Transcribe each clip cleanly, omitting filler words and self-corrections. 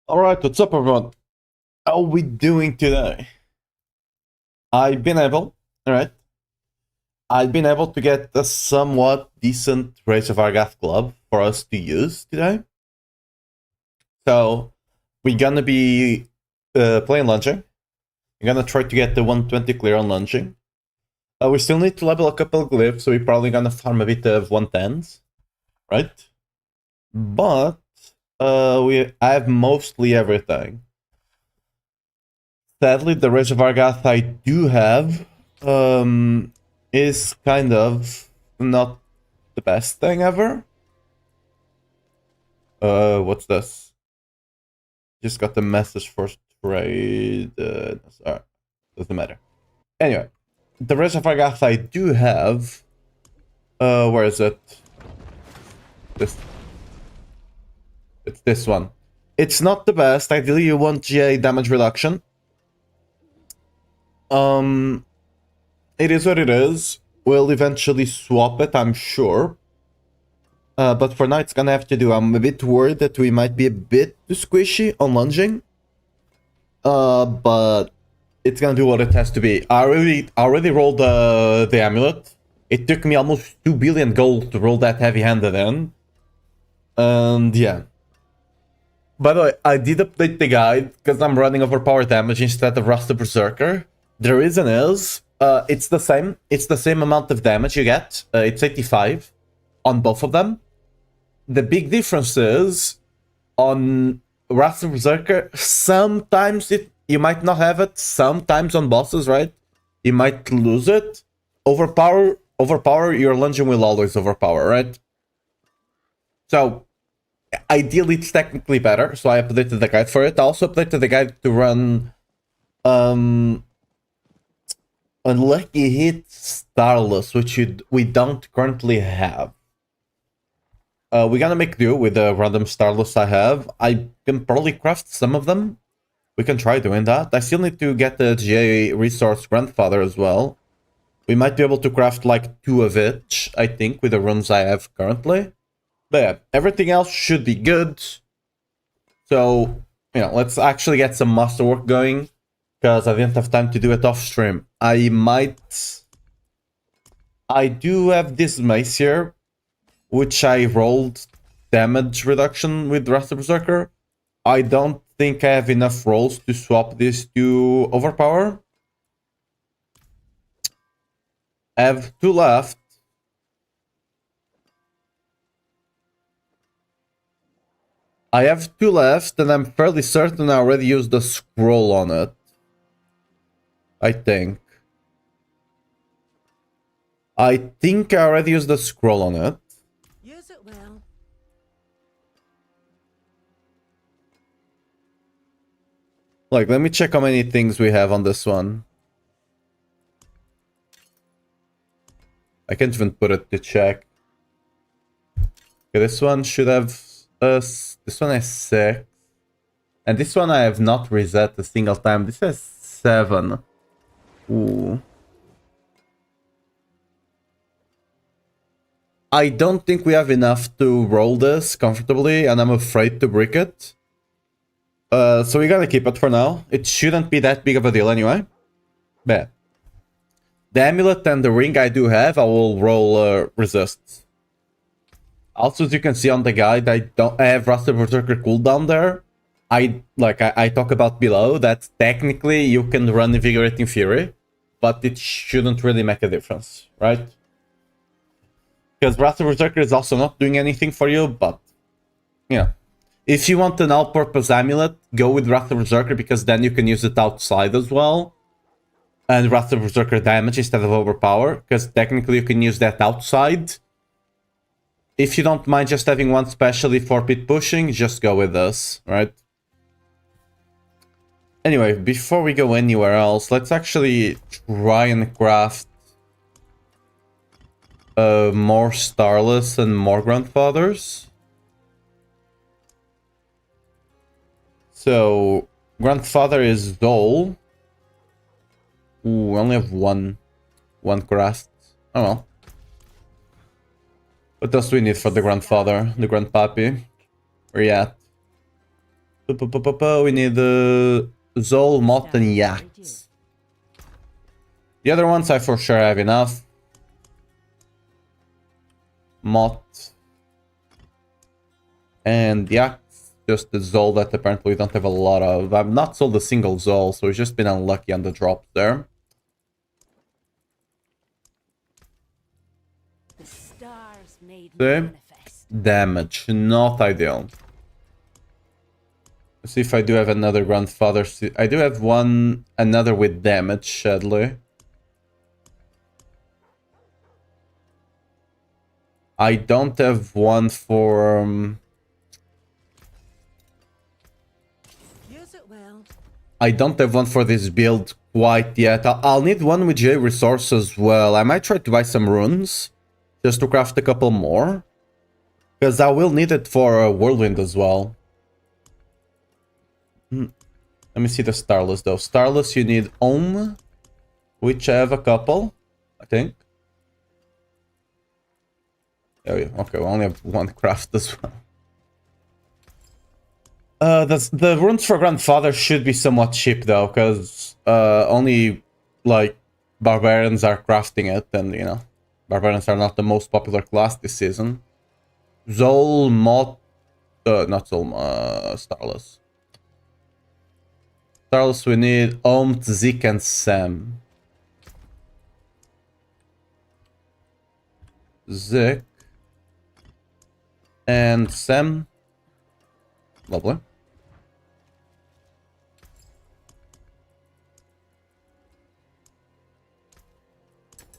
Alright, what's up everyone? How are we doing today? I've been able, alright, I've been able to get a somewhat decent Race of Argath club for us to use today. So, we're gonna be playing lunging. We're gonna try to get the 120 clear on lunging. We still need to level a couple of glyphs, so we're probably gonna farm a bit of 110s, right? But, I have mostly everything. Sadly, the Rage of Argath I do have is kind of not the best thing ever. What's this? Just got the message for trade. Sorry, doesn't matter. Anyway, the Rage of Argath I do have. Where is it? This. It's this one. It's not the best. Ideally, you want GA damage reduction. It is what it is. We'll eventually swap it, I'm sure. But for now, it's gonna have to do. I'm a bit worried that we might be a bit too squishy on lunging. But it's gonna do what it has to be. I already rolled the amulet. It took me almost 2 billion gold to roll that heavy-handed in. And yeah. By the way, I did update the guide because I'm running overpowered damage instead of Rust the Berserker. The reason is, it's the same. It's the same amount of damage you get. It's 85 on both of them. The big difference is on Wrath of Berserker, sometimes you might not have it, sometimes on bosses, right? You might lose it. Overpower, your lunging will always overpower, right? So, ideally it's technically better, so I updated the guide for it. I also updated the guide to run Unlucky Hit Starless, which we don't currently have. We're gonna make do with the random Starless I have. I can probably craft some of them. We can try doing that. I still need to get the GA Resource Grandfather as well. We might be able to craft like 2 of each, I think, with the runes I have currently. But yeah, everything else should be good. So, let's actually get some masterwork going. Because I didn't have time to do it off stream. I do have this mace here, which I rolled damage reduction with Wrath of Berserker. I don't think I have enough rolls to swap this to Overpower. I have 2 left. I have 2 left, and I'm fairly certain I already used the scroll on it. I think I already used the scroll on it. Use it well. Like, let me check how many things we have on this one. I can't even put it to check. Okay, this one should have this one has 6. And this one I have not reset a single time. This has 7. Ooh. I don't think we have enough to roll this comfortably, and I'm afraid to brick it. So we gotta keep it for now. It shouldn't be that big of a deal anyway. But the amulet and the ring I do have, I will roll resists. Also, as you can see on the guide, I have Wrath of Berserker cooldown there. I talk about below that technically you can run Invigorating Fury, but it shouldn't really make a difference, right? Because Wrath of Berserker is also not doing anything for you, but if you want an all-purpose amulet, go with Wrath of Berserker, because then you can use it outside as well. And Wrath of Berserker damage instead of overpower, because technically you can use that outside. If you don't mind just having one specially for pit pushing, just go with this, right? Anyway, before we go anywhere else, let's actually try and craft more Starless and more Grandfathers. So, Grandfather is Dole. Ooh, we only have one craft. Oh well. What else do we need for the Grandfather? The Grandpappy? Where you at? We need Zol, Mott, and Yaks. The other ones I for sure have enough. Mott and Yaks. Just the Zol that apparently we don't have a lot of. I've not sold a single Zol, so it's just been unlucky on the drops there. The stars made See? Damage, not ideal. Let's see if I do have another grandfather. I do have another with damage, sadly. I don't have one for... I don't have one for this build quite yet. I'll need one with J resource as well. I might try to buy some runes just to craft a couple more, because I will need it for a whirlwind as well. Let me see the Starless though. Starless, you need Ohm, which I have a couple, I think. Oh yeah, okay, we only have one craft as well. The runes for Grandfather should be somewhat cheap though, because only like barbarians are crafting it, and you know, barbarians are not the most popular class this season. Zol, Mott, not Zol, Starless. Starless, we need Ohm, Zik, and Sam. Zik and Sam. Lovely.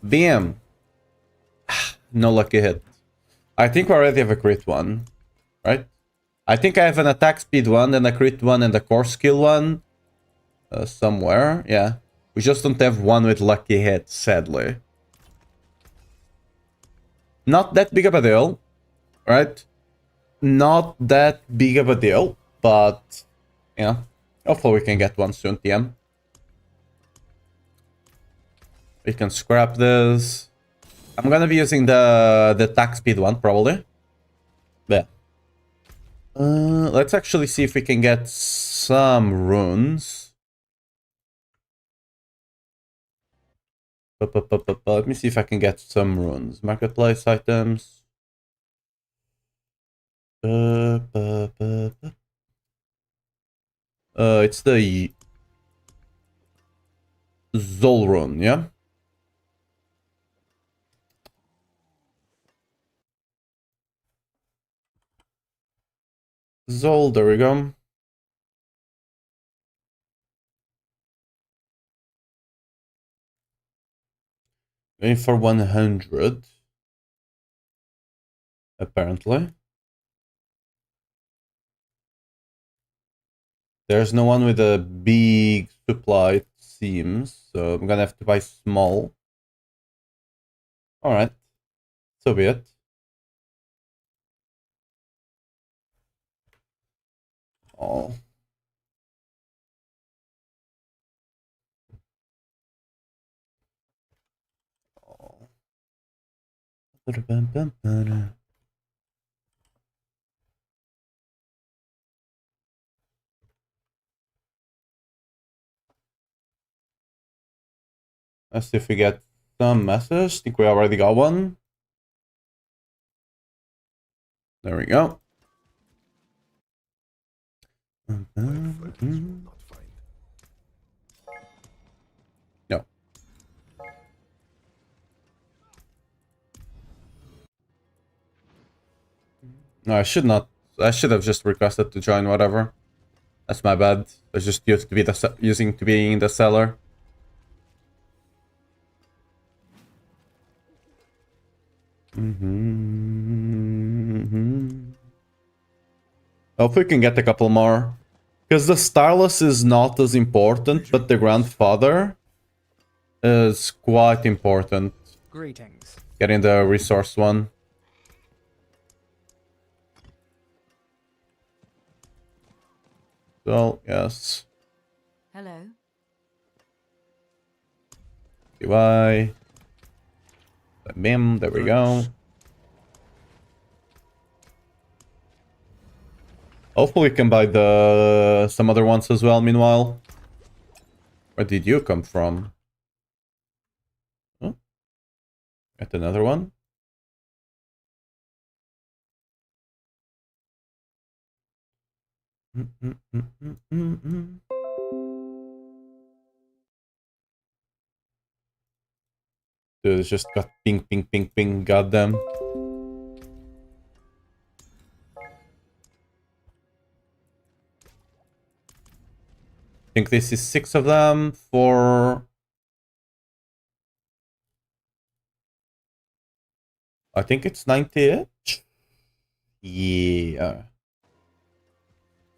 BM. No lucky hit. I think we already have a crit one, right? I think I have an attack speed one, and a crit one, and a core skill one. Somewhere, yeah. We just don't have one with lucky hit, sadly. Not that big of a deal, right? Not that big of a deal, but, you know, hopefully we can get one soon, TM. We can scrap this. I'm gonna be using the attack speed one, probably. Yeah. Let's actually see if we can get some runes. Let me see if I can get some runes. Marketplace items. It's the Zol rune, yeah? Zol, there we go. Going for 100. Apparently. There's no one with a big supply, it seems. So I'm gonna have to buy small. Alright. So be it. Oh. Let's see if we get some message. I think we already got one. There we go. No. No, I should not. I should have just requested to join, whatever. That's my bad. I was just used to be using to being the seller. Hope we can get a couple more. Because the Starless is not as important, but the Grandfather is quite important. Greetings. Getting the resource one. So, yes. Hello. UI. Bim, there we go. Hopefully we can buy the some other ones as well, meanwhile. Where did you come from? Oh, get another one. Dude, it's just got ping, ping, ping, ping, goddamn. I think this is 6 of them for... I think it's 90 each? Yeah.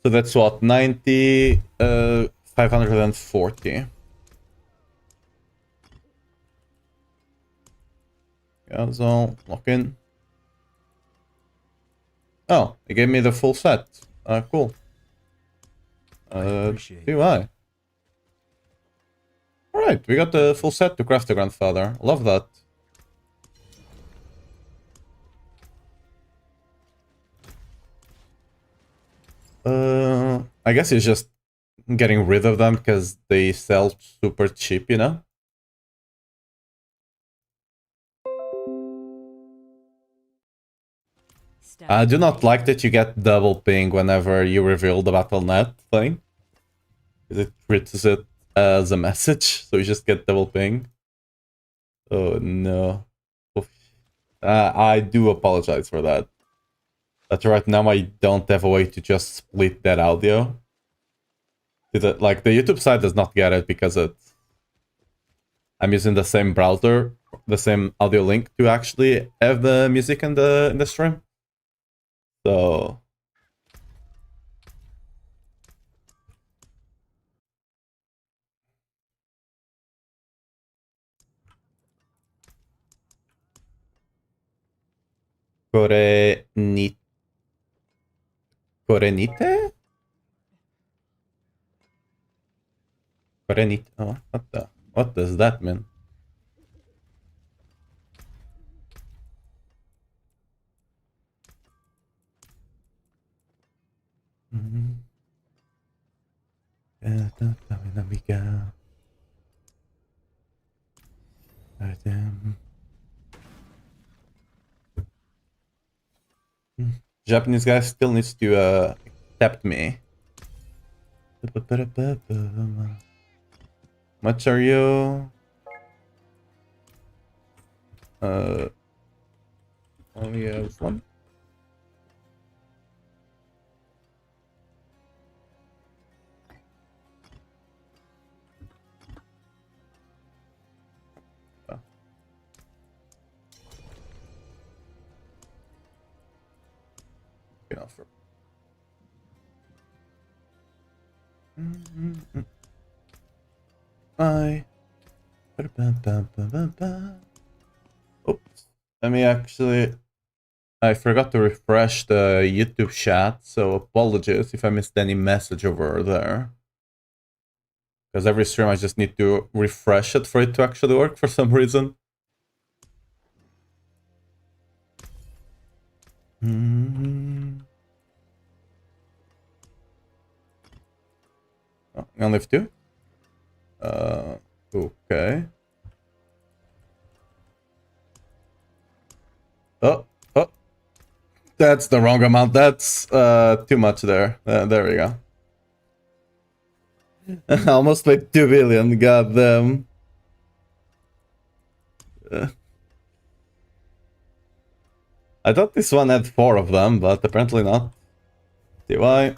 So that's what, 90, 540. Yeah, so lock in. Oh, it gave me the full set. Cool. Do I? Alright, we got the full set to craft the grandfather. Love that. I guess it's just getting rid of them because they sell super cheap, you know? I do not like that you get double ping whenever you reveal the battle.net thing. It treats it as a message, so you just get double ping. Oh no. Oof. I do apologize for that. But right now I don't have a way to just split that audio. Like, the YouTube side does not get it because I'm using the same browser, the same audio link to actually have the music in the stream. So Korenite? Korenite? Korenite? Oh, what does that mean? Japanese guy still needs to accept me. Much are you? Only have one. Offer. Bye. Oops. Let me actually... I forgot to refresh the YouTube chat, so apologies if I missed any message over there. Because every stream I just need to refresh it for it to actually work for some reason. Oh, I only have 2? Okay. Oh, that's the wrong amount. That's too much there. There we go. Almost like 2 billion. Goddamn. I thought this one had 4 of them, but apparently not. DY.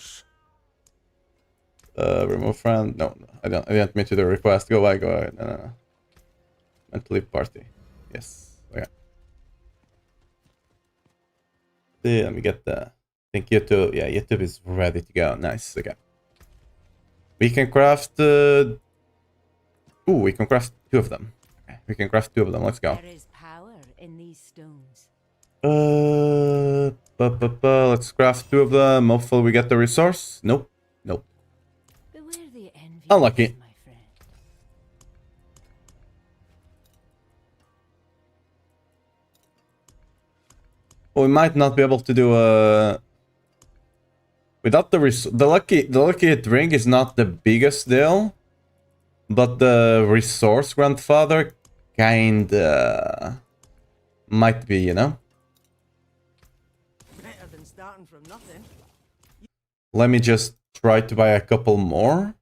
Remove friend. No, I didn't mean to do a request. Go away, go away. No. Mentally party. Yes. Okay. See, let me get the... I think YouTube... Yeah, YouTube is ready to go. Nice. Okay. We can craft... Ooh, we can craft 2 of them. Okay. We can craft 2 of them. Let's go. There is power in these stones. Let's craft 2 of them. Hopefully we get the resource. Nope. Beware the envy, Unlucky. my friend. We might not be able to do a... Without the lucky hit ring is not the biggest deal, but the resource grandfather kinda might be, you know. Better than starting from nothing. Let me just try to buy a couple more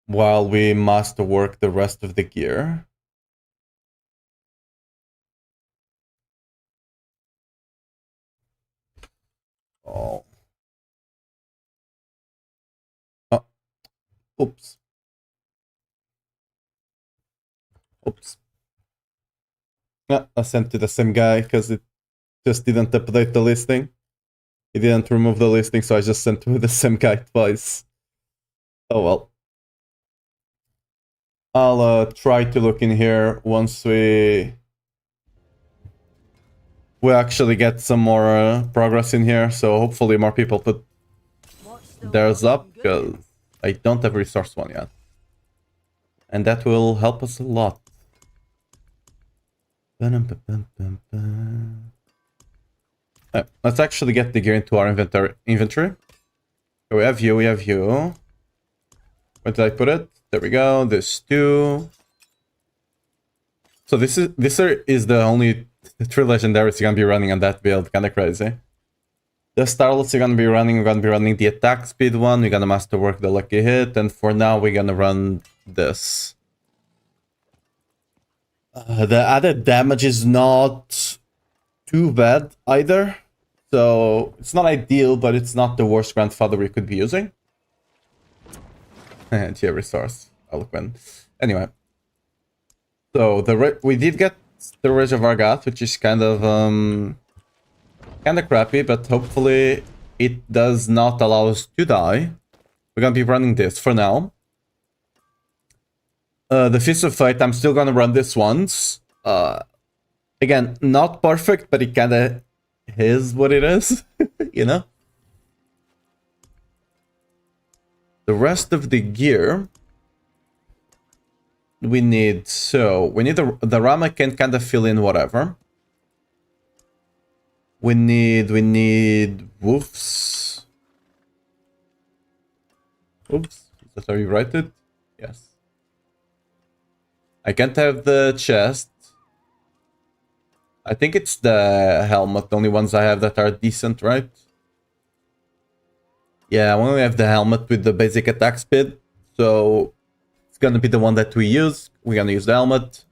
while we masterwork the rest of the gear. Oh. Oh. Oops. Oops. Yeah, I sent to the same guy because it just didn't update the listing. He didn't remove the listing, so I just sent to the same guy twice. Oh well. I'll try to look in here once we actually get some more progress in here. So hopefully more people put What's still theirs up, looking good? because I don't have resource one yet. And that will help us a lot. Let's actually get the gear into our inventory. So we have you, we have you. Where did I put it? There we go. There's two. So this is the only 3 legendaries you're gonna be running on that build. Kinda crazy. The starlets you're gonna be running, we're gonna be running the attack speed one, we're gonna masterwork the lucky hit, and for now we're gonna run this. The added damage is not too bad either. So it's not ideal, but it's not the worst grandfather we could be using. And yeah, resource. Eloquent. Anyway. So we did get the Rage of Argath, which is kind of crappy, but hopefully it does not allow us to die. We're gonna be running this for now. The Fist of Fate, I'm still gonna run this once. Again, not perfect, but it kinda is what it is, you know? The rest of the gear we need, the Rama can kind of fill in whatever. We need wolves. Oops, is that how you write it? Yes. I can't have the chest. I think it's the helmet, the only ones I have that are decent, right? Yeah, I only have the helmet with the basic attack speed, so it's gonna be the one that we use. We're gonna use the helmet.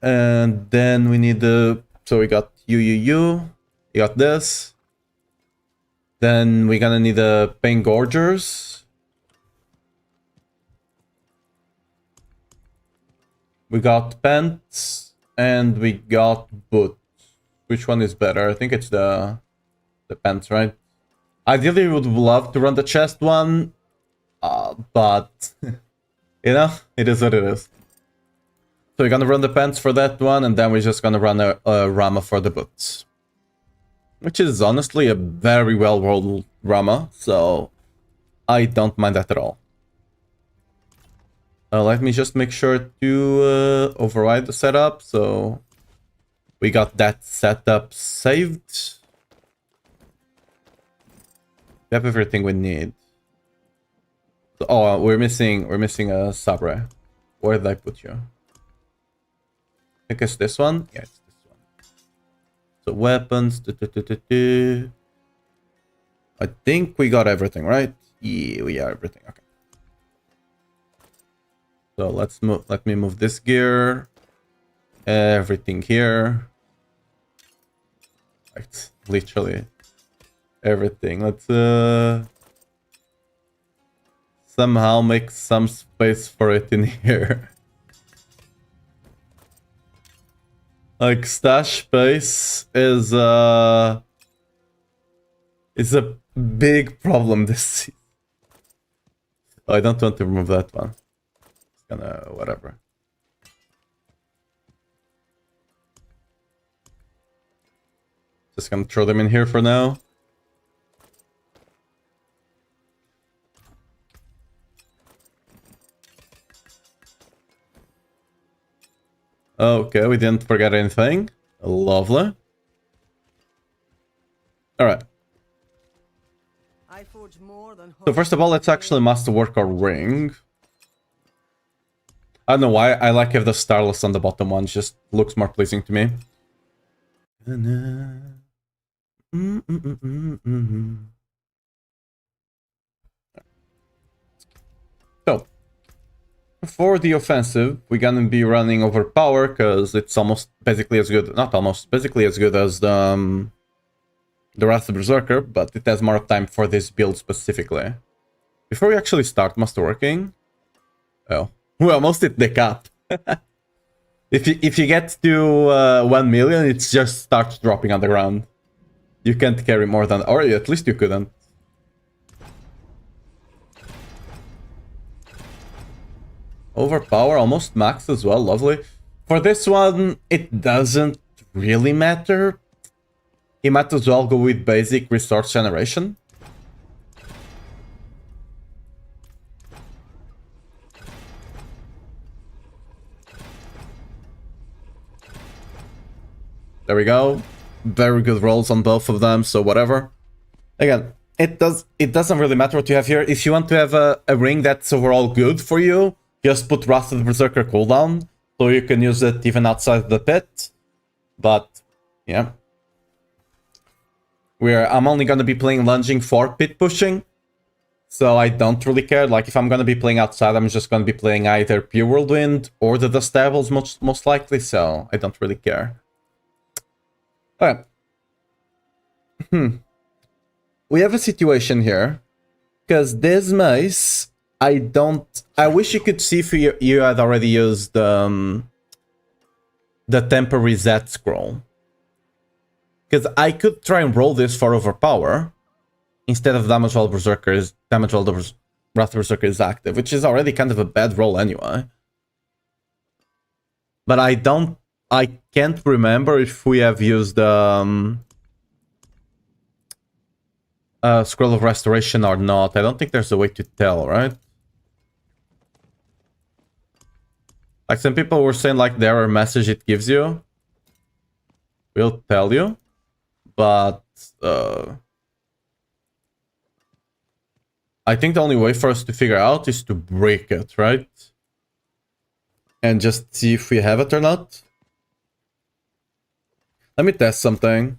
And then we need so we got you got this. Then we're gonna need the Pain Gorgers. We got pants and we got boots. Which one is better? I think it's the pants, right? Ideally, we would love to run the chest one, but you know, it is what it is. So we're gonna run the pants for that one, and then we're just gonna run a Rama for the boots. Which is honestly a very well-rolled Rama, so I don't mind that at all. Let me just make sure to override the setup, so we got that setup saved. We have everything we need. So, oh, we're missing a Sabre. Where did I put you? I think it's this one. Yeah, it's this one. So weapons. I think we got everything, right? Yeah, we got everything. Okay. So let's move. Let me move this gear. Everything here. Right, literally everything. Let's somehow make some space for it in here. Like stash space is a big problem this season. Oh, I don't want to remove that one. It's gonna whatever. Just gonna throw them in here for now. Okay, we didn't forget anything. Lovely. Alright. I forge more than So first of all, let's actually masterwork our ring. I don't know why, I like if the starless on the bottom one just looks more pleasing to me. So, for the offensive, we're gonna be running overpower, because it's almost basically as good, not almost, basically as good as the Wrath of Berserker, but it has more time for this build specifically. Before we actually start masterworking... Oh, we almost hit the cap. If you get to 1 million, it just starts dropping on the ground. You can't carry more than... Or at least you couldn't. Overpower, almost max as well, lovely. For this one, it doesn't really matter. He might as well go with basic resource generation. There we go. Very good rolls on both of them, so whatever. Again, it doesn't really matter what you have here. If you want to have a ring that's overall good for you, just put Wrath of the Berserker cooldown, so you can use it even outside the pit. But, yeah. I'm only gonna be playing lunging for pit pushing, so I don't really care. Like, if I'm gonna be playing outside, I'm just gonna be playing either Pure Whirlwind or the Dust Devils most likely, so I don't really care. Alright. We have a situation here, because this mace, I wish you could see if you had already used the temper reset scroll. Because I could try and roll this for overpower, instead of damage while the Wrath Berserker is active, which is already kind of a bad roll anyway. But I can't remember if we have used Scroll of Restoration or not. I don't think there's a way to tell, right? Like, some people were saying, like, the error message it gives you will tell you, but I think the only way for us to figure out is to break it, right? And just see if we have it or not. Let me test something.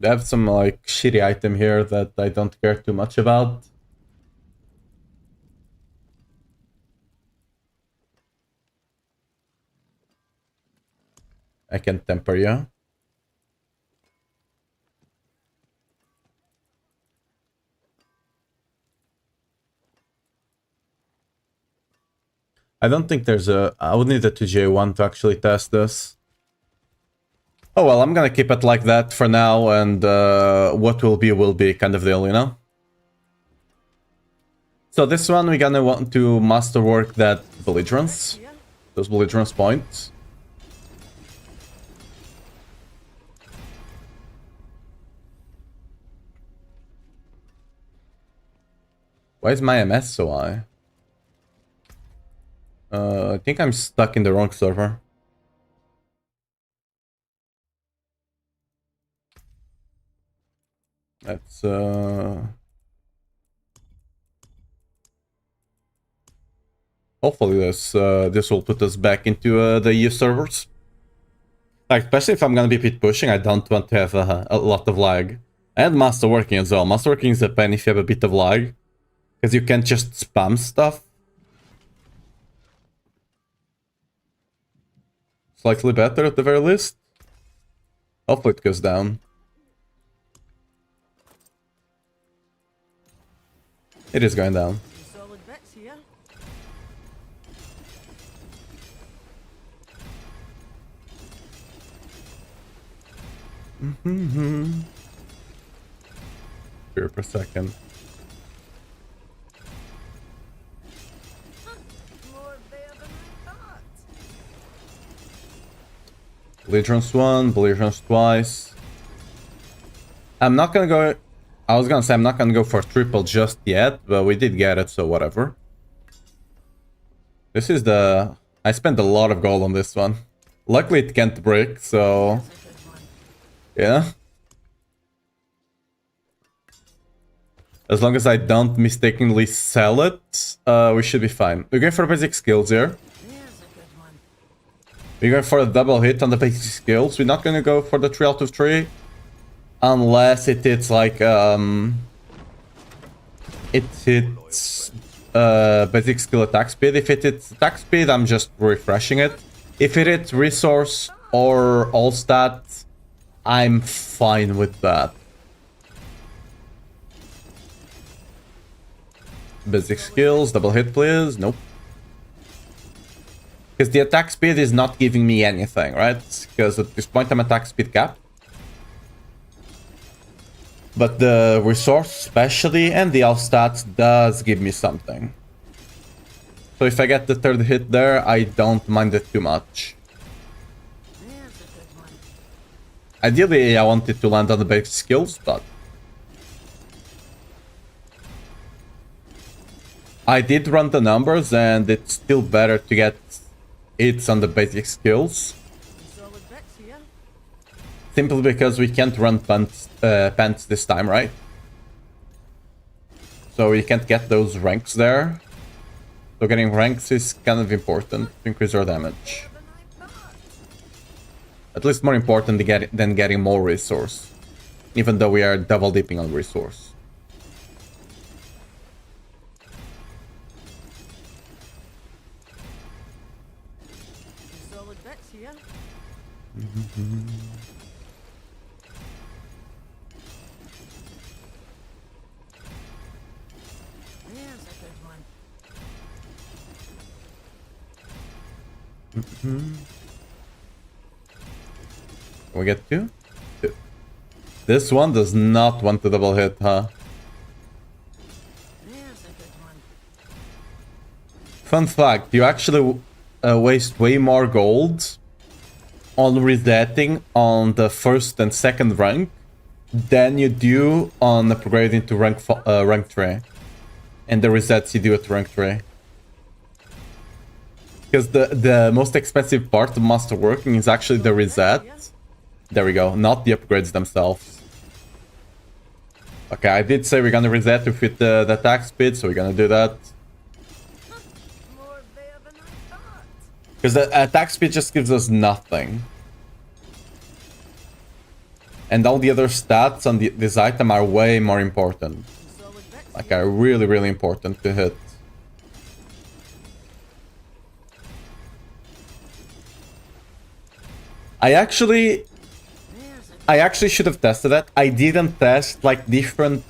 I have some, like, shitty item here that I don't care too much about. I can temper you. I don't think there's I would need a 2J1 to actually test this. Oh well, I'm gonna keep it like that for now, and what will be kind of deal, you know? So this one, we're gonna want to masterwork that belligerence. Those belligerence points. Why is my MS so high? I think I'm stuck in the wrong server. That's hopefully this will put us back into the EU servers. Like, especially if I'm gonna be pit pushing, I don't want to have a lot of lag. And masterworking as well. Masterworking is a pain if you have a bit of lag, because you can't just spam stuff. Slightly better at the very least. Hopefully it goes down. It is going down. Solid bits here. Here for a second. More there than I thought. Belligerence 1, Belligerence twice. I'm not gonna go... I was gonna say I'm not gonna go for triple just yet, but we did get it, so whatever. This is the... I spent a lot of gold on this one. Luckily it can't break, so... Yeah. As long as I don't mistakenly sell it, we should be fine. We're going for basic skills here. There's a good one. We're going for a double hit on the basic skills. We're not going to go for the 3 out of 3. Unless it hits like, it hits basic skill attack speed. If it hits attack speed, I'm just refreshing it. If it hits resource or all stat, I'm fine with that. Basic skills, double hit please. Nope. Because the attack speed is not giving me anything, right? Because at this point I'm attack speed cap. But the resource especially and the all stats does give me something. So if I get the 3rd hit there, I don't mind it too much. There's a good one. Ideally I wanted to land on the basic skills, but I did run the numbers and it's still better to get hits on the basic skills. Solid bits here. Simply because we can't run pants this time, right? So we can't get those ranks there. So getting ranks is kind of important to increase our damage. Than I thought. At least more important than getting more resource. Even though we are double dipping on resource. Solid bits here. There's a good one. Can we get 2? 2. This one does not want to double hit, huh? There's a good one. Fun fact, you actually waste way more gold on resetting on the 1st and 2nd rank than you do on upgrading to rank 3. And the resets you do at rank 3. Because the most expensive part of master working is actually the reset. There we go, not the upgrades themselves. Okay, I did say we're gonna reset to fit the attack speed, so we're gonna do that. More there than I thought. Because the attack speed just gives us nothing. And all the other stats on this item are way more important. Solid bits Like, here. are really, really important to hit. I actually should have tested that. I didn't test like different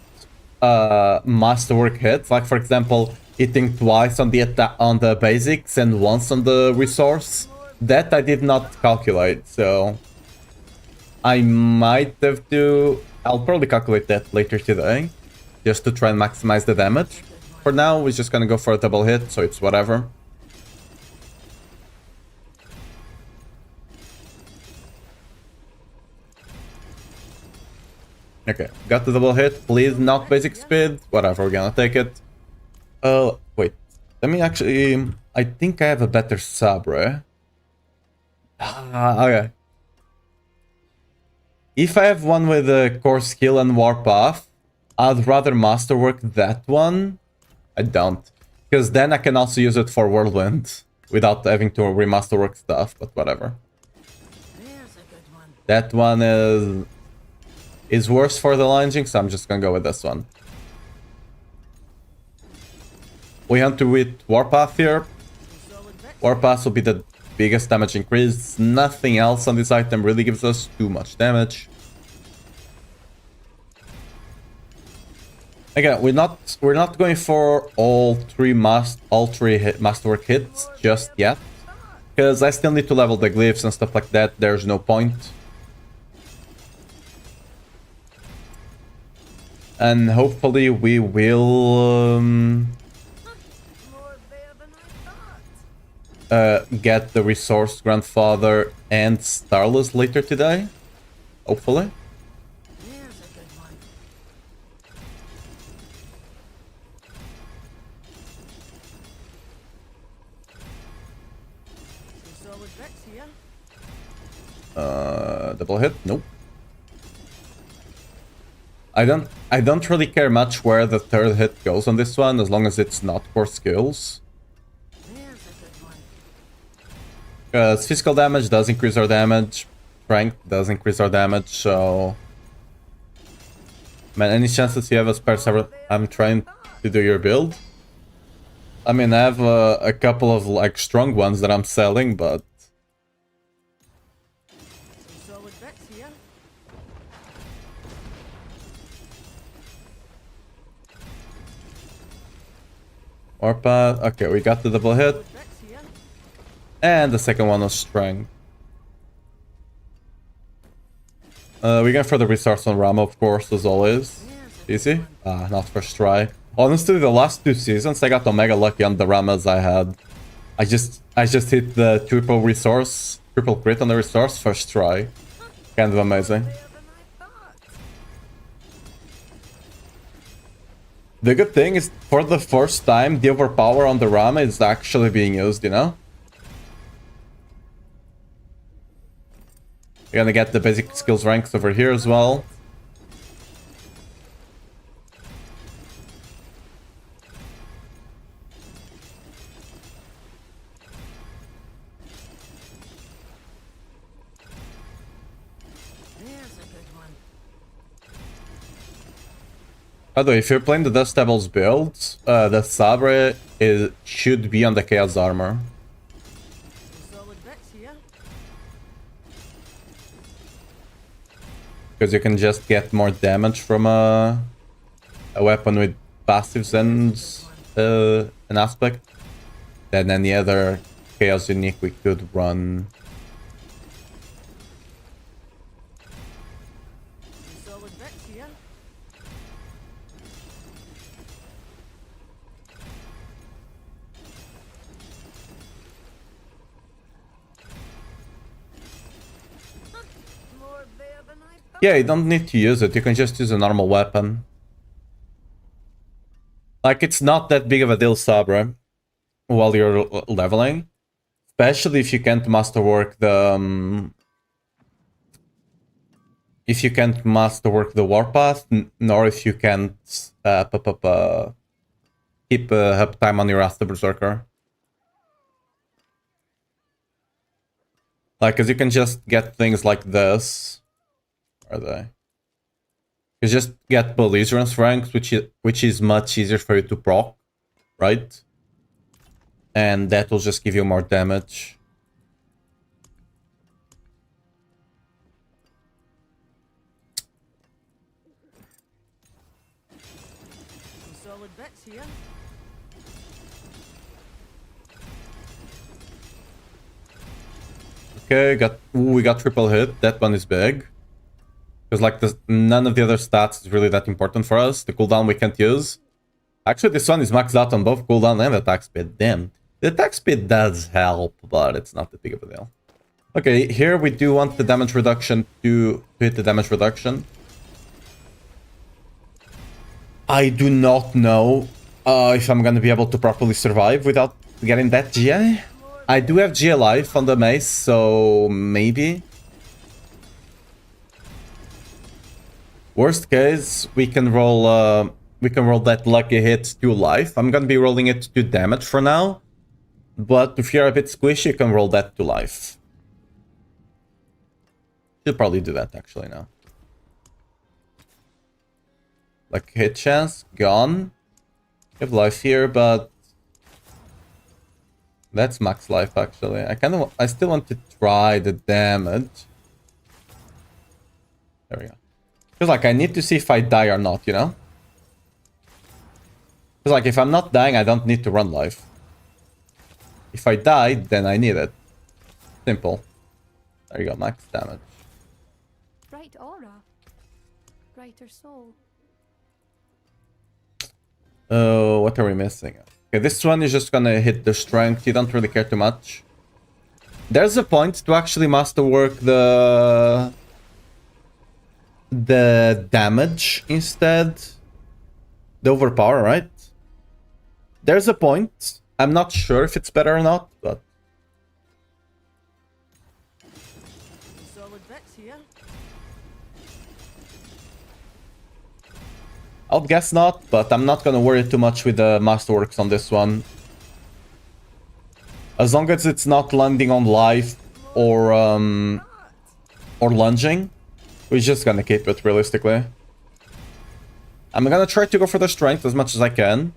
masterwork hits. Like for example, hitting twice on the basics and once on the resource. That I did not calculate, so I might have to. I'll probably calculate that later today, just to try and maximize the damage. For now, we're just gonna go for a double hit, so it's whatever. Okay, got the double hit. Please not basic speed. Whatever, we're gonna take it. Wait. Let me actually... I think I have a better sabre. Okay. If I have one with a core skill and war path, I'd rather masterwork that one. I don't. Because then I can also use it for Whirlwind without having to remasterwork stuff, but whatever. There's a good one. That one is worse for the lunging, so I'm just gonna go with this one. We hunt with Warpath here. Solid bits. Warpath will be the biggest damage increase. Nothing else on this item really gives us too much damage. Again, we're not going for all three masterwork hits just yet, because I still need to level the glyphs and stuff like that. There's no point. And hopefully we will More there than I thought. get the resource grandfather and Starless later today. Hopefully. There's a good one. Solid bits here. Double hit? Nope. I don't really care much where the third hit goes on this one, as long as it's not core skills. There's a good one. Because physical damage does increase our damage, strength does increase our damage, so... Man, any chances you have a spare server? I'm trying to do your build. I mean, I have a couple of like strong ones that I'm selling, but... Some solid bits here. Warpath, okay, we got the double hit. Solid bits here. And the second one was strength. We can further resource on Rama, of course, as always. Easy? Ah, not first try. Honestly, the last 2 seasons, I got Omega lucky on the Ramas I had. I just hit the triple resource, triple crit on the resource first try. Kind of amazing. Better than I thought. The good thing is, for the first time, the overpower on the Rama is actually being used, you know? We're gonna get the basic skills ranks over here as well. There's a good one. By the way, if you're playing the Dust Devils build, the Sabre should be on the Chaos Armor. Some solid bits here. Because you can just get more damage from a weapon with passives and an aspect than any other Chaos Unique we could run. Some solid bits here. More there than I thought. Yeah, you don't need to use it, you can just use a normal weapon. Like, it's not that big of a deal, Sabre, while you're leveling. Especially if you can't masterwork the... if you can't masterwork the Warpath, nor if you can't keep uptime on your Asta Berserker. Like, cause you can just get things like this. Where are they? You just get belligerence ranks, which is much easier for you to proc, right? And that will just give you more damage. Some solid bits here. Okay, we got triple hit. That one is big. Because like none of the other stats is really that important for us. The cooldown we can't use. Actually, this one is maxed out on both cooldown and attack speed. Damn. The attack speed does help, but it's not that big of a deal. Okay, here we do want the damage reduction to hit the damage reduction. I do not know if I'm gonna be able to properly survive without getting that GI. I do have GI life on the mace, so maybe. Worst case, we can roll that lucky hit to life. I'm gonna be rolling it to damage for now. But if you're a bit squishy, you can roll that to life. Should probably do that actually now. Like hit chance, gone. You have life here, but that's max life actually. I still want to try the damage. There we go. Because like I need to see if I die or not, you know? Because like if I'm not dying, I don't need to run life. If I die, then I need it. Simple. There you go, max damage. Bright aura. Brighter soul. What are we missing? Okay, this one is just gonna hit the strength. You don't really care too much. There's a point to actually masterwork the damage instead. The overpower, right? There's a point. I'm not sure if it's better or not, but... Some solid bits here. I would guess not, but I'm not gonna worry too much with the Masterworks on this one. As long as it's not landing on life or lunging, we're just gonna keep it realistically. I'm gonna try to go for the strength as much as I can.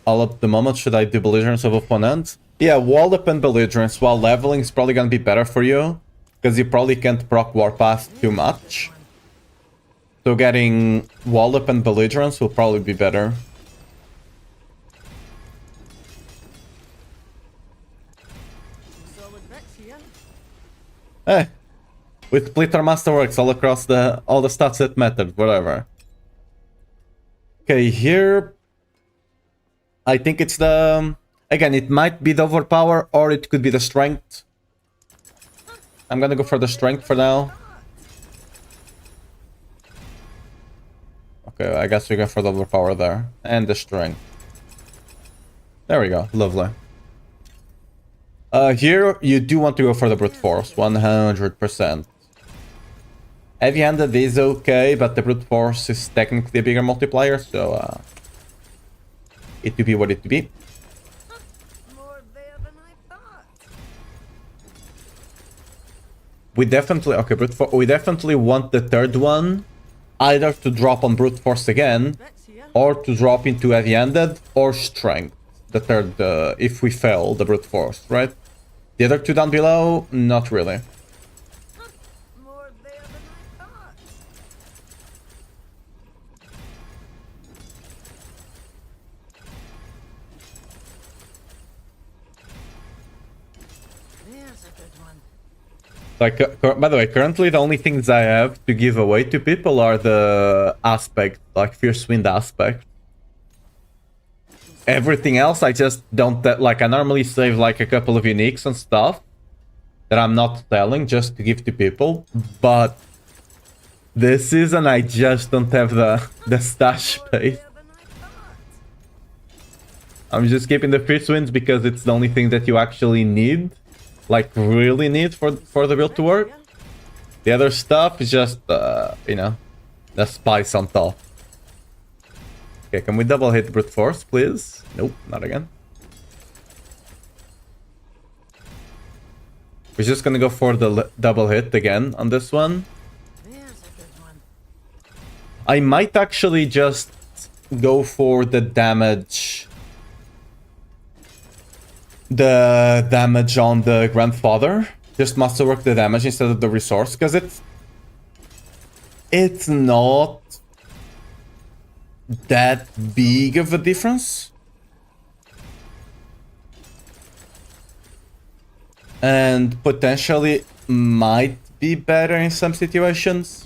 All at the moment, should I do belligerence of opponent? Yeah, wall up and belligerence while leveling is probably gonna be better for you, because you probably can't proc warpath too much. So getting wall up and belligerence will probably be better. Some solid bits here. Eh, with Splitter Masterworks all across all the stats that mattered, whatever. Okay, here I think it's the... Again, it might be the overpower or it could be the strength. I'm gonna go for the strength for now. Okay, I guess we go for the overpower there. And the strength. There we go, lovely. Here, you do want to go for the brute force, 100%. Heavy-handed is okay, but the brute force is technically a bigger multiplier, so... it to be what it to be. More there than I thought. We definitely... Okay, we definitely want the third one either to drop on brute force again, Bits here. or to drop into heavy-handed or strength. The third, if we fail the brute force, right? The other two down below, not really. More there than I thought. There's a good one. Like, by the way, currently the only things I have to give away to people are the aspect, like Fierce Wind aspect. Everything else I just don't... Like, I normally save like a couple of uniques and stuff that I'm not selling just to give to people, but this season I just don't have the stash space. There than I thought. I'm just keeping the Fierce Winds because it's the only thing that you actually need. Like, really need for the build to work. The other stuff is just, you know, the spice on top. Okay, can we double hit brute force, please? Nope, not again. We're just gonna go for the double hit again on this one. There's a good one. I might actually just go for the damage. The damage on the grandfather. Just masterwork the damage instead of the resource, because it's not that big of a difference. And potentially might be better in some situations.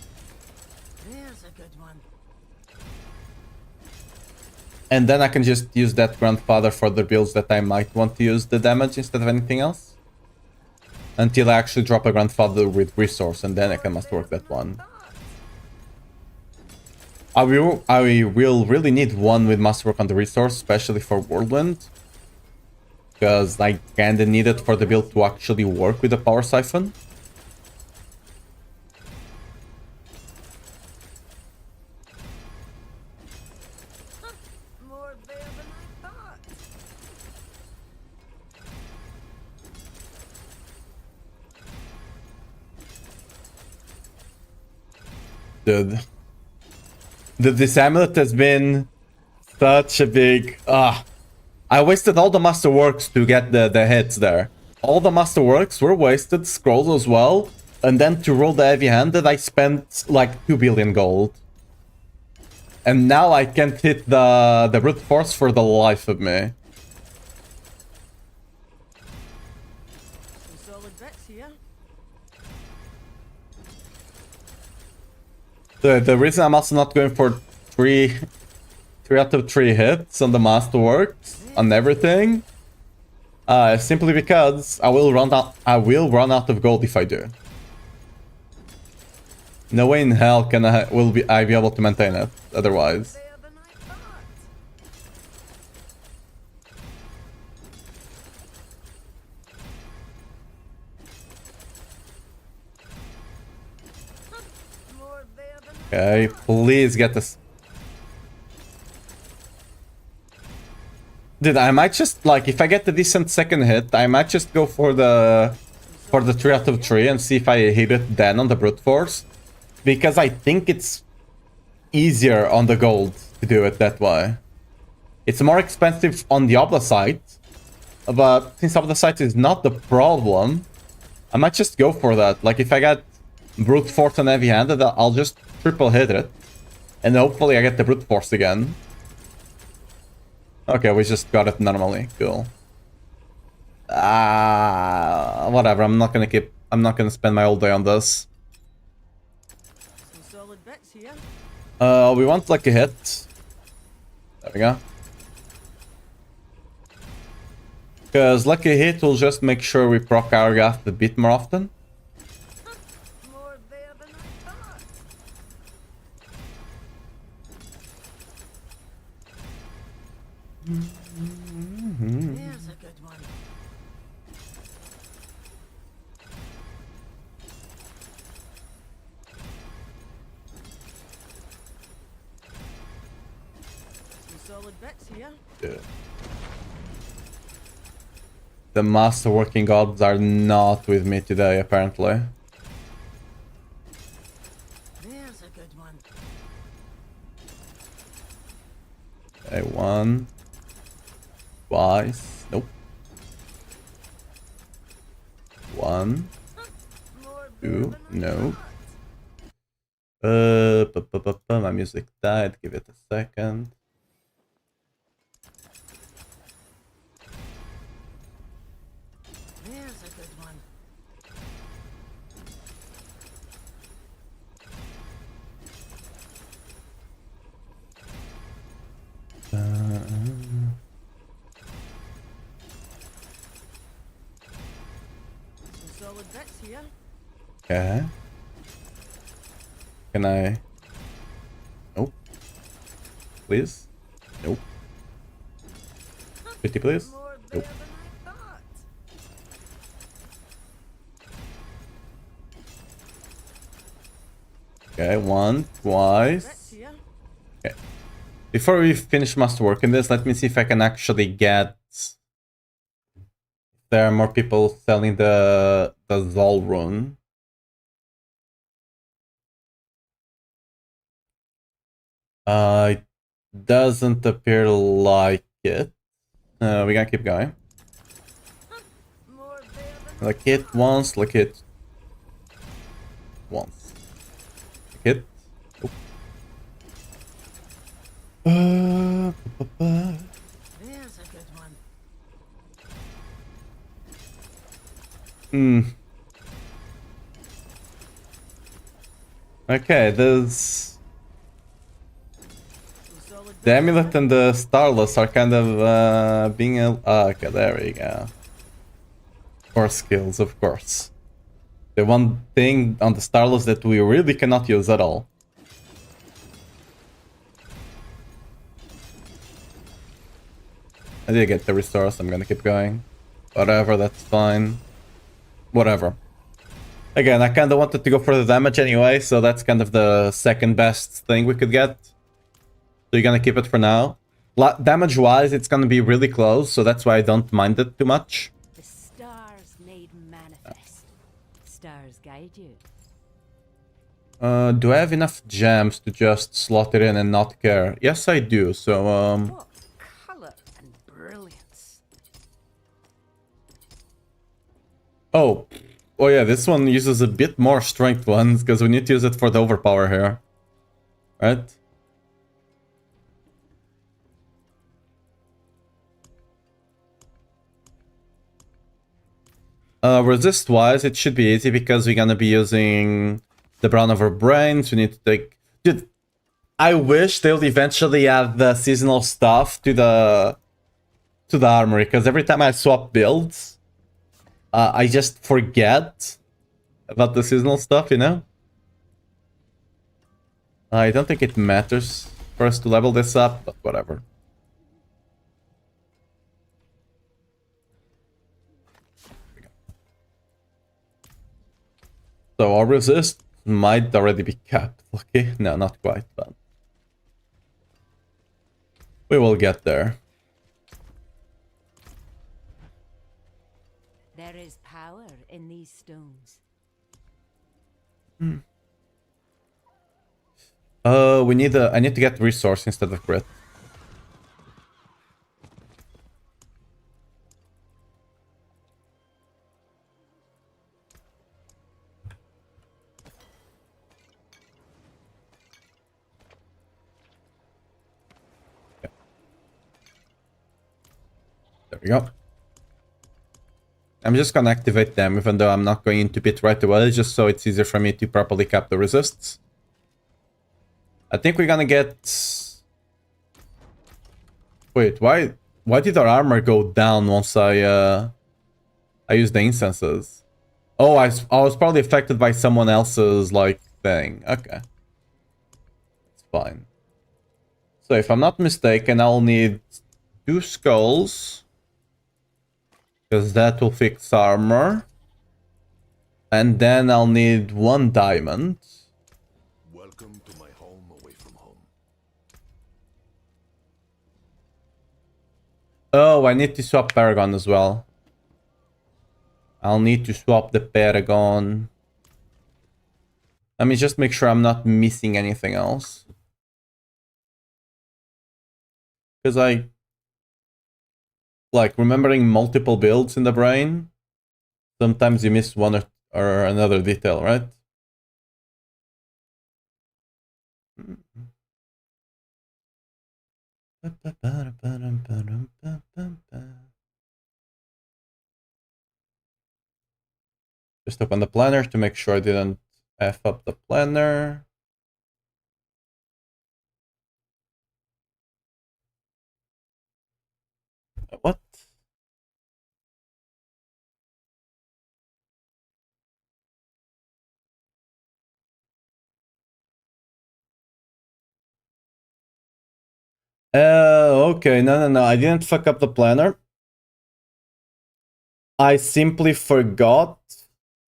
There's a good one. And then I can just use that grandfather for the builds that I might want to use the damage instead of anything else. Until I actually drop a grandfather with resource, and then I can masterwork that one. I will really need one with masterwork on the resource, especially for Whirlwind. Because I kinda need it for the build to actually work with the power siphon. More there than I thought. Dude. This amulet has been such a big... I wasted all the masterworks to get the hits there. All the masterworks were wasted, scrolls as well. And then to roll the heavy-handed, I spent like 2 billion gold. And now I can't hit the brute force for the life of me. Some solid bits here. The reason I'm also not going for 3 out of 3 hits on the masterworks on everything, simply because I will run out of gold if I do. No way in hell can I be able to maintain it otherwise. There than I thought. Okay, please get this. Dude, I might just, like, if I get the decent second hit, I might just go for the 3 out of 3 and see if I hit it then on the brute force. Because I think it's easier on the gold to do it that way. It's more expensive on the Diablo side, but since Diablo side is not the problem, I might just go for that. Like, if I get brute force and heavy-handed, I'll just triple hit it. And hopefully I get the brute force again. Okay, we just got it normally. Cool. Whatever. I'm not gonna spend my whole day on this. Some solid bits here. We want like a hit. There we go. Because lucky hit will just make sure we proc our gaff a bit more often. More there than I thought. There's a good one. Some solid bits here. Yeah. The master working gods are not with me today, apparently. There's a good one. Okay, 1. Twice. Nope. 1. More 2. than I No. thought. My music died. Give it a second. There's a good one. Some solid bits here. Okay. Can I? Nope. Please? Nope. 50, please? More there Nope. than I thought. Okay, 1, twice. Bits here. Okay. Before we finish masterwork in this, let me see if I can actually get... There are more people selling the Zol rune. It doesn't appear like it. We gotta keep going. More there than Like it once, like it once. Like it. There's a good one. Okay, there's... Some solid The amulet and the starless are kind of being a... okay, there we go. Core skills, of course. The one thing on the starless that we really cannot use at all. I did get the restore, so I'm gonna keep going. Whatever, that's fine. Whatever. Again, I kinda wanted to go for the damage anyway, so that's kind of the second best thing we could get. So you're gonna keep it for now. Damage-wise, it's gonna be really close, so that's why I don't mind it too much. The stars made manifest. Stars guide you. Do I have enough gems to just slot it in and not care? Yes, I do, so, What color and brilliance. Oh. Oh yeah, this one uses a bit more strength ones, because we need to use it for the overpower here. Right? Resist-wise, it should be easy because we're gonna be using the brown of our brains. We need to take... Dude, I wish they would eventually add the seasonal stuff to the armory, because every time I swap builds, I just forget about the seasonal stuff, you know? I don't think it matters for us to level this up, but whatever. So our resist might already be capped. Okay, no, not quite, but we will get there. There is power in these stones. We need I need to get resource instead of grit. There we go. I'm just gonna activate them, even though I'm not going into pit right away, just so it's easier for me to properly cap the resists. I think we're gonna get... Wait, why did our armor go down once I used the incenses? Oh, I was probably affected by someone else's, like, thing. Okay. It's fine. So if I'm not mistaken, I'll need 2 skulls. Because that will fix armor. And then I'll need 1 diamond. Welcome to my home away from home. Oh, I need to swap Paragon as well. I'll need to swap the Paragon. Let me just make sure I'm not missing anything else. Because I... Like, remembering multiple builds in the brain, sometimes you miss one or another detail, right? Just open the planner to make sure I didn't F up the planner. What? Okay, no, I didn't fuck up the planner. I simply forgot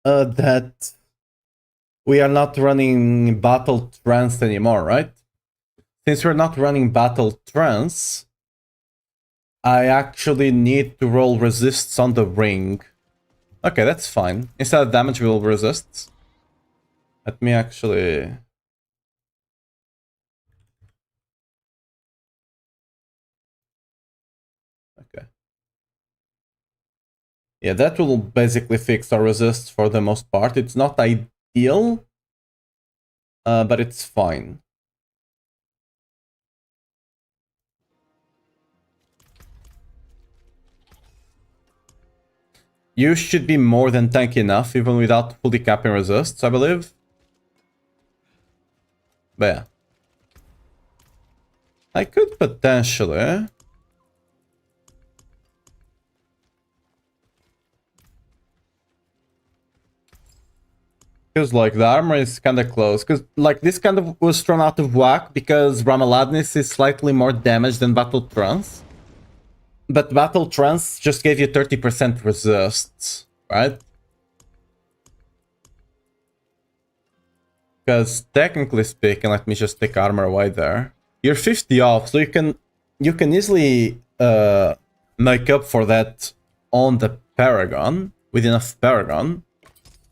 that we are not running Battle Trance anymore, right? Since we're not running Battle Trance, I actually need to roll resists on the ring. Okay, that's fine. Instead of damage, we will resist. Let me actually... Okay. Yeah, that will basically fix our resists for the most part. It's not ideal, but it's fine. You should be more than tanky enough, even without fully capping resists, I believe. But yeah. I could potentially... Because, like, the armor is kind of close. Because, like, this kind of was thrown out of whack because Ramaladnis is slightly more damage than Battle Trance. But Battle Trance just gave you 30% resists, right? Because technically speaking, let me just take armor away there. You're 50 off, so you can easily make up for that on the Paragon with enough Paragon,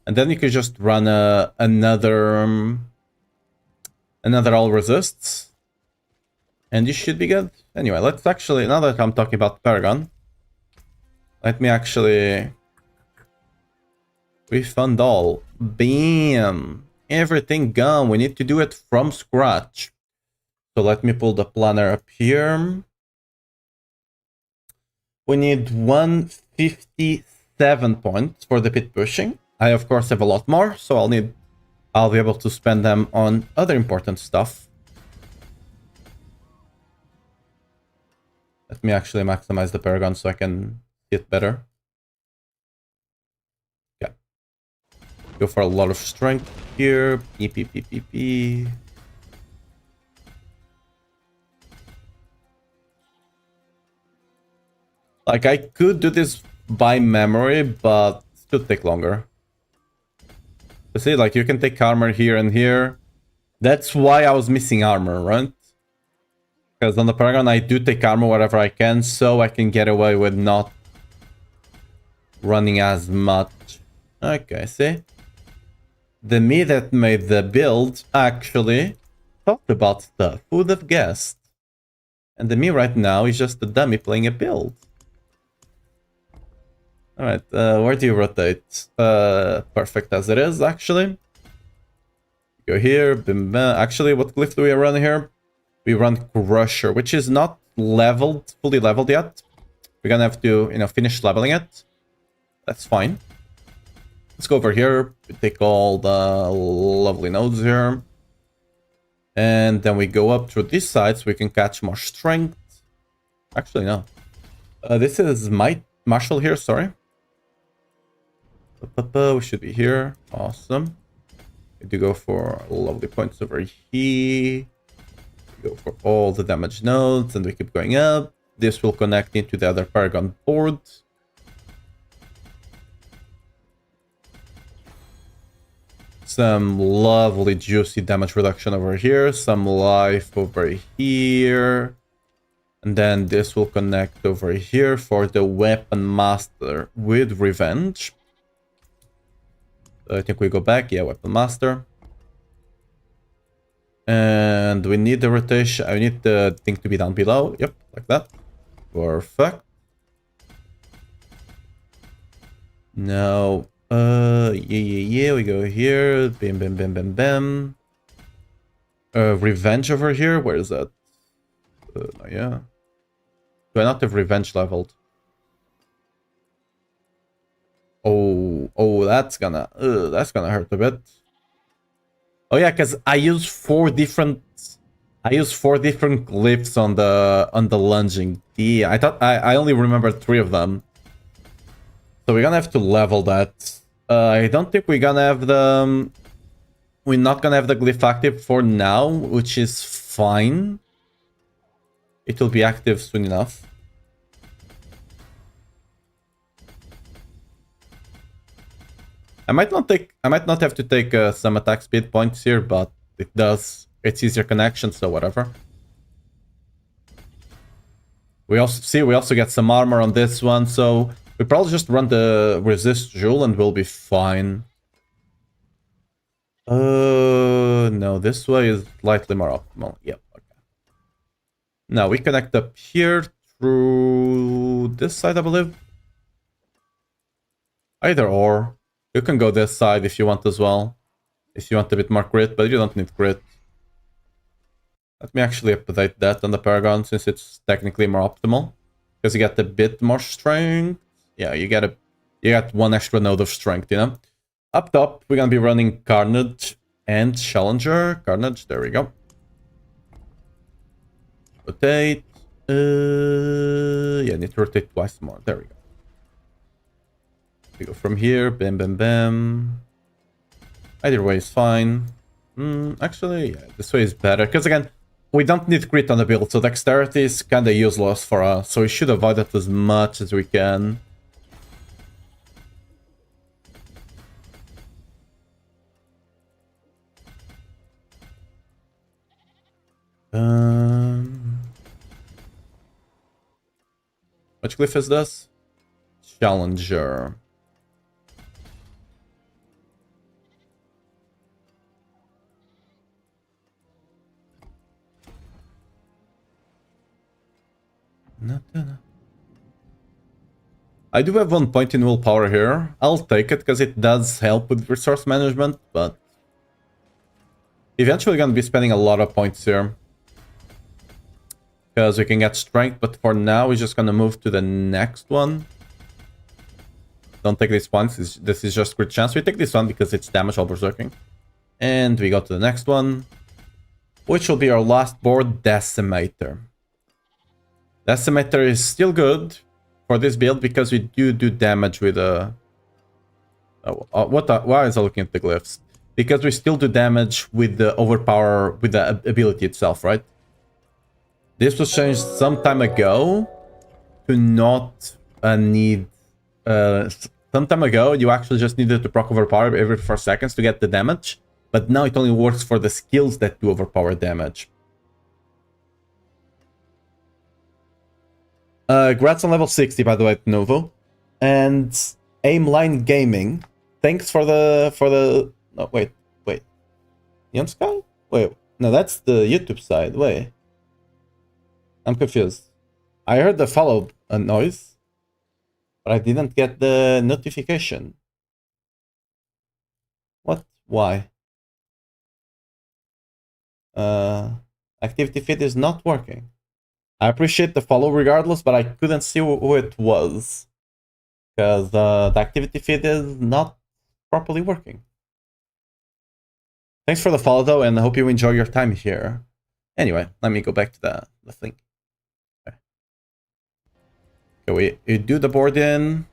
and then you could just run another all resists, and you should be good. Anyway, let's actually, now that I'm talking about Paragon, let me actually refund all. Bam! Everything gone. We need to do it from scratch. So let me pull the planner up here. We need 157 points for the pit pushing. I of course have a lot more, so I'll be able to spend them on other important stuff. Let me actually maximize the Paragon so I can see it better. Yeah. Go for a lot of strength here. P. Like, I could do this by memory, but it would take longer. You see, like, you can take armor here and here. That's why I was missing armor, right? Because on the Paragon, I do take armor wherever I can, so I can get away with not running as much. Okay, see? The me that made the build actually talked about stuff. Who would have guessed? And the me right now is just a dummy playing a build. Alright, where do you rotate? Perfect as it is, actually. Go here, bim, bam. Actually, what glyph do we run here? We run Crusher, which is not leveled, fully leveled yet. We're gonna have to, you know, finish leveling it. That's fine. Let's go over here, we take all the lovely nodes here. And then we go up through this side so we can catch more strength. Actually, no. This is Marshall here, sorry. We should be here. Awesome. We do go for lovely points over here. We go for all the damage nodes and we keep going up. This will connect into the other Paragon board. Some lovely juicy damage reduction over here. Some life over here. And then this will connect over here for the Weapon Master with Revenge. I think we go back. Yeah, Weapon Master. And we need the rotation. I need the thing to be down below. Yep, like that. Perfect. Now, yeah, we go here. Bam, bam, bam, bam, bam. Revenge over here. Where is that? Yeah. Do I not have Revenge leveled? Oh, that's gonna hurt a bit. Oh yeah, because I use four different glyphs on the lunging. Yeah, I thought I only remembered 3 of them. So we're gonna have to level that. I don't think we're gonna have the we're not gonna have the glyph active for now, which is fine. It will be active soon enough. I might not have to take some attack speed points here, but it's easier connection, so whatever. We also get some armor on this one, so we probably just run the resist jewel and we'll be fine. No, this way is slightly more optimal. Yep, okay. Now we connect up here through this side, I believe. Either or. You can go this side if you want as well. If you want a bit more crit, but you don't need crit. Let me actually update that on the Paragon since it's technically more optimal. Because you get a bit more strength. Yeah, you got 1 extra node of strength, you know? Up top, we're gonna be running Carnage and Challenger. Carnage, there we go. Rotate. Yeah, need to rotate twice more. There we go. We go from here, bam, bam, bam. Either way is fine. Actually, yeah, this way is better. Because again, we don't need crit on the build, so dexterity is kind of useless for us. So we should avoid it as much as we can. Which glyph is this? Challenger. I do have 1 point in willpower here. I'll take it because it does help with resource management, but eventually gonna be spending a lot of points here. Because we can get strength, but for now we're just gonna move to the next one. Don't take these points, this is just crit chance. We take this one because it's damage while berserking. And we go to the next one, which will be our last board, Decimator. Decimator is still good for this build because we do damage with a... why is I looking at the glyphs? Because we still do damage with the overpower, with the ability itself, right? This was changed some time ago to not need some time ago, you actually just needed to proc overpower every 4 seconds to get the damage. But now it only works for the skills that do overpower damage. Grats on level 60, by the way, Novo. And Aimline Gaming. Thanks for the... No, wait. Neon Sky? Wait, no, that's the YouTube side. Wait. I'm confused. I heard the follow noise, but I didn't get the notification. What? Why? Activity feed is not working. I appreciate the follow regardless, but I couldn't see who it was. Because the activity feed is not properly working. Thanks for the follow though, and I hope you enjoy your time here. Anyway, let me go back to the thing. Okay, we do the board in.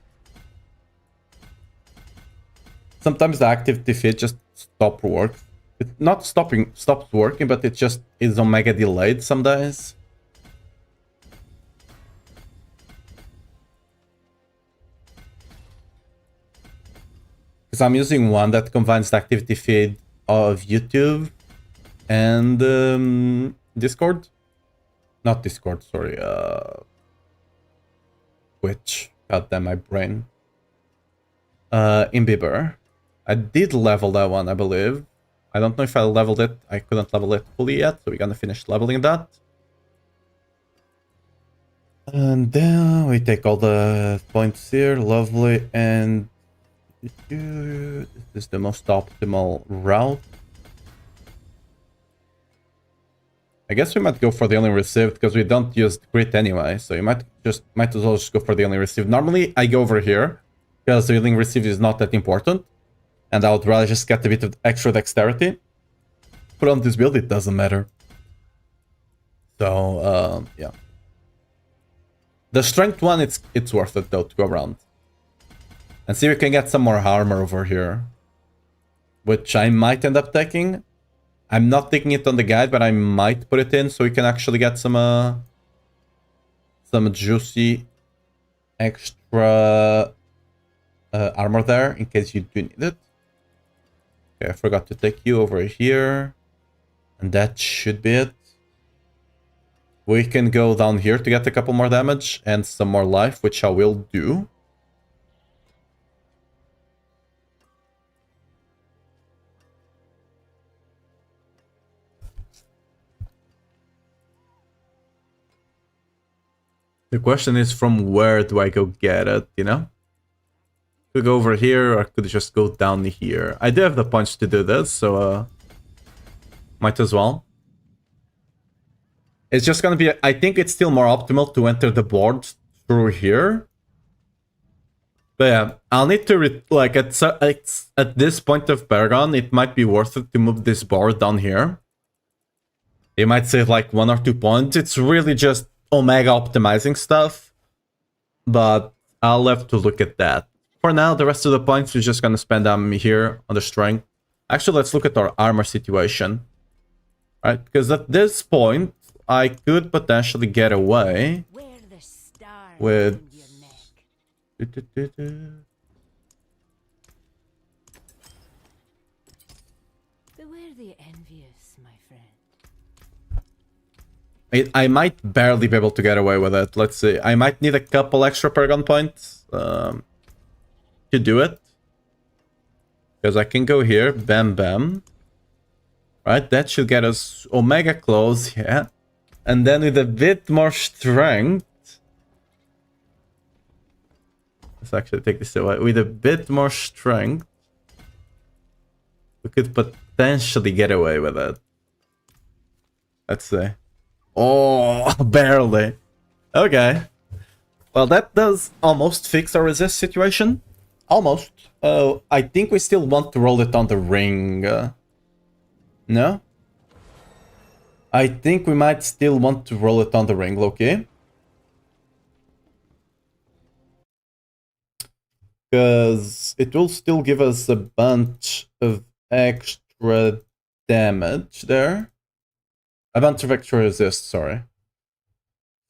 Sometimes the activity feed just stops work. It's not stops working, but it just is omega delayed some days. Because I'm using one that combines the activity feed of YouTube and Discord. Not Discord, sorry. Twitch. God damn my brain. Imbiber. I did level that one, I believe. I don't know if I leveled it. I couldn't level it fully yet, so we're gonna finish leveling that. And then we take all the points here. Lovely. And this is the most optimal route. I guess we might go for the only received because we don't use crit anyway, so you might as well just go for the only received. Normally I go over here because the only received is not that important, and I would rather just get a bit of extra dexterity. But on this build it doesn't matter. So yeah. The strength one, it's worth it though to go around. And see if we can get some more armor over here. Which I might end up taking. I'm not taking it on the guide, but I might put it in so we can actually get some juicy extra armor there in case you do need it. Okay, I forgot to take you over here. And that should be it. We can go down here to get a couple more damage and some more life, which I will do. The question is, from where do I go get it, you know? Could go over here, or could just go down here. I do have the punch to do this, so might as well. It's just gonna be, I think it's still more optimal to enter the board through here. But yeah, I'll need to, like, at this point of Paragon, it might be worth it to move this board down here. You might save like 1 or 2 points. It's really just Omega optimizing stuff, but I'll have to look at that. For now, the rest of the points we're just gonna spend them here on the strength. Actually, let's look at our armor situation. Right, because at this point, I could potentially get away with... Beware the envious, my friend. I might barely be able to get away with it. Let's see. I might need a couple extra Paragon points to do it. Because I can go here. Bam, bam. Right, that should get us Omega close, yeah. And then with a bit more strength... Let's actually take this away. With a bit more strength, we could potentially get away with it. Let's see. Oh, barely. Okay. Well, that does almost fix our resist situation. Almost. I think we still want to roll it on the ring. No? I think we might still want to roll it on the ring, okay? Because it will still give us a bunch of extra damage there. A bunch of extra resist, sorry.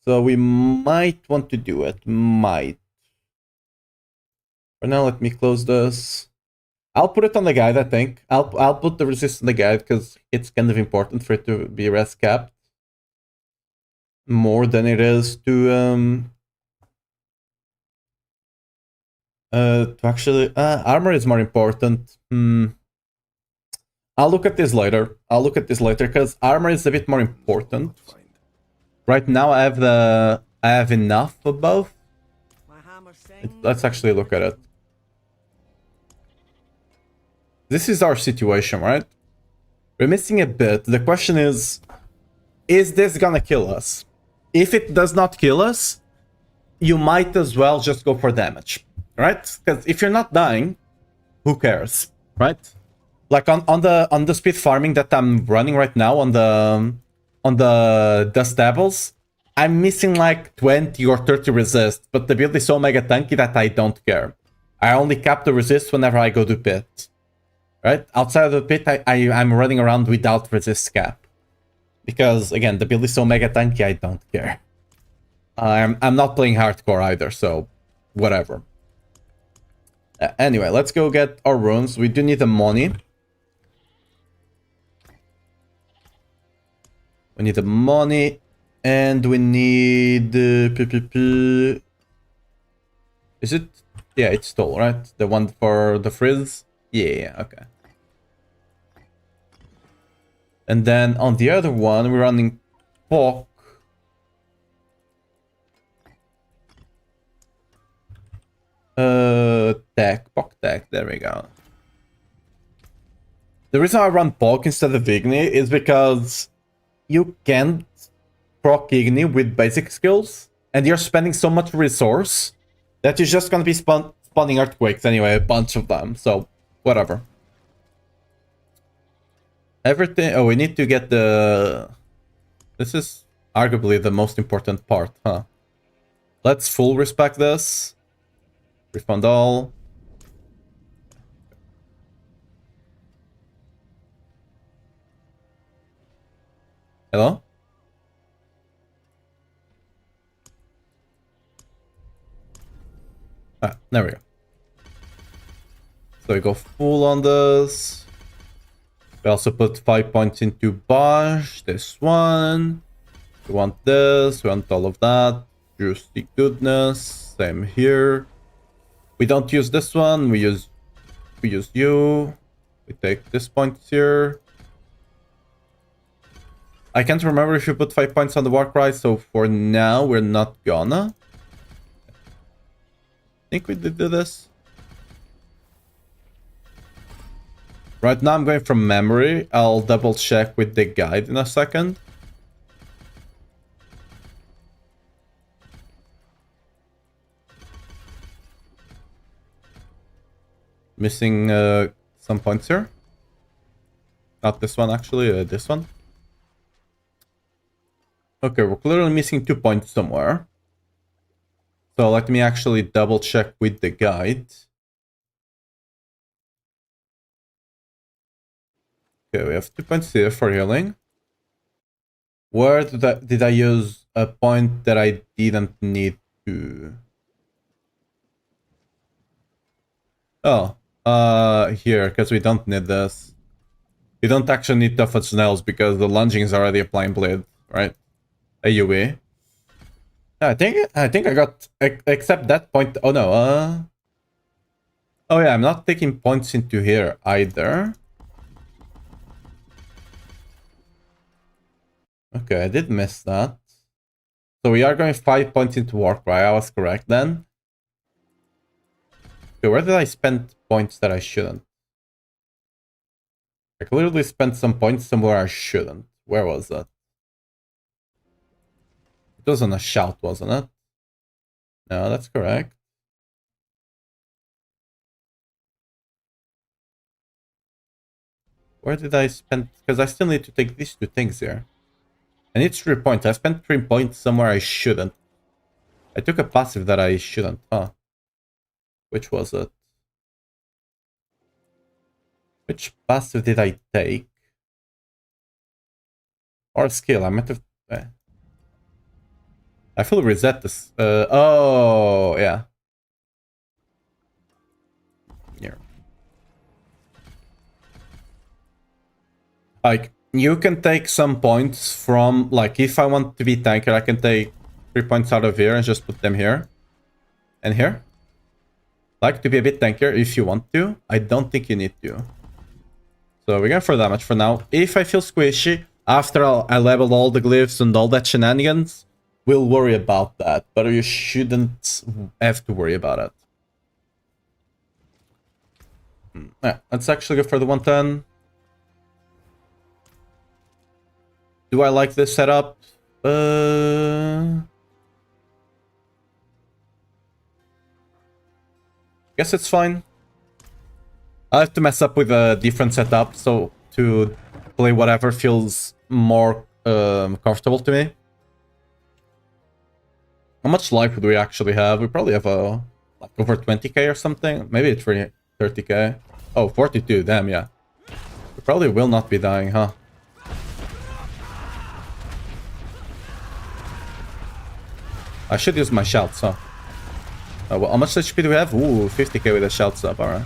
So we might want to do it. Might. For now, let me close this. I'll put it on the guide, I think. I'll put the resist on the guide because it's kind of important for it to be res capped. More than it is to actually armor is more important. I'll look at this later. I'll look at this later because armor is a bit more important. Find. Right now I have enough of both. My hammer sings. Let's actually look at it. This is our situation, right? We're missing a bit. The question is this gonna kill us? If it does not kill us, you might as well just go for damage, right? Because if you're not dying, who cares, right? Like on the speed farming that I'm running right now on the dust devils, I'm missing like 20 or 30 resist, but the build is so mega tanky that I don't care. I only cap the resist whenever I go to pit. Right? Outside of the pit, I'm running around without resist cap. Because, again, the build is so mega tanky, I don't care. I'm not playing hardcore either, so whatever. Anyway, let's go get our runes. We do need the money. We need the money. And we need... PPP. Is it? Yeah, it's stole, right? The one for the frizz? Yeah, okay. And then on the other one, we're running POC. POC tech, there we go. The reason I run POC instead of Igni is because you can't proc Igni with basic skills, and you're spending so much resource that you're just gonna be spawning earthquakes anyway, a bunch of them, so whatever. Everything... Oh, we need to get the... This is arguably the most important part, huh? Let's full respect this. Refund all. Hello? Ah, there we go. So we go full on this. We also put 5 points into Bosch. This one. We want this. We want all of that. Juicy goodness. Same here. We don't use this one. We use you. We take this point here. I can't remember if you put 5 points on the war cry, so for now we're not gonna. I think we did do this. Right now I'm going from memory. I'll double check with the guide in a second. Missing some points here. Not this one actually, this one. Okay, we're clearly missing 2 points somewhere. So let me actually double check with the guide. Okay, we have 2 points here for healing. Where did I use a point that I didn't need to? Oh, here, because we don't need this. We don't actually need tough nails because the lunging is already applying blade, right? AUE. I think I got except that point. Oh no. Oh yeah, I'm not taking points into here either. Okay, I did miss that. So we are going 5 points into Warcry. I was correct then. Okay, where did I spend points that I shouldn't? I clearly spent some points somewhere I shouldn't. Where was that? It was on a shout, wasn't it? No, that's correct. Where did I spend? Because I still need to take these 2 things here. I need 3 points. I spent 3 points somewhere I shouldn't. I took a passive that I shouldn't. Huh. Which was it? Which passive did I take? Or skill? I might have... I feel reset this. Oh, yeah. here. Like, you can take some points from, like, if I want to be tanker, I can take 3 points out of here and just put them here. And here. Like, to be a bit tankier if you want to. I don't think you need to. So we're going for damage for now. If I feel squishy, after I level all the glyphs and all that shenanigans, we'll worry about that. But you shouldn't have to worry about it. Yeah, let's actually go for the 110. Do I like this setup? Guess it's fine. I have to mess up with a different setup, so to play whatever feels more comfortable to me. How much life do we actually have? We probably have like over 20k or something. Maybe it's 30k. Oh, 42, damn, yeah. We probably will not be dying, huh? I should use my shouts, huh? Oh, well, how much HP do we have? Ooh, 50k with a shouts up, alright.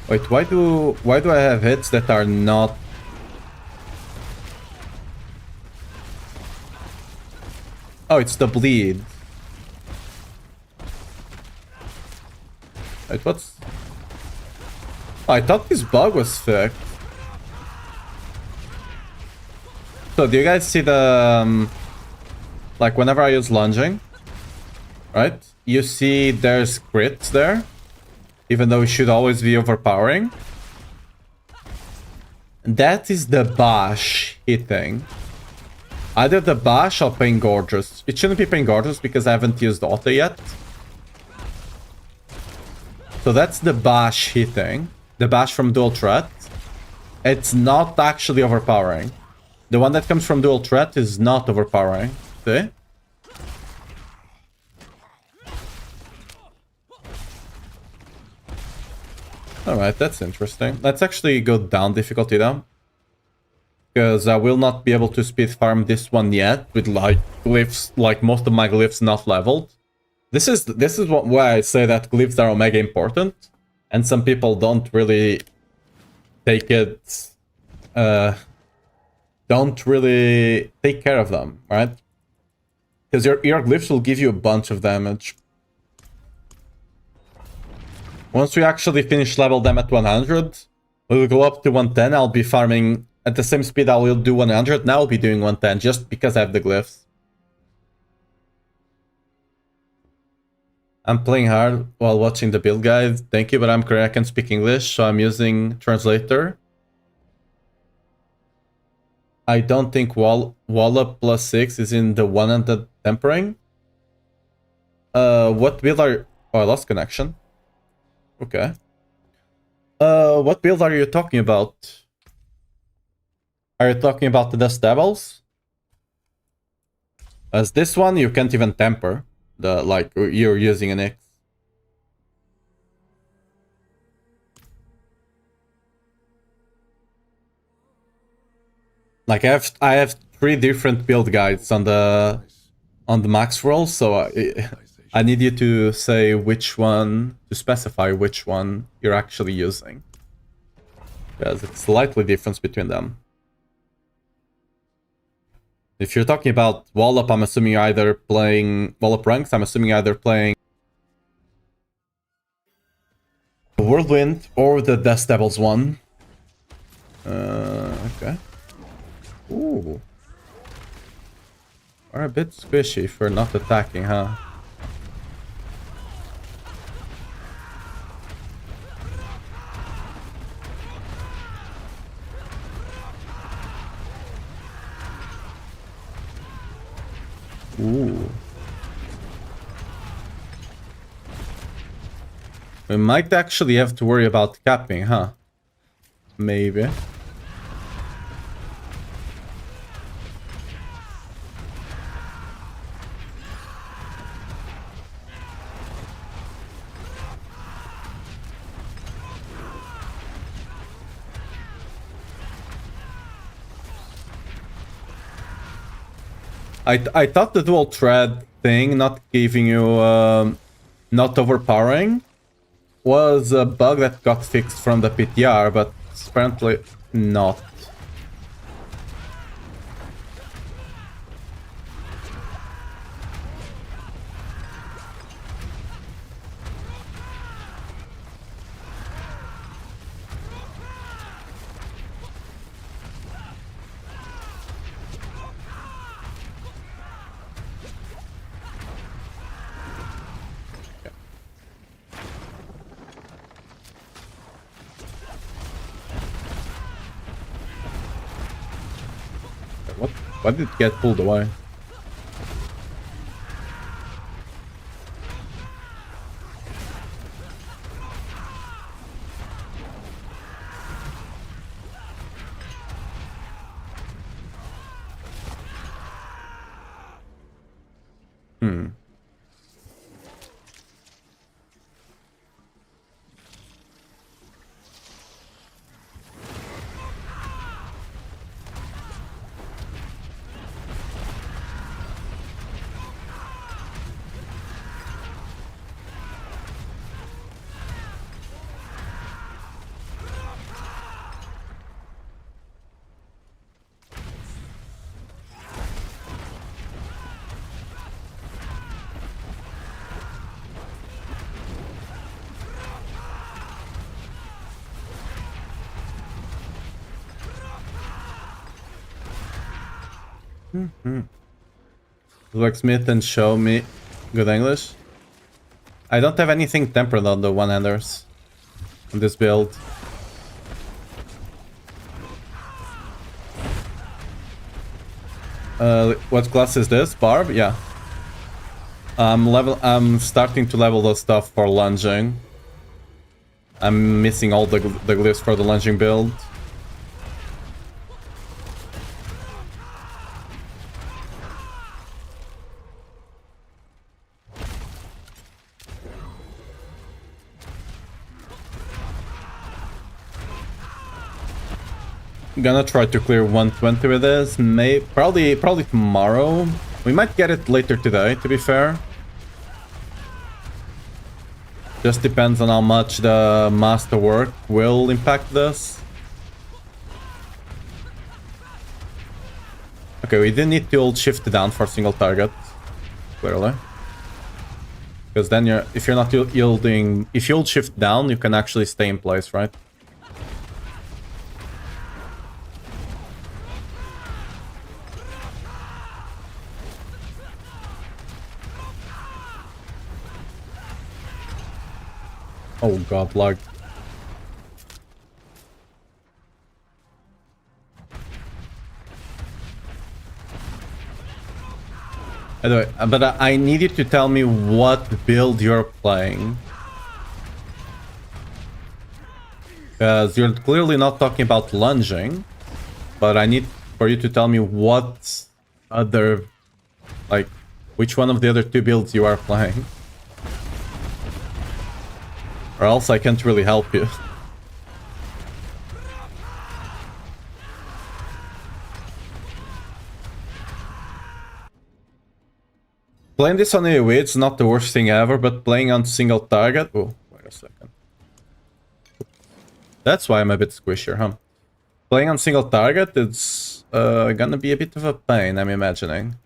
Wait, why do I have hits that are not... Oh, it's the bleed. Wait, what's... Oh, I thought this bug was fixed. So, do you guys see the... like, whenever I use lunging, right? You see there's crits there, even though it should always be overpowering. That is the bash hitting. Either the bash or Pain Gorgeous. It shouldn't be Pain Gorgeous because I haven't used auto yet. So that's the bash hitting. The bash from dual threat. It's not actually overpowering. The one that comes from dual threat is not overpowering. See? Alright, that's interesting. Let's actually go down difficulty now. Because I will not be able to speed farm this one yet with like glyphs, like most of my glyphs not leveled. This is why I say that glyphs are omega important. And some people don't really take it... don't really take care of them, right? Because your glyphs will give you a bunch of damage. Once we actually finish level them at 100, we'll go up to 110. I'll be farming at the same speed I will do 100. Now I'll be doing 110 just because I have the glyphs. I'm playing hard while watching the build guide. Thank you, but I'm Korean. I can speak English, so I'm using translator. I don't think Wallop plus 6 is in the 100 tempering. What build are... Oh, I lost connection. Okay. What build are you talking about? Are you talking about the Dust Devils? As this one, you can't even temper. Like, you're using an X. Like, I have 3 different build guides on the max roll, so I need you to say which one, to specify which one you're actually using. Because it's slightly difference between them. If you're talking about Wallop, I'm assuming you're either playing Wallop ranks, I'm assuming you're either playing the Whirlwind or the Dust Devils one. Okay. Ooh. Are a bit squishy for not attacking, huh? Ooh. We might actually have to worry about capping, huh? Maybe. I thought the dual thread thing not giving you not overpowering was a bug that got fixed from the PTR, but apparently not. What? Why did it get pulled away? Blacksmith and show me good English. I don't have anything tempered on the one-handers on this build. What class is this? Barb? Yeah. I'm starting to level the stuff for lunging. I'm missing all the glyphs for the lunging build. Gonna try to clear 120 with this. Probably tomorrow. We might get it later today, to be fair. Just depends on how much the master work will impact this. Okay, we didn't need to hold shift down for single target, clearly. Because then if you're not yielding, if you hold shift down, you can actually stay in place, right? Oh god, lag. Anyway, but I need you to tell me what build you're playing. Because you're clearly not talking about lunging. But I need for you to tell me what other... like, which one of the other two builds you are playing. Or else I can't really help you. Playing this on AoE, it's not the worst thing ever, but playing on single target... Oh, wait a second. That's why I'm a bit squishier, huh? Playing on single target, it's gonna be a bit of a pain, I'm imagining.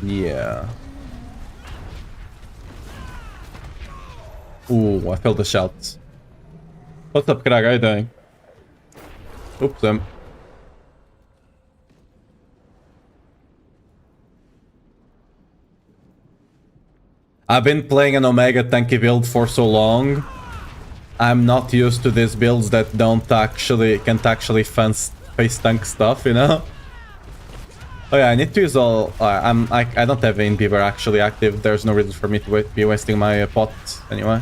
Yeah. Ooh, I felt the shots. What's up, Krag? How you doing? Oops, I've been playing an Omega tanky build for so long. I'm not used to these builds that can't actually face tank stuff, you know? Oh yeah, I need to use all... I don't have Vein Beaver actually active. There's no reason for me to be wasting my pots anyway.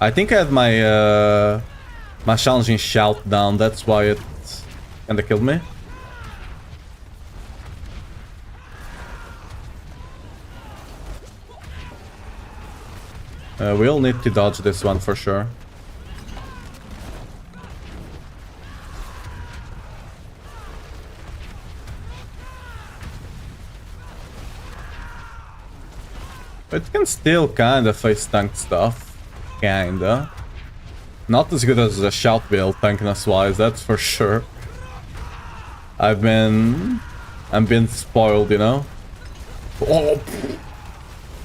I think I had my challenging shout down, that's why it kinda killed me. We'll need to dodge this one for sure. It can still kinda face tank stuff. Kinda. Not as good as a shout build tankness wise, that's for sure. I'm been spoiled, you know? Oh,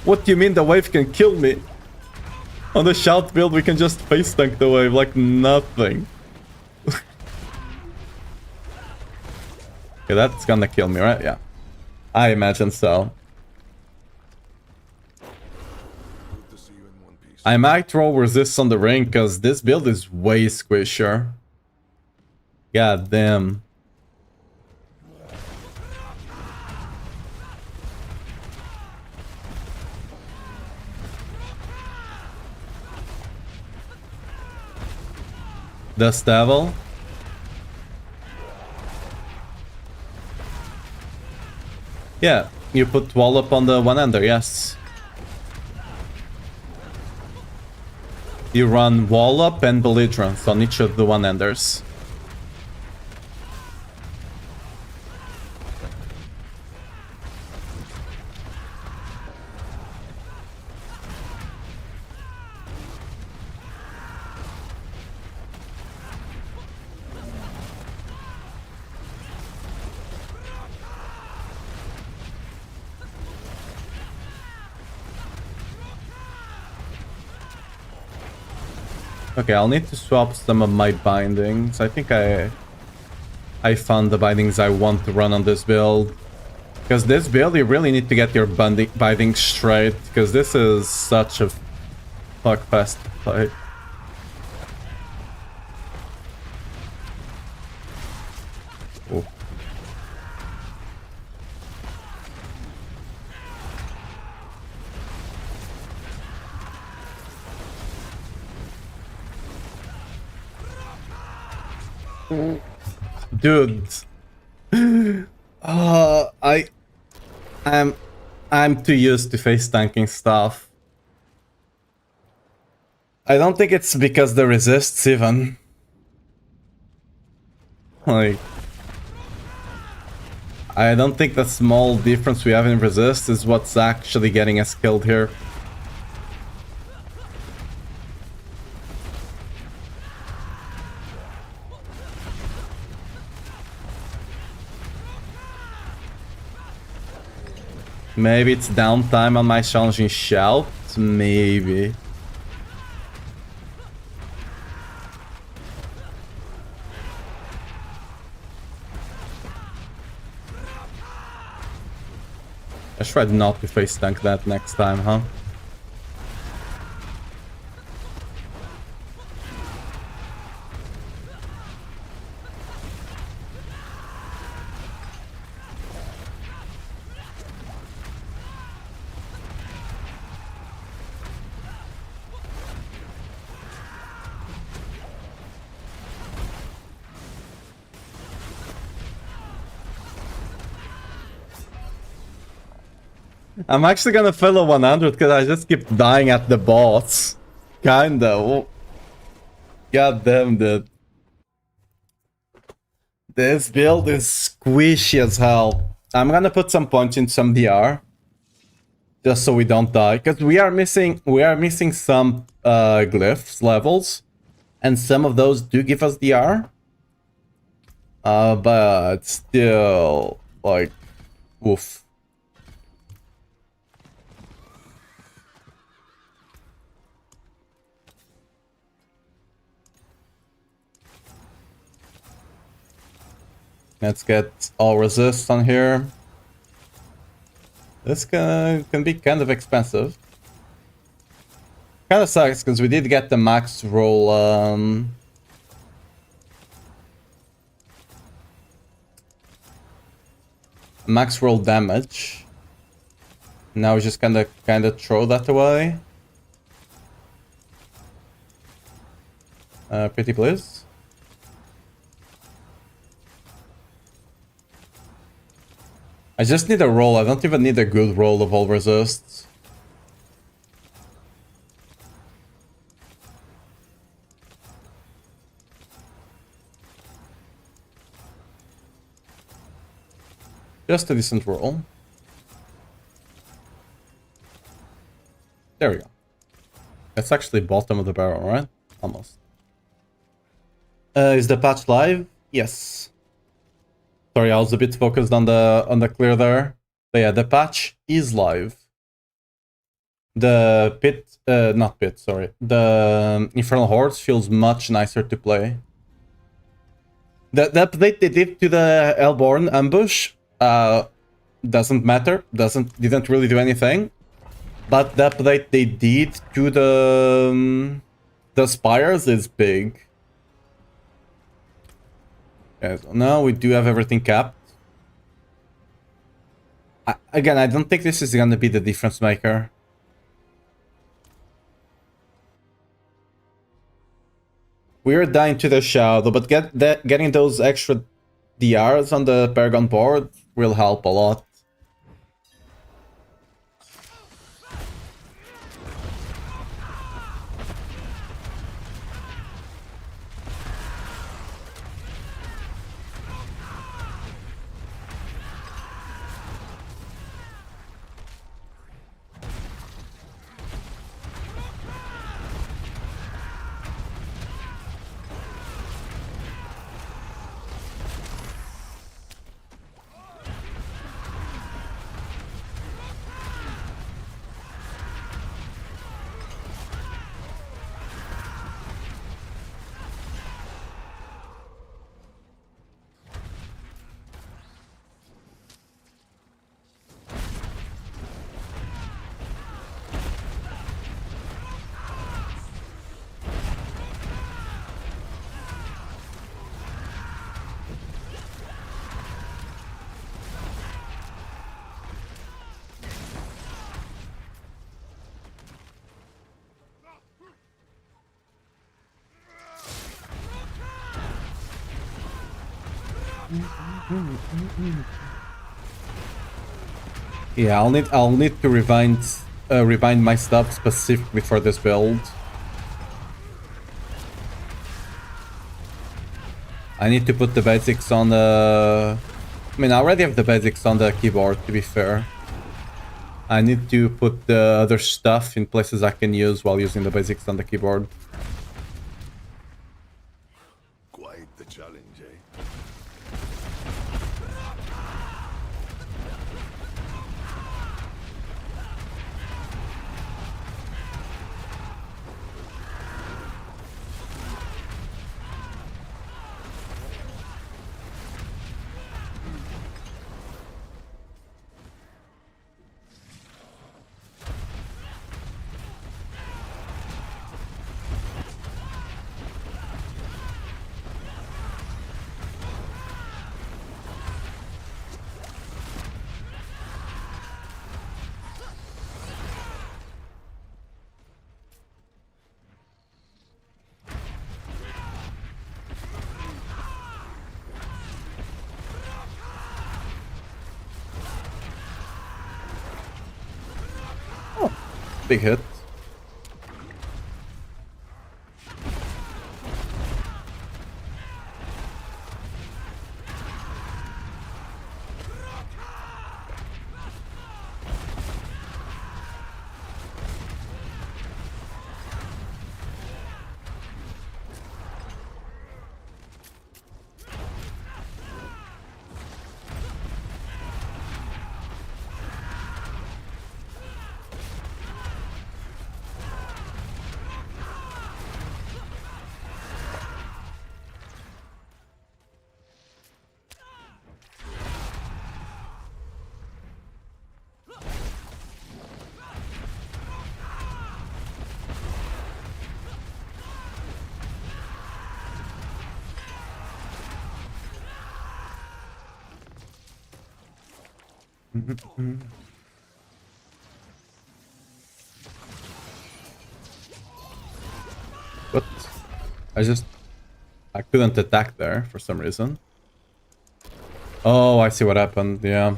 what do you mean the wave can kill me? On the shout build we can just face tank the wave like nothing. Okay, that's gonna kill me, right? Yeah. I imagine so. Good to see you in one piece. I might roll resist on the ring because this build is way squishier. God damn. Dust Devil. Yeah, you put Wallop on the one-hander, yes. You run Wallop and Belligerence on each of the one-handers. Okay, I'll need to swap some of my bindings. I think I found the bindings I want to run on this build. Because this build, you really need to get your bindings straight. Because this is such a fuckfest play. Ooh. Dude, I'm too used to face tanking stuff. I don't think it's because the resists even. Like, I don't think the small difference we have in resist is what's actually getting us killed here. Maybe it's downtime on my challenging shout? Maybe. I tried not to face tank that next time, huh? I'm actually gonna fill a 100 because I just keep dying at the boss. Kinda. Oh. God damn, dude. This build is squishy as hell. I'm gonna put some punch in some DR. Just so we don't die. Because we are missing some glyphs levels. And some of those do give us DR. But still, like, woof. Let's get all resist on here. This can be kind of expensive. Kind of sucks because we did get the max roll. Max roll damage. Now we just kind of throw that away. Pretty please. I just need a roll. I don't even need a good roll of all resists. Just a decent roll. There we go. That's actually bottom of the barrel, right? Almost. Is the patch live? Yes. Sorry, I was a bit focused on the clear there. But yeah, the patch is live. The pit, not pit, sorry. The Infernal Hordes feels much nicer to play. The update they did to the Hellborn ambush doesn't matter. Didn't really do anything. But the update they did to the spires is big. Okay, so now we do have everything capped. Again, I don't think this is gonna be the difference maker. We are dying to the shadow, but getting those extra DRs on the Paragon board will help a lot. Yeah, I'll need to rebind my stuff specifically for this build. I need to put the basics on the... I mean, I already have the basics on the keyboard, to be fair. I need to put the other stuff in places I can use while using the basics on the keyboard. Quite the challenge, eh? Big hit. But I couldn't attack there for some reason. Oh, I see what happened, yeah.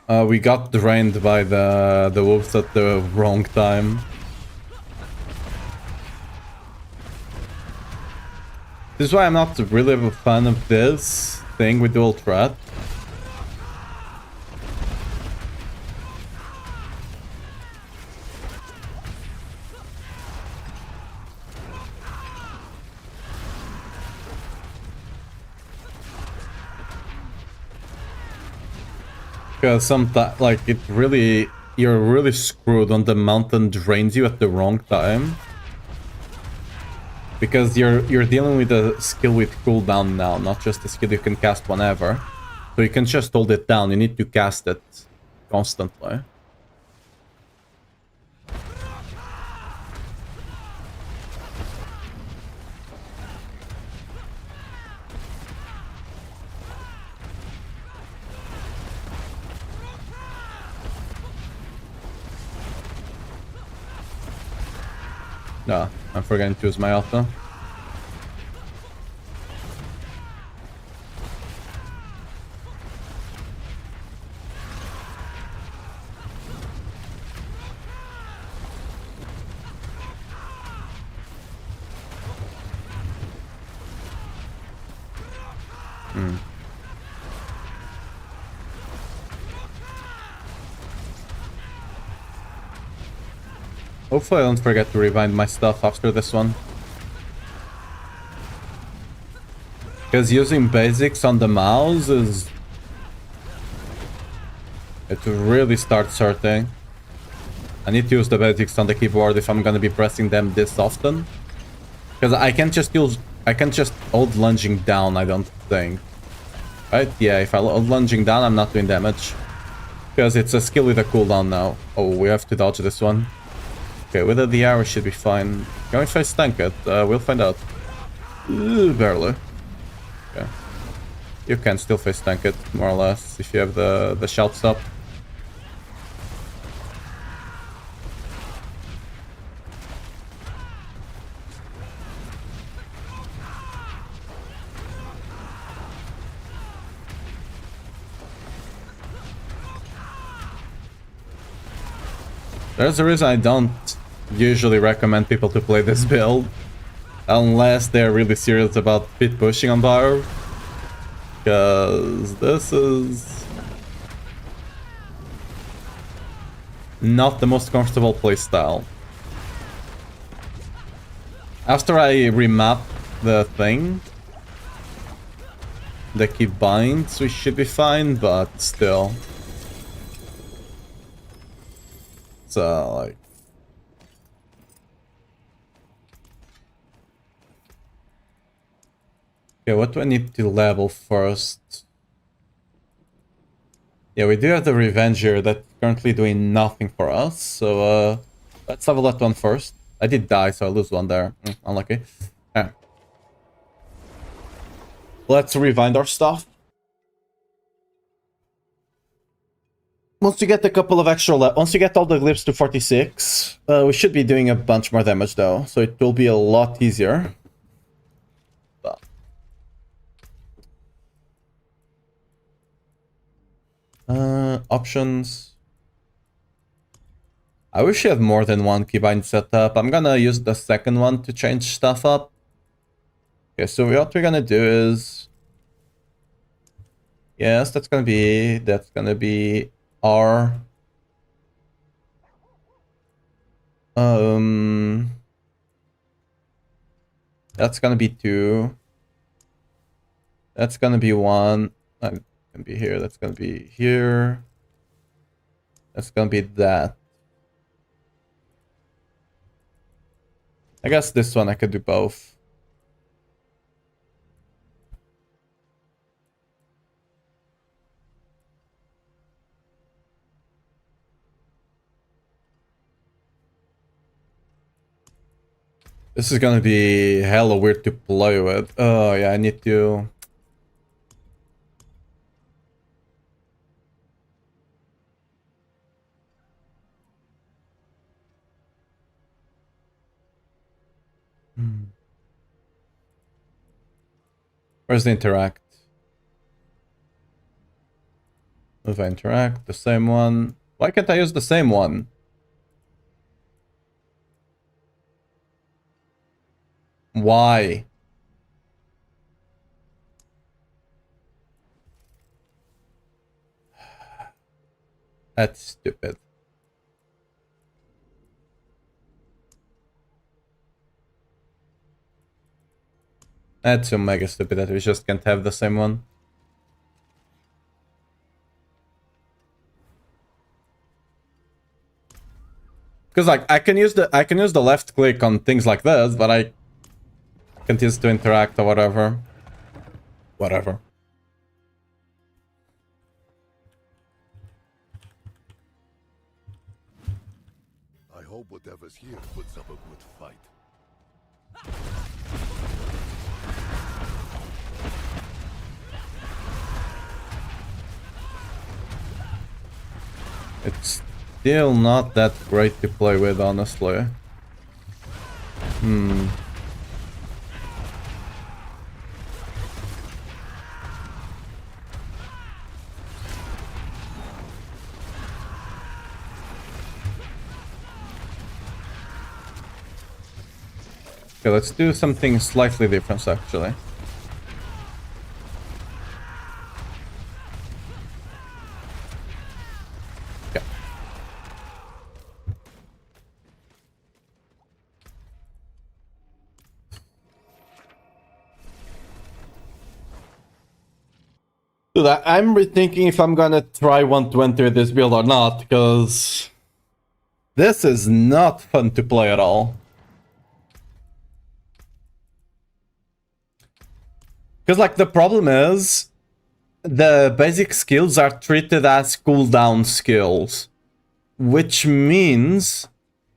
We got drained by the wolves at the wrong time. This is why I'm not really a fan of this thing with dual threat. Because sometimes, like, you're really screwed when the mountain drains you at the wrong time. Because you're dealing with a skill with cooldown now, not just a skill you can cast whenever. So you can just hold it down, you need to cast it constantly. No, I'm forgetting to use my auto. Hopefully I don't forget to rewind my stuff after this one. Because using basics on the mouse is... it really starts hurting. I need to use the basics on the keyboard if I'm gonna be pressing them this often. Because I can't just hold lunging down, I don't think. Right? Yeah, if I hold lunging down, I'm not doing damage. Because it's a skill with a cooldown now. Oh, we have to dodge this one. Okay, with the arrow should be fine. Can we face tank it? We'll find out. Barely. Okay. You can still face tank it, more or less, if you have the shouts up. There's a reason I don't usually recommend people to play this build. Unless they're really serious about pit pushing on bar. Because this is... not the most comfortable playstyle. After I remap the thing, the key binds, we should be fine, but still. So, like... okay, what do I need to level first? Yeah, we do have the Revenger that's currently doing nothing for us, so let's level that one first. I did die, so I lose one there. Unlucky. Yeah. Let's rewind our stuff. Once you get a couple of extra once you get all the glyphs to 46, we should be doing a bunch more damage though, so it will be a lot easier. Options. I wish you had more than one keybind setup. I'm gonna use the second one to change stuff up. Okay, so what we're gonna do is... yes, that's gonna be R. That's gonna be 2. That's gonna be 1. That's gonna be here. That's gonna be here. That's gonna be that. I guess this one I could do both. This is gonna be hella weird to play with. Oh yeah, I need to... Where's the interact? Move interact, the same one. Why can't I use the same one? Why? That's stupid. That's so mega stupid that we just can't have the same one. Because like I can use the left click on things like this, but I can't use to interact or whatever. Whatever. I hope whatever's here puts up a good fight. It's still not that great to play with, honestly. Okay, let's do something slightly different, actually. Yeah. Dude, I'm rethinking if I'm gonna try 120 with this build or not, because this is not fun to play at all. Because, like, the problem is, the basic skills are treated as cooldown skills. Which means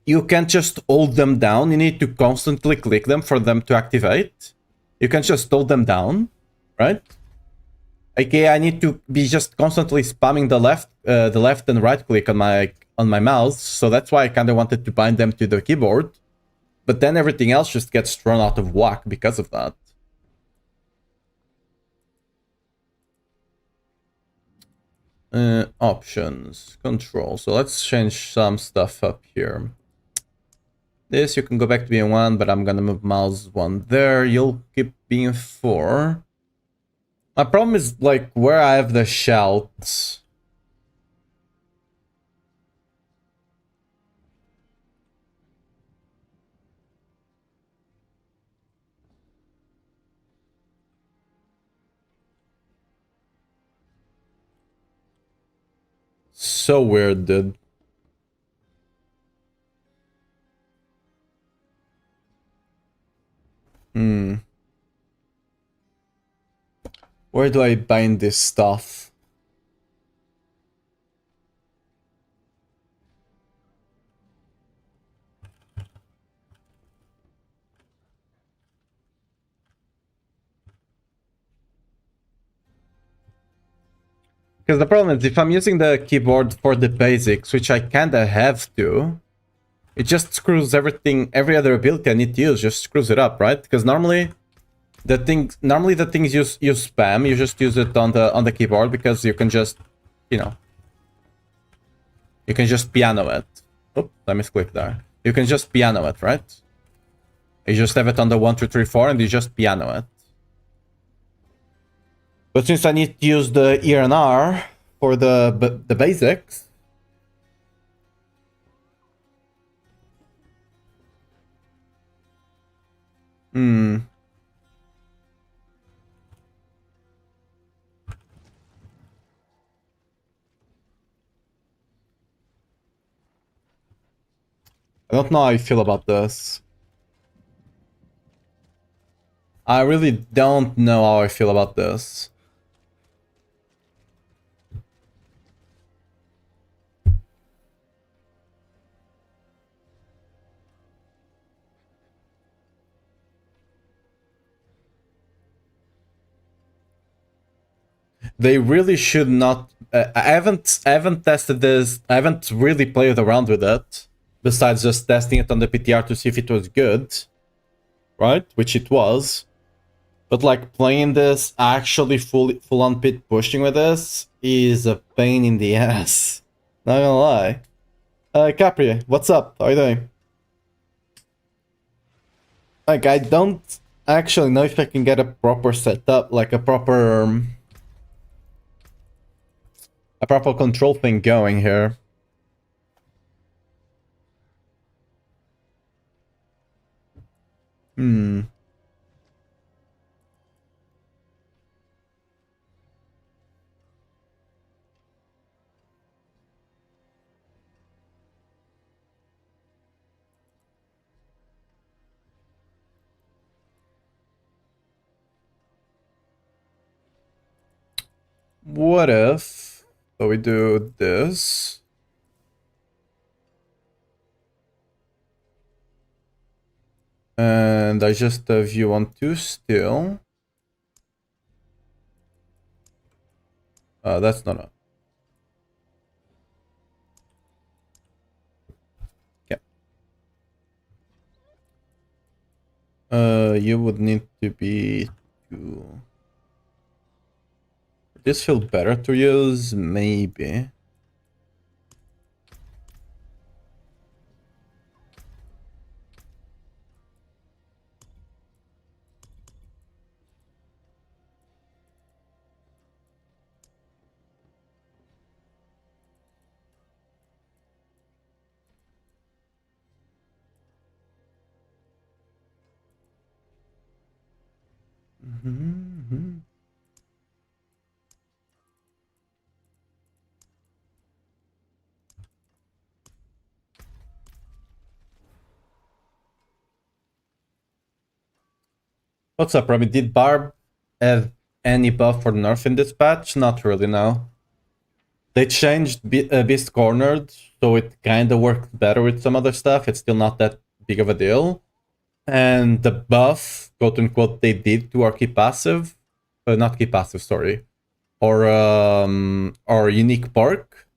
you can't just hold them down, you need to constantly click them for them to activate. You can't just hold them down, right? Okay, I need to be just constantly spamming the left and right click on my mouse, so that's why I kind of wanted to bind them to the keyboard. But then everything else just gets thrown out of whack because of that. Options, control. So let's change some stuff up here. This, you can go back to being 1, but I'm gonna move mouse 1 there. You'll keep being 4. My problem is, like, where I have the shouts. So weird, dude. Where do I bind this stuff? Because the problem is, if I'm using the keyboard for the basics, which I kinda have to, it just screws everything, every other ability I need to use, just screws it up, right? Because normally the things you spam, you just use it on the keyboard because you can just, you know, you can just piano it. Oops, I misclicked there. You can just piano it, right? You just have it on the 1, 2, 3, 4, and you just piano it. But since I need to use the E and R for the basics, I don't know how I feel about this. I really don't know how I feel about this. They really should not. I haven't tested this. I haven't really played around with it. Besides just testing it on the PTR to see if it was good, right? Which it was. But like playing this actually full on pit pushing with this is a pain in the ass. Not gonna lie. Capri, what's up? How are you doing? Like, I don't actually know if I can get a proper setup, like a proper control thing going here. What if so we do this? And I just have you on 2 still. That's not a... Yeah. You would need to be 2. This feel better to use? Maybe. What's up, Robbie? Did Barb have any buff for nerf in this patch? Not really, no. They changed Beast Cornered, so it kinda worked better with some other stuff. It's still not that big of a deal. And the buff, quote unquote, they did to our key passive, not key passive, sorry, or unique perk,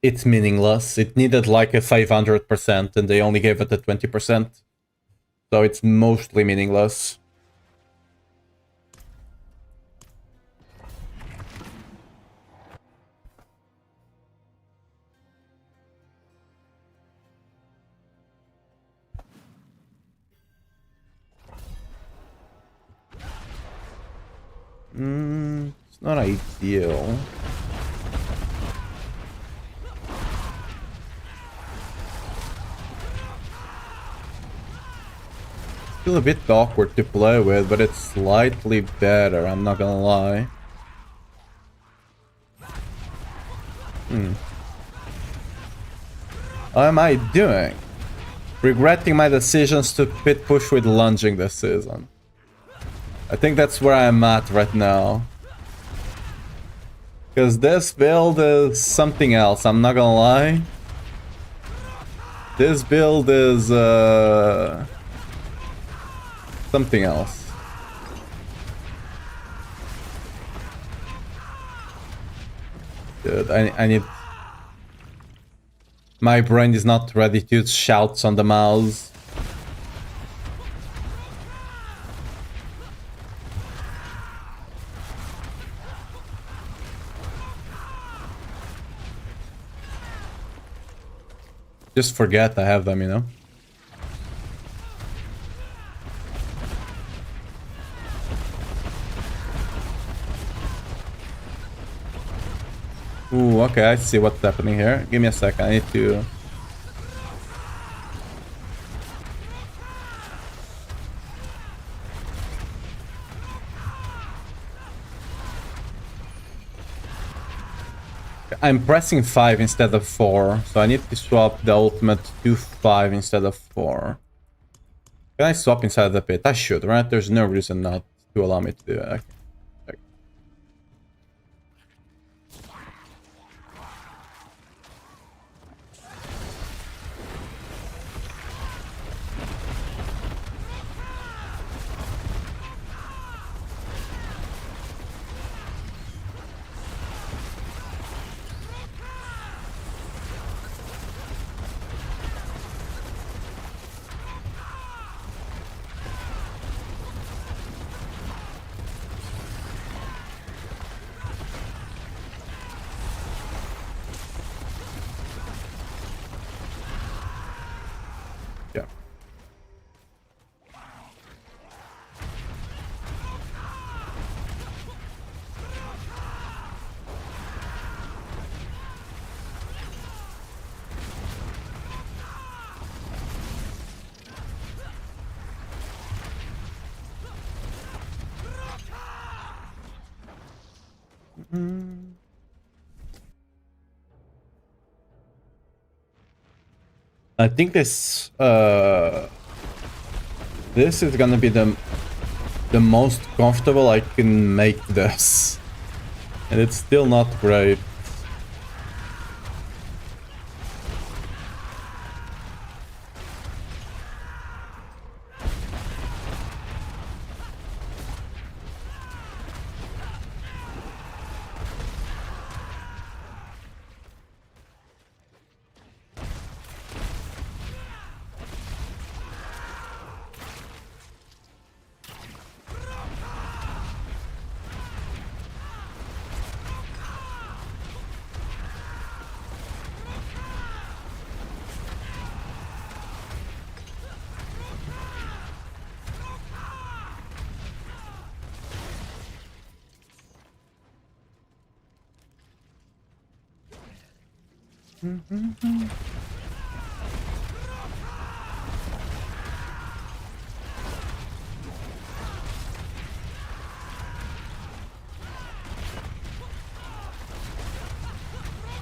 it's meaningless. It needed like a 500%, and they only gave it a 20%. So it's mostly meaningless. It's not ideal. Still a bit awkward to play with, but it's slightly better, I'm not gonna lie. How am I doing? Regretting my decisions to pit push with lunging this season. I think that's where I'm at right now. Because this build is something else, I'm not gonna lie. This build is something else. Dude, I need... My brain is not ready to use shouts on the mouse. Just forget I have them, you know? Ooh, okay, I see what's happening here. Give me a sec, I need to... I'm pressing 5 instead of 4, so I need to swap the ultimate to 5 instead of 4. Can I swap inside the pit? I should, right? There's no reason not to allow me to do it. Okay. Yeah. I think this this is gonna be the most comfortable I can make this, and it's still not great.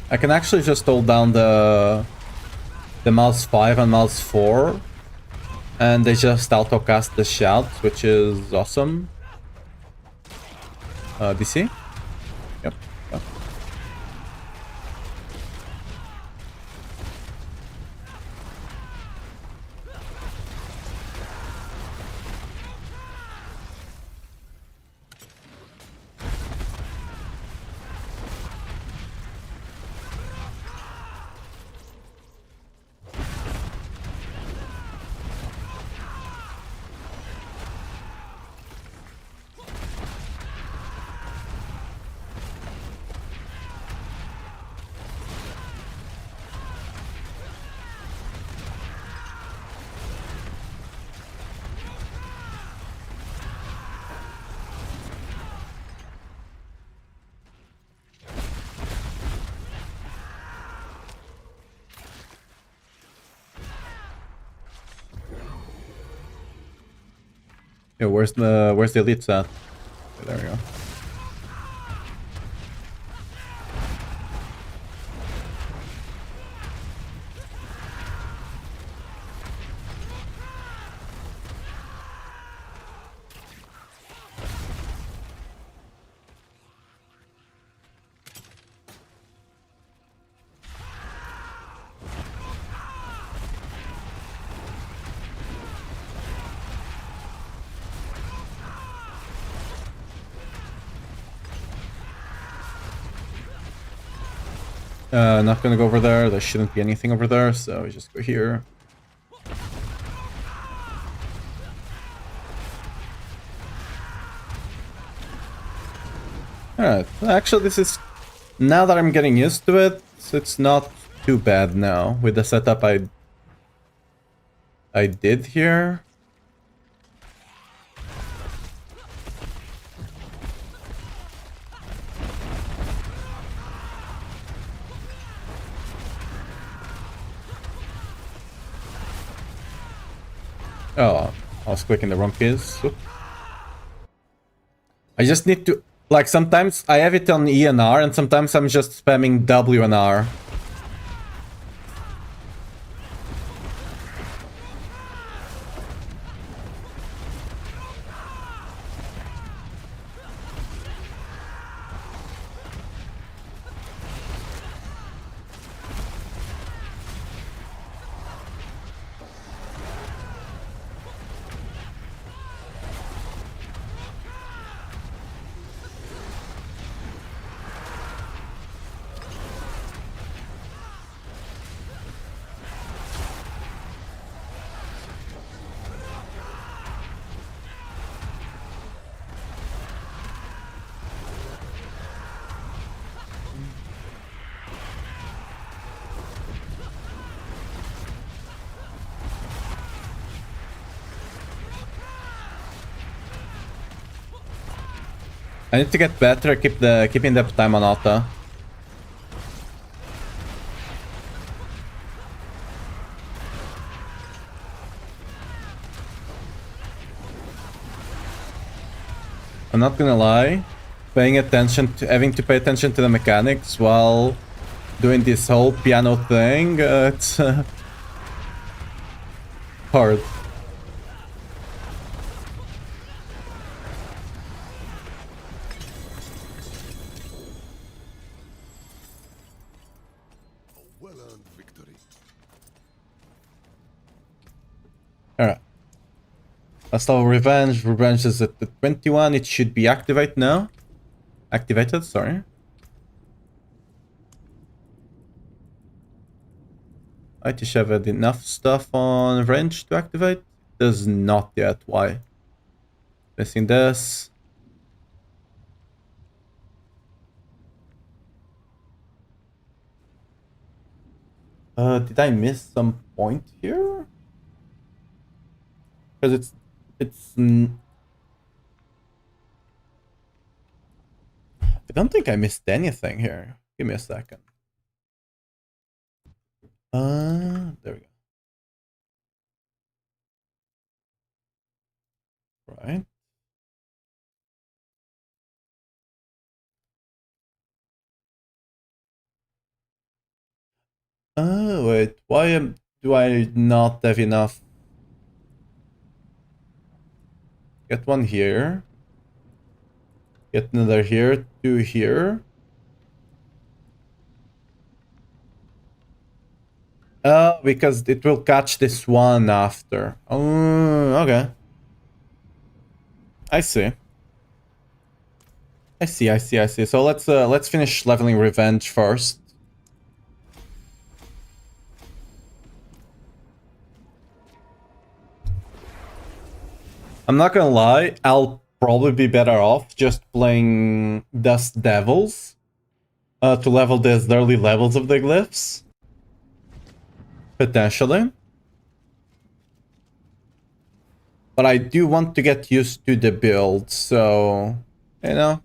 I can actually just hold down the mouse 5 and mouse 4, and they just auto cast the shout, which is awesome. DC? Yep. Yep. Yeah, where's the elites at? Okay, there we go. Not gonna go over there. There shouldn't be anything over there, so we just go here. Alright, actually this is... Now that I'm getting used to it, it's not too bad now with the setup I did here. Oh, I was clicking the wrong keys. Oops. I just need to... Like, sometimes I have it on E and R, and sometimes I'm just spamming W and R. I need to get better at keeping the time on auto. I'm not gonna lie, having to pay attention to the mechanics while doing this whole piano thing, it's hard. A well-earned victory. Alright. Last level Revenge. Revenge is at the 21. It should be activated now. Activated, sorry. I just have had enough stuff on Revenge to activate. Does not yet. Why? Missing this. Did I miss some point here? Because I don't think I missed anything here. Give me a second. There we go. Right. Oh wait, do I not have enough? Get one here. Get another here, 2 here. Oh, because it will catch this one after. Oh, okay. I see. I see. So let's finish leveling Revenge first. I'm not gonna lie, I'll probably be better off just playing Dust Devils to level these early levels of the glyphs. Potentially. But I do want to get used to the build, so, you know.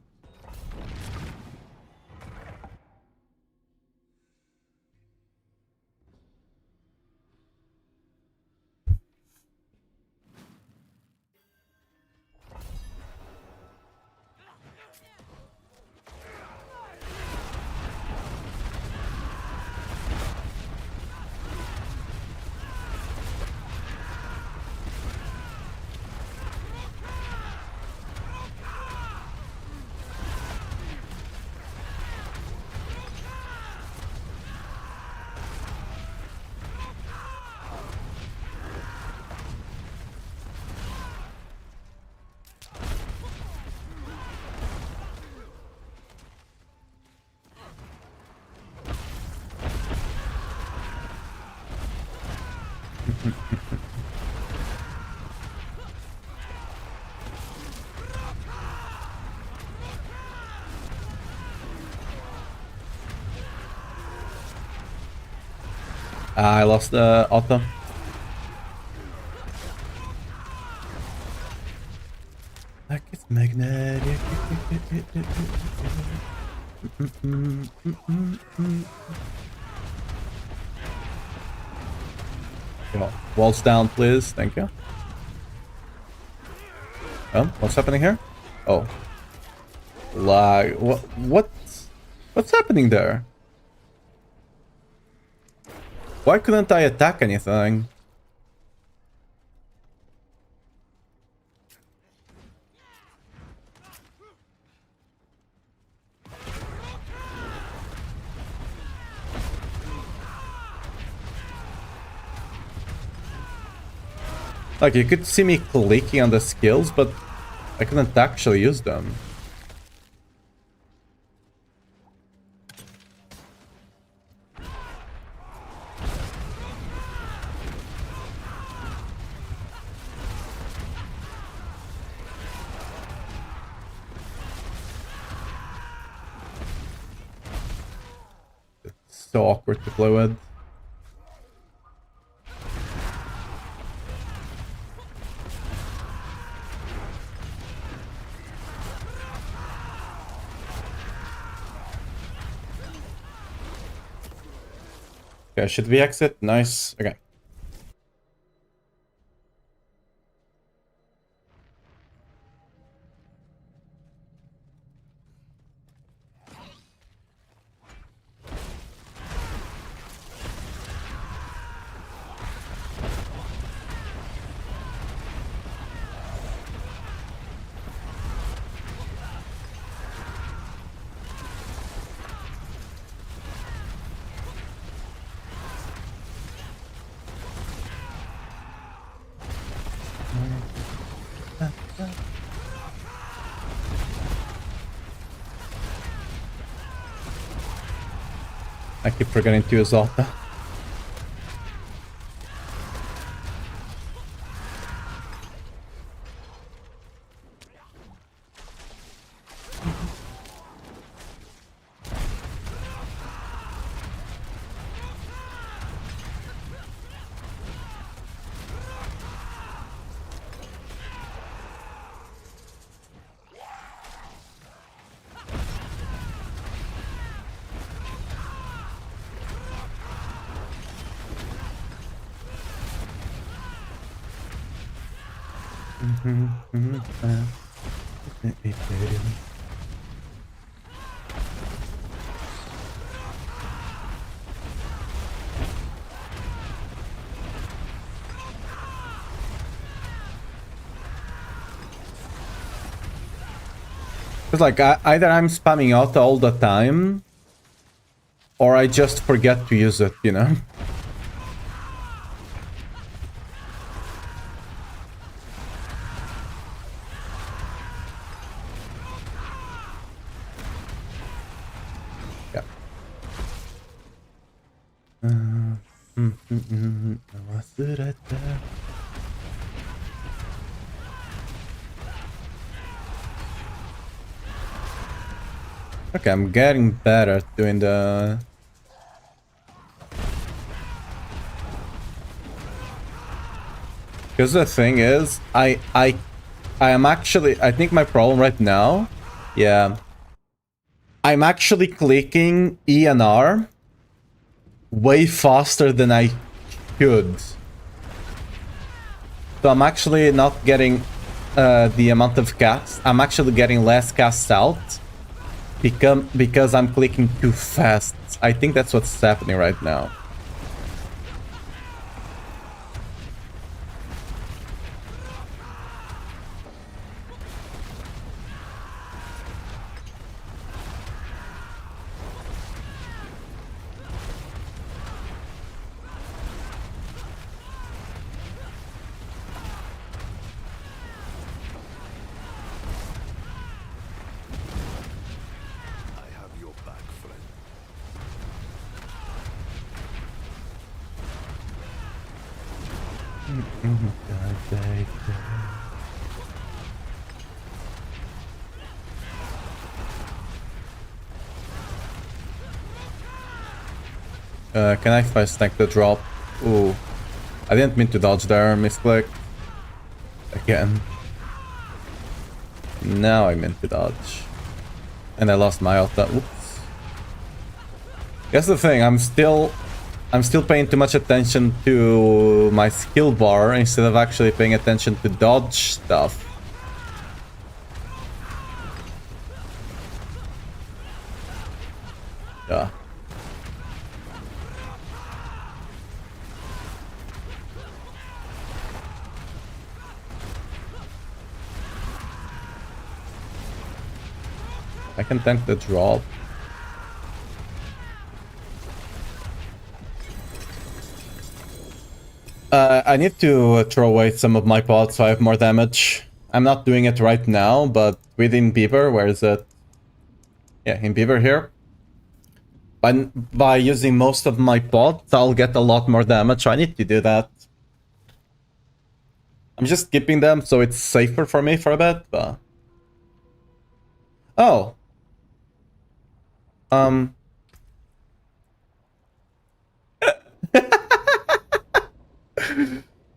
I lost the auto. Like it's magnetic. Yeah, walls down, please. Thank you. Oh, what's happening here? Oh, like what's happening there? Why couldn't I attack anything? Like, you could see me clicking on the skills, but I couldn't actually use them. It's so awkward to play with. Okay, should we exit? Nice. Okay. I keep forgetting to use Alta. It's like either I'm spamming Alta all the time, or I just forget to use it, you know? Yeah. Okay, I'm getting better at doing the... Because the thing is, I am actually... I think my problem right now... Yeah. I'm actually clicking E and R way faster than I should. So I'm actually not getting the amount of casts. I'm actually getting less casts out. Because I'm clicking too fast. I think that's what's happening right now. I have your back, friend. Can I fast stack the drop? Ooh. I didn't mean to dodge there, misclick. Again. Now I meant to dodge. And I lost my Alta. Oops. That's the thing, I'm still paying too much attention to my skill bar instead of actually paying attention to dodge stuff. Yeah. I can tank the drop. I need to throw away some of my pods so I have more damage. I'm not doing it right now, but within Beaver, where is it? Yeah, in Beaver here. By using most of my pods, I'll get a lot more damage. So I need to do that. I'm just skipping them so it's safer for me for a bit, but... Oh.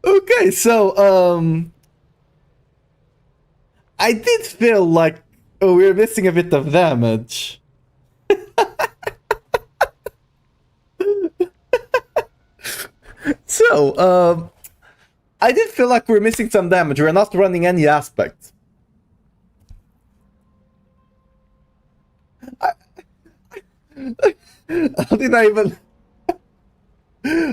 Okay, so, I did feel like we were missing a bit of damage. know. I did feel like we're missing some damage. We're not running any aspects. How did I even...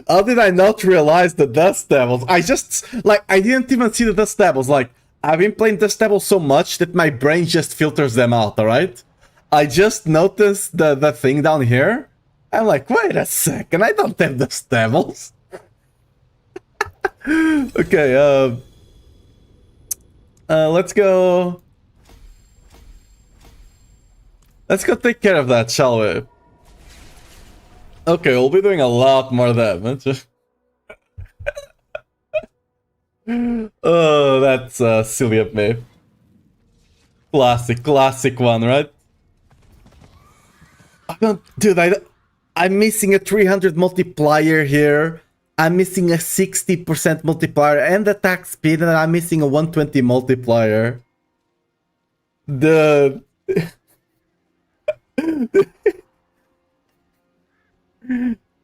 How did I not realize the Dust Devils? I didn't even see the Dust Devils. Like, I've been playing Dust Devils so much that my brain just filters them out, alright? I just noticed the thing down here. I'm like, wait a second, I don't have Dust Devils. Okay, let's go... Let's go take care of that, shall we? Okay, we'll be doing a lot more damage. Oh, that's silly of me. Classic one, right? I'm missing a 300 multiplier here. I'm missing a 60% multiplier and attack speed, and I'm missing a 120 multiplier. The...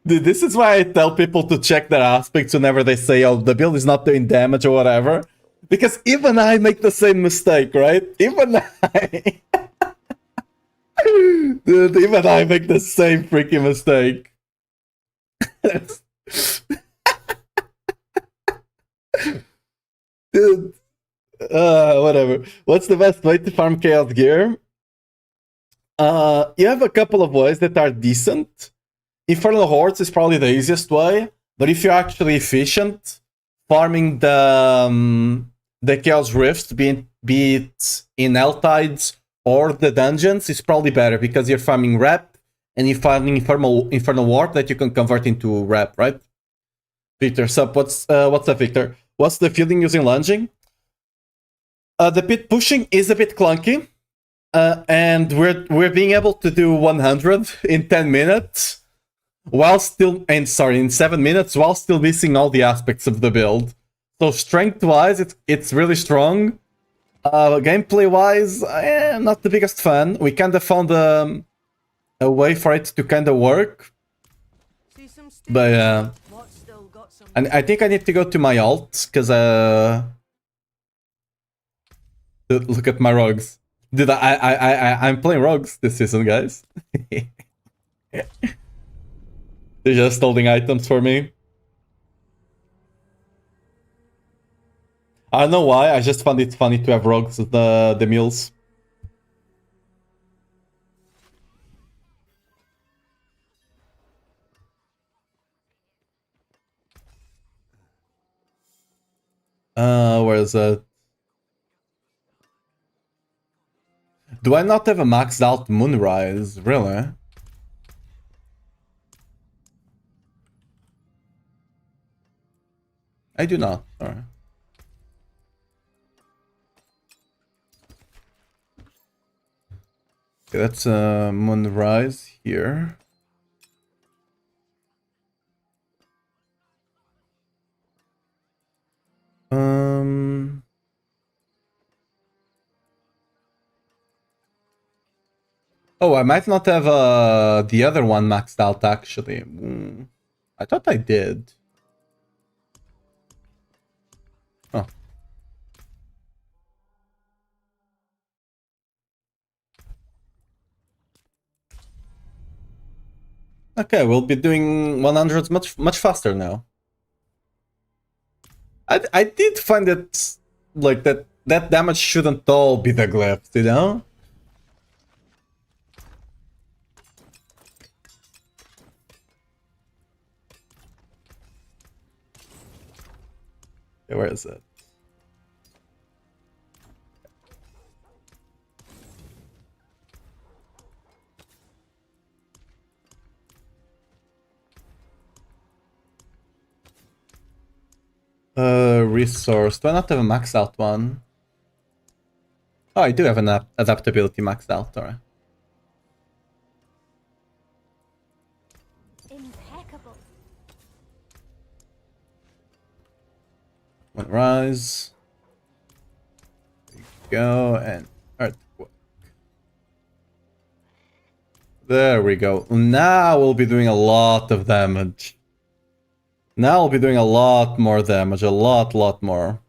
Dude, this is why I tell people to check their aspects whenever they say, oh, the build is not doing damage or whatever. Because even I make the same mistake, right? Even I... Dude, even I make the same freaking mistake. Dude. Whatever. What's the best way to farm chaos gear? You have a couple of ways that are decent. Infernal Hordes is probably the easiest way, but if you're actually efficient, farming the Chaos Rifts, be it in Eltides or the dungeons, is probably better because you're farming rep and you're farming Infernal Ward that you can convert into rep, right? Victor, sup? What's up, Victor? What's the feeling using lunging? The pit pushing is a bit clunky, and we're being able to do 100 in 10 minutes. While still, in 7 minutes, while still missing all the aspects of the build. So strength-wise, it's really strong. Gameplay-wise, not the biggest fan. We kind of found a way for it to kind of work. But yeah. And I think I need to go to my alt, because look at my rogues. Dude, I'm playing rogues this season, guys. They're just holding items for me. I don't know why, I just found it funny to have rogues with the mules. Where is that? Do I not have a maxed out Moonrise? Really? I do not. Alright. Okay, that's Moonrise here. Oh, I might not have the other one maxed out actually. I thought I did. Oh. Okay, we'll be doing 100s much faster now. I did find it like that damage shouldn't all be the glyphs, you know? Okay, where is it? Resource. Do I not have a maxed out one? Oh, I do have an adaptability maxed out, alright. Impeccable. One rise. There you go, and earthquake. There we go. Now we'll be doing a lot of damage. Now I'll be doing a lot more damage, a lot more.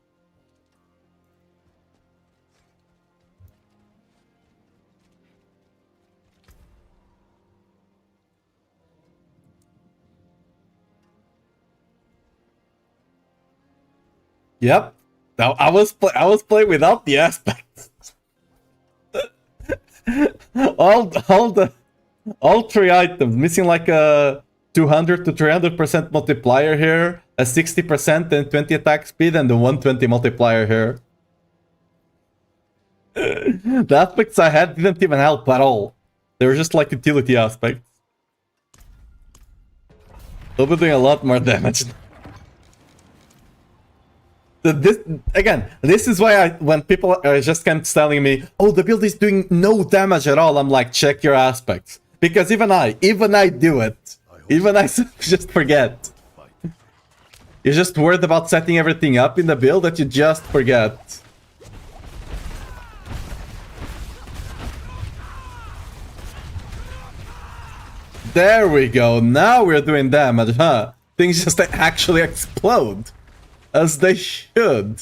Yep. Now I was playing without the aspects. all three items missing like a 200 to 300% multiplier here, a 60% and 20 attack speed, and the 120 multiplier here. The aspects I had didn't even help at all. They were just like utility aspects. They'll be doing a lot more damage. This is why when people are just kept telling me, oh, the build is doing no damage at all, I'm like, check your aspects. Because even I do it. Even I just forget. You're just worried about setting everything up in the build that you just forget. There we go, now we're doing damage, huh? Things just actually explode. As they should.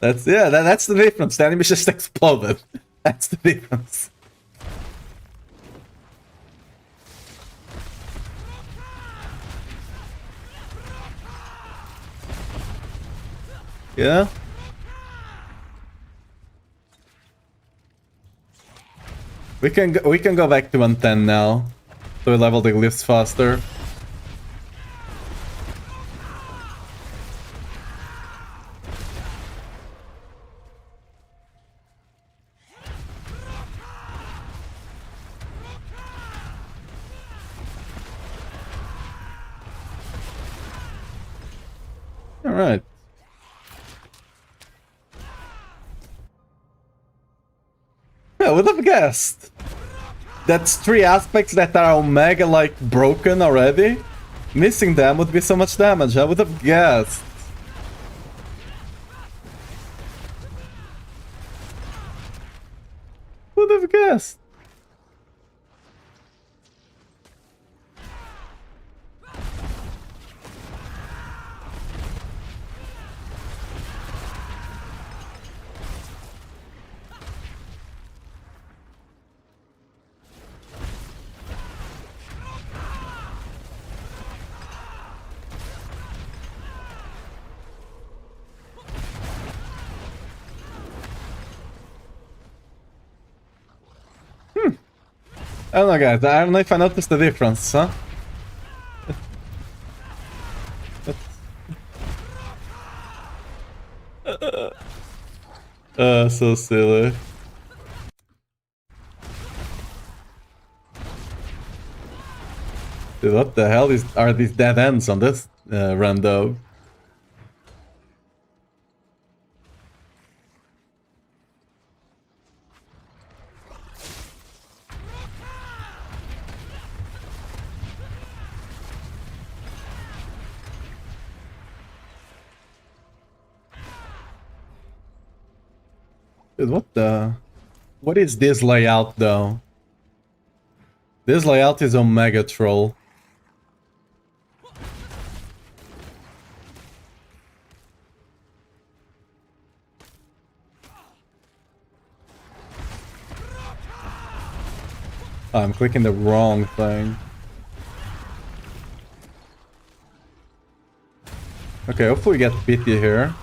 That's the difference. The enemy just exploded. That's the difference. Yeah. We can go back to 110 now. So we level the glyphs faster. Alright. I would have guessed. That's three aspects that are omega like broken already. Missing them would be so much damage. I would have guessed. Would have guessed. I don't know, guys. I don't know if I noticed the difference, huh? So silly. Dude, what the hell are these dead ends on this rando? Dude, what is this layout though? This layout is Omega Troll. Oh, I'm clicking the wrong thing. Okay, hopefully we get pity here.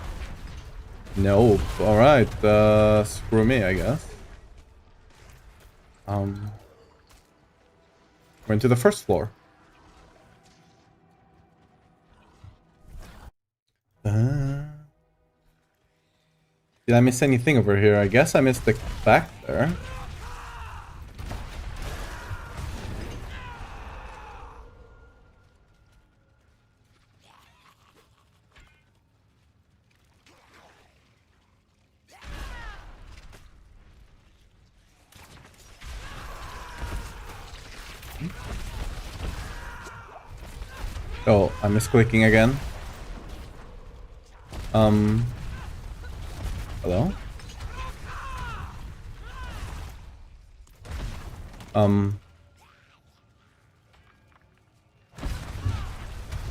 Nope. Alright, screw me, I guess. Went to the first floor. Did I miss anything over here? I guess I missed the back there. Oh, I'm misclicking again. Hello?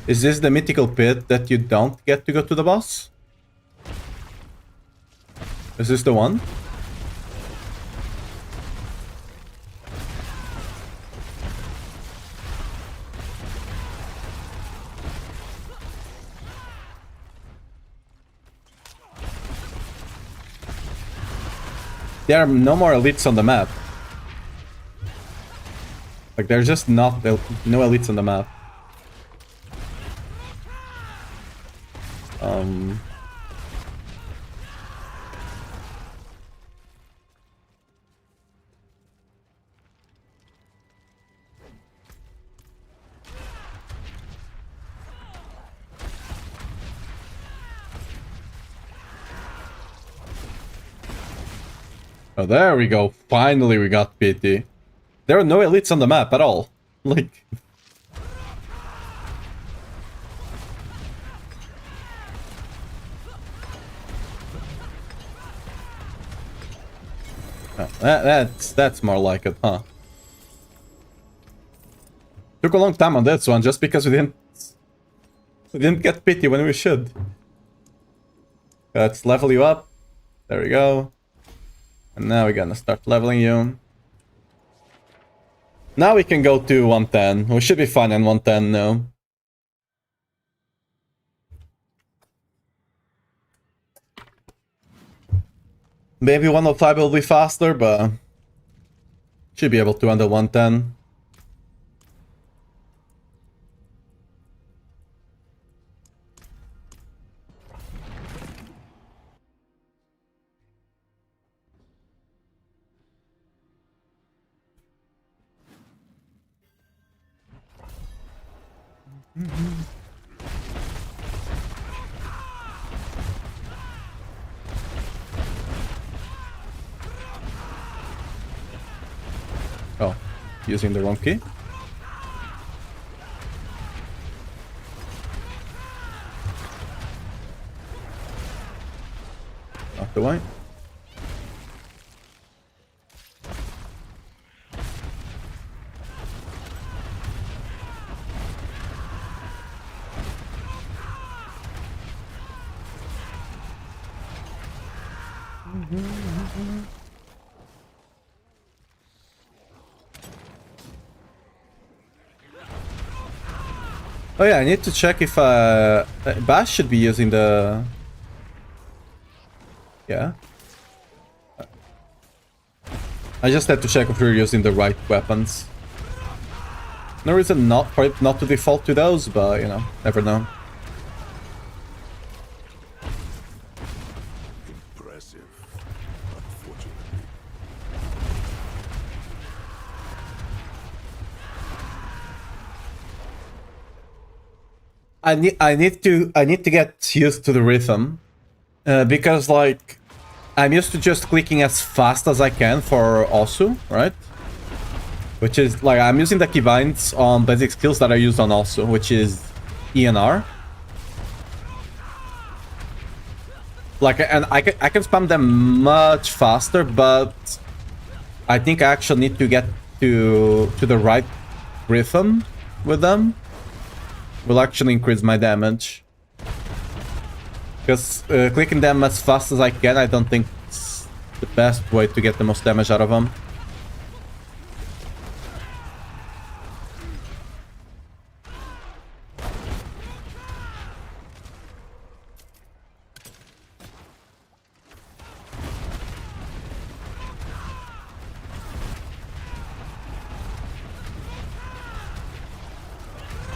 Is this the mythical pit that you don't get to go to the boss? Is this the one? There are no more elites on the map. Like, there's just no elites on the map. Oh, there we go. Finally, we got PT. There are no elites on the map at all. Like... Oh, that's more like it, huh? Took a long time on this one just because we didn't get pity when we should. Let's level you up. There we go. And now we're gonna start leveling you. Now we can go to 110. We should be fine in 110 now. Maybe 105 will be faster, but should be able to handle 110. Oh, using the wrong key. Out the way. Oh yeah, I need to check if Bash should be using the... Yeah. I just had to check if we're using the right weapons. No reason not for it not to default to those, but you know, never know. Impressive. Unfortunately. I need to get used to the rhythm, because like I'm used to just clicking as fast as I can for Osu, right? Which is like I'm using the keybinds on basic skills that I used on Osu, which is E and R. Like, and I can spam them much faster, but I think I actually need to get to the right rhythm with them. Will actually increase my damage. Because clicking them as fast as I can, I don't think it's the best way to get the most damage out of them.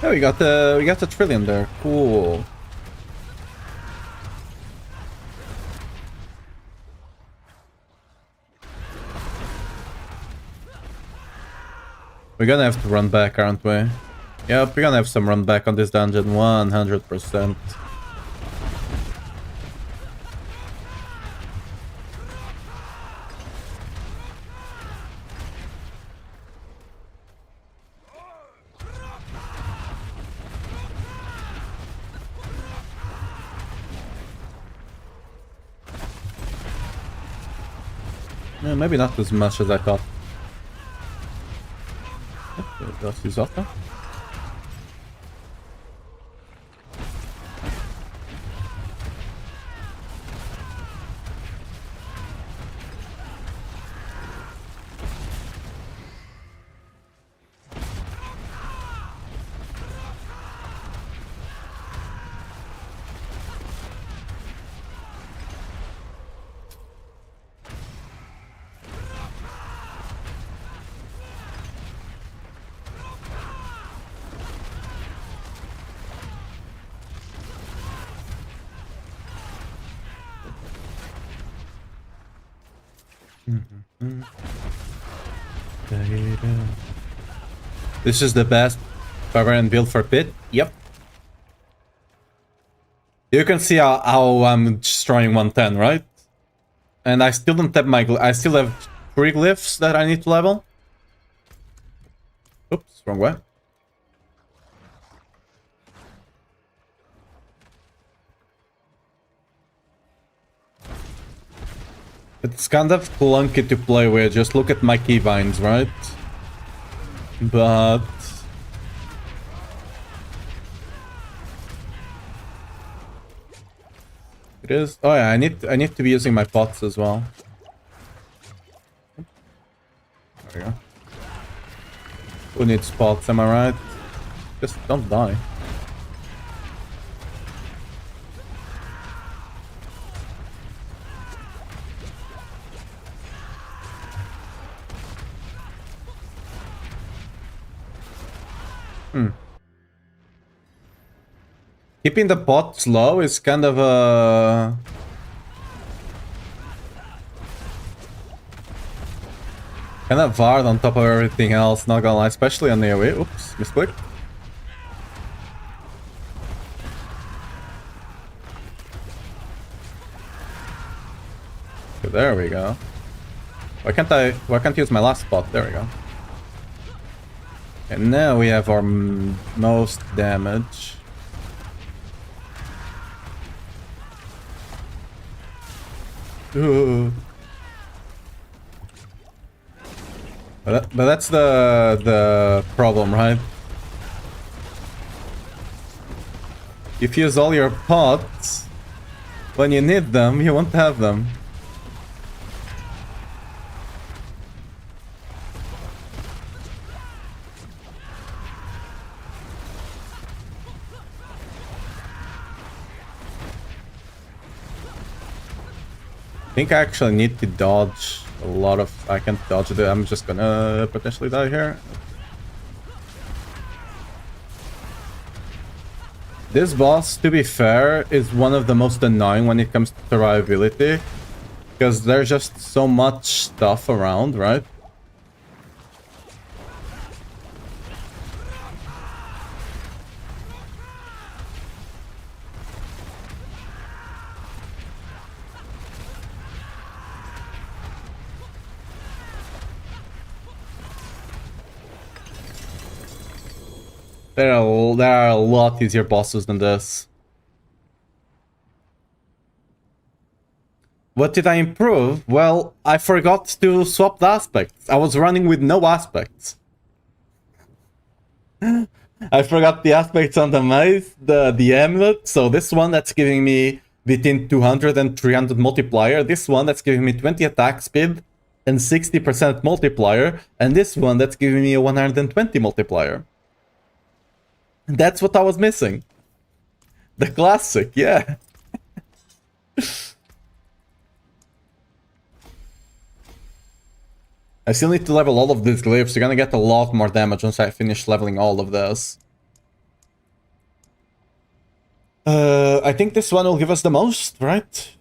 Oh, we got the trillion there. Cool. We're gonna have to run back, aren't we? Yep, we're gonna have some run back on this dungeon, 100%. Yeah, maybe not as much as I thought. That's his auto. This is the best barbarian build for pit. Yep. You can see how I'm destroying 110, right? And I still don't have my... I still have 3 glyphs that I need to level. Oops, wrong way. It's kind of clunky to play with. Just look at my keybinds, right? But... it is... oh yeah, I need to be using my pots as well. There we go. Who needs pots, am I right? Just don't die. Keeping the pots low is kind of a... kind of hard on top of everything else, not gonna lie, especially on the AoE. Oops, misclick. Okay, there we go. Why can't I use my last spot? There we go. And now we have our most damage. Ooh. But that's the problem, right? If you use all your pots, when you need them, you won't have them. I think I actually need to dodge a lot of... I can't dodge it. I'm just gonna potentially die here. This boss, to be fair, is one of the most annoying when it comes to survivability. Because there's just so much stuff around, right? There are a lot easier bosses than this. What did I improve? Well, I forgot to swap the aspects. I was running with no aspects. I forgot the aspects on the mace, the amulet. So this one that's giving me between 200 and 300 multiplier. This one that's giving me 20 attack speed and 60% multiplier. And this one that's giving me a 120 multiplier. That's what I was missing. The classic, yeah. I still need to level all of these glyphs. You're gonna get a lot more damage once I finish leveling all of this. I think this one will give us the most, right?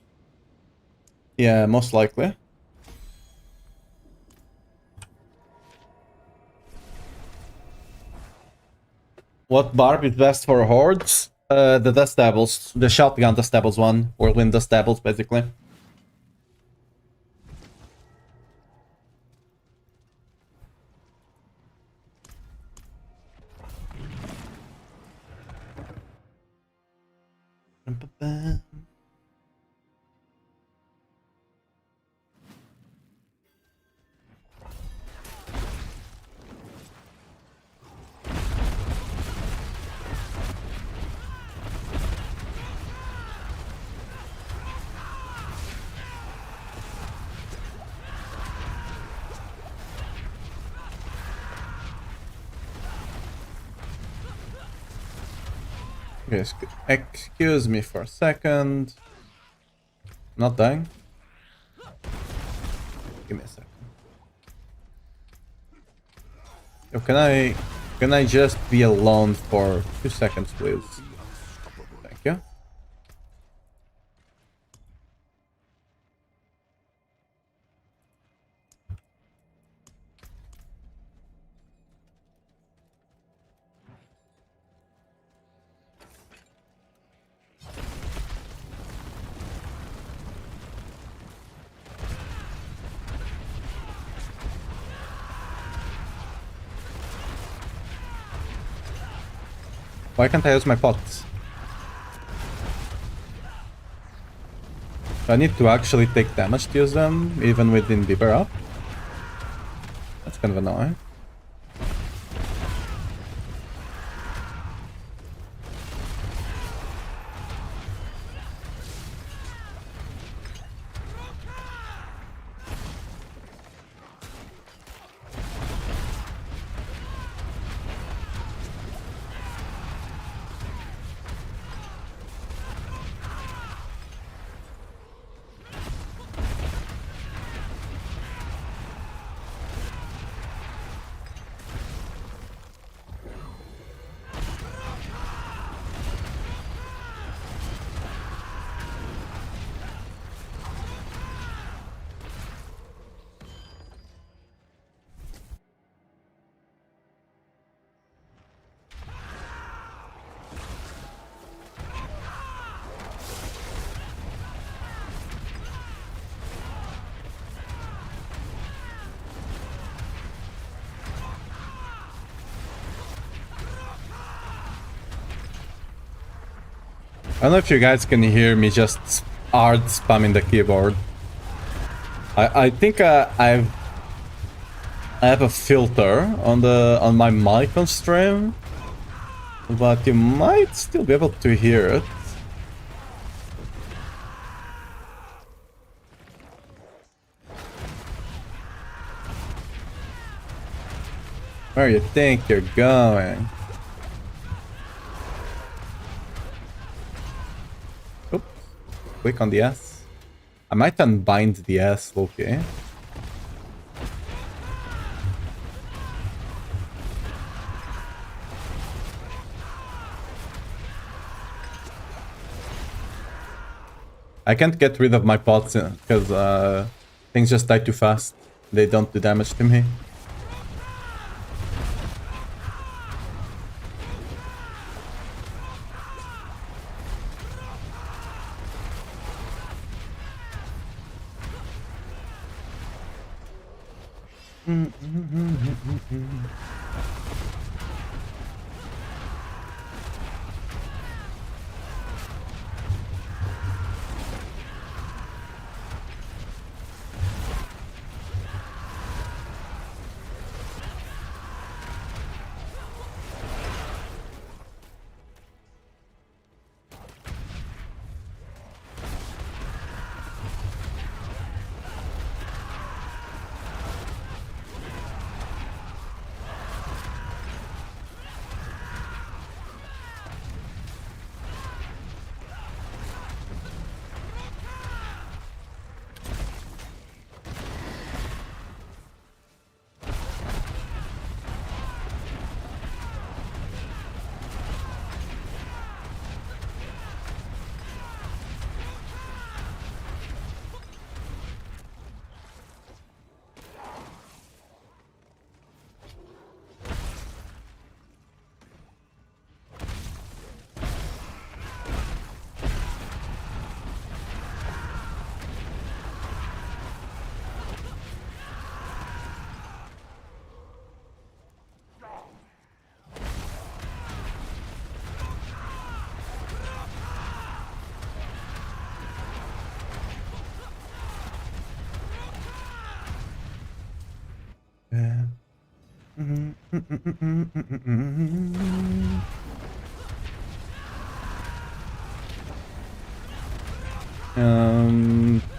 Yeah, most likely. What barb is best for hordes? The Dust Devils. The Shoutgun Dust Devils one. Whirlwind Dust Devils, basically. Okay, excuse me for a second. Not dying. Give me a second. Yo, can I just be alone for 2 seconds, please? Thank you. Why can't I use my pots? I need to actually take damage to use them, even with Inhibitor up. That's kind of annoying. I don't know if you guys can hear me just hard spamming the keyboard. I think I have a filter on my mic on stream, but you might still be able to hear it. Where you think you're going? Click on the S. I might unbind the S, okay. I can't get rid of my pots because things just die too fast. They don't do damage to me.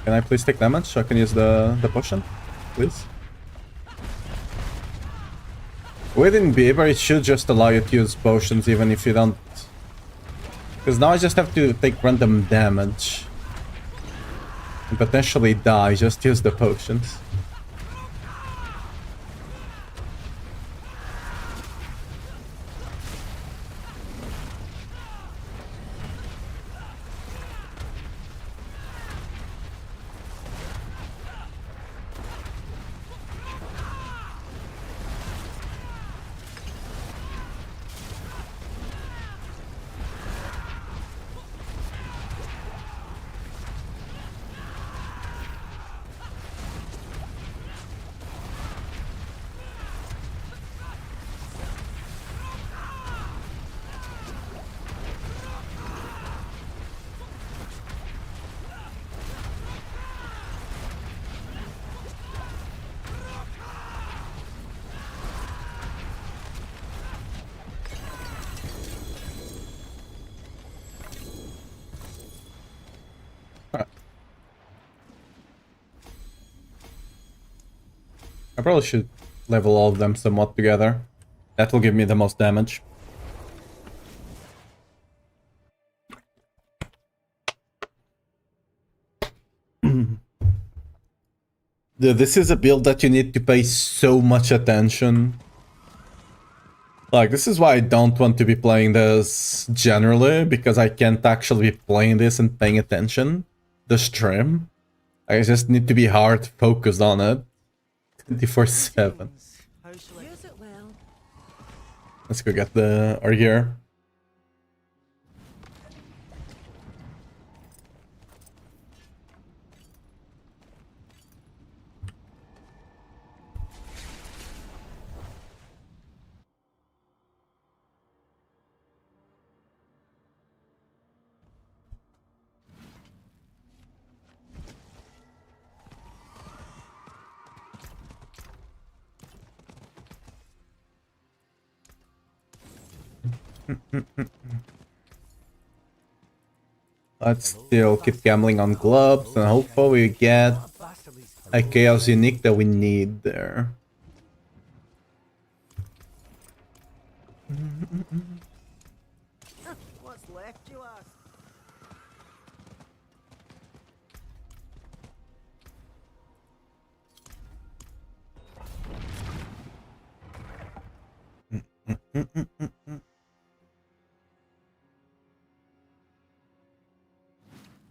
Can I please take damage so I can use the potion? Please? Within Beaver, it should just allow you to use potions even if you don't... Because now I just have to take random damage. And potentially die, just use the potions. I probably should level all of them somewhat together. That will give me the most damage. This is a build that you need to pay so much attention. Like, this is why I don't want to be playing this generally, because I can't actually be playing this and paying attention. The stream. I just need to be hard focused on it. 24/7. Use it well. Let's go get our gear. Let's still keep gambling on gloves and hopefully we get a chaos unique that we need there. What's left, you ask?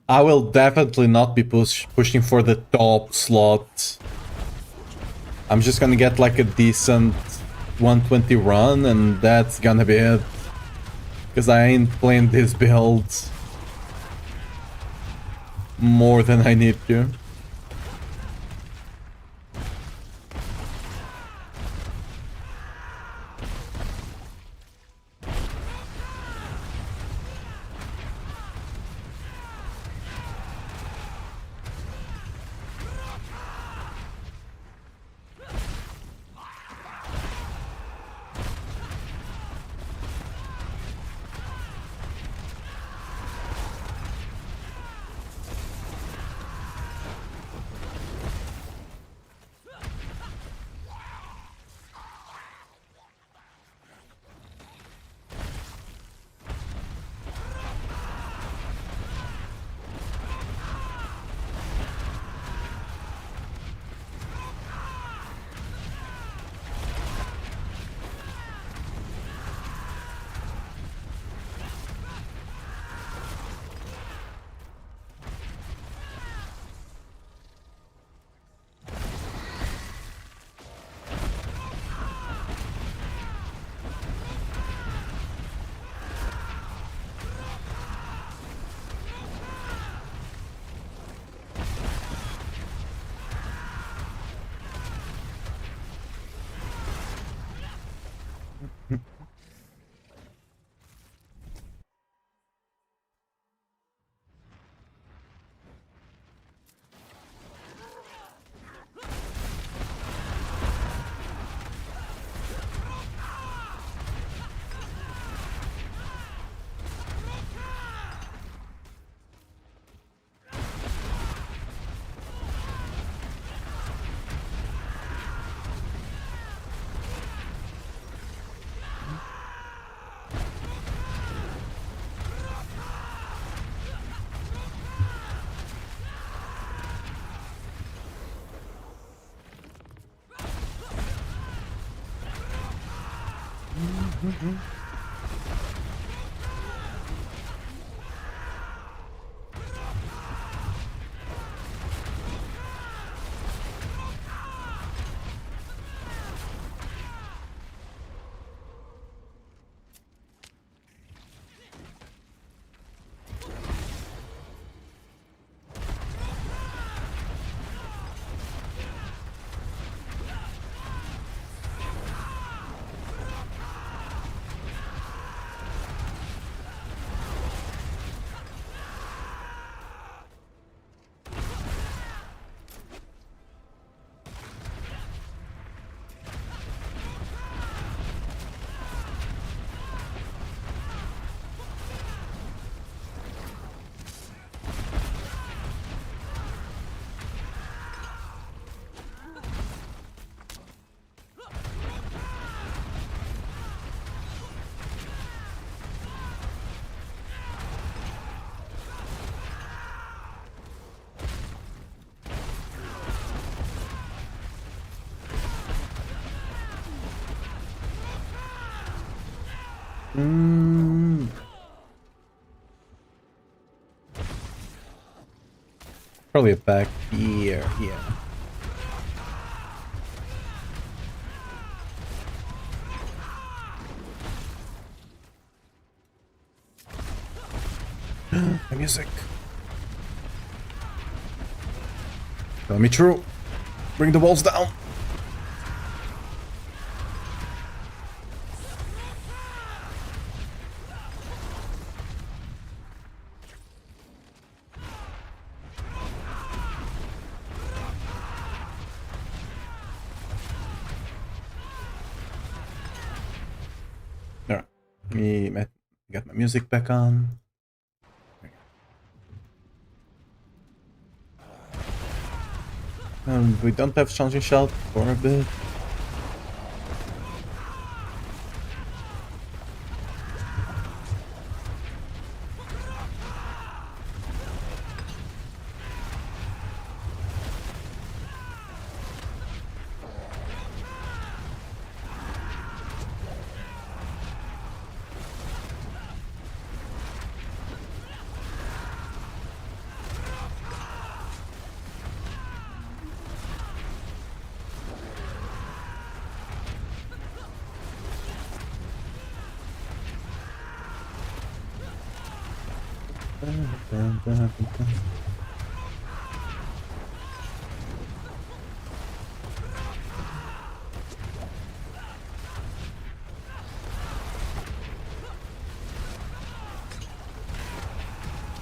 I will definitely not be pushing for the top slot. I'm just gonna get like a decent 120 run and that's gonna be it. Because I ain't playing this build more than I need to. Probably back here, yeah. The music. Tell me true. Bring the walls down. Alright. Let me get my music back on. We don't have Changing Shout for a bit.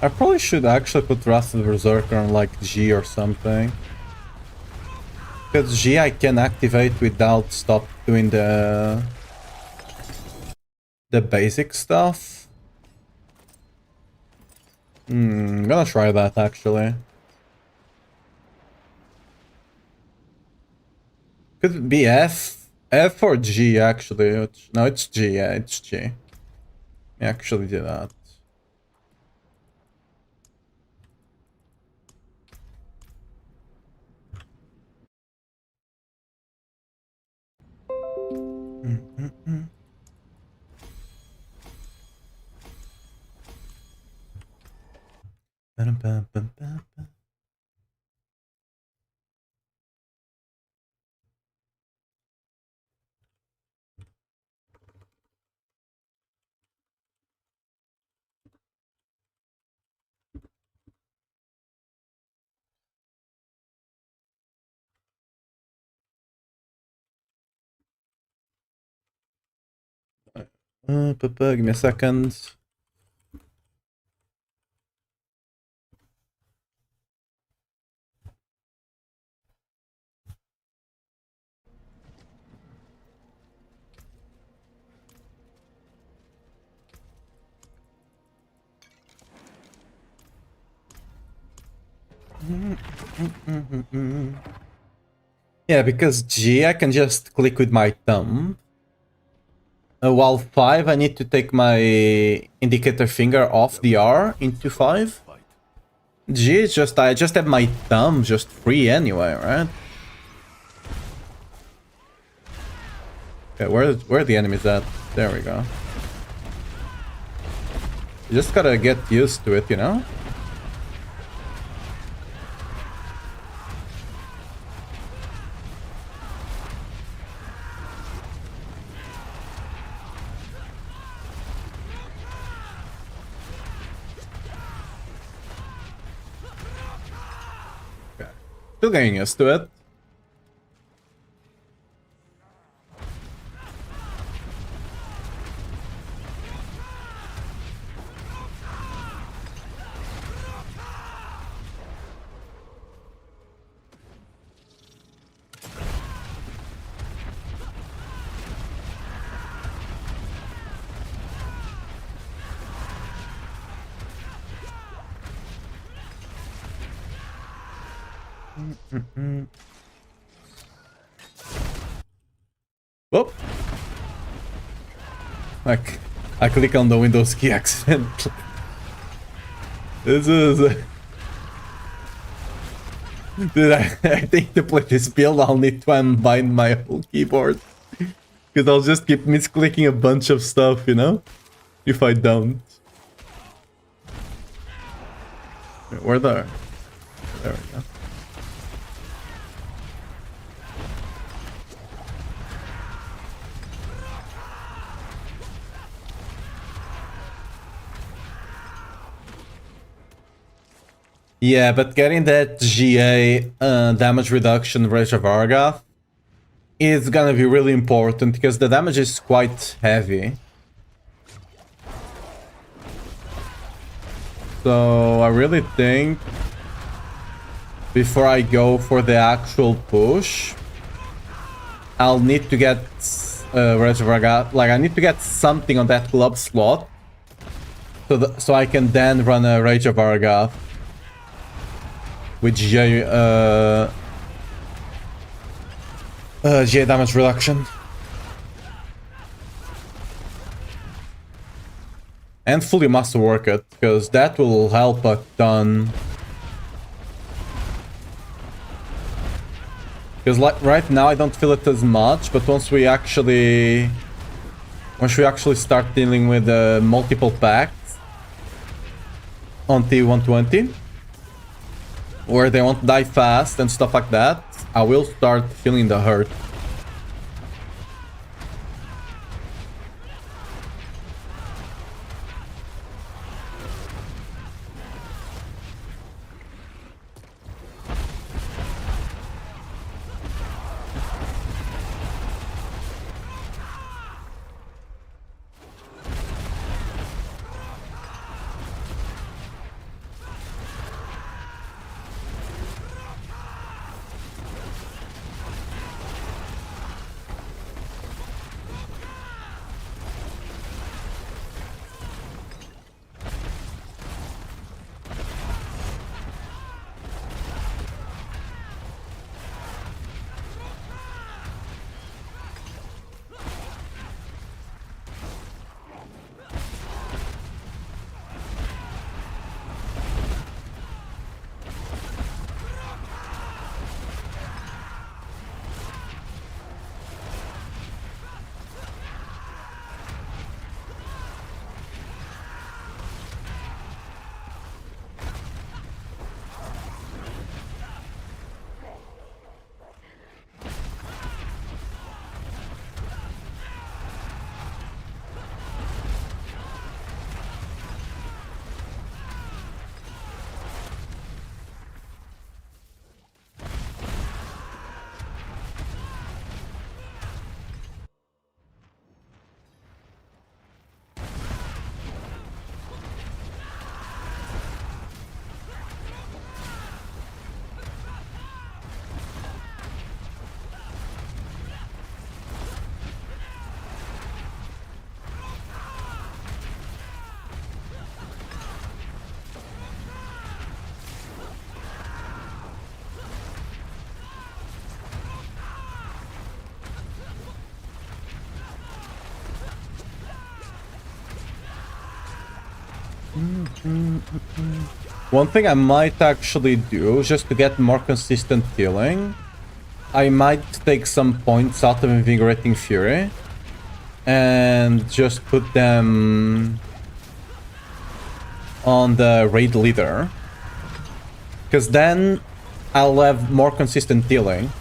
I probably should actually put Wrath of the Berserker on like G or something. Because G I can activate without stop doing the basic stuff. I'm gonna try that actually. Could it be F or G actually? No, it's G. Yeah, it's G. I actually did that. Give me a second. Yeah, because G I can just click with my thumb. While 5 I need to take my indicator finger off the R into 5. G is just I just have my thumb just free anyway, right? Okay, where are the enemies at? There we go. You just gotta get used to it, you know? Okay. Still getting used to it. Whoop! Like, I click on the Windows key accidentally. This is... Dude, I think to play this build I'll need to unbind my whole keyboard. Because I'll just keep misclicking a bunch of stuff, you know? if I don't. Wait, where the... There we go. Yeah, but getting that GA damage reduction Rage of Argath is gonna be really important because the damage is quite heavy. So I really think before I go for the actual push, I'll need to get Rage of Argath. Like, I need to get something on that club slot so I can then run a Rage of Argath with GA damage reduction. And fully masterwork it, because that will help a ton. Because like right now I don't feel it as much, but once we actually start dealing with multiple packs on T120, where they won't die fast and stuff like that, I will start feeling the hurt. One thing I might actually do, just to get more consistent healing, I might take some points out of Invigorating Fury and just put them on the raid leader, because then I'll have more consistent healing.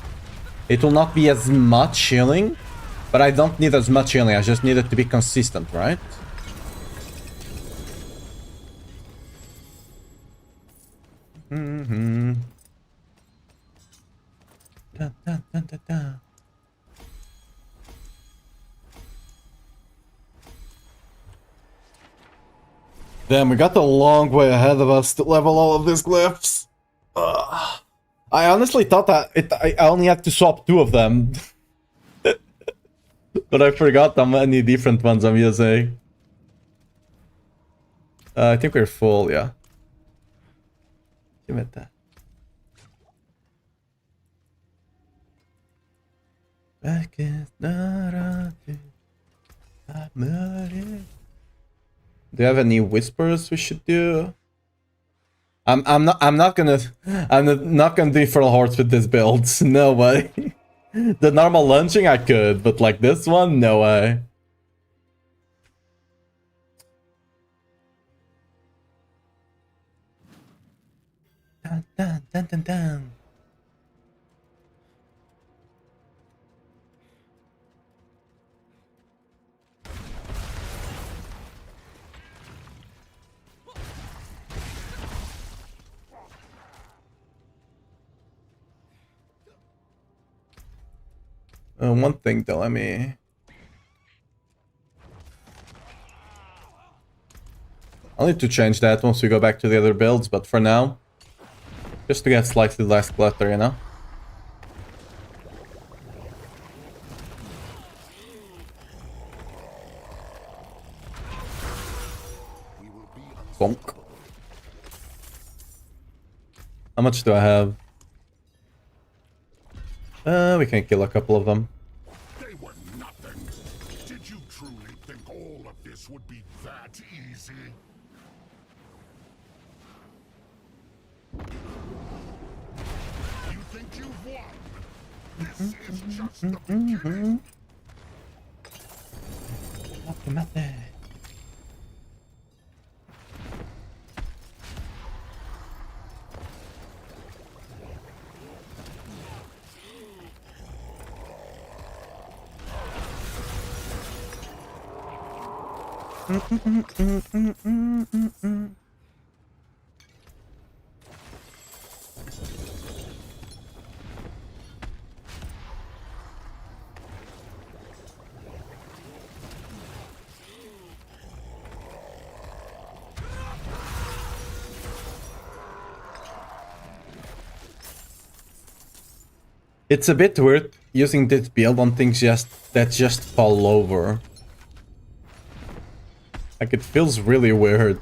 It will not be as much healing, but I don't need as much healing, I just need it to be consistent, right? Da, da, da, da, da. Damn, we got a long way ahead of us to level all of these glyphs. I honestly thought that I only had to swap 2 of them. But I forgot how many different ones I'm using. I think we're full, yeah. Give it that. Back is not do you have any whispers we should do? I'm not gonna do Infernal Hordes with this build. No way. The normal launching I could, but like this one, no way. Dun, dun, dun, dun, dun. One thing though, let me... I'll need to change that once we go back to the other builds, but for now, just to get slightly less clutter, you know? Bonk. How much do I have? We can kill a couple of them. They were nothing. Did you truly think all of this would be that easy? You think you've won? This is just the beginning. It's a bit weird using this build on things that just fall over. Like, it feels really weird.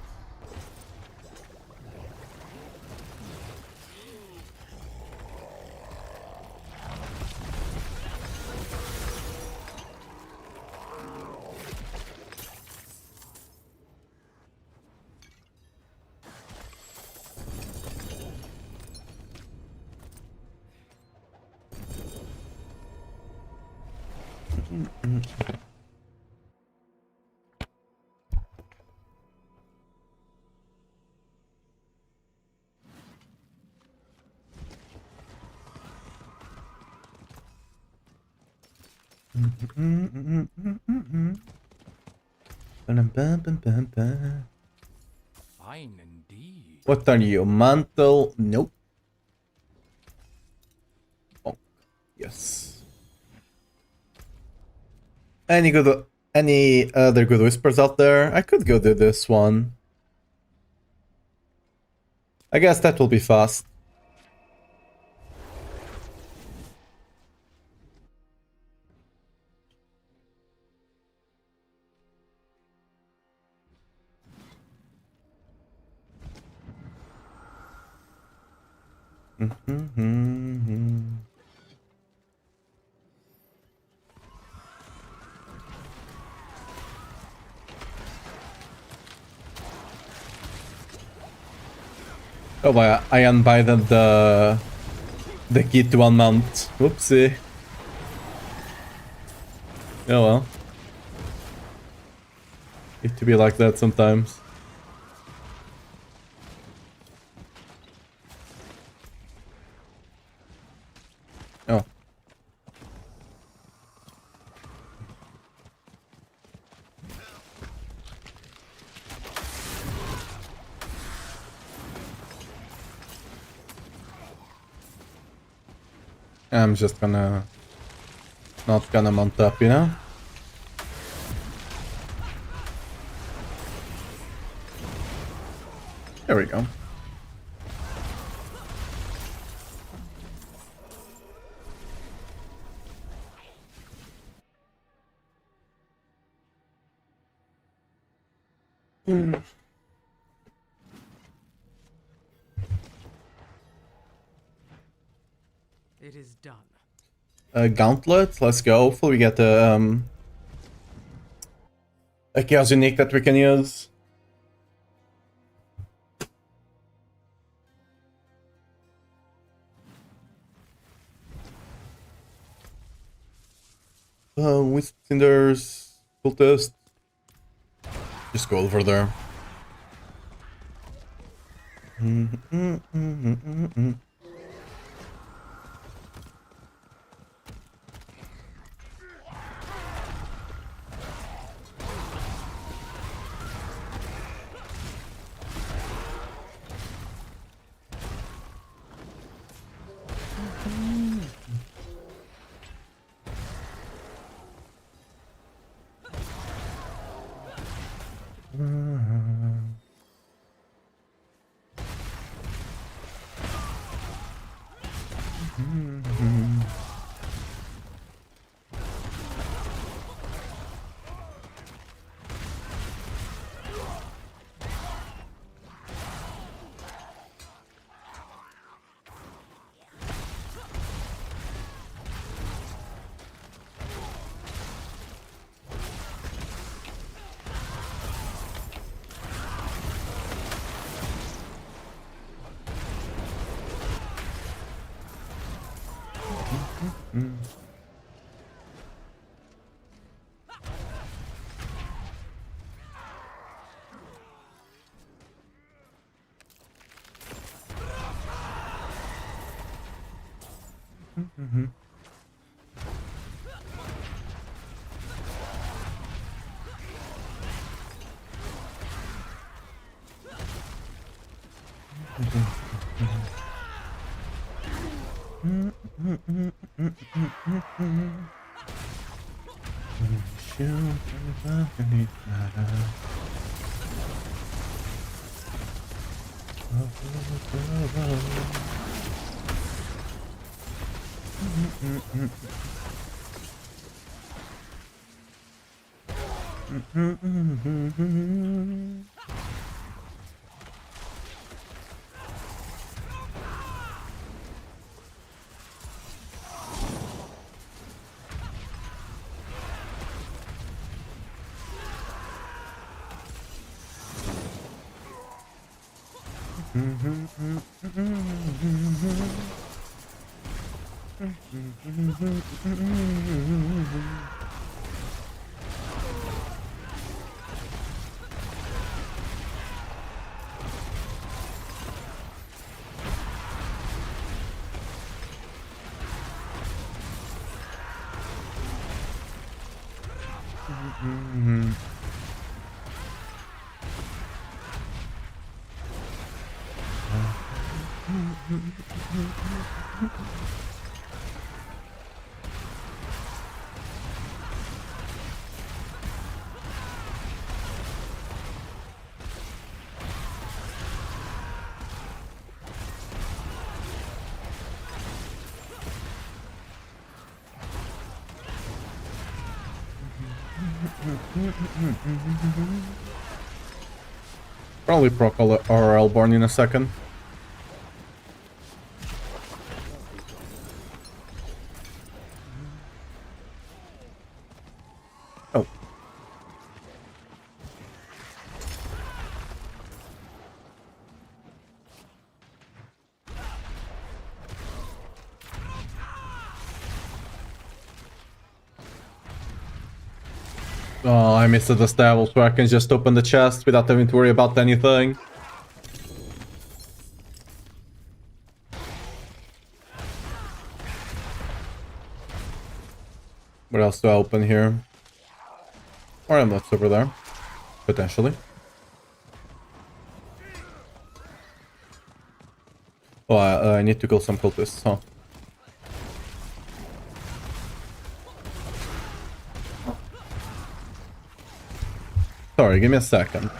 Fine indeed. What are you? Mantle? Nope. Oh, yes. Any other good whispers out there? I could go do this one. I guess that will be fast. Oh, I unbinded the key to unmount. Whoopsie. Oh well. It to be like that sometimes. Oh. I'm just gonna... not gonna mount up, you know? There we go. It is done. Gauntlet, let's go. Hopefully we get a chaos unique that we can use. Wisp cinders, cultist. Just go over there. Probably proc our Elborn in a second. Oh. Oh, I missed the stable, so I can just open the chest without having to worry about anything. What else do I open here? Or amulets over there, potentially. Oh, I need to kill some cultists, huh? Sorry, give me a second.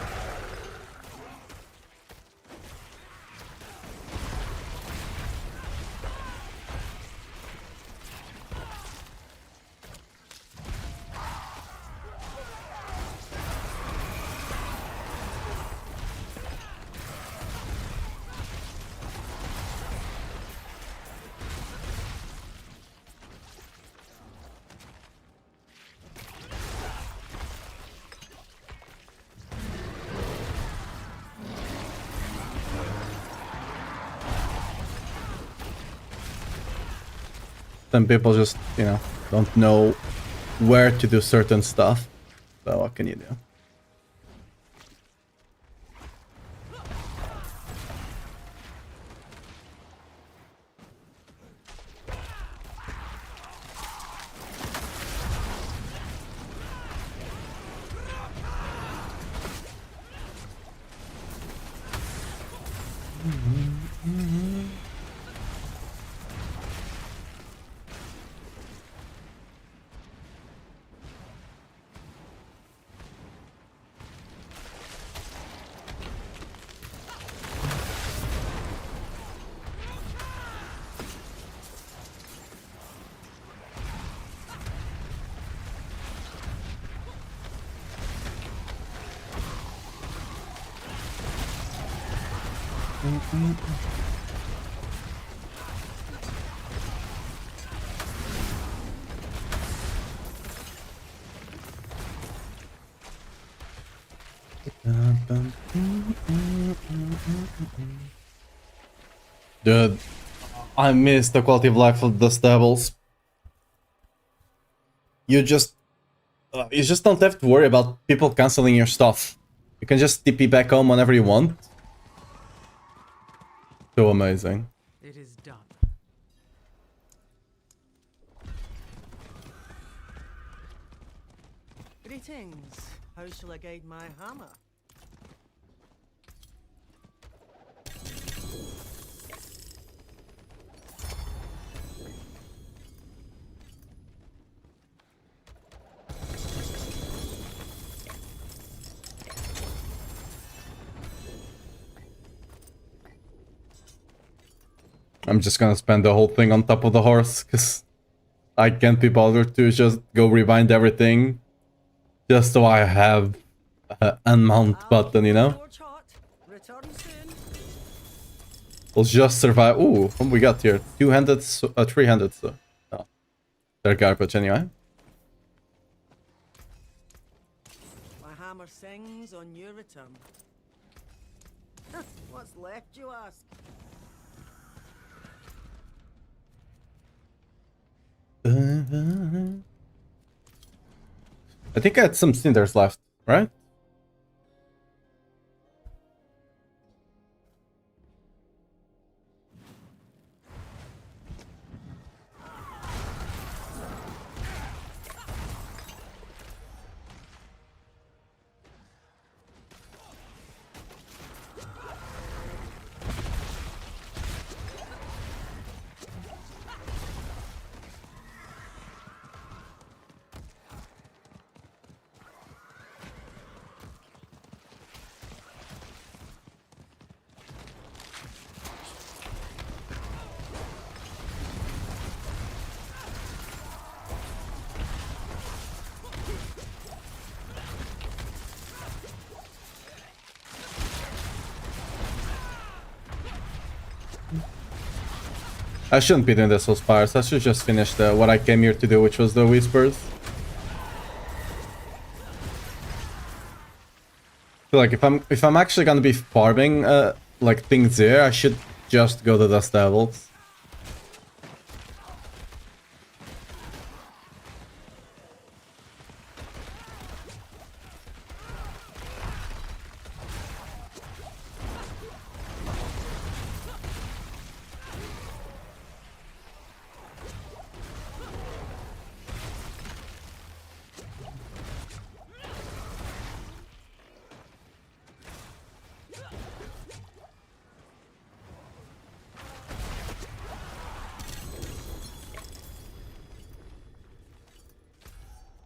Some people just, you know, don't know where to do certain stuff. So what can you do? Dude, I miss the quality of life of the stables. You just don't have to worry about people canceling your stuff. You can just TP back home whenever you want. So amazing. It is done. Greetings. How shall I guide my hammer? I'm just gonna spend the whole thing on top of the horse, because I can't be bothered to just go rebind everything just so I have an unmount button, you know? George Hot. Return soon. We'll just survive. Ooh, what we got here? Two-handed, three-handed. So. Oh, they're garbage anyway. My hammer sings on your return. What's left, you ask? I think I had some cinders left, right? I shouldn't be doing this with Spires. I should just finish what I came here to do, which was the Whispers. So like if I'm actually gonna be farming like things here, I should just go to Dust Devils.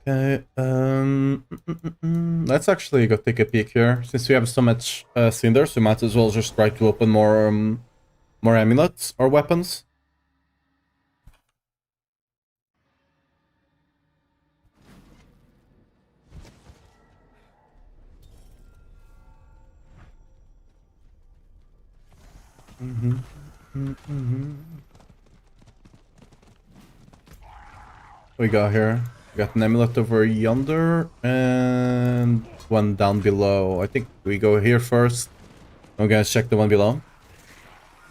Okay, let's actually go take a peek here. Since we have so much cinders, we might as well just try to open more amulets or weapons. We got here. We got an amulet over yonder and one down below. I think we go here first. I'm gonna check the one below.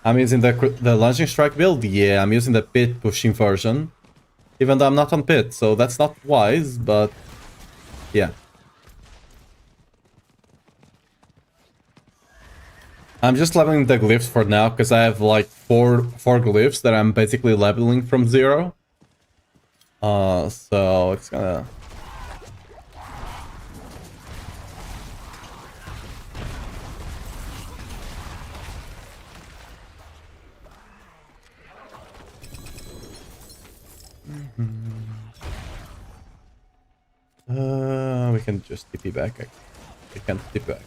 I'm using the launching strike build. Yeah, I'm using the pit pushing version, even though I'm not on pit, so that's not wise. But yeah, I'm just leveling the glyphs for now because I have like four glyphs that I'm basically leveling from 0. So it's gonna... can just TP back. I can't TP back.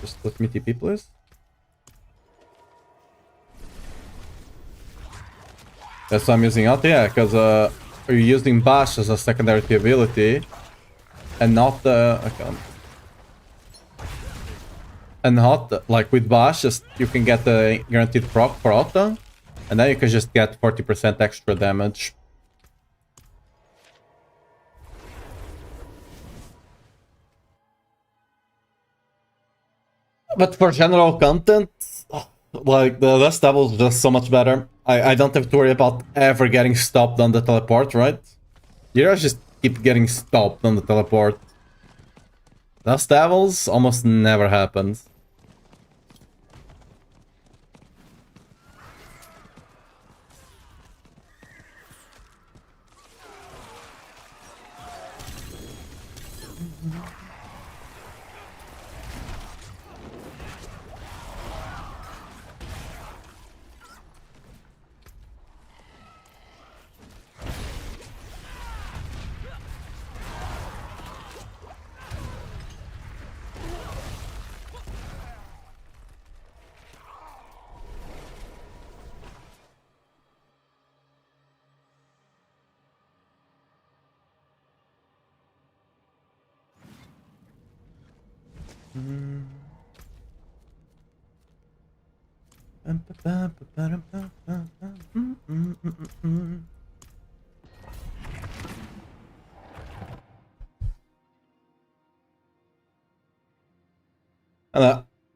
Just let me TP, please. That's why I'm using out, yeah, because you're using Bash as a secondary ability, and not the. Okay. And not like with Bash, just you can get the guaranteed proc for auto, and then you can just get 40% extra damage. But for general content, like the last level is just so much better. I don't have to worry about ever getting stopped on the teleport, right? You guys just keep getting stopped on the teleport. Last levels almost never happens.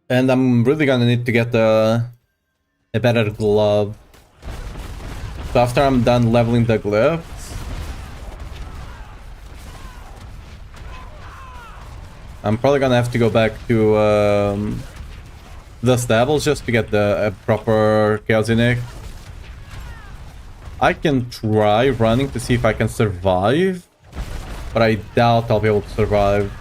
And I'm really gonna need to get a better glove. So after I'm done leveling the glyphs, I'm probably gonna have to go back to the stables just to get the proper Chaos Unique. I can try running to see if I can survive, but I doubt I'll be able to survive.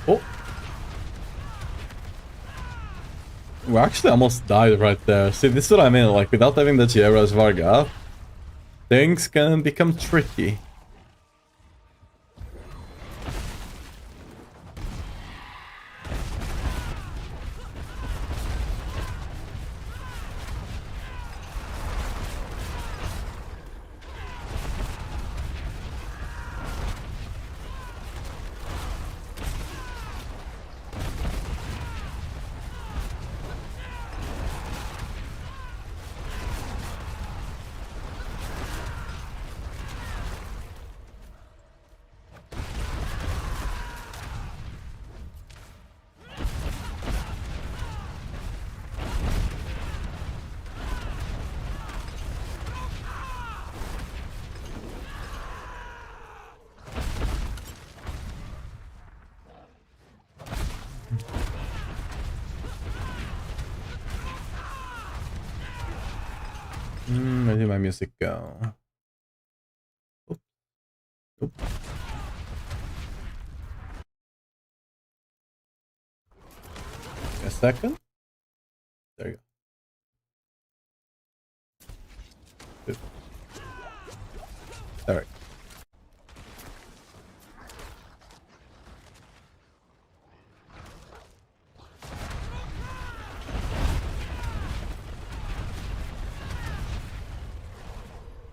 Oh! We actually almost died right there. See, this is what I mean, like, without having the Jera's Varga, things can become tricky. Where did my music go? Oop. Oop. A second. There you go. Oop. All right.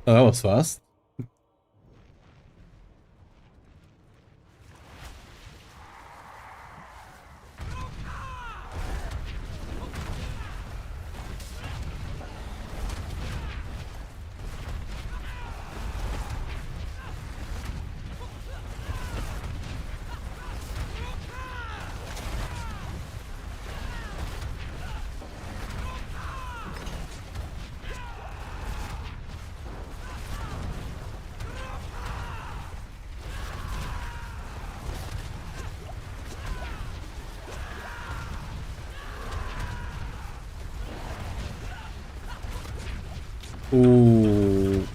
Oh, that was fast. Ooh.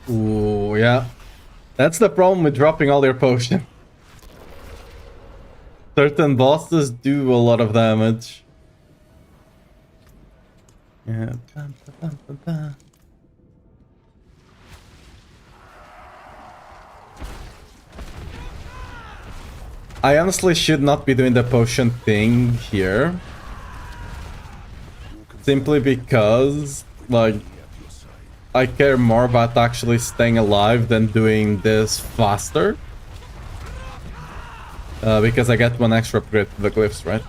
Ooh, yeah. That's the problem with dropping all your potion. Certain bosses do a lot of damage. Yeah. I honestly should not be doing the potion thing here. Simply because, like, I care more about actually staying alive than doing this faster. Because I get one extra upgrade to the glyphs, right?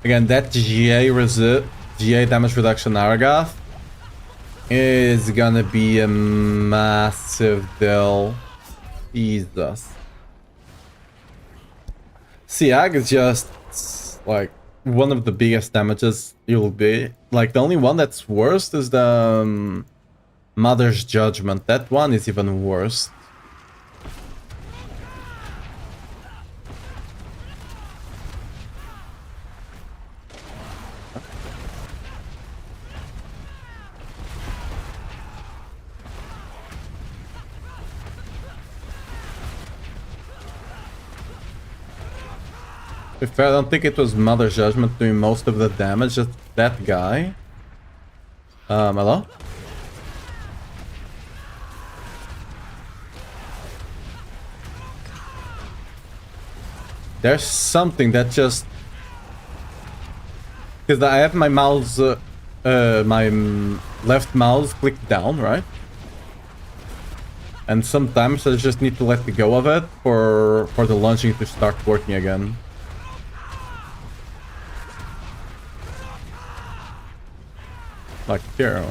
Again, that GA damage reduction Aragath is gonna be a massive deal. Jesus. Siag is just like one of the biggest damages you'll be. Like the only one that's worst is the Mother's Judgment. That one is even worse. If I don't think it was Mother's Judgment doing most of the damage, just that guy. Hello? There's something that just... Because I have my mouse, my left mouse clicked down, right? And sometimes I just need to let go of it for the launching to start working again. Like here.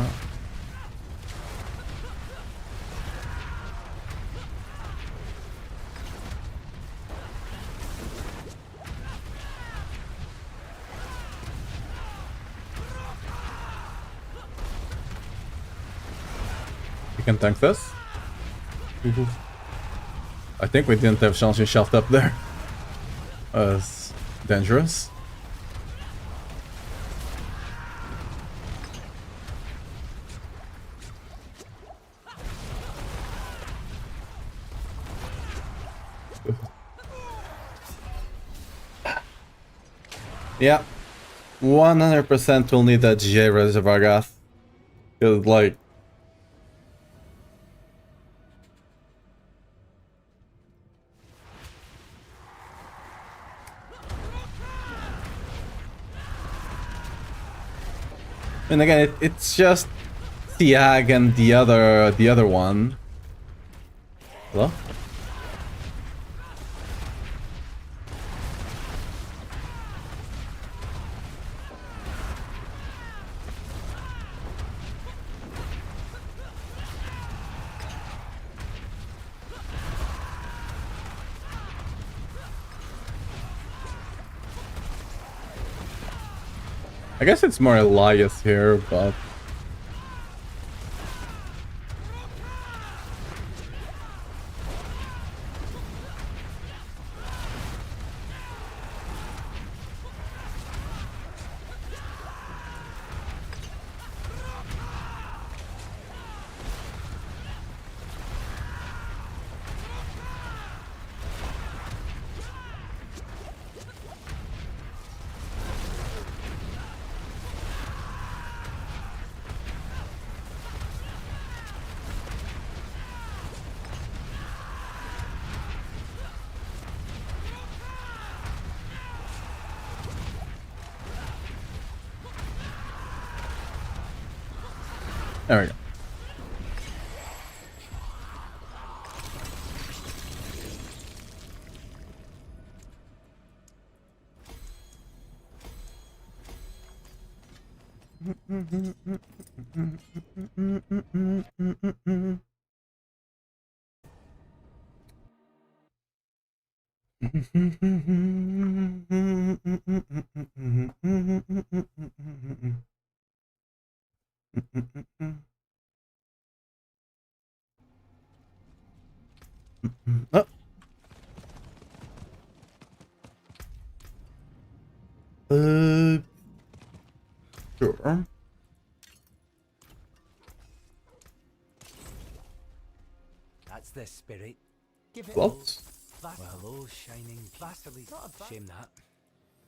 You can tank this. I think we didn't have Chansey shelved up there. It's dangerous. Yeah, 100% will need that GA Reservoir Gath. Cause like... And again, it's just Tiag and the other one. Hello? I guess it's more Elias here, but There we go. Oh. Sure. That's the spirit. Give it What? all. Well, hello, shining vassally. Not a bad- Shame that.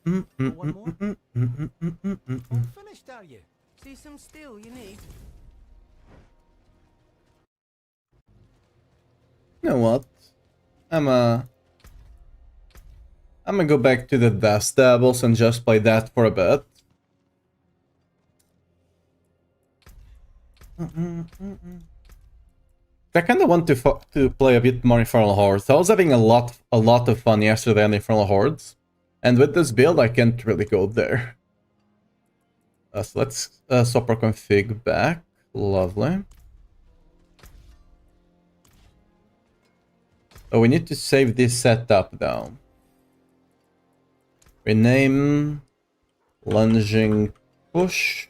Mm, Oh, one more? All finished, are you? See some steel you need? You know what? I'm gonna go back to the Dust Devils and just play that for a bit. I kind of want to play a bit more Infernal Hordes. I was having a lot of fun yesterday on Infernal Hordes, and with this build, I can't really go there. So let's swap our config back. Lovely. Oh, we need to save this setup though. Rename lunging push.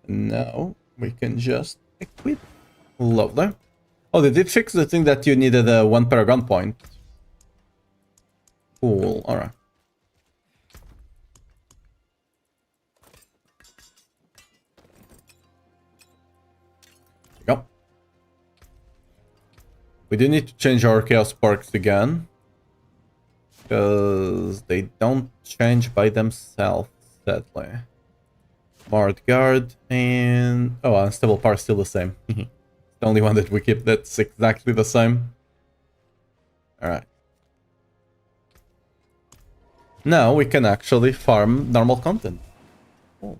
Now we can just equip. Lovely. Oh, they did fix the thing that you needed one Paragon point. Cool. All right. Go. We do need to change our Chaos Sparks again, because they don't change by themselves, sadly. Mard Guard and... oh, Unstable Power is still the same. The only one that we keep that's exactly the same. Alright. Now we can actually farm normal content. Cool.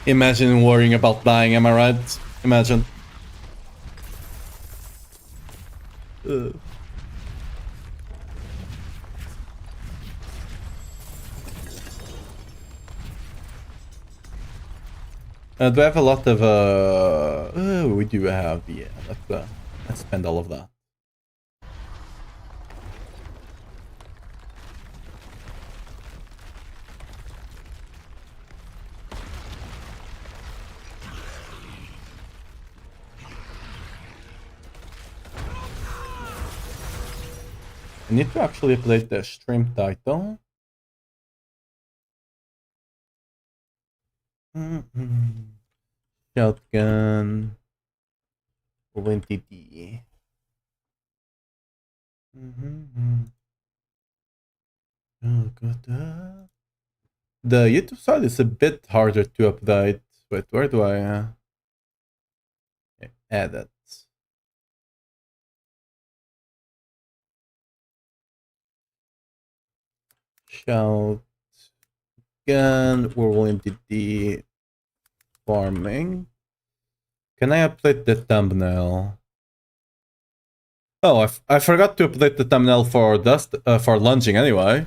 Imagine worrying about dying, am I right? Imagine. Do I have a lot of oh, we do have, yeah, let's spend all of that. I need to actually update the stream title. Shoutgun WWDD. Oh god. The YouTube side is a bit harder to update. Wait, where do I add it? Shoutgun WWDD farming. Can I update the thumbnail? Oh, I forgot to update the thumbnail for for lunging anyway.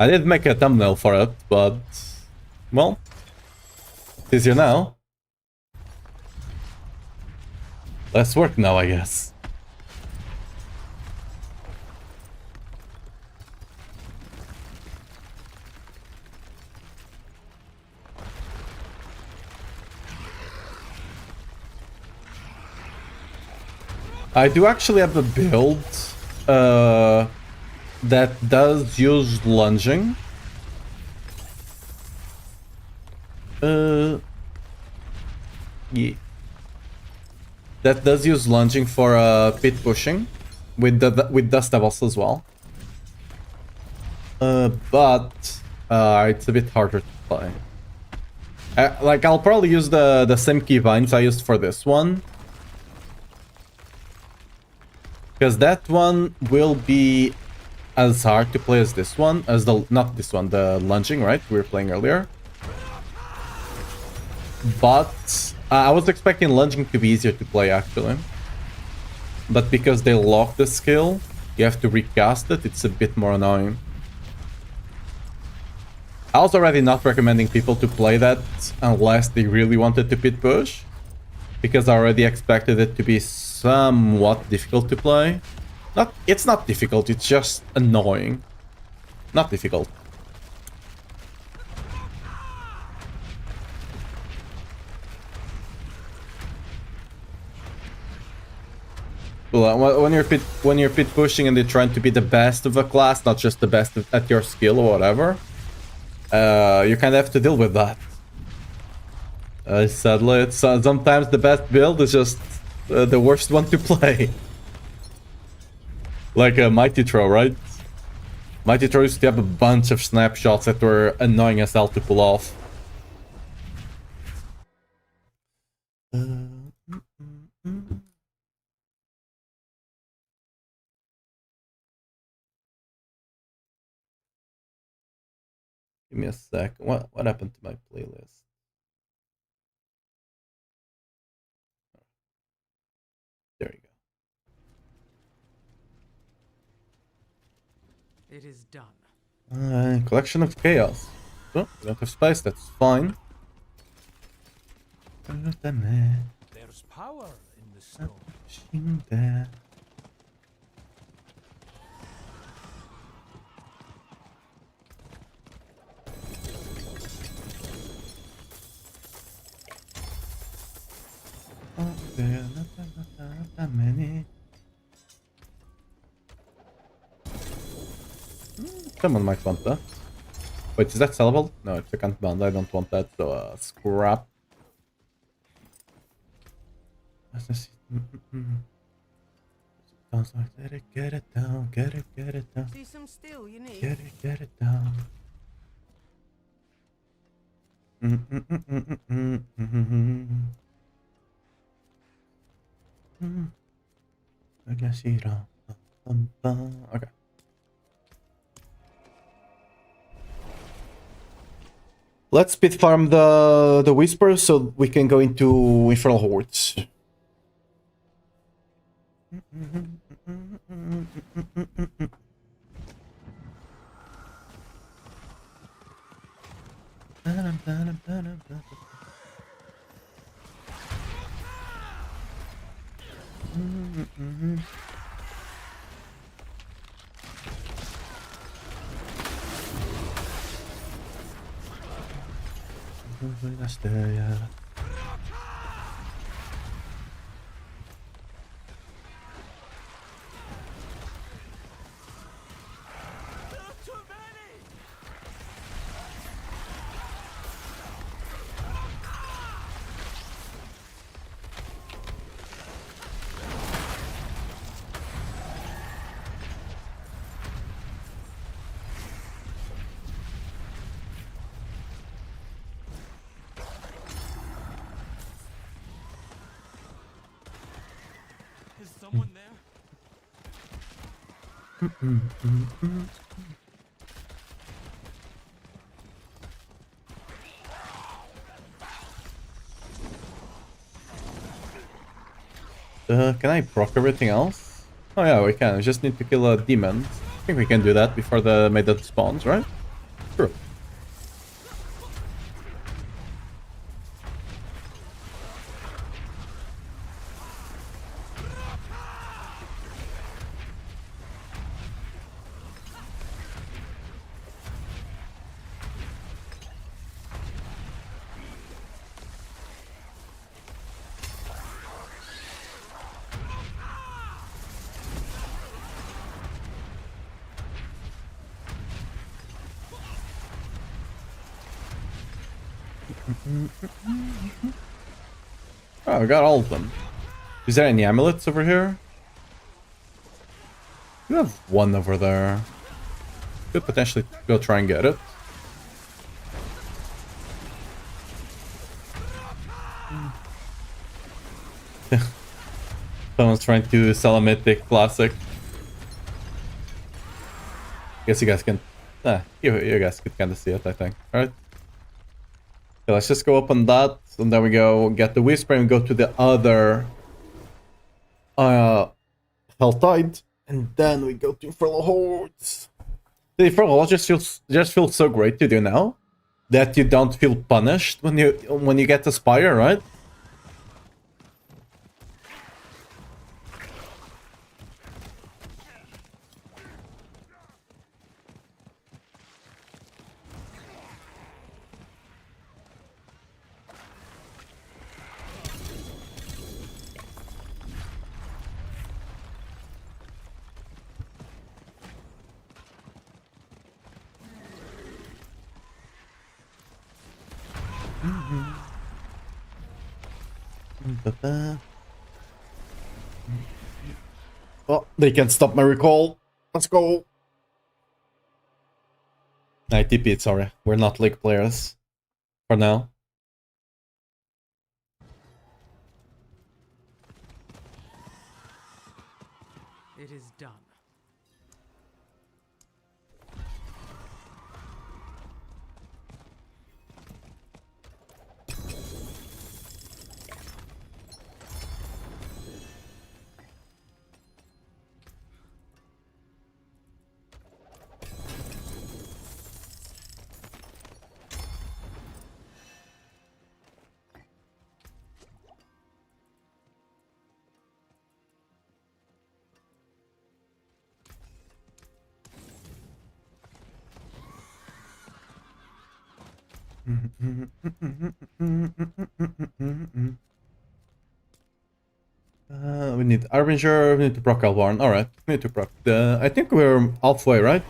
I did make a thumbnail for it, but well, it's easier now. Less work now, I guess. I do actually have a build that does use lunging. Yeah. That does use lunging for pit pushing with dust devils as well. But it's a bit harder to play. Like I'll probably use the same keybinds I used for this one. Because that one will be as hard to play as this one, as not this one, the lunging, right? We were playing earlier. But I was expecting lunging to be easier to play actually. But because they lock the skill, you have to recast it, it's a bit more annoying. I was already not recommending people to play that unless they really wanted to pit push. Because I already expected it to be somewhat difficult to play. It's not difficult, it's just annoying. Not difficult. When you're pit pushing and you're trying to be the best of a class, not just the best at your skill or whatever, you kind of have to deal with that. Sadly, it's sometimes the best build is just the worst one to play. Like a Mighty Throw, right? Mighty Throw used to have a bunch of snapshots that were annoying as hell to pull off. Give me a sec. What happened to my playlist? There you go. It is done. Collection of chaos. Oh, we don't have space, that's fine. There's power in the stone. Someone might want that. Wait, is that sellable? No, it's a can't bound. I don't want that, so scrap. Get it down, get it down. See some steel you need. Get it down. Okay. Let's speed farm the Whisper so we can go into Infernal Hordes. Is someone there? Can I proc everything else? Oh yeah, we can. We just need to kill a demon. I think we can do that before the Maiden spawns, right? Sure. Oh, I got all of them. Is there any amulets over here? You have one over there. Could potentially go try and get it. Someone's trying to sell a mythic classic. Guess you guys can... you guys could kind of see it, I think. Alright. Okay, let's just go up on that. And then we go get the Whisper and go to the other... Helltide. And then we go to Infernal Hordes. The Infernal Hordes just feels so great to do now. That you don't feel punished when you get the Spire, right? Oh, they can stop my recall. Let's go. I TP'd, sorry. We're not League players. For now. It is done. We need Arbinger, we need to proc Albarn. Alright, we need to proc the... I think we're halfway, right?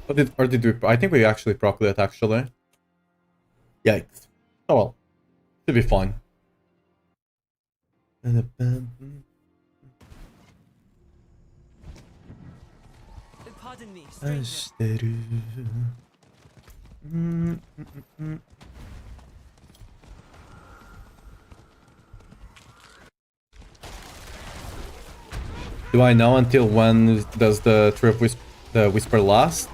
Or did we... I think we actually procced it, actually. Yikes. Oh well. Should be fine. Pardon me, stranger. Do I know until when does the Tree of the Whisper last?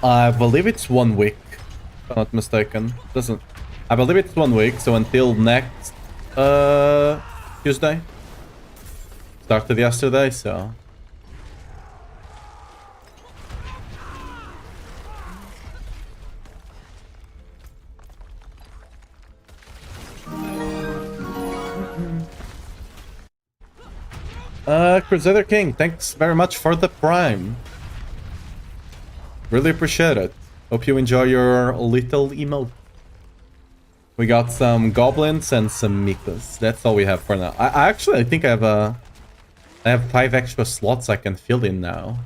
I believe it's 1 week, if I'm not mistaken. Doesn't... I believe it's 1 week, so until next Tuesday. Started yesterday, so... Crusader King, thanks very much for the Prime. Really appreciate it. Hope you enjoy your little emote. We got some goblins and some Mikas. That's all we have for now. I think I have 5 extra slots I can fill in now.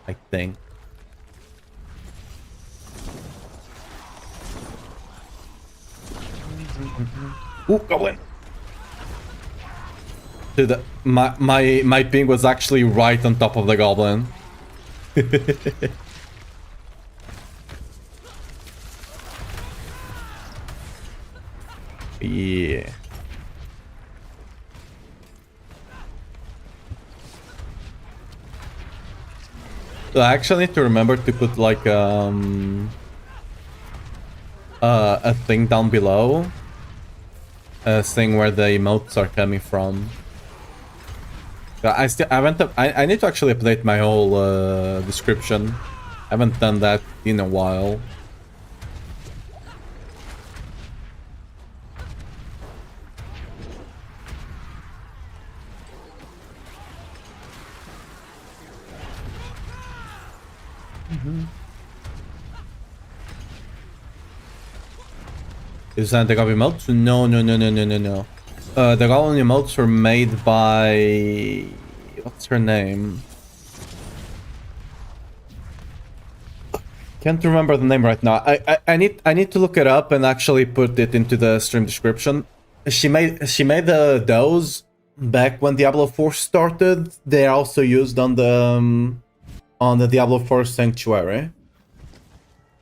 I think. Ooh, goblin! Dude, my ping was actually right on top of the goblin. Yeah. So I actually need to remember to put like a thing down below, saying where the emotes are coming from. I need to actually update my whole description. I haven't done that in a while. Is that the goblin emotes? No. The goblin emotes were made by... What's her name? Can't remember the name right now. I need to look it up and actually put it into the stream description. She made those back when Diablo 4 started. They are also used on the Diablo 4 Sanctuary.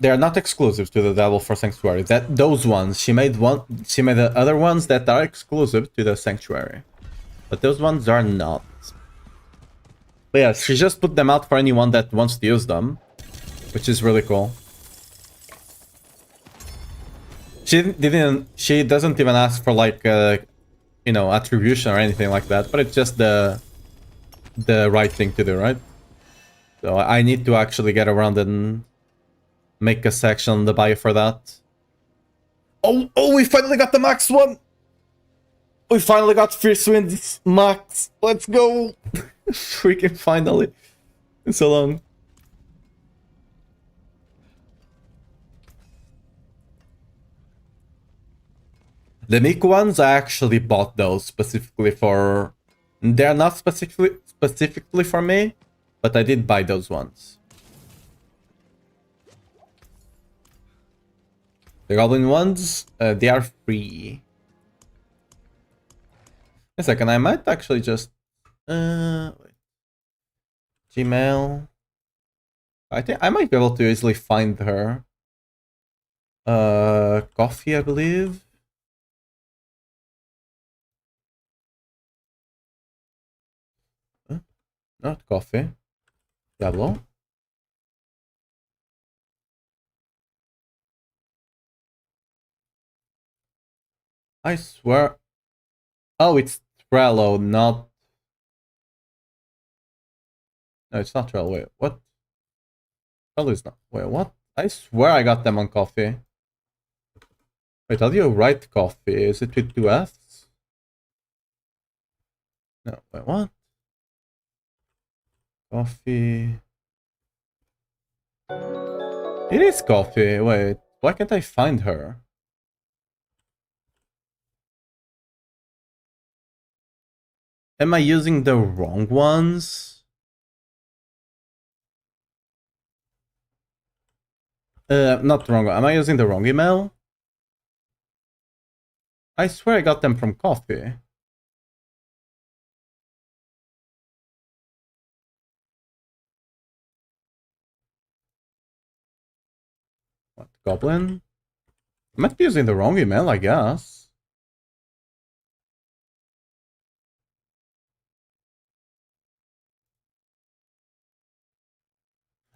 They are not exclusive to the Diablo 4 Sanctuary. Those ones she made the other ones that are exclusive to the Sanctuary, but those ones are not. But yeah, she just put them out for anyone that wants to use them, which is really cool. She doesn't even ask for like you know, attribution or anything like that, but it's just the right thing to do, right? So I need to actually get around and make a section on the bio for that. Oh, we finally got the max one! We finally got Fierce Winds max. Let's go! Freaking finally. It's so long. The Miku ones, I actually bought those specifically for... They're not specifically for me, but I did buy those ones. The Goblin ones, they are free. A second, I might actually just... wait. Gmail... I think I might be able to easily find her. Coffee, I believe. Not coffee. Diablo. I swear. Oh, it's Trello, not... No, it's not Trello. Wait, what? Trello is not... Wait, what? I swear I got them on coffee. Wait, how do you write coffee? Is it with two F's? No, wait, what? Coffee... It is coffee. Wait, why can't I find her? Am I using the wrong ones? Not the wrong one. Am I using the wrong email? I swear I got them from coffee. What, Goblin? I might be using the wrong email, I guess.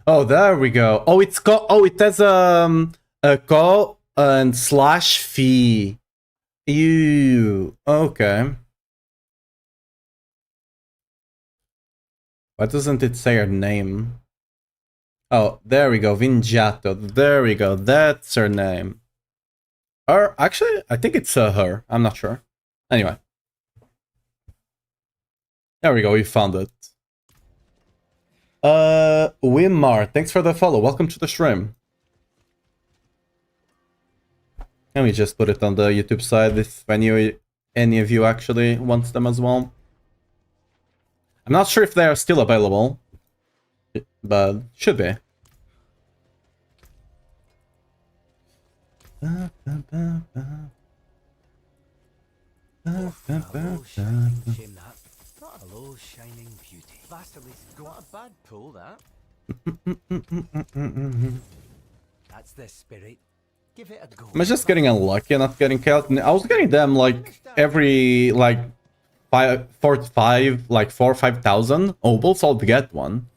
Oh, there we go. Oh, it's it has a call and slash fee. Ew. Okay. Why doesn't it say her name? Oh, there we go. Vinjato. There we go. That's her name. Or actually, I think it's her. I'm not sure. Anyway. There we go. We found it. Wimmar, thanks for the follow. Welcome to the stream. Let me just put it on the YouTube side if any of you actually wants them as well. I'm not sure if they are still available, but should be. Hello, shining beauty. Vasterly's got a bad pull, that. That's the spirit. Give it a go. I'm just getting unlucky and not getting killed. I was getting them like every like 4 or 5,000 obols. I'll get one.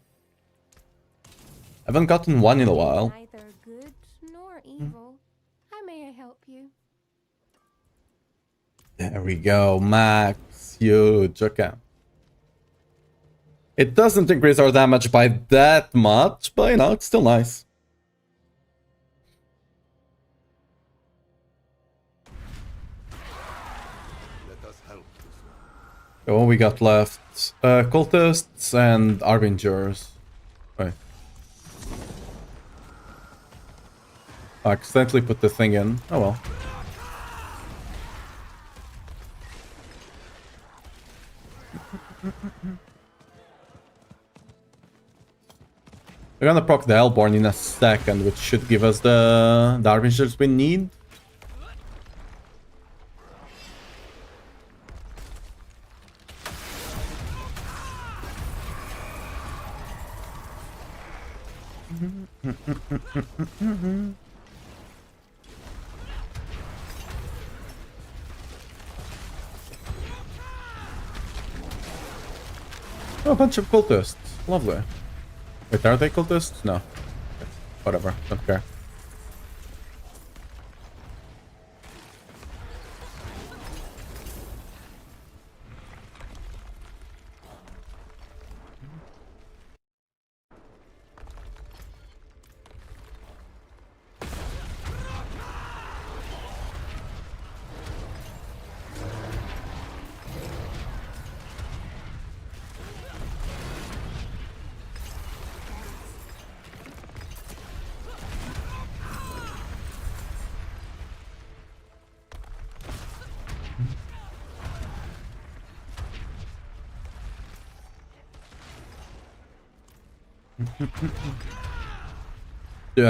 I haven't gotten one in a while. Neither good nor evil. How may I help you? There we go, max. Huge. Okay. It doesn't increase our damage by that much, but you know, it's still nice. Let us help this one. So what we got left? Cultists and Arbingers. Wait. I accidentally put the thing in. Oh well. We're gonna proc the Hellborn in a second, which should give us the Harbingers we need. Oh, a bunch of cultists. Lovely. Wait, are they cultists? No. Whatever. Don't care. Dude,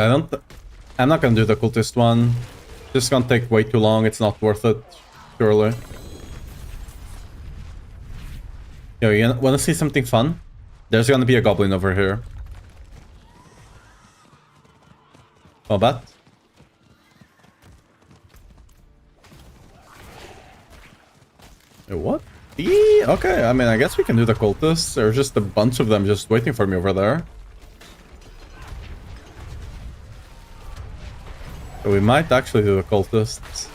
I'm not gonna do the cultist one. This gonna take way too long. It's not worth it. Surely. Yo, you wanna see something fun? There's gonna be a goblin over here. Oh, bat. What? Okay, I mean, I guess we can do the cultists. There's just a bunch of them just waiting for me over there. So we might actually do the cultists.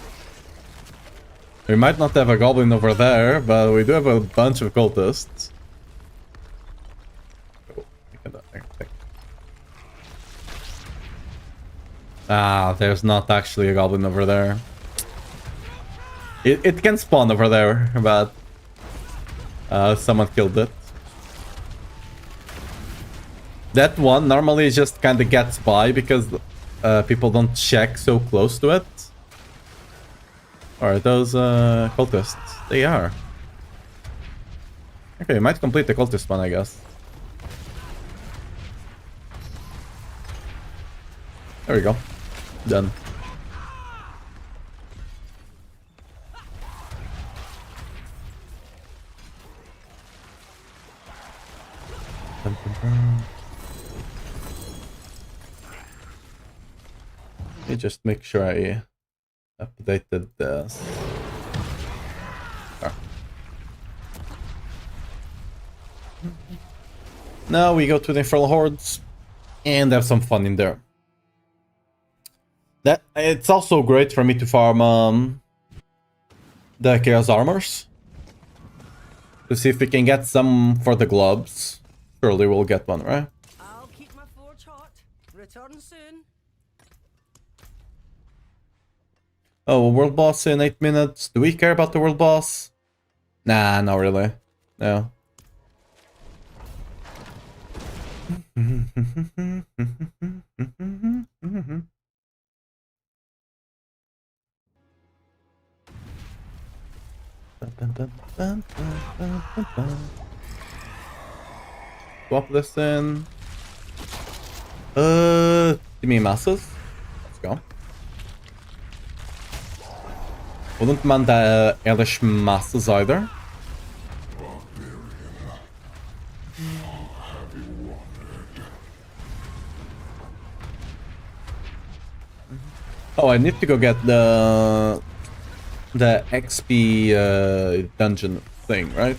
We might not have a goblin over there, but we do have a bunch of cultists. Ah, there's not actually a goblin over there. It can spawn over there, but someone killed it. That one normally just kind of gets by because people don't check so close to it. Are those cultists? They are. Okay, might complete the cultist one, I guess. There we go. Done. Let me just make sure I updated this. Oh. Now we go to the Infernal Hordes and have some fun in there. That it's also great for me to farm the Chaos Armors to see if we can get some for the gloves. Surely we'll get one, right? I'll keep my forge hot. Return soon. Oh, world boss in 8 minutes. Do we care about the world boss? Nah, not really. No. Swap this in. Give me masses. Let's go. Wouldn't mind the Elish masses either. Oh, I need to go get the XP dungeon thing, right?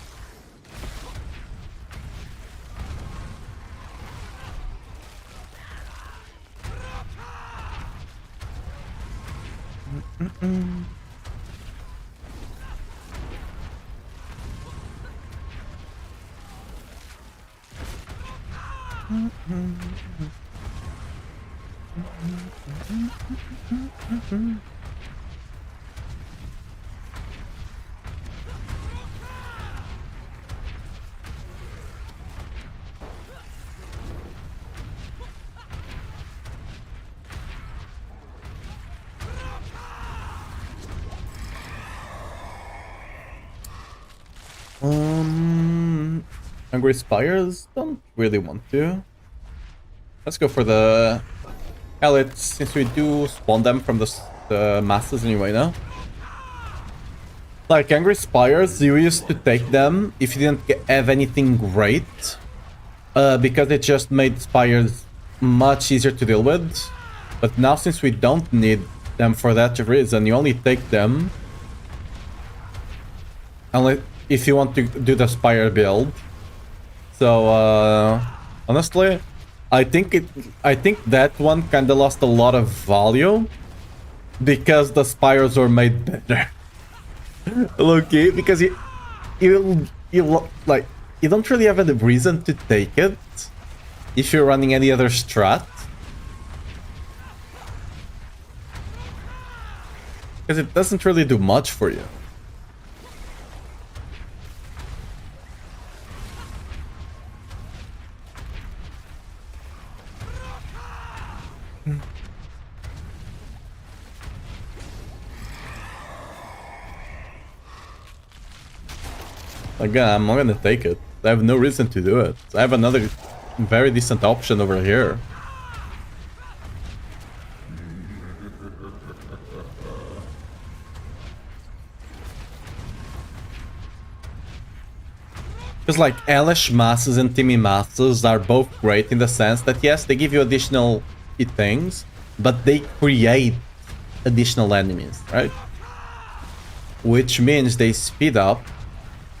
Hungry Spires don't really want to. Let's go for the Elite, since we do spawn them from the masses anyway now. Like Angry Spires, you used to take them if you didn't have anything great. Because it just made Spires much easier to deal with. But now since we don't need them for that reason, you only take them unless if you want to do the Spire build. So honestly, I think that one kinda lost a lot of value because the Spires were made better. Okay, because you like you don't really have a reason to take it if you're running any other strat. Because it doesn't really do much for you. Again, I'm not gonna take it. I have no reason to do it. I have another very decent option over here. Because like Elish masses and Timmy masses are both great in the sense that yes, they give you additional things, but they create additional enemies, right? Which means they speed up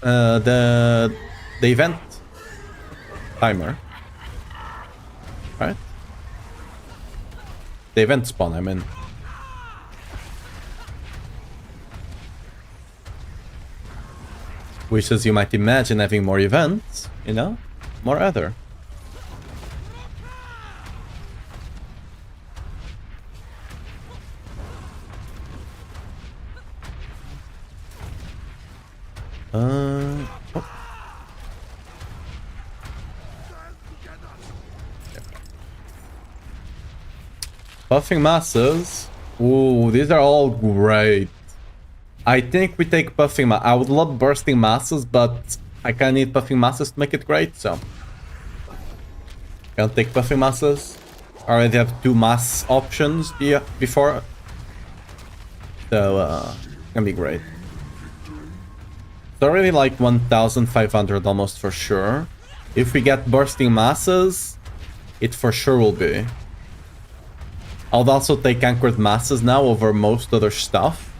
the event timer, right? The event spawn, I mean. Which, as you might imagine, having more events, you know, more other. Oh. Buffing masses. Ooh, these are all great. I think we take buffing I would love bursting masses, but I kinda need buffing masses to make it great, so I'll take buffing masses. I already have 2 mass options before. So gonna be great. It's already like 1,500 almost for sure. If we get bursting masses, it for sure will be. I'll also take anchored masses now over most other stuff.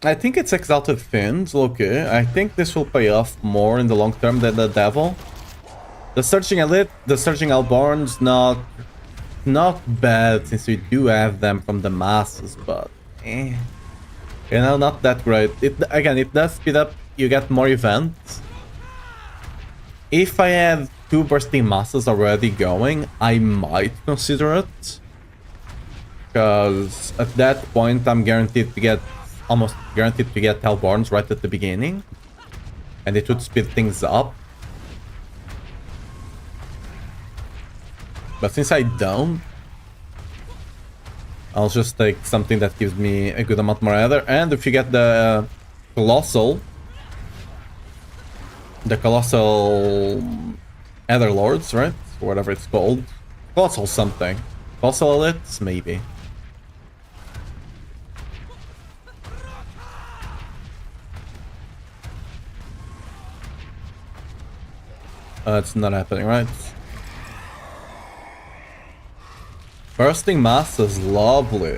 I think it's Exalted Fins, okay. I think this will pay off more in the long term than the Devil. The Searching Elite, the Searching Hellborn's not bad since we do have them from the masses, but you know, not that great. It does speed up, you get more events. If I have 2 bursting masses already going, I might consider it. Because at that point I'm almost guaranteed to get Hellborns right at the beginning. And it would speed things up. But since I don't, I'll just take something that gives me a good amount more Ether. And if you get the Colossal Ether Lords, right? Or whatever it's called. Colossal something. Colossal Elites, maybe. It's not happening, right? Bursting mass is lovely.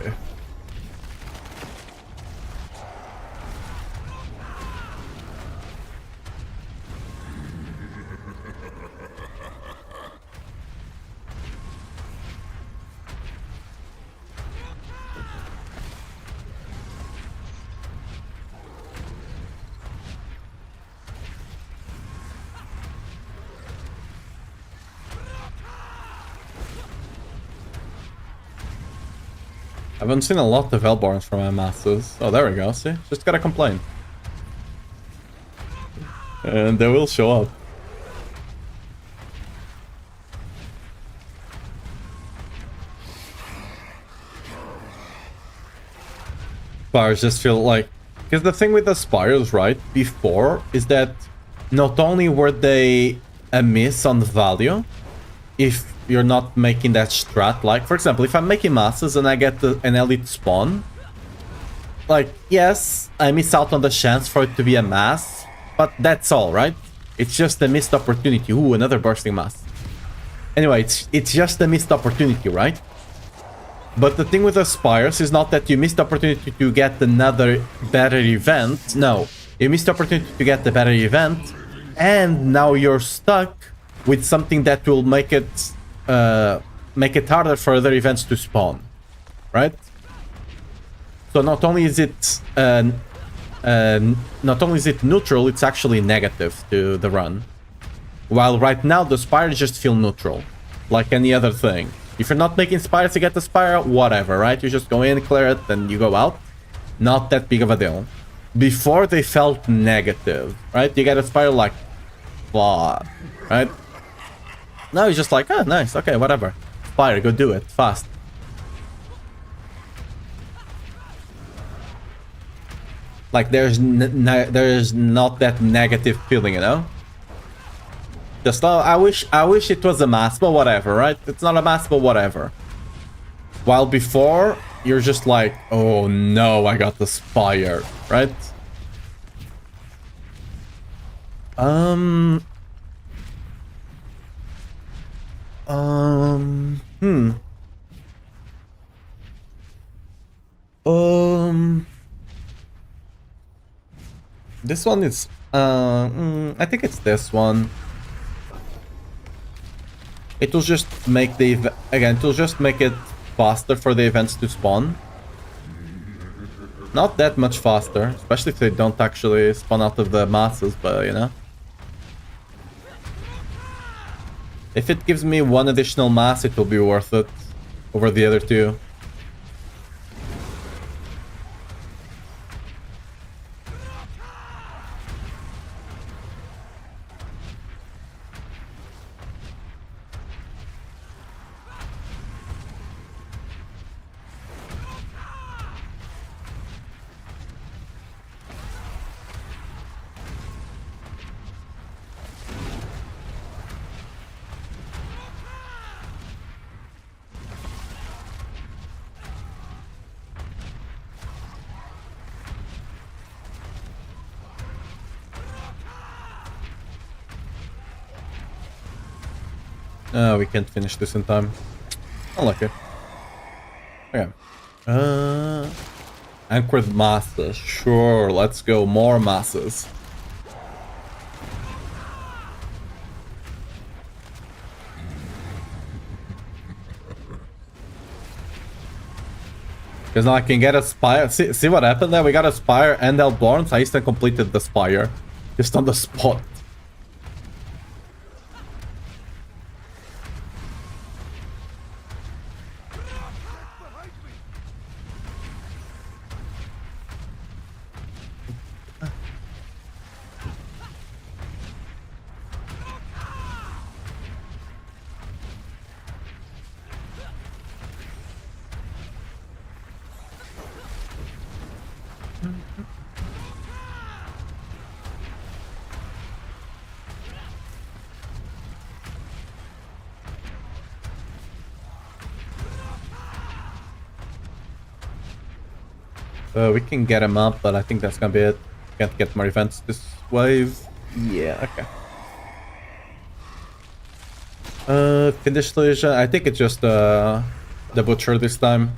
I haven't seen a lot of Hellborns from my masses. Oh, there we go, see? Just gotta complain. And they will show up. Spires just feel like... Because the thing with the Spires, right, before, is that not only were they a miss on value, if you're not making that strat, like, for example, if I'm making masses and I get an elite spawn, like, yes, I miss out on the chance for it to be a mass, but that's all, right? It's just a missed opportunity. Ooh, another bursting mass. Anyway, it's just a missed opportunity, right? But the thing with the Spires is not that you missed the opportunity to get another better event. No, you missed the opportunity to get the better event, and now you're stuck with something that will make it harder for other events to spawn, right? So not only is it neutral, it's actually negative to the run. While right now the Spires just feel neutral, like any other thing. If you're not making Spires to get the Spire, whatever, right? You just go in, clear it, then you go out. Not that big of a deal. Before they felt negative, right? You get a Spire like, fuck, right? Now it's just like, oh, nice, okay, whatever. Spire, go do it, fast. Like, there's not that negative feeling, you know? Just, oh, I wish it was a mass, but whatever, right? It's not a mass, but whatever. While before, you're just like, oh no, I got the Spire, right? This one is, I think it's this one. It will just make the, again, it will just make it faster for the events to spawn. Not that much faster, especially if they don't actually spawn out of the masses, but you know. If it gives me one additional mass, it will be worth it over the other two. We can't finish this in time. Unlucky. Okay. Anchored masses. Sure, let's go. More masses. Because now I can get a Spire. See what happened there? We got a Spire and Hellborn, so I instantly completed the Spire. Just on the spot. We can get him up, but I think that's gonna be it. Can't get more events this wave. Yeah, okay. Finish Legion. I think it's just the butcher this time.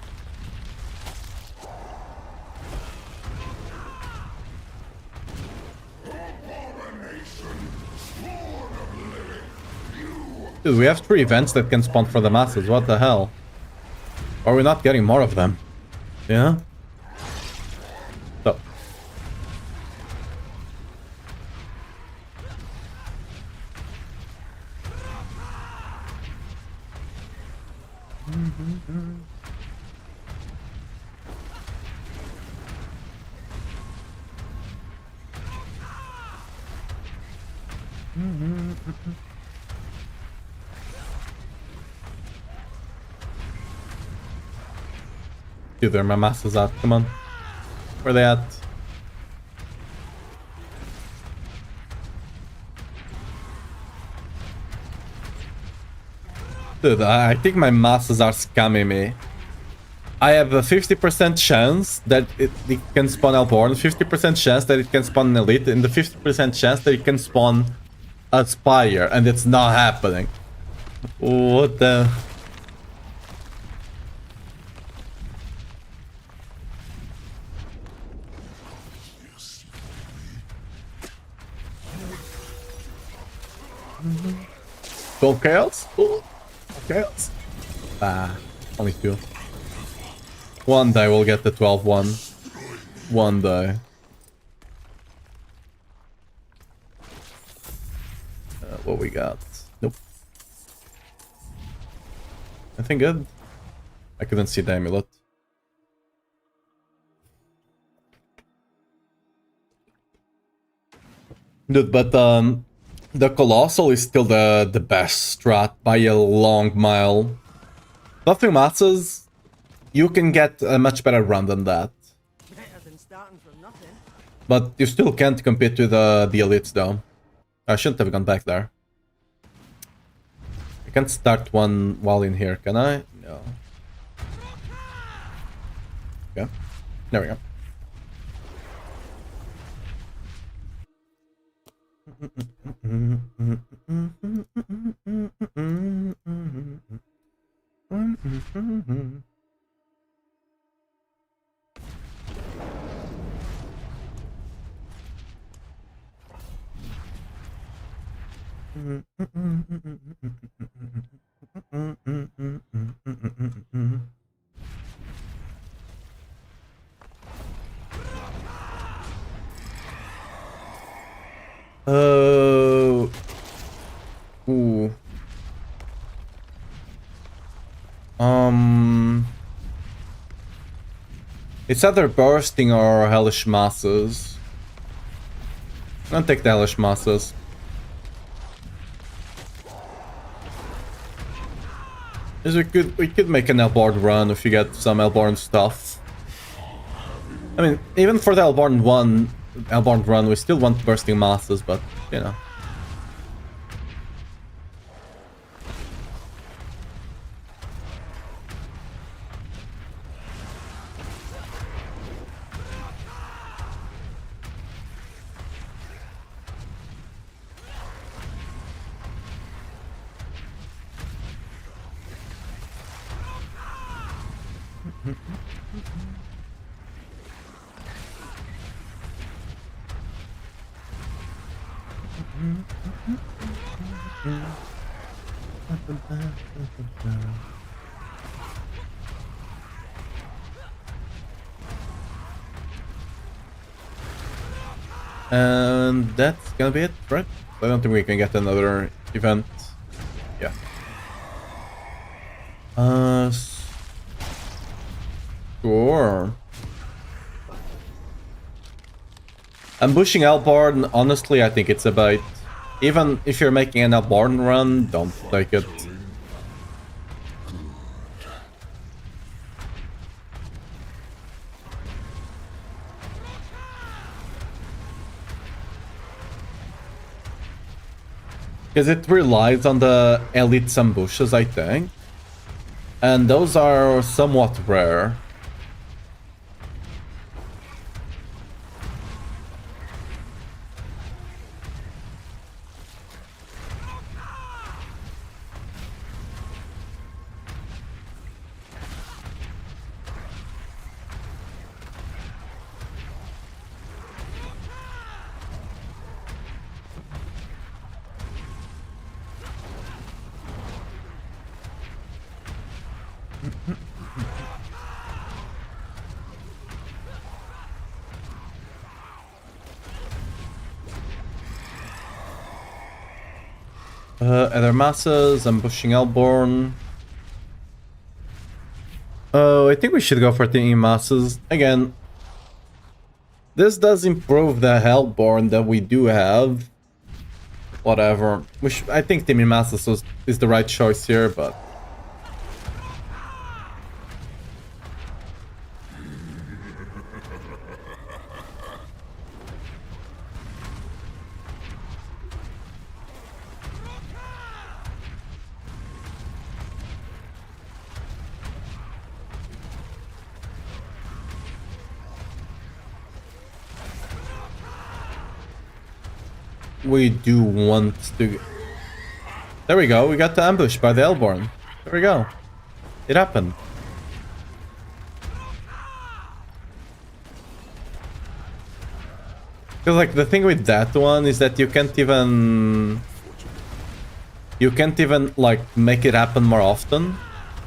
Dude, we have 3 events that can spawn for the masses. What the hell? Are we not getting more of them? Yeah? So. Dude, there are my masses at. Come on. Where are they at? Dude, I think my masses are scamming me. I have a 50% chance that it can spawn Elborn, 50% chance that it can spawn an Elite, and the 50% chance that it can spawn a Spire, and it's not happening. What the... Gold chaos? Ooh. Chaos? Ah, only 2. One day we'll get the 12-1. One day. What we got? Nope. Nothing good. I couldn't see the amulet. Dude, but the Colossal is still the best strat by a long mile. Buffing masses, you can get a much better run than that. Better than starting from nothing. But you still can't compete with the elites though. I shouldn't have gone back there. I can't start one while in here, can I? No. Yeah. There we go. Ooh. It's either bursting or hellish masses. I'll take the hellish masses. Because we could make an Elborn run if you get some Elborn stuff. I mean, even for the Elborn run, we still want bursting masses, but you know. And that's gonna be it, right? I don't think we can get another event. Yeah. Sure. Ambushing Elborn, honestly, I think it's a bait. Even if you're making an Elborn run, don't take it. Because it relies on the elite ambushes, I think. And those are somewhat rare. Other masses, ambushing Hellborn. Oh, I think we should go for teaming masses. Again, this does improve the Hellborn that we do have. Whatever. I think teaming masses is the right choice here, but... we do want to... There we go, we got the ambush by the Hellborn. There we go. It happened. Because like the thing with that one is that you can't even like make it happen more often.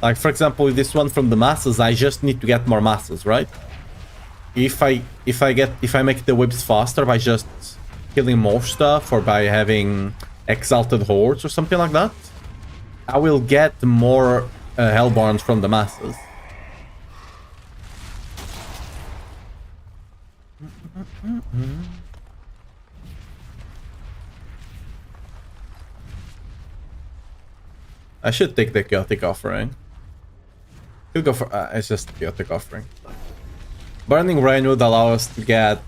Like for example with this one from the masses, I just need to get more masses, right? If I make the whips faster by just killing more stuff or by having exalted hordes or something like that, I will get more Hellborns from the masses. I should take the chaotic offering. Could go for it's just chaotic offering. Burning Rain would allow us to get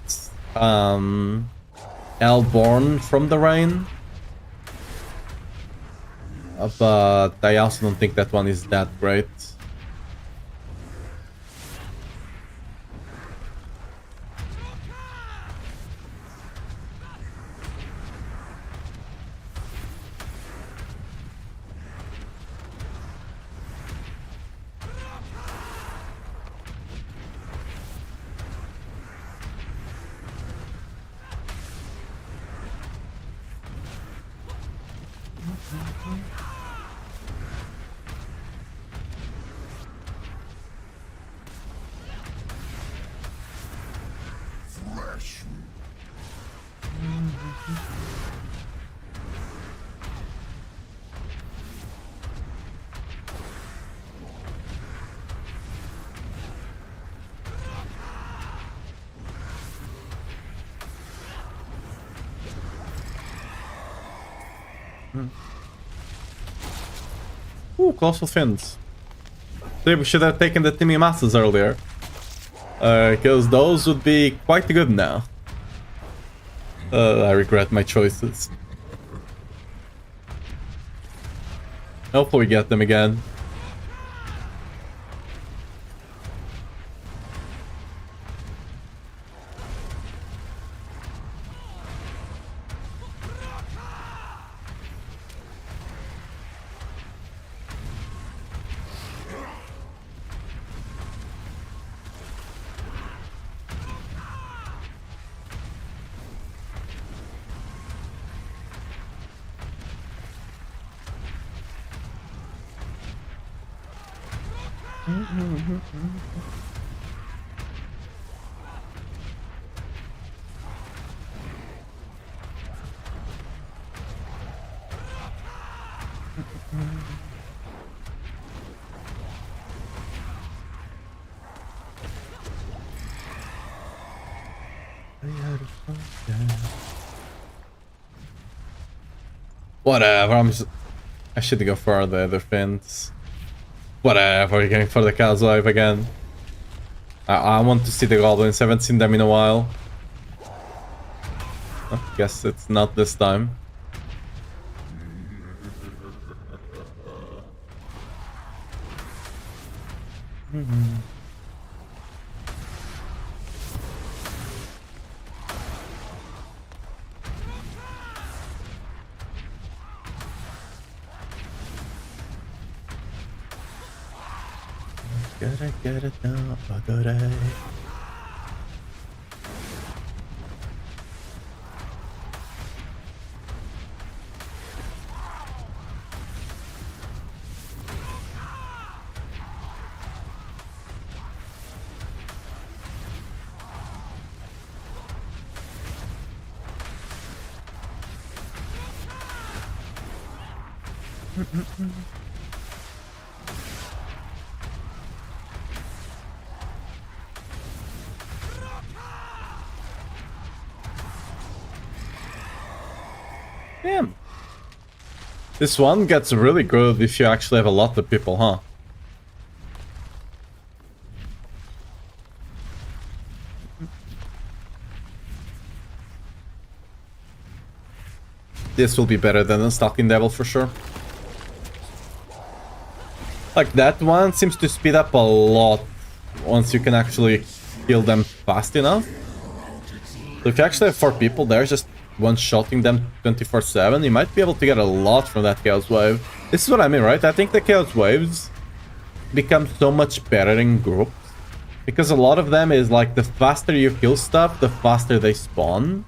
Hellborn from the rain. But I also don't think that one is that great. Flesh. Ooh, Colossal Fins. We should have taken the Timmy Masses earlier. Because those would be quite good now. I regret my choices. Hopefully we get them again. Whatever, I should go for the other fins. Whatever, we're going for the Chaos Wave again. I want to see the goblins, haven't seen them in a while. Oh, guess it's not this time. Gotta get it now, gotta. Damn. This one gets really good if you actually have a lot of people, huh? This will be better than a Stalking Devil for sure. Like, that one seems to speed up a lot once you can actually kill them fast enough. So if you actually have 4 people there, just one-shotting them 24/7, you might be able to get a lot from that Chaos Wave. This is what I mean, right? I think the Chaos Waves become so much better in groups. Because a lot of them is like, the faster you kill stuff, the faster they spawn.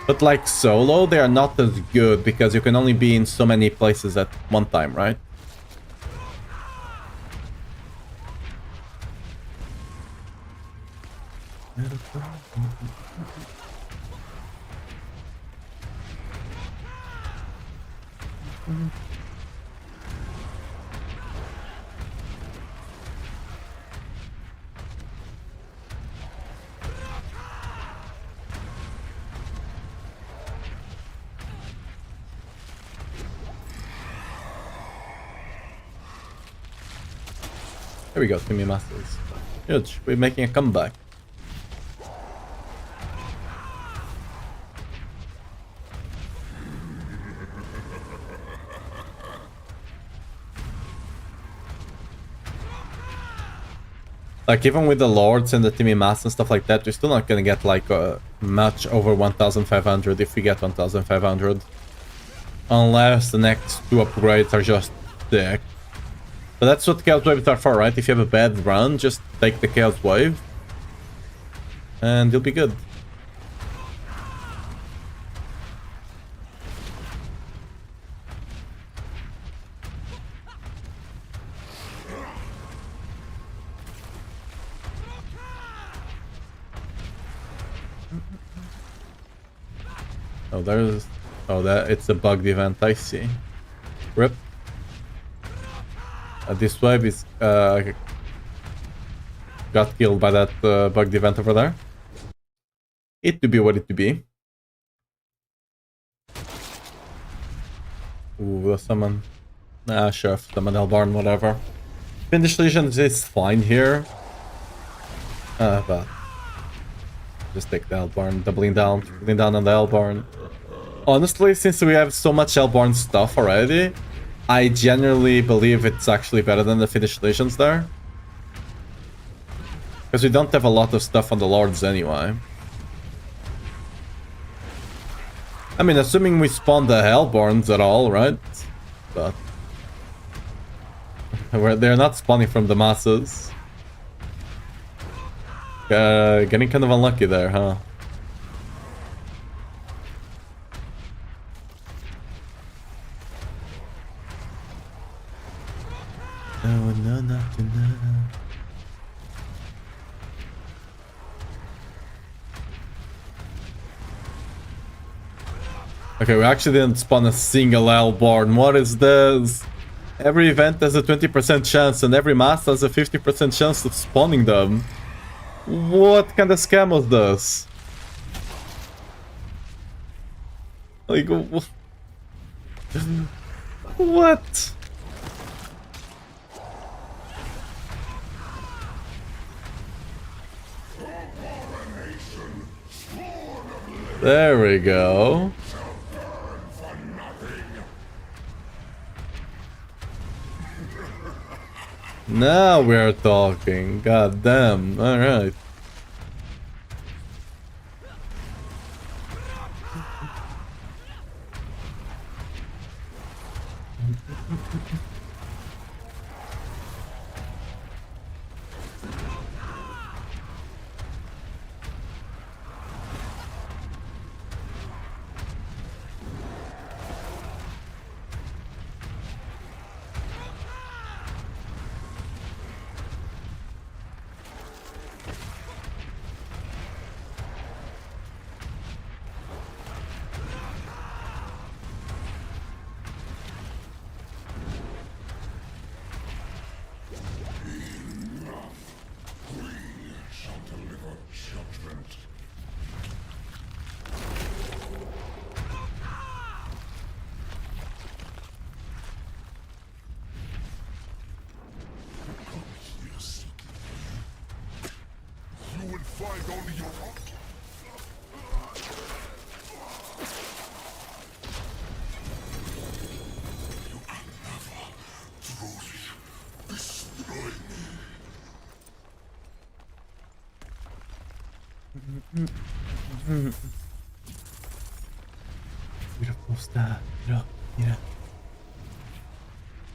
But like solo, they are not as good because you can only be in so many places at one time, right? Here we go, Timmy Masters. Huge, we're making a comeback. Like, even with the Lords and the Timmy Masters and stuff like that, we're still not gonna get like much over 1,500 if we get 1,500. Unless the next 2 upgrades are just sick. But that's what Chaos Waves are for, right? If you have a bad run, just take the Chaos Wave. And you'll be good. Oh, there's... Oh, it's a bugged event, I see. Rip. This wave is got killed by that bugged event over there. It to be what it to be. Ooh, summon. Nah, sure, summon Hellborn, whatever. Finish Legions is fine here. But just take the Hellborn, doubling down on the Hellborn. Honestly, since we have so much Hellborn stuff already, I genuinely believe it's actually better than the Finished Legions there. Because we don't have a lot of stuff on the Lords anyway. I mean, assuming we spawn the Hellborns at all, right? But... they're not spawning from the masses. Getting kind of unlucky there, huh? No, no, not tonight. Okay, we actually didn't spawn a single Hellborn. What is this? Every event has a 20% chance and every mass has a 50% chance of spawning them. What kind of scam was this? Like, what? There we go. Now we're talking. God damn. All right. judgment. Yes. You would find only your own. You can never truly destroy me. Beautiful stuff. Yeah.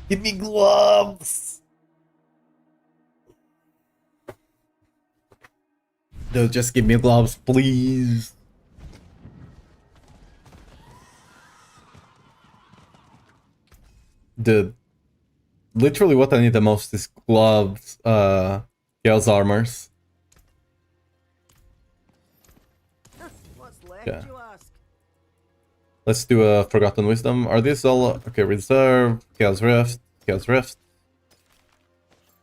Give me gloves! Dude, just give me gloves, please. Dude, literally what I need the most is gloves, Chaos armors. What's left, Yeah. you ask? Let's do a Forgotten Wisdom. Are these all... Okay, Reserve, Chaos Rift, Chaos Rift.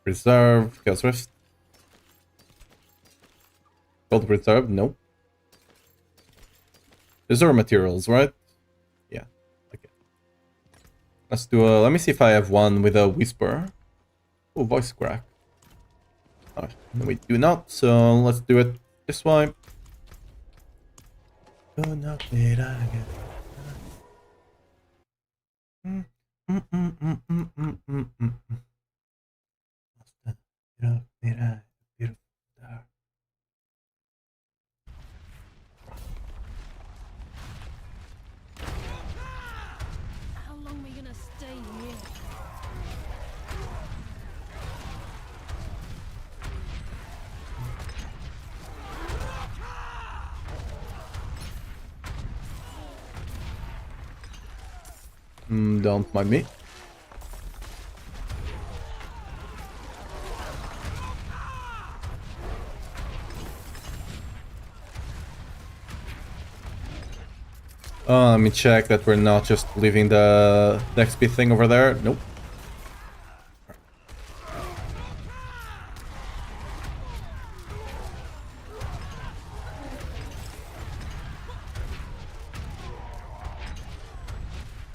Reserve, Chaos Rift. Gold Reserve? Nope. These are materials, right? Yeah. Okay. Let's do a... Let me see if I have one with a Whisper. Oh, voice crack. Alright, no, we do not, so let's do it this way. Oh, no, did I get... How long are we gonna stay here? Don't mind me. Let me check that we're not just leaving the XP thing over there. Nope.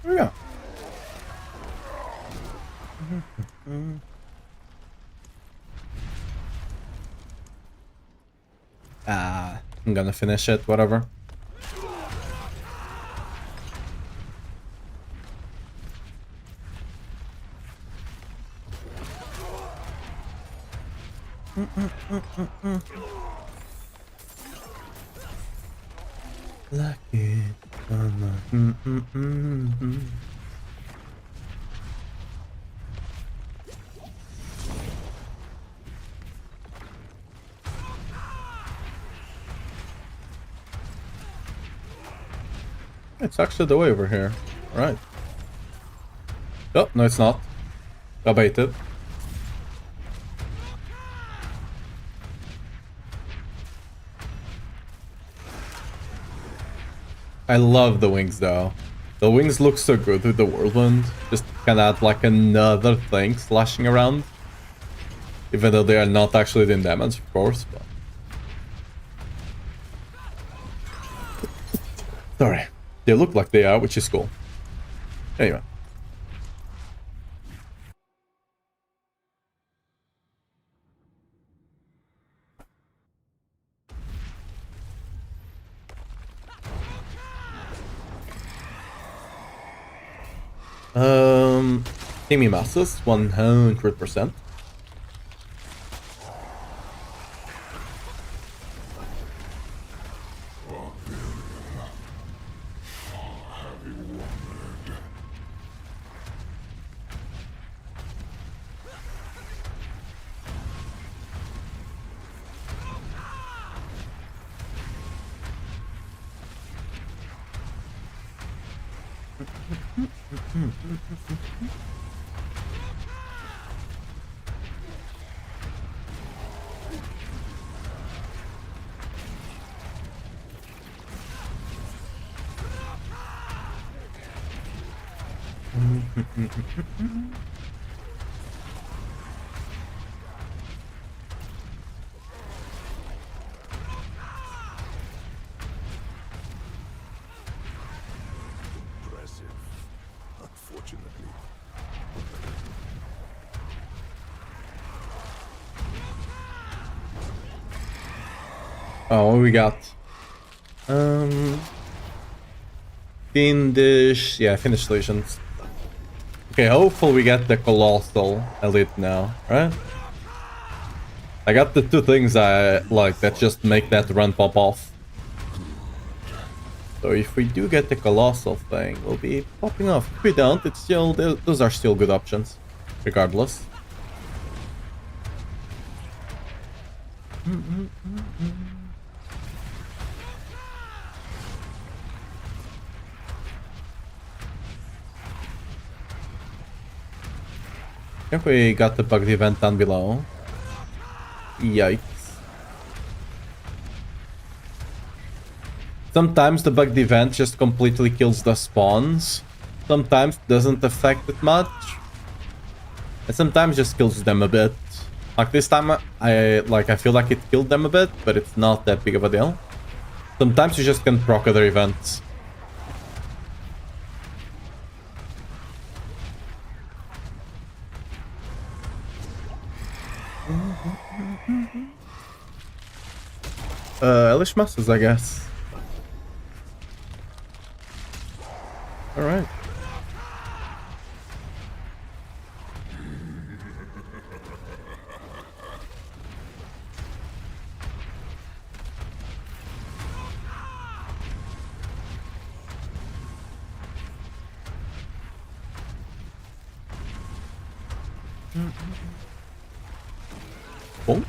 There we go. I'm gonna finish it, whatever. Lucky summer. It's actually the way over here. Right. Oh, no, it's not. I baited. I love the wings though. The wings look so good with the whirlwind. Just can add like another thing slashing around. Even though they are not actually doing damage, of course. But... Sorry. They look like they are, which is cool. Anyway. Timmy masses, 100%. Oh, what we got? Fiendish. Yeah, Fiendish Legions. Okay, hopefully we get the Colossal Elite now, right? I got the two things I like that just make that run pop off. So if we do get the Colossal thing, we'll be popping off. If we don't, it's still... those are still good options, regardless. I think we got the bug event down below. Yikes. Sometimes the bugged event just completely kills the spawns. Sometimes doesn't affect it much. And sometimes just kills them a bit. Like this time I feel like it killed them a bit, but it's not that big of a deal. Sometimes you just can't proc other events. Elish Masters, I guess. Alright. Cool.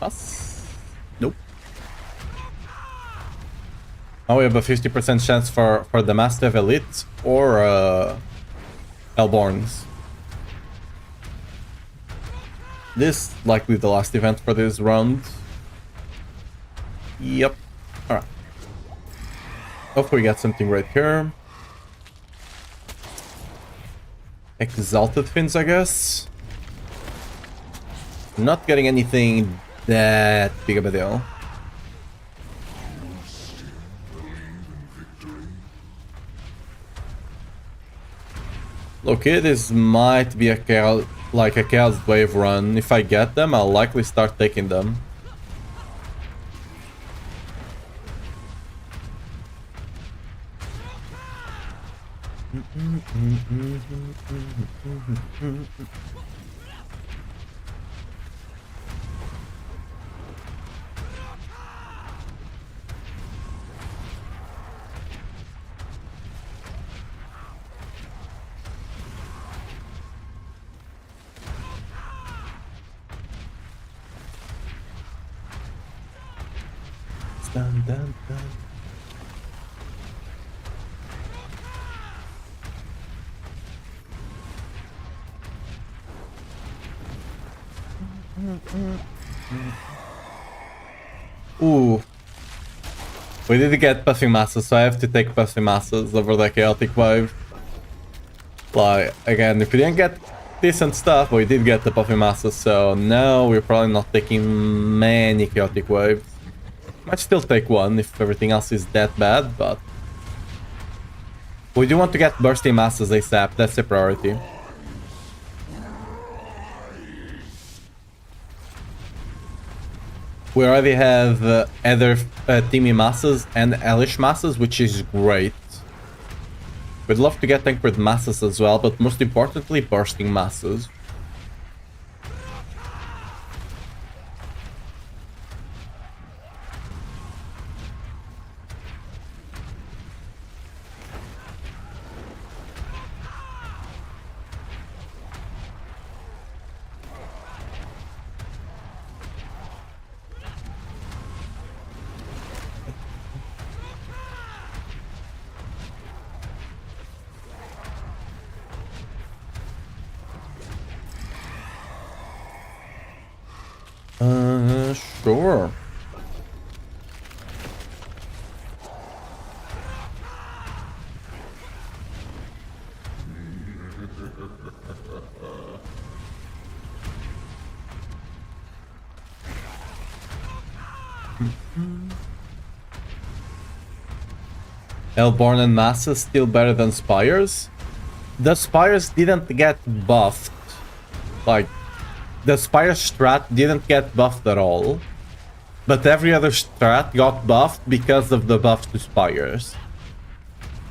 Us? Nope. Now we have a 50% chance for the Mastiff Elite or Hellborns. This likely the last event for this round. Yep. Alright. Hopefully we get something right here. Exalted Fins, I guess. Not getting anything that big of a deal. Okay, this might be a chaos, like a chaos wave run. If I get them, I'll likely start taking them. Dun, dun, dun. Ooh. We did get Puffing Masses, so I have to take Puffing Masses over the Chaotic Wave. Like, again, if we didn't get decent stuff, we did get the Puffing Masses, so now we're probably not taking many Chaotic Waves. Might still take one if everything else is that bad, but... we do want to get Bursting Masses ASAP, that's the priority. We already have either Timmy Masses and Elish Masses, which is great. We'd love to get Tancred Masses as well, but most importantly, Bursting Masses. Sure. Hellborn and Masses still better than Spires. The Spires didn't get buffed. Like, the Spire strat didn't get buffed at all. But every other strat got buffed because of the buff to Spires.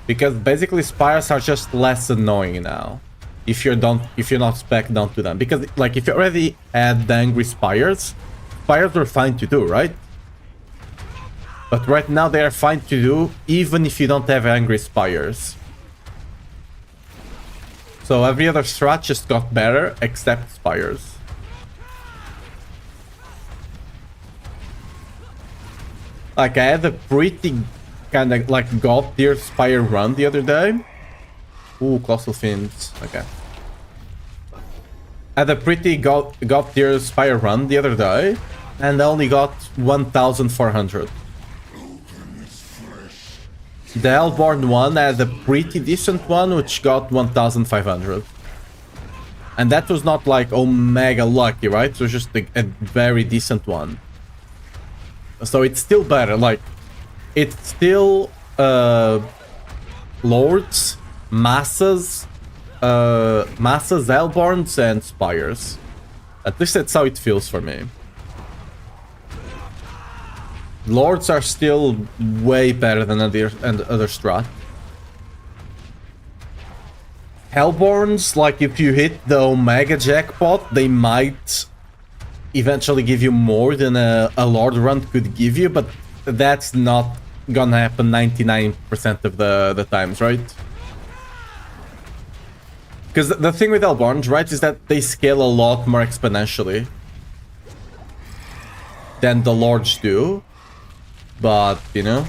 Because basically Spires are just less annoying now. If you're not spec'd onto them. Because like if you already had the angry Spires were fine to do, right? But right now they are fine to do even if you don't have angry Spires. So every other strat just got better except Spires. Like I had a pretty kind of like god tier Spire run the other day. Ooh, Colossal Fiends. Okay. I had a pretty god tier Spire run the other day, and I only got 1,400. The Hellborn one had a pretty decent one, which got 1,500. And that was not like omega lucky, right? It was just a very decent one. So it's still better, like, it's still Lords, Masses, Hellborns, and Spires. At least that's how it feels for me. Lords are still way better than other strat. Hellborns, like if you hit the Omega jackpot, they might eventually give you more than a Lord run could give you, but that's not gonna happen 99% of the times, right? Because the thing with Hellborns, right, is that they scale a lot more exponentially than the Lords do. But, you know,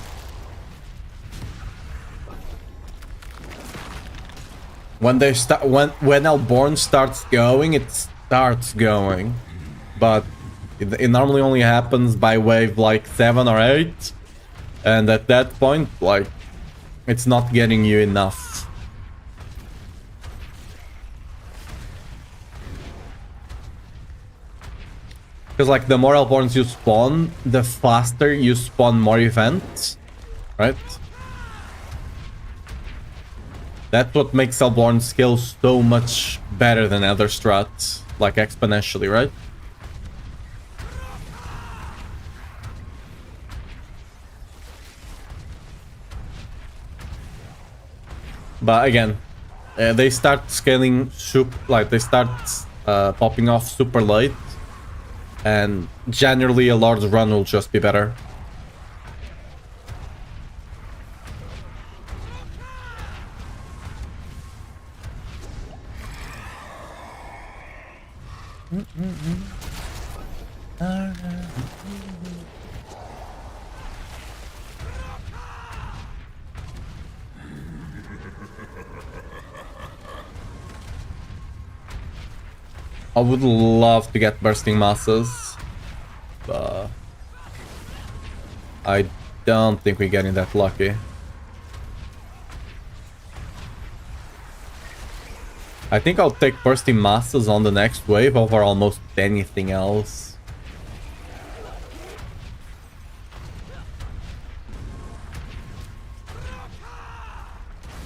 when they start, when Hellborn starts going, it starts going. But it normally only happens by wave like 7 or 8, and at that point, like, it's not getting you enough. Because like the more Hellborns you spawn, the faster you spawn more events, right? That's what makes Hellborn scale so much better than other strats, like exponentially, right? But again, they start scaling like they start popping off super late. And generally a Lord's run will just be better. I would love to get Bursting Masses, but I don't think we're getting that lucky. I think I'll take Bursting Masses on the next wave over almost anything else.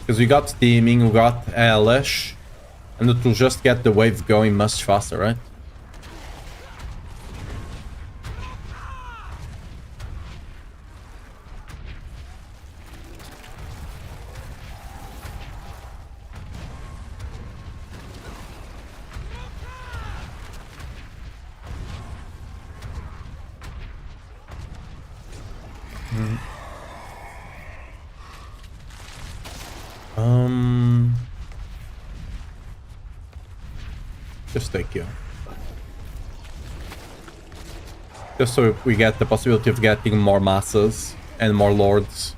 Because we got Steaming, we got Elish. And it will just get the wave going much faster, right? Just take you. Just so we get the possibility of getting more masses and more lords.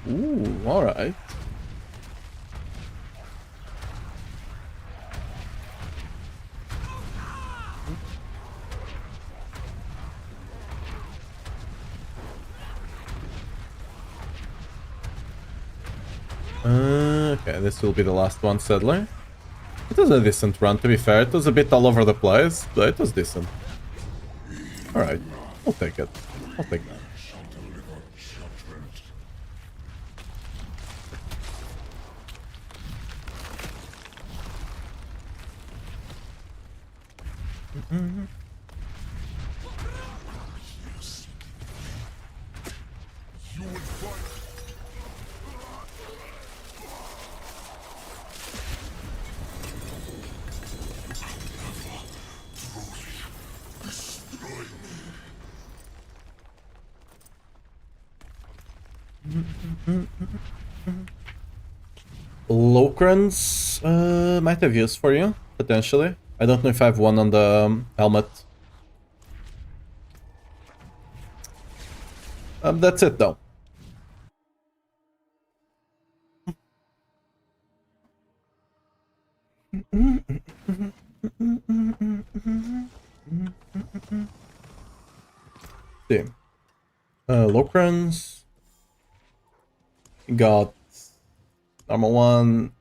Ooh, alright. Okay, this will be the last one, sadly. It was a decent run, to be fair. It was a bit all over the place, but it was decent. Alright, I'll take it. I'll take that. Shall deliver judgment. You would fight. Locrans might have use for you, potentially. I don't know if I have one on the helmet. That's it though. See. Locrans. Got normal one.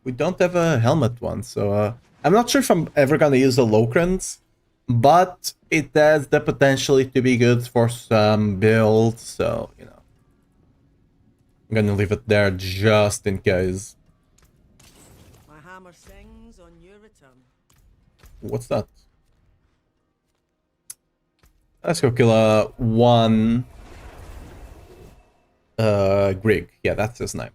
We don't have a helmet one, so I'm not sure if I'm ever gonna use the Locrans, but it has the potential to be good for some builds, so you know. I'm gonna leave it there just in case. My hammer sings on your return. What's that? Let's go kill one Grig. Yeah, that's his name.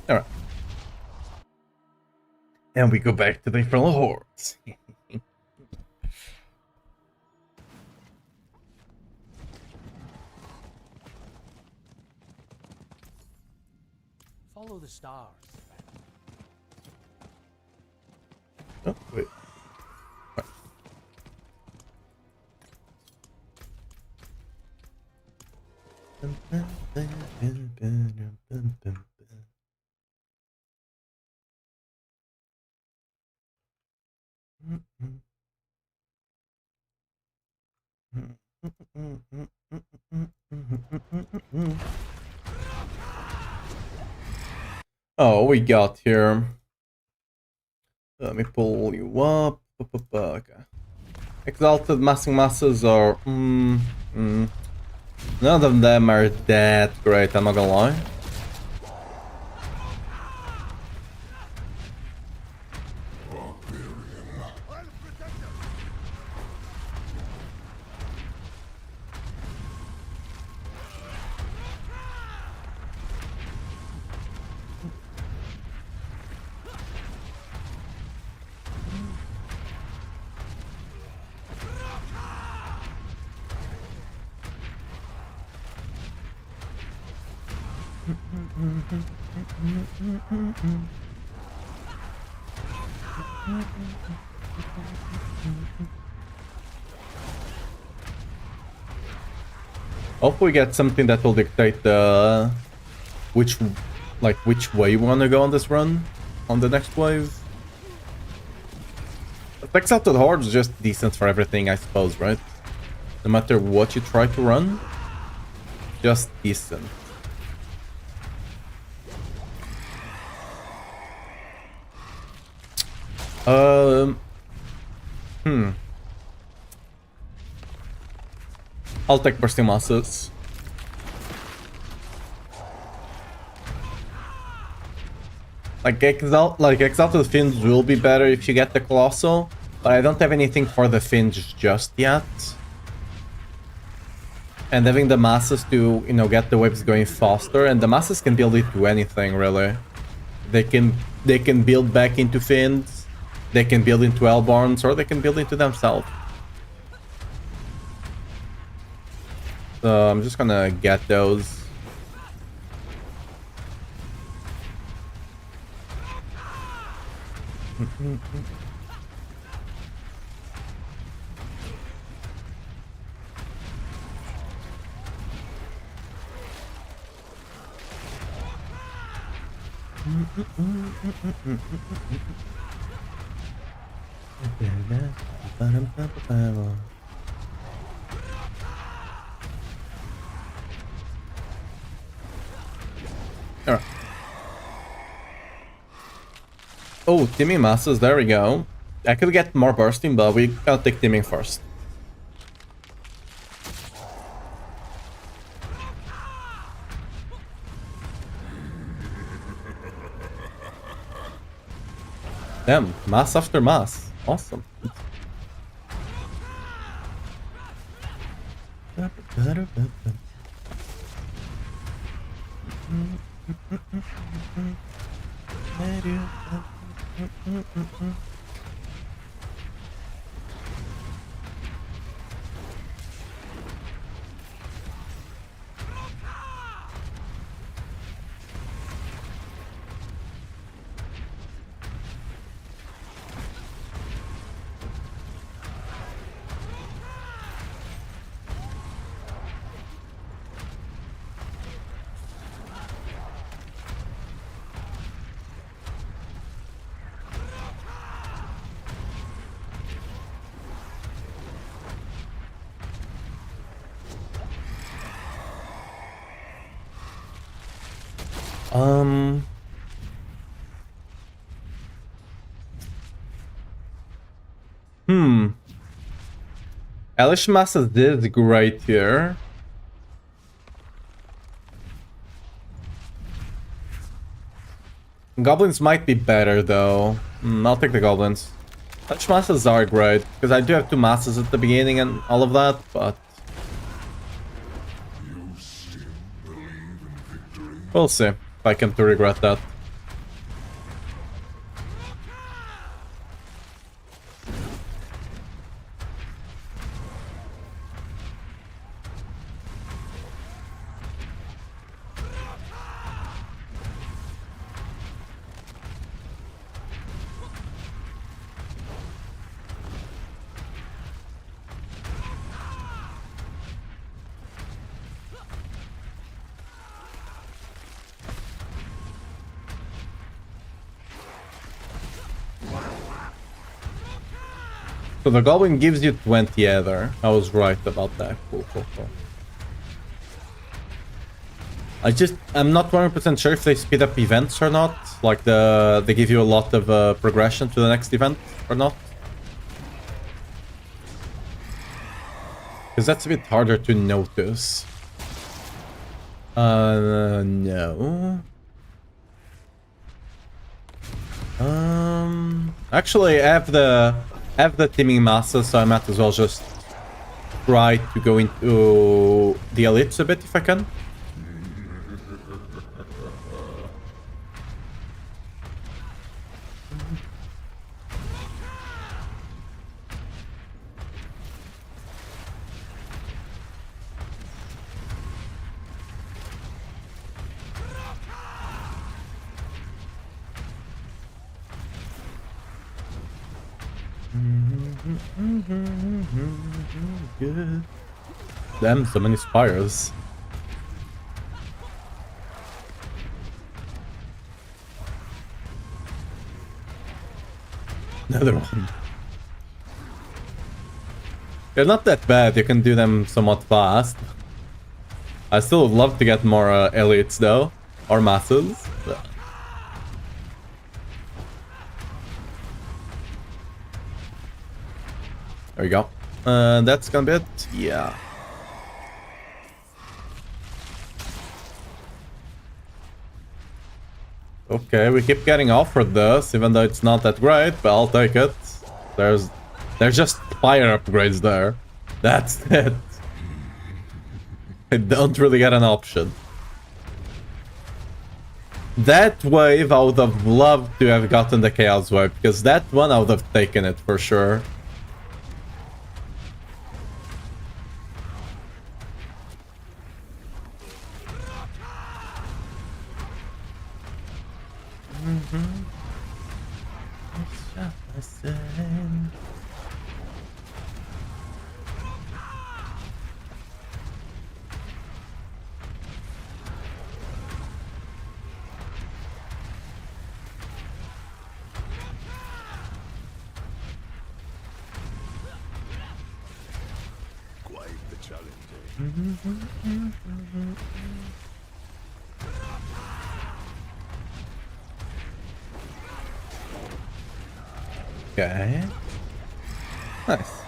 Alright. And we go back to the Infernal Hordes. Follow the stars. Oh, wait. Oh, we got here. Let me pull you up. Okay. Exalted Massing Masses are... none of them are that great, I'm not gonna lie. Hope we get something that will dictate which way you want to go on this run, on the next wave. Attacks out to the Horde is just decent for everything, I suppose, right? No matter what you try to run, just decent. I'll take bursting masses. Exalted Fins will be better if you get the Colossal, but I don't have anything for the Fins just yet. And having the masses to, you know, get the waves going faster, and the masses can build it to anything really. They can build back into Fins, they can build into Hellborns, or they can build into themselves. So I'm just gonna get those. Alright. Oh, teaming masses, there we go. I could get more bursting, but we gotta take teaming first. Damn, mass after mass. Awesome. Elish Masses is great here. Goblins might be better though. I'll take the goblins. Elish Masses are great, because I do have 2 masses at the beginning and all of that, but... we'll see if I come to regret that. So the Goblin gives you 20 Ether. I was right about that. Cool. I'm not 100% sure if they speed up events or not. Like they give you a lot of progression to the next event or not. Because that's a bit harder to notice. No. Actually, I have the teaming masses, so I might as well just try to go into the elites a bit if I can. Good. Damn, so many spires. Another one. They're not that bad, you can do them somewhat fast. I still would love to get more elites though, or masses. There we go. That's gonna be it. Yeah. Okay, we keep getting offered this, even though it's not that great, but I'll take it. There's just fire upgrades there. That's it. I don't really get an option. That wave, I would have loved to have gotten the Chaos Wave, because that one I would have taken it for sure. Quite the challenge, Okay. Nice.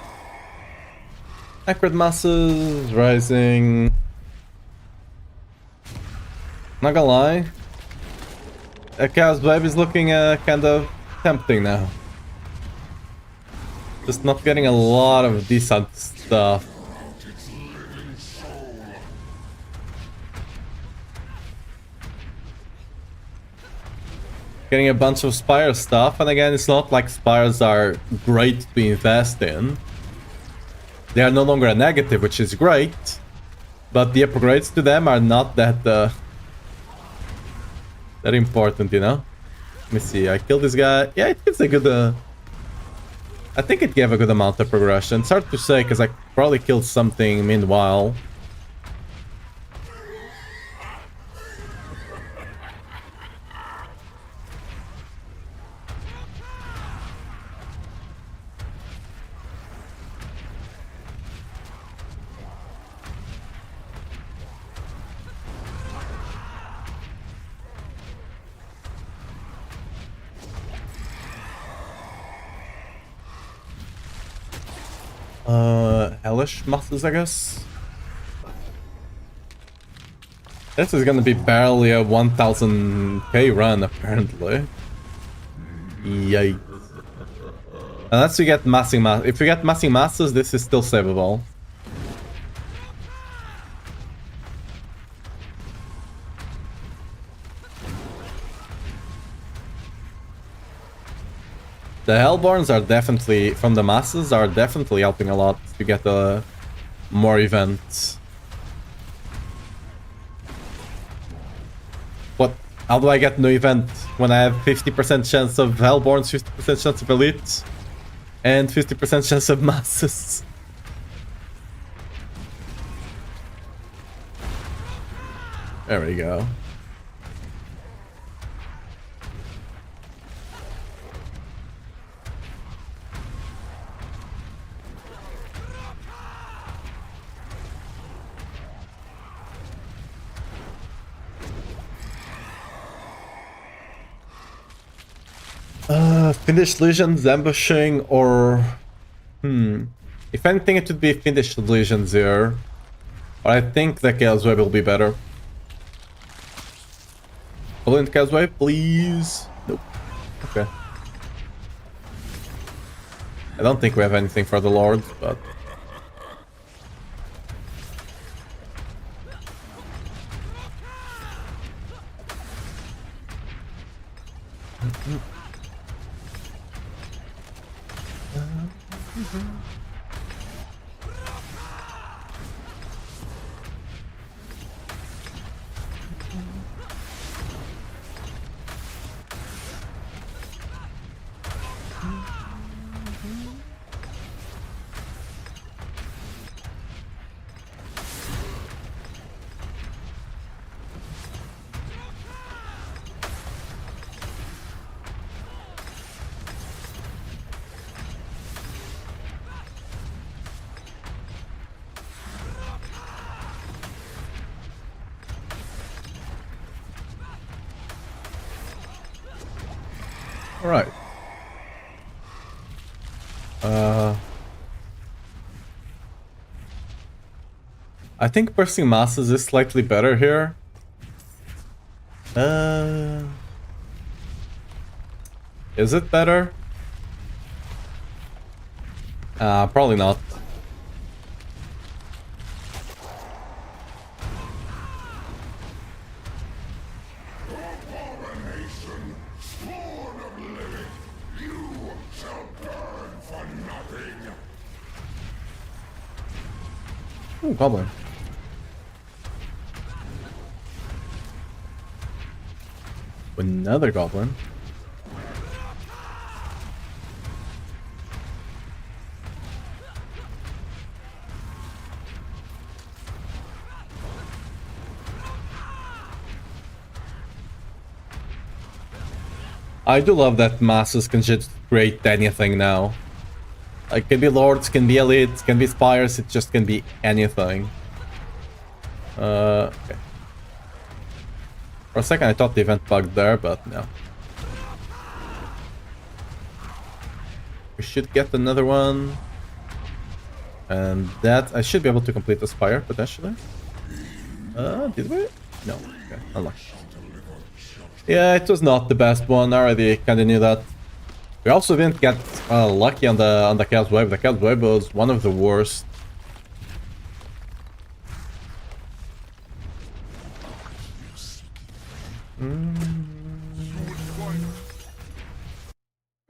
Accurate masses, rising. Not gonna lie. A Chaos Wave is looking kind of tempting now. Just not getting a lot of decent stuff. Getting a bunch of Spire stuff, and again, it's not like Spires are great to invest in. They are no longer a negative, which is great, but the upgrades to them are not that that important, you know? Let me see, I killed this guy. Yeah, it gives a good... I think it gave a good amount of progression. It's hard to say, because I probably killed something meanwhile. Hellish masses, I guess. This is gonna be barely a 1000k run, apparently. Yikes. Unless we get massing mass. If we get massing masses, this is still savable. The Hellborns are definitely, from the masses, are definitely helping a lot to get more events. What? How do I get no event when I have 50% chance of Hellborns, 50% chance of Elite, and 50% chance of masses? There we go. Finished Legions, ambushing, or... If anything, it would be Finished Legions here. But I think the Chaos Wave will be better. Brilliant Chaos Wave, please. Nope. Okay. I don't think we have anything for the Lord, but... Alright. I think Bursting Masses is slightly better here. Is it better? Probably not. Abomination, spawn of living, you shall burn for nothing. Ooh, goblin. Another goblin. I do love that masses can just create anything now. Like, can be lords, can be elites, can be spires, it just can be anything. Okay. For a second I thought the event bugged there, but no. We should get another one. And that, I should be able to complete the spire, potentially. Did we? No. Okay, unlucky. Yeah, it was not the best one, I already kinda knew that. We also didn't get lucky on the Chaos Wave. The Chaos Wave was one of the worst.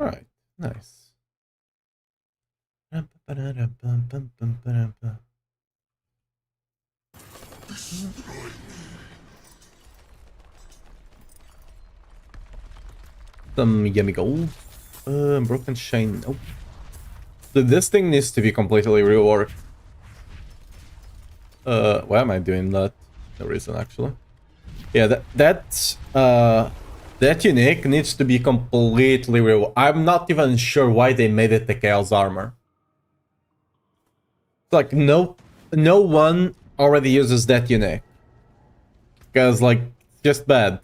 Alright, nice. Some yummy gold. Broken chain. Nope. So this thing needs to be completely reworked. Why am I doing that? No reason, actually. Yeah, that unique needs to be completely reworked. I'm not even sure why they made it the Chaos Armor. Like, no one already uses that unique. Because, like, just bad.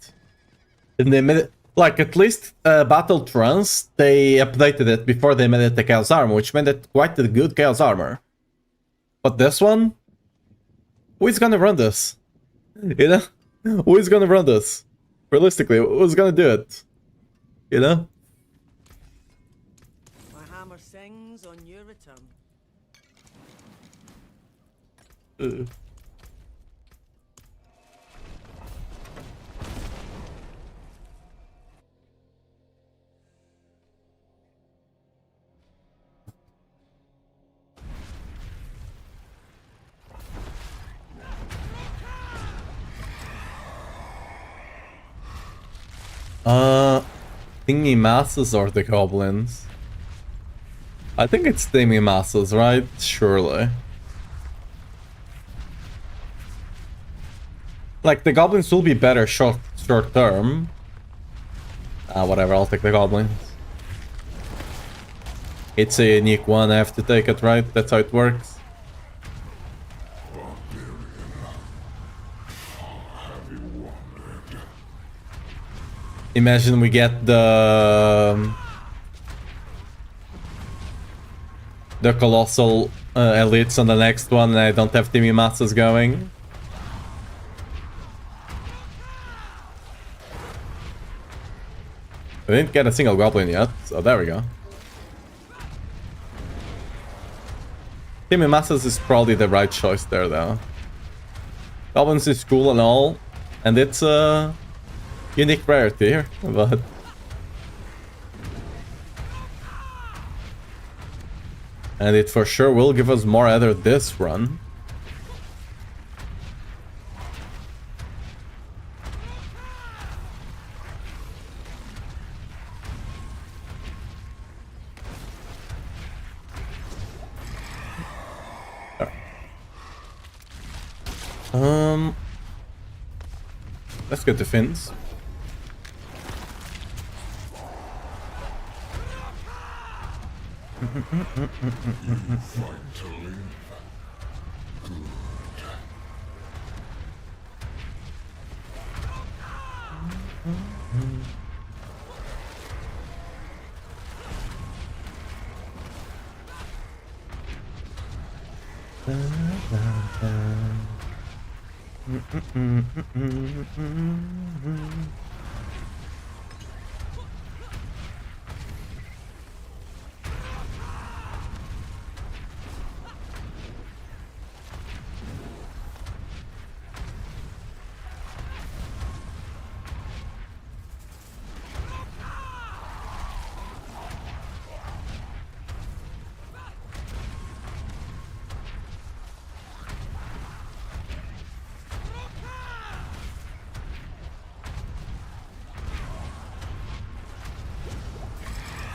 And they made it... Like, at least Battle Trance, they updated it before they made it the Chaos Armor, which made it quite a good Chaos Armor. But this one? Who is gonna run this? You know? Who is gonna run this? Realistically, who's gonna do it? You know? My hammer sings on your return. Thingy masses or the goblins? I think it's thingy masses, right? Surely. Like, the goblins will be better short term. Whatever, I'll take the goblins. It's a unique one, I have to take it, right? That's how it works. Imagine we get the colossal elites on the next one and I don't have Timmy masses going. I didn't get a single goblin yet, so there we go. Timmy masses is probably the right choice there though. Goblins is cool and all, and it's a unique rarity here, but and it for sure will give us more either this run. Let's get the fins.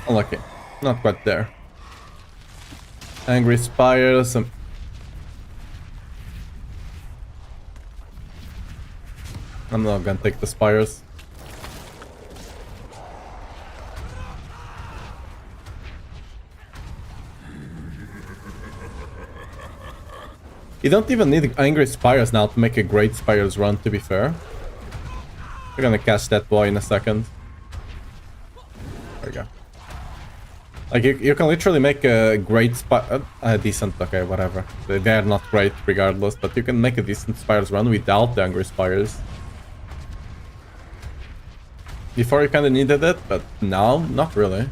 Unlucky. Not quite there. Angry Spires. I'm not gonna take the Spires. You don't even need Angry Spires now to make a great Spires run, to be fair. We're gonna catch that boy in a second. There we go. Like, you can literally make a great decent, okay, whatever. They're not great regardless, but you can make a decent Spires run without the Angry Spires. Before you kinda needed it, but now, not really.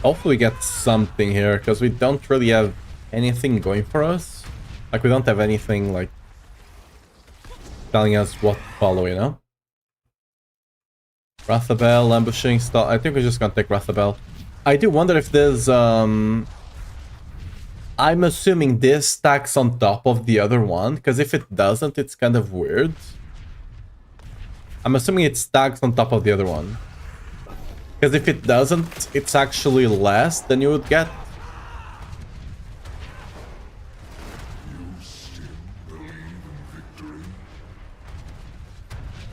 Hopefully we get something here, because we don't really have anything going for us. Like, we don't have anything, like, telling us what to follow, you know? Rathabel, ambushing, stall. I think we're just gonna take Rathabel. I do wonder if there's, I'm assuming this stacks on top of the other one, because if it doesn't, it's kind of weird. I'm assuming it stacks on top of the other one. Because if it doesn't, it's actually less than you would get.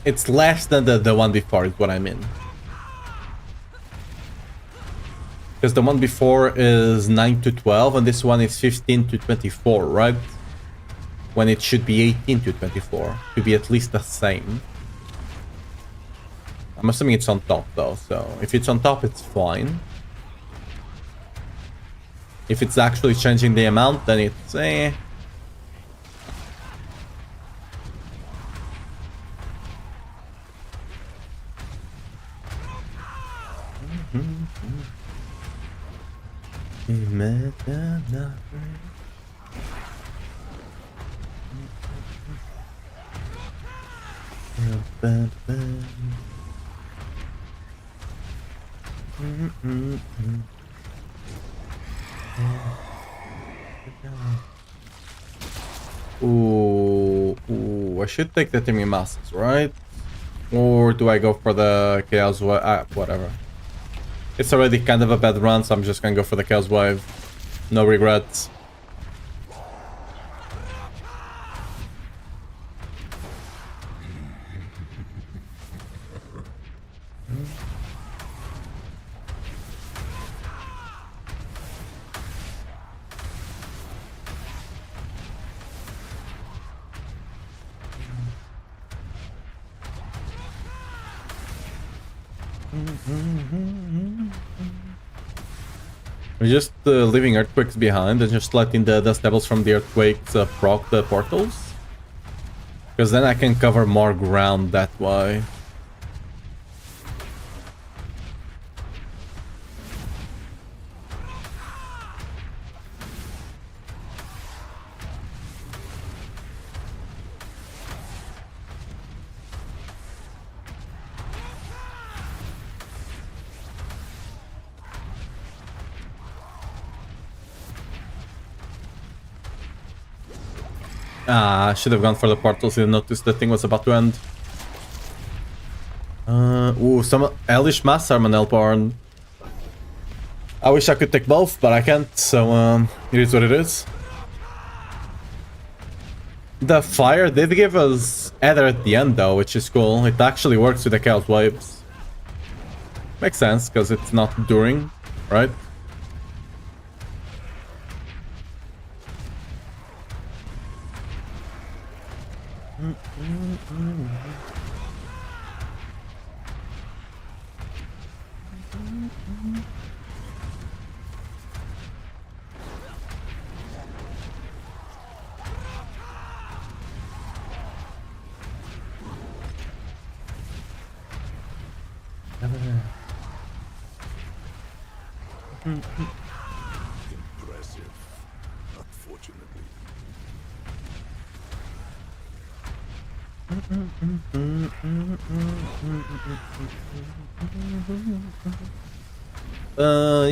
It's less than the one before, is what I mean. Because the one before is 9 to 12, and this one is 15 to 24, right? When it should be 18 to 24. To be at least the same. I'm assuming it's on top though, so if it's on top, it's fine. If it's actually changing the amount, then it's Ooh, I should take the Timmy Masks, right? Or do I go for the Chaos Wave? Whatever. It's already kind of a bad run, so I'm just gonna go for the Chaos Wave. No regrets. We're just leaving Earthquakes behind and just letting the Dust Devils from the Earthquakes proc the portals. Because then I can cover more ground that way. Ah, I should have gone for the portals, didn't notice the thing was about to end. Ooh, some Hellish Mass Armor Elborn. I wish I could take both, but I can't, so it is what it is. The fire did give us Ether at the end though, which is cool. It actually works with the Chaos Waves. Makes sense, because it's not during, right? Impressive, unfortunately.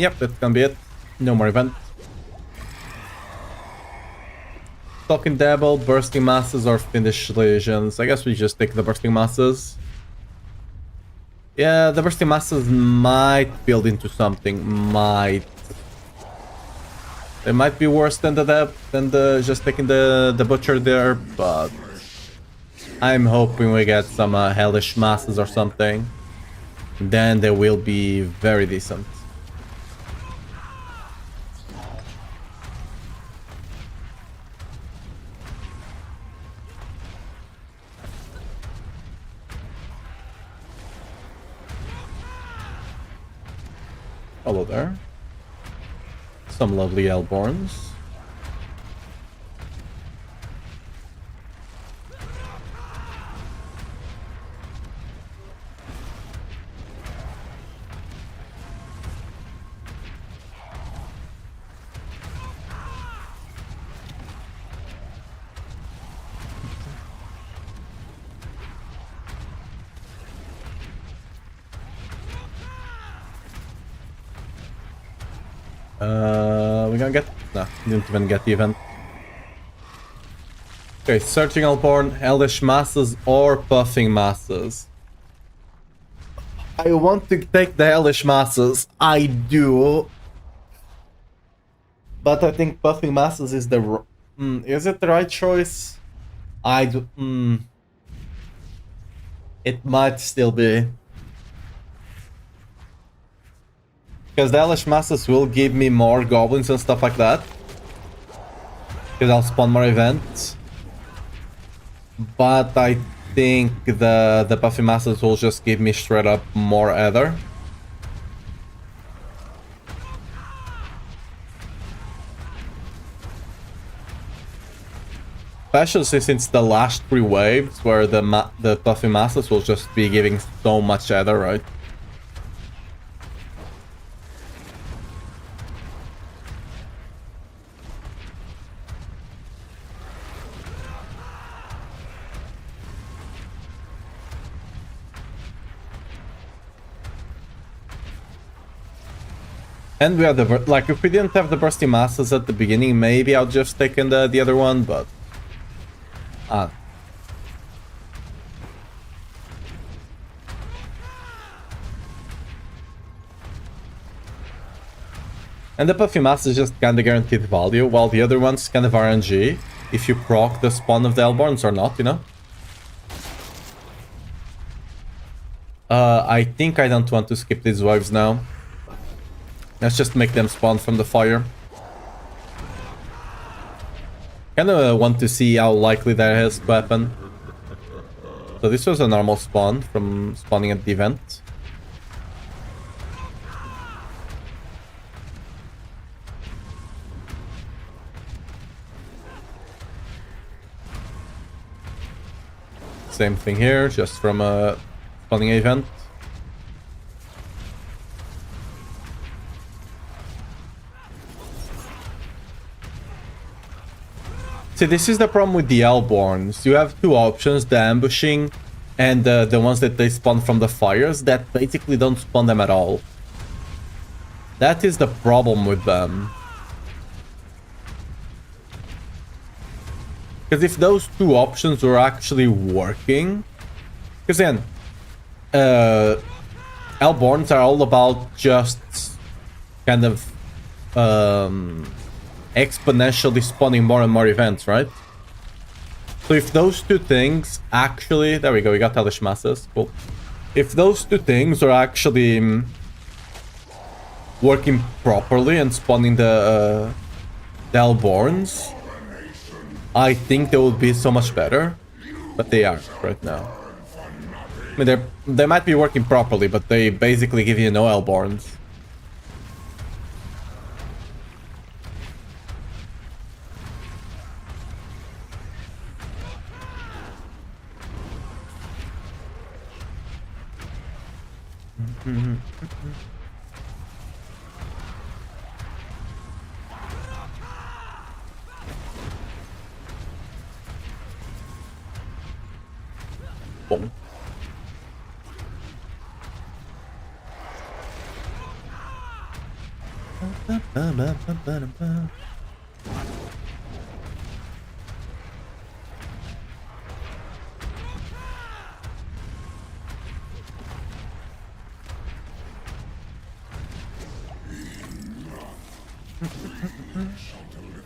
Yep, that's gonna be it. No more event. Talking Diablo, Bursting Masses or Finished Legions. I guess we just take the Bursting Masses. Yeah, the Bursting Masses might build into something. Might. They might be worse than the just taking the Butcher there, but I'm hoping we get some Hellish Masses or something. Then they will be very decent. Hello there. Some lovely Elborns. We gonna get... No, didn't even get the event. Okay, Searching Elborn, Hellish Masses or Puffing Masses. I want to take the Hellish Masses. I do. But I think Puffing Masses is the... is it the right choice? I do... It might still be. Because the Hellish Masses will give me more goblins and stuff like that. Because I'll spawn more events. But I think the Puffy Masses will just give me straight up more Ether. Especially since the last 3 waves where the Puffy Masses will just be giving so much Ether, right? And we have the... Like, if we didn't have the Bursty Masses at the beginning, maybe I'll just take in the other one, but... And the Puffy Mass is just kinda guaranteed value, while the other one's kind of RNG, if you proc the spawn of the Elborns or not, you know? I think I don't want to skip these waves now. Let's just make them spawn from the fire. Kinda want to see how likely that has to happen. So this was a normal spawn from spawning at the event. Same thing here, just from a spawning event. See, this is the problem with the Elborns. You have 2 options, the ambushing and the ones that they spawn from the fires that basically don't spawn them at all. That is the problem with them. Because if those 2 options were actually working... Because then, Elborns are all about just kind of... exponentially spawning more and more events, right? So if those 2 things actually... There we go, we got Hellish Masses. Cool. If those 2 things are actually working properly and spawning the Elborns, I think they will be so much better. But they aren't right now. I mean, they might be working properly, but they basically give you no Elborns.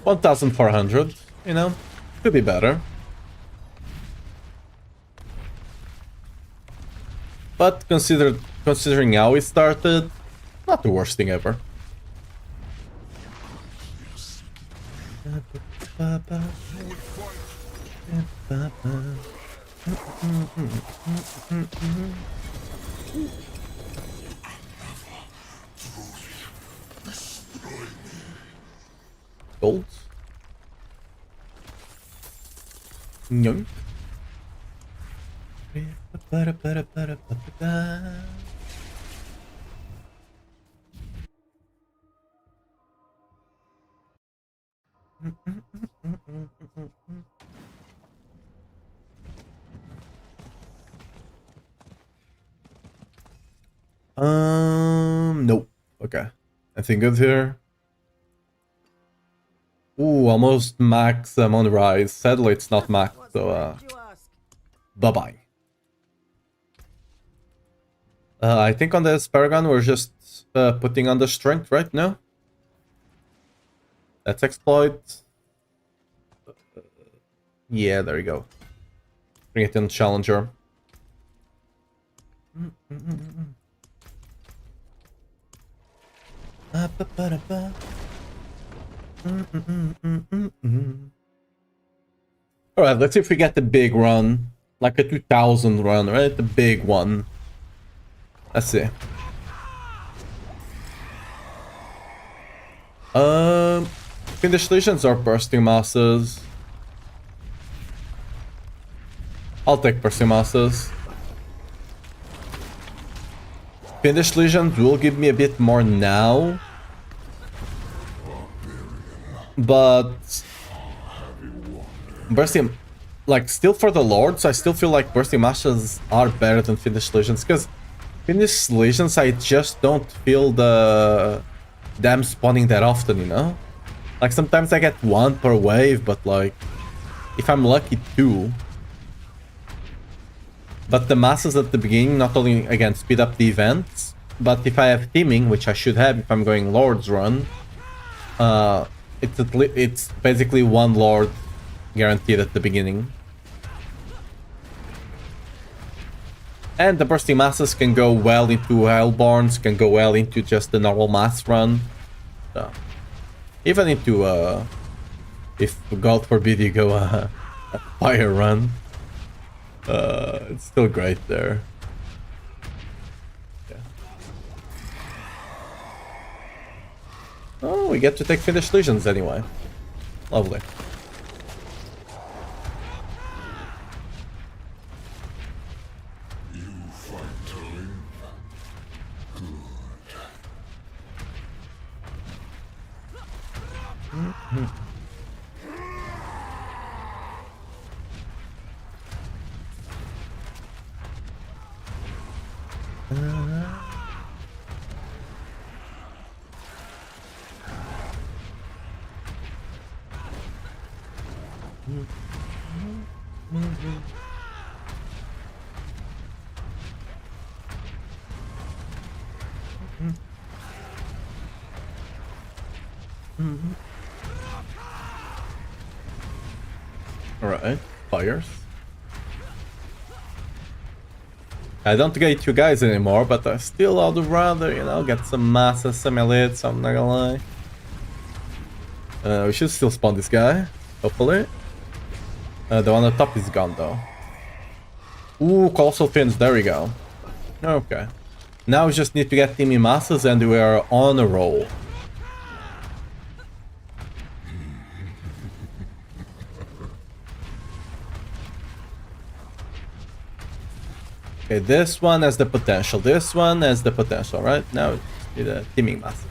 $1,400, you know, could be better. But considering how we started, not the worst thing ever. Gold. Yoink. Nope. Okay. I think good here. Ooh, almost max on rise. Sadly, it's not max, so You ask. bye-bye. I think on this Paragon we're just putting on the strength, right? No? Let's exploit. Yeah, there you go. Bring it in Challenger. Alright, let's see if we get the big run. Like a 2000 run, right? The big one. Let's see. Fiendish Legions or Bursting Masses? I'll take Bursting Masses. Fiendish Legions will give me a bit more now. But Bursting, like, still for the Lords, I still feel like Bursting Masses are better than Fiendish Legions, because Fiendish Legions, I just don't feel them spawning that often, you know? Like, sometimes I get one per wave, but like, if I'm lucky, two. But the masses at the beginning not only, again, speed up the events, but if I have teaming, which I should have if I'm going Lord's run, it's basically one Lord guaranteed at the beginning. And the Bursting Masses can go well into Hellborns, can go well into just the normal mass run. So, even into, if God forbid you go a fire run, it's still great there. Yeah. Oh, we get to take Fiendish Legions anyway. Lovely. Alright, fires. I don't get you guys anymore, but I still would rather, you know, get some masses, some elites, I'm not gonna lie. We should still spawn this guy, hopefully. The one on top is gone though. Ooh, Colossal Fins, there we go. Okay. Now we just need to get teamy masses and we are on a roll. Okay, this one has the potential. This one has the potential, right? Now it's the teaming masses.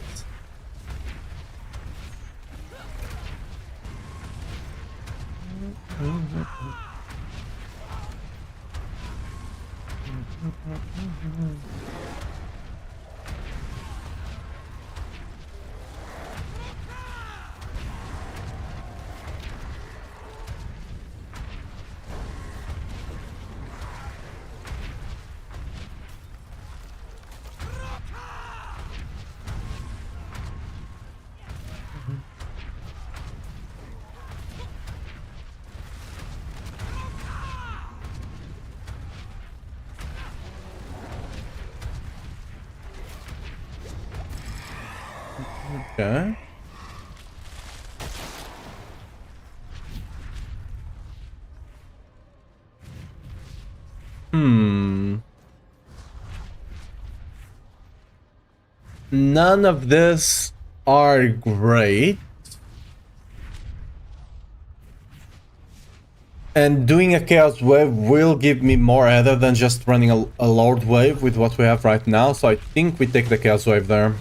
Okay. None of this are great. And doing a Chaos Wave will give me more other than just running a Lord Wave with what we have right now, so I think we take the Chaos Wave there.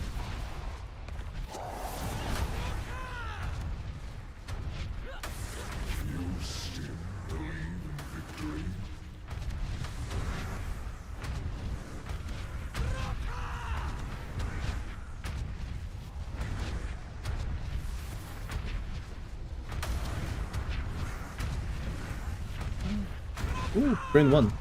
Ooh, green one.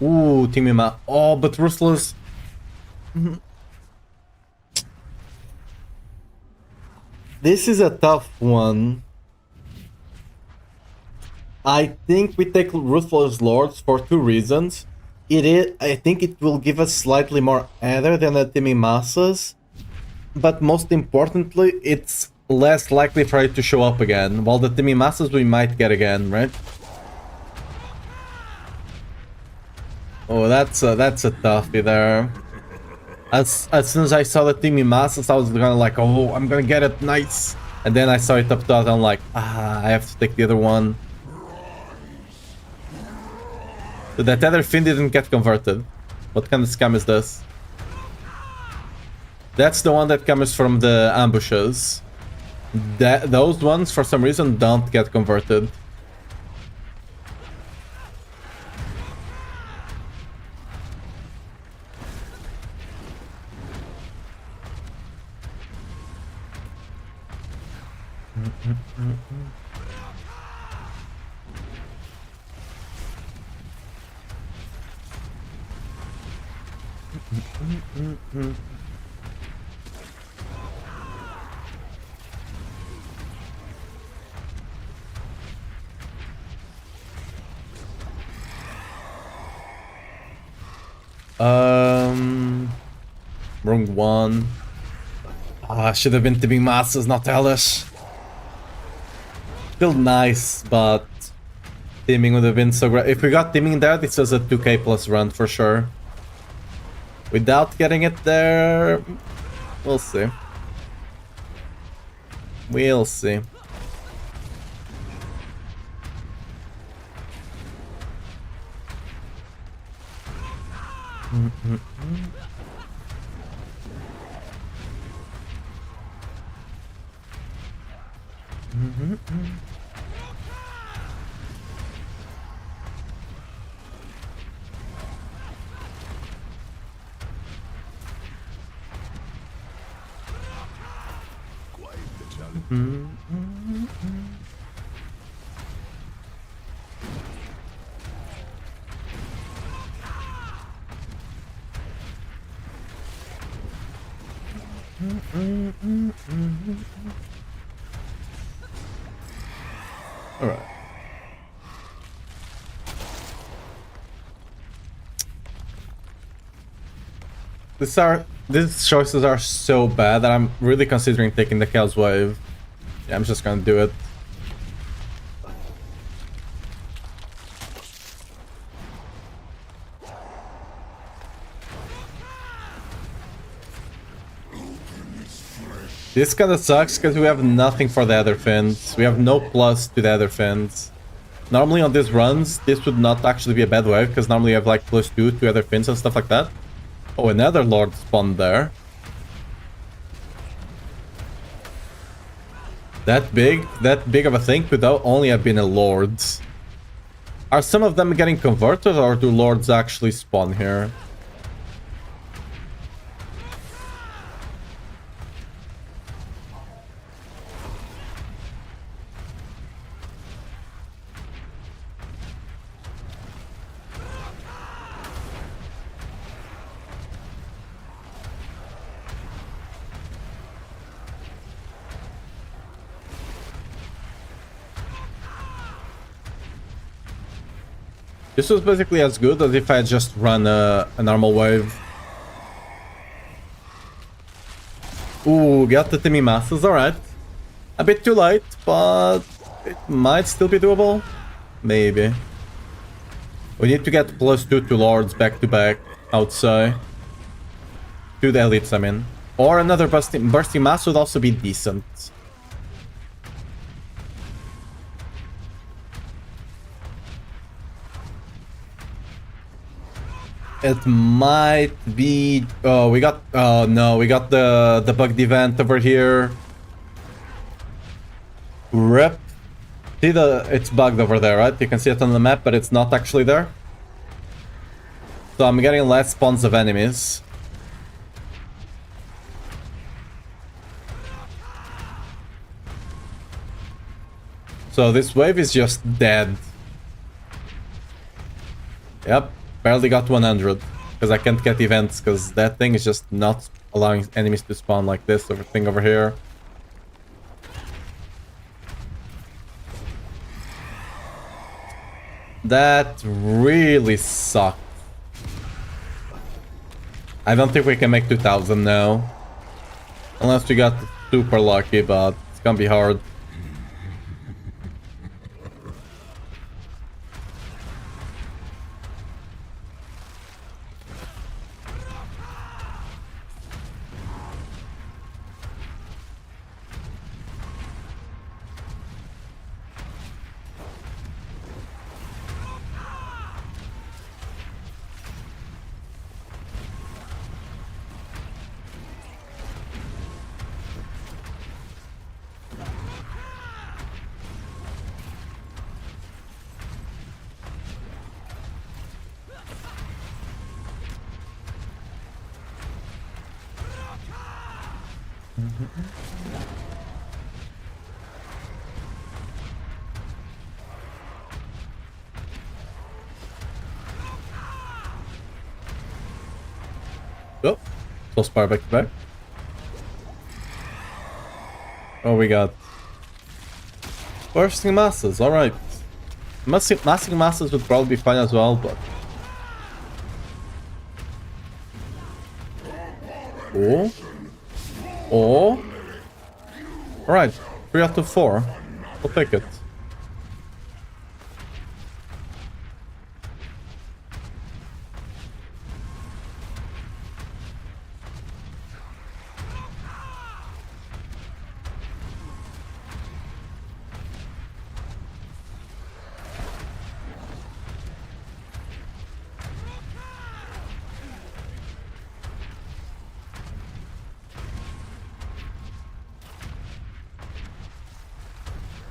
Ooh, Team Ima. Oh, but Ruthless. This is a tough one. I think we take Ruthless Lords for two reasons. I think it will give us slightly more ether than the Timmy Masses. But most importantly, it's less likely for it to show up again. While the Timmy Masses we might get again, right? Oh, that's a toughie there. As soon as I saw the Timmy Masses, I was gonna like, oh, I'm gonna get it, nice. And then I saw it up top, I'm like, I have to take the other one. So that other fin didn't get converted. What kind of scam is this? That's the one that comes from the ambushes. Those ones, for some reason, don't get converted. Wrong one. Should have been Tipping Masters, not Hellish. Still nice, but teaming would have been so great. If we got teaming there, this was a 2k plus run for sure. Without getting it there, we'll see. We'll see. All right. These choices are so bad that I'm really considering taking the Chaos Wave. Yeah, I'm just gonna do it. This kinda sucks because we have nothing for the other fins. We have no plus to the other fins. Normally on these runs, this would not actually be a bad wave because normally you have like +2 to other fins and stuff like that. Oh, another Lord spawned there. That big of a thing could only have been a lord. Are some of them getting converted, or do lords actually spawn here? This was basically as good as if I had just run a normal wave. Ooh, got the Timmy masses, alright. A bit too late, but it might still be doable. Maybe. We need to get +2 to lords back to back, I would say. To the elites, I mean. Or another bursting mass would also be decent. It might be... Oh, we got... Oh, no. We got the bugged event over here. Rip. See it's bugged over there, right? You can see it on the map, but it's not actually there. So I'm getting less spawns of enemies. So this wave is just dead. Yep. Barely got 100, because I can't get events, because that thing is just not allowing enemies to spawn like this thing over here. That really sucked. I don't think we can make 2000 now. Unless we got super lucky, but it's gonna be hard. Oh, so spire back to back. Oh, we got bursting masses. All right, massing masses would probably be fine as well, but all right, 3 out of 4. I'll take it.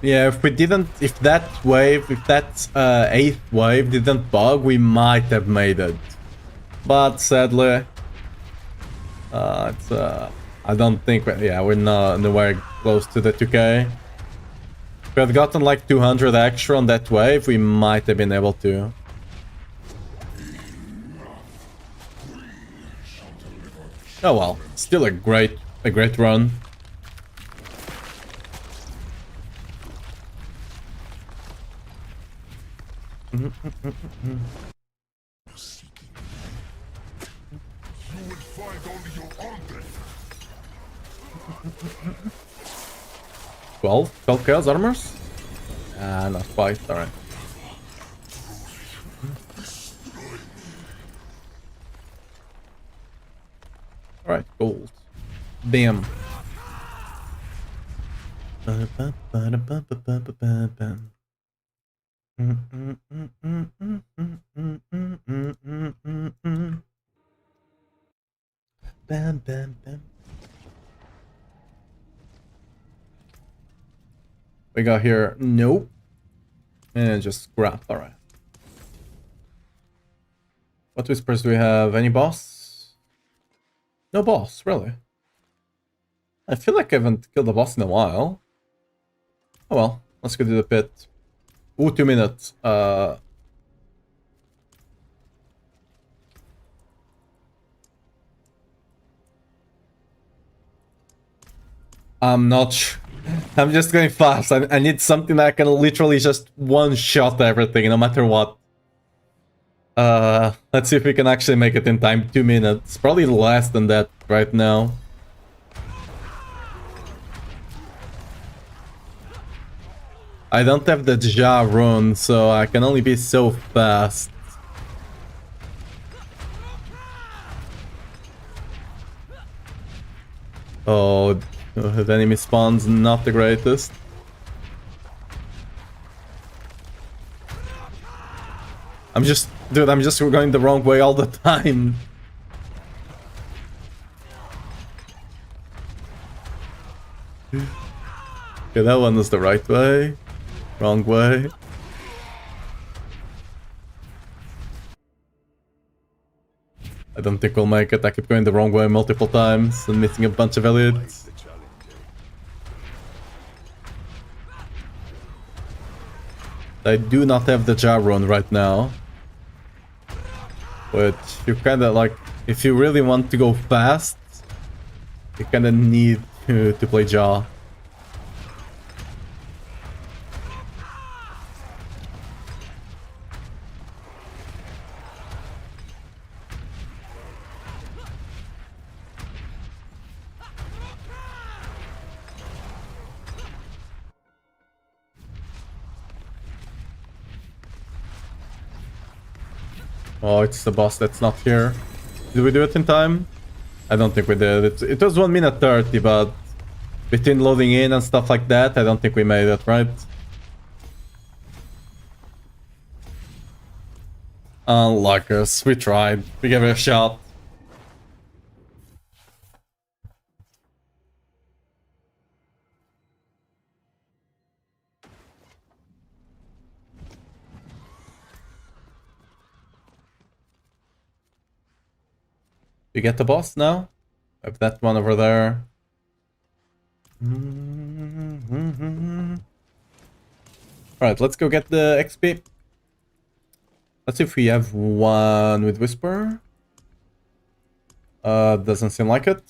Yeah, if that 8th wave didn't bug, we might have made it. But sadly, I don't think, we're not nowhere close to the 2k. If we had gotten like 200 extra on that wave, we might have been able to. Oh well, still a great run. You would find only your own death. 12 chaos armors? Not quite, alright. Alright, gold. Bam. Bam, bam, bam. We got here. Nope. And just scrap. Alright. What whispers do we have? Any boss? No boss, really. I feel like I haven't killed a boss in a while. Oh well, let's go to the pit. Ooh, 2 minutes. I'm not sure. I'm just going fast. I need something that I can literally just one-shot everything, no matter what. Let's see if we can actually make it in time. 2 minutes. Probably less than that right now. I don't have the Ja rune, so I can only be so fast. Oh, the enemy spawn's not the greatest. Dude, I'm just going the wrong way all the time. Okay, that one is the right way. Wrong way. I don't think we'll make it. I keep going the wrong way multiple times and missing a bunch of elites. I do not have the Ja rune right now. But you kinda like, if you really want to go fast, you kinda need to play Ja. Oh, it's the boss that's not here. Did we do it in time? I don't think we did. It was 1 minute 30, but between loading in and stuff like that, I don't think we made it, right? Unlike us, we tried. We gave it a shot. You get the boss now? I have that one over there. Alright, let's go get the XP. Let's see if we have one with Whisper. Doesn't seem like it.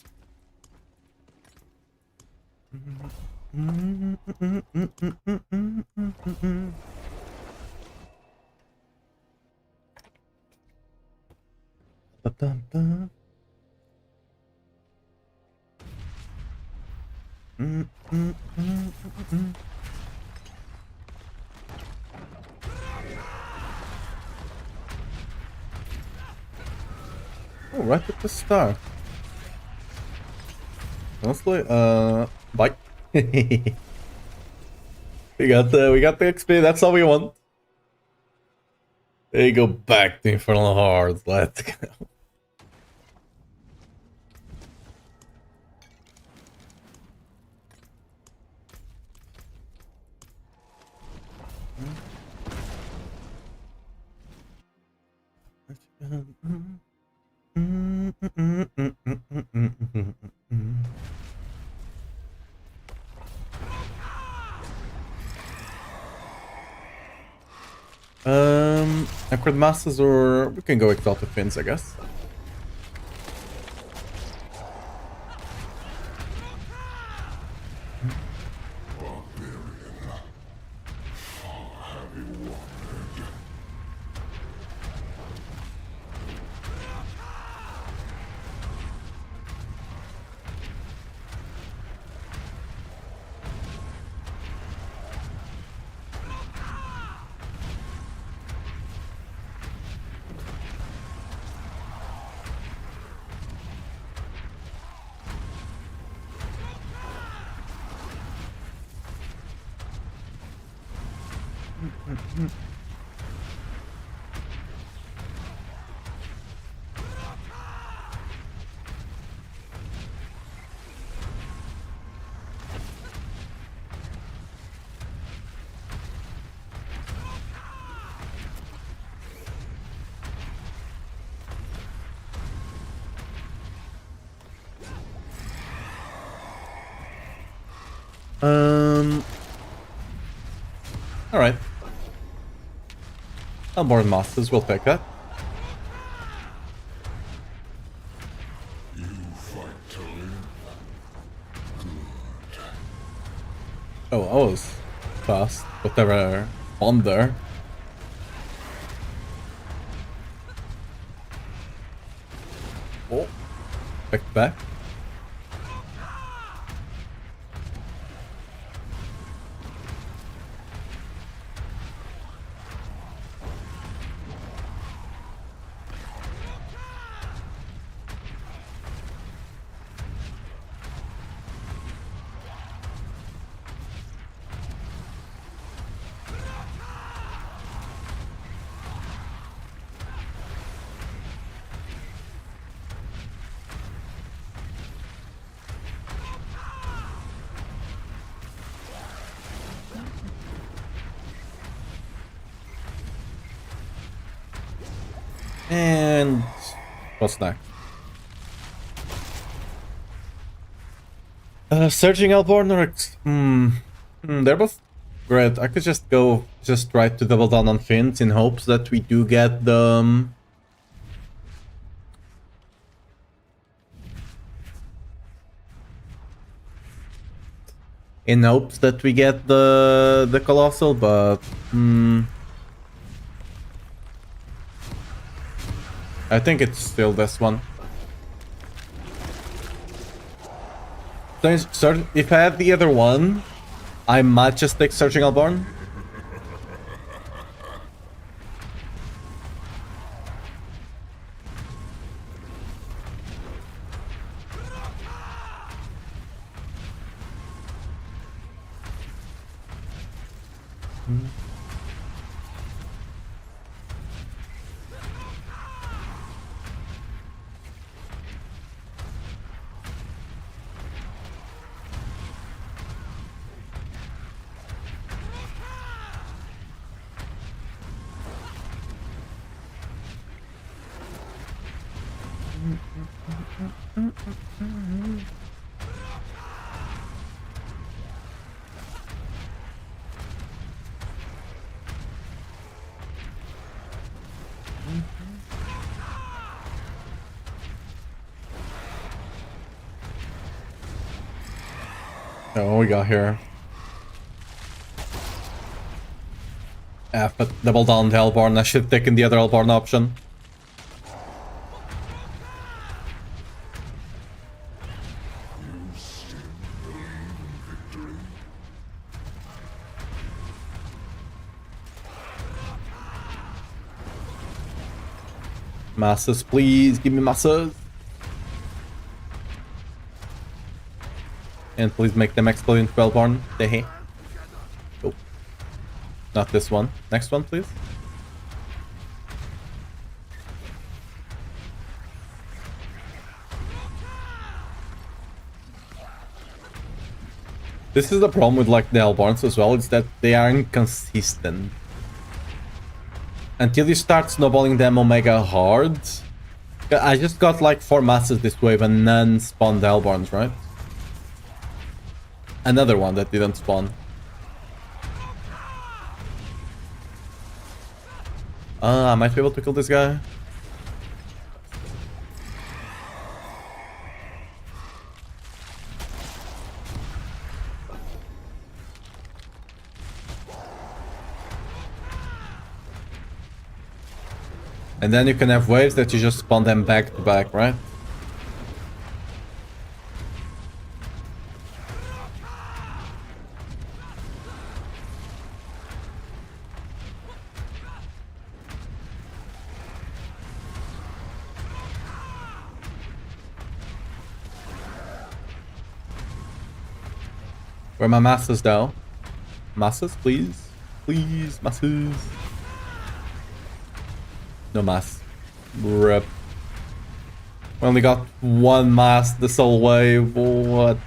Oh, right at the start. Honestly, bye. we got the XP. That's all we want. There you go, back to Infernal Hordes. Let's go. Acrid Masses, or we can go Exalted Fins, I guess. Alright. Hellborn Masters, we'll take that. You fight to live. Oh, I was fast. Whatever. On there. Oh. Back. And what's next? Surging Hellborn or they're both great. I could just go try to double down on Fins in hopes that we do get the the Colossal, but I think it's still this one. So if I had the other one, I might just take Surging Hellborn. Oh, what we got here? But double down to Hellborn. I should have taken the other Hellborn option. Masses, please give me masses. And please make them explode into Hellborn. Oh. Not this one. Next one, please. This is the problem with like the Hellborns as well, it's that they are inconsistent. Until you start snowballing them Omega hard. I just got like 4 masses this wave and none spawned Hellborns, right? Another one that didn't spawn. I might be able to kill this guy. And then you can have waves that you just spawn them back to back, right? Where are my masses though? Masses, please? Please, masses. No mass. Rip. We only got 1 mass this whole way. What?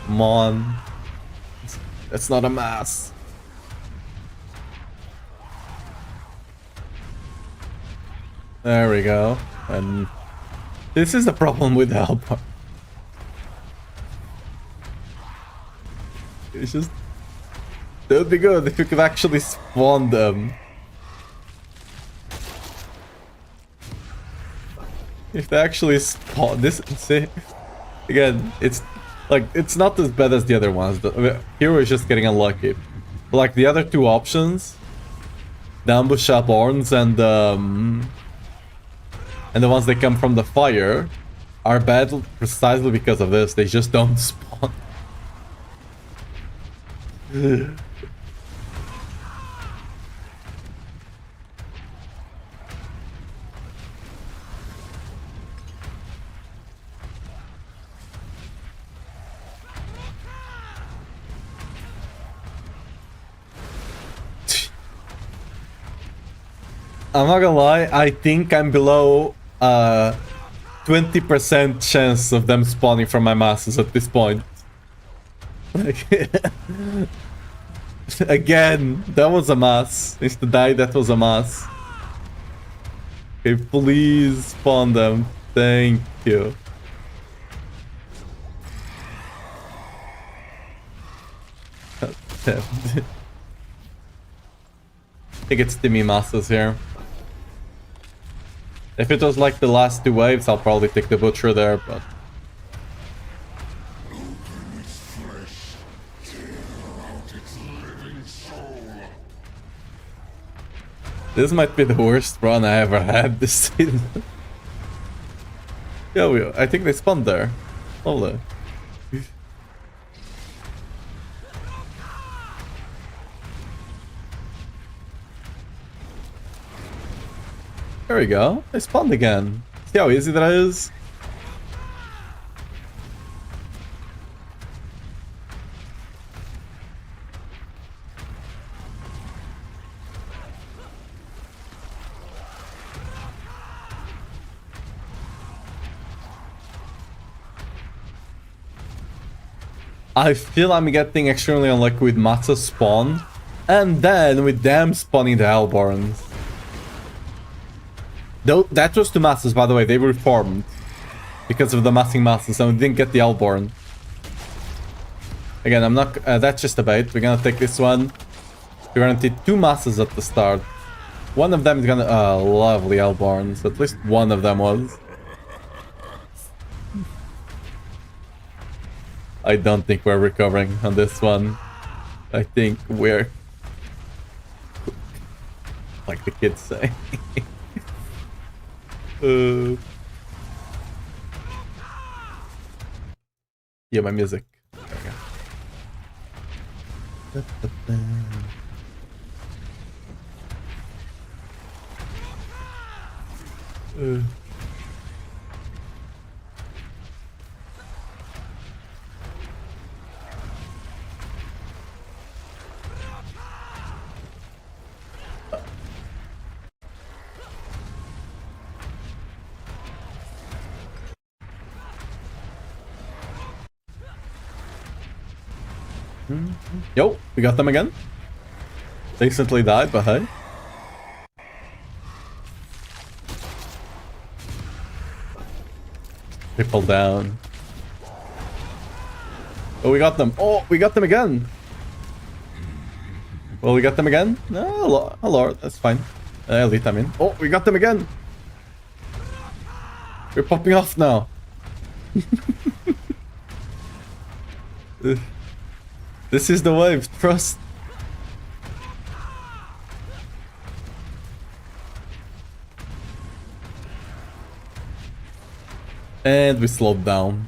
Come on. It's not a mass. There we go. And this is the problem with the Hellborn. It's just... That would be good if you could actually spawn them. If they actually spawn... This... See? Again, it's... Like, it's not as bad as the other ones. Here we're just getting unlucky. But like, the other two options... The ambush airborns and the ones that come from the fire... are bad precisely because of this. They just don't spawn. I'm not gonna lie, I think I'm below 20% chance of them spawning from my masses at this point. Again, that was a mass. It's the die that was a mass. Okay, please spawn them. Thank you. I think it's Timmy masses here. If it was like the last two waves, I'll probably take the butcher there, but... This might be the worst run I ever had this season. Yeah, I think they spawned there. Lovely. There we go. They spawned again. See how easy that is? I feel I'm getting extremely unlucky with Matza spawn, and then with them spawning the Hellborns. Though that was two masses, by the way, they reformed because of the massing masses, and we didn't get the Hellborn. Again, I'm not. That's just a bait. We're gonna take this one. We guaranteed two masses at the start. One of them is gonna. Lovely Hellborns. At least one of them was. I don't think we're recovering on this one. I think we're... like the kids say. Yeah, my music. There we go. Yo, we got them again. They instantly died, but hey. Triple down. Oh, we got them. Oh, we got them again. Well, we got them again? No, hello, that's fine. Elite, I mean. Oh, we got them again. We're popping off now. This is the wave, trust. And we slowed down.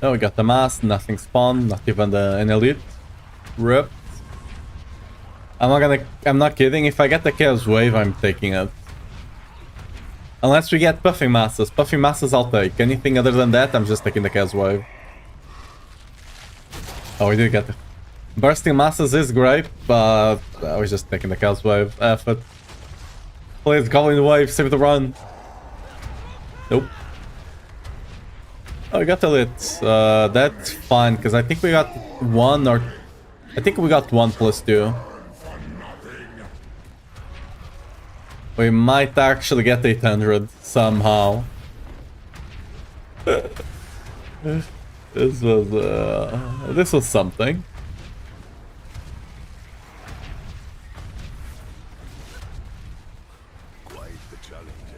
Oh, we got the mass, nothing spawned, not even an elite. Rip. I'm not kidding, if I get the chaos wave, I'm taking it. Unless we get buffing masses. Buffing masses I'll take. Anything other than that, I'm just taking the chaos wave. Oh, we did get it. Bursting masses is great, but I was just taking the chaos wave. Effort. Please, Goblin wave, save the run. Nope. Oh, we got a lit. That's fine, because I think we got one or... I think we got 1 plus 2. We might actually get 800 somehow. This was something. Quite the challenge, eh?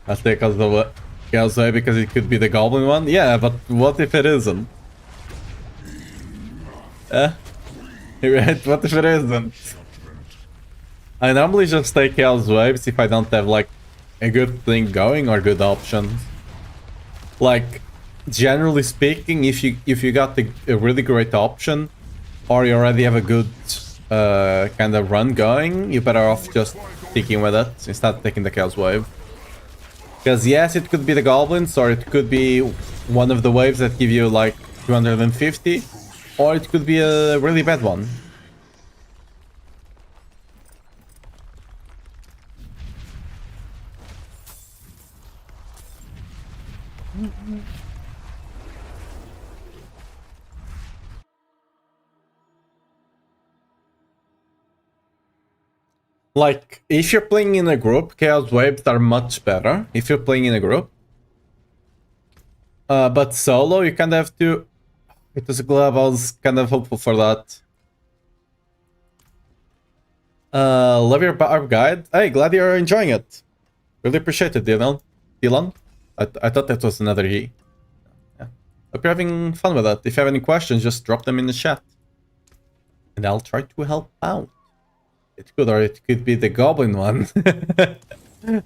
I'll take us the Galsway because it could be the goblin one. Yeah, but what if it isn't? Right? What if it isn't? I normally just take Chaos Waves if I don't have like a good thing going or good options. Like, generally speaking, if you got a really great option or you already have a good kind of run going, you're better off just sticking with it instead of taking the Chaos Wave. Because yes, it could be the goblins, or it could be one of the waves that give you like 250, or it could be a really bad one. Like, if you're playing in a group, Chaos Waves are much better if you're playing in a group. But solo, you kind of have to... It was a glove, I was kind of hopeful for that. Love your barb guide. Hey, glad you're enjoying it. Really appreciate it, Dylan. I thought that was another he. Yeah. Hope you're having fun with that. If you have any questions, just drop them in the chat. And I'll try to help out. It could, or it could be the goblin one.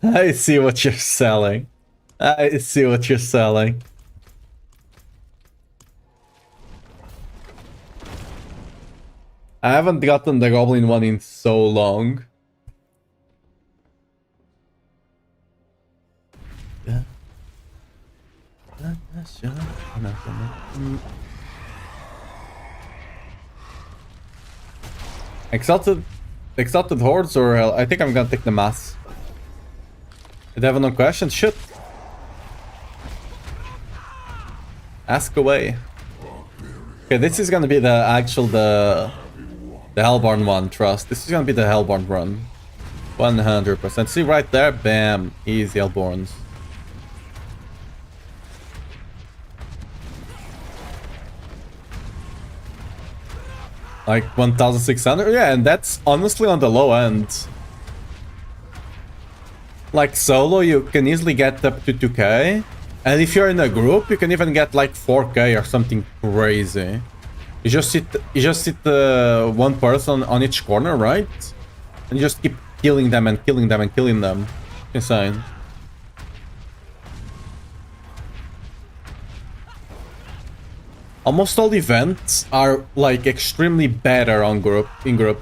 I see what you're selling. I see what you're selling. I haven't gotten the goblin one in so long. Yeah. Exalted Hordes or Hell? I think I'm gonna take the Mass. Did I have no questions? Shoot. Ask away. Okay, this is gonna be the actual, the Hellborn one, trust. This is gonna be the Hellborn run. 100%. See right there? Bam. Easy Hellborns. Like 1,600? Yeah, and that's honestly on the low end. Like solo, you can easily get up to 2k. And if you're in a group, you can even get like 4k or something crazy. You just sit one person on each corner, right? And you just keep killing them and killing them and killing them. Insane. Almost all events are like extremely better on in group.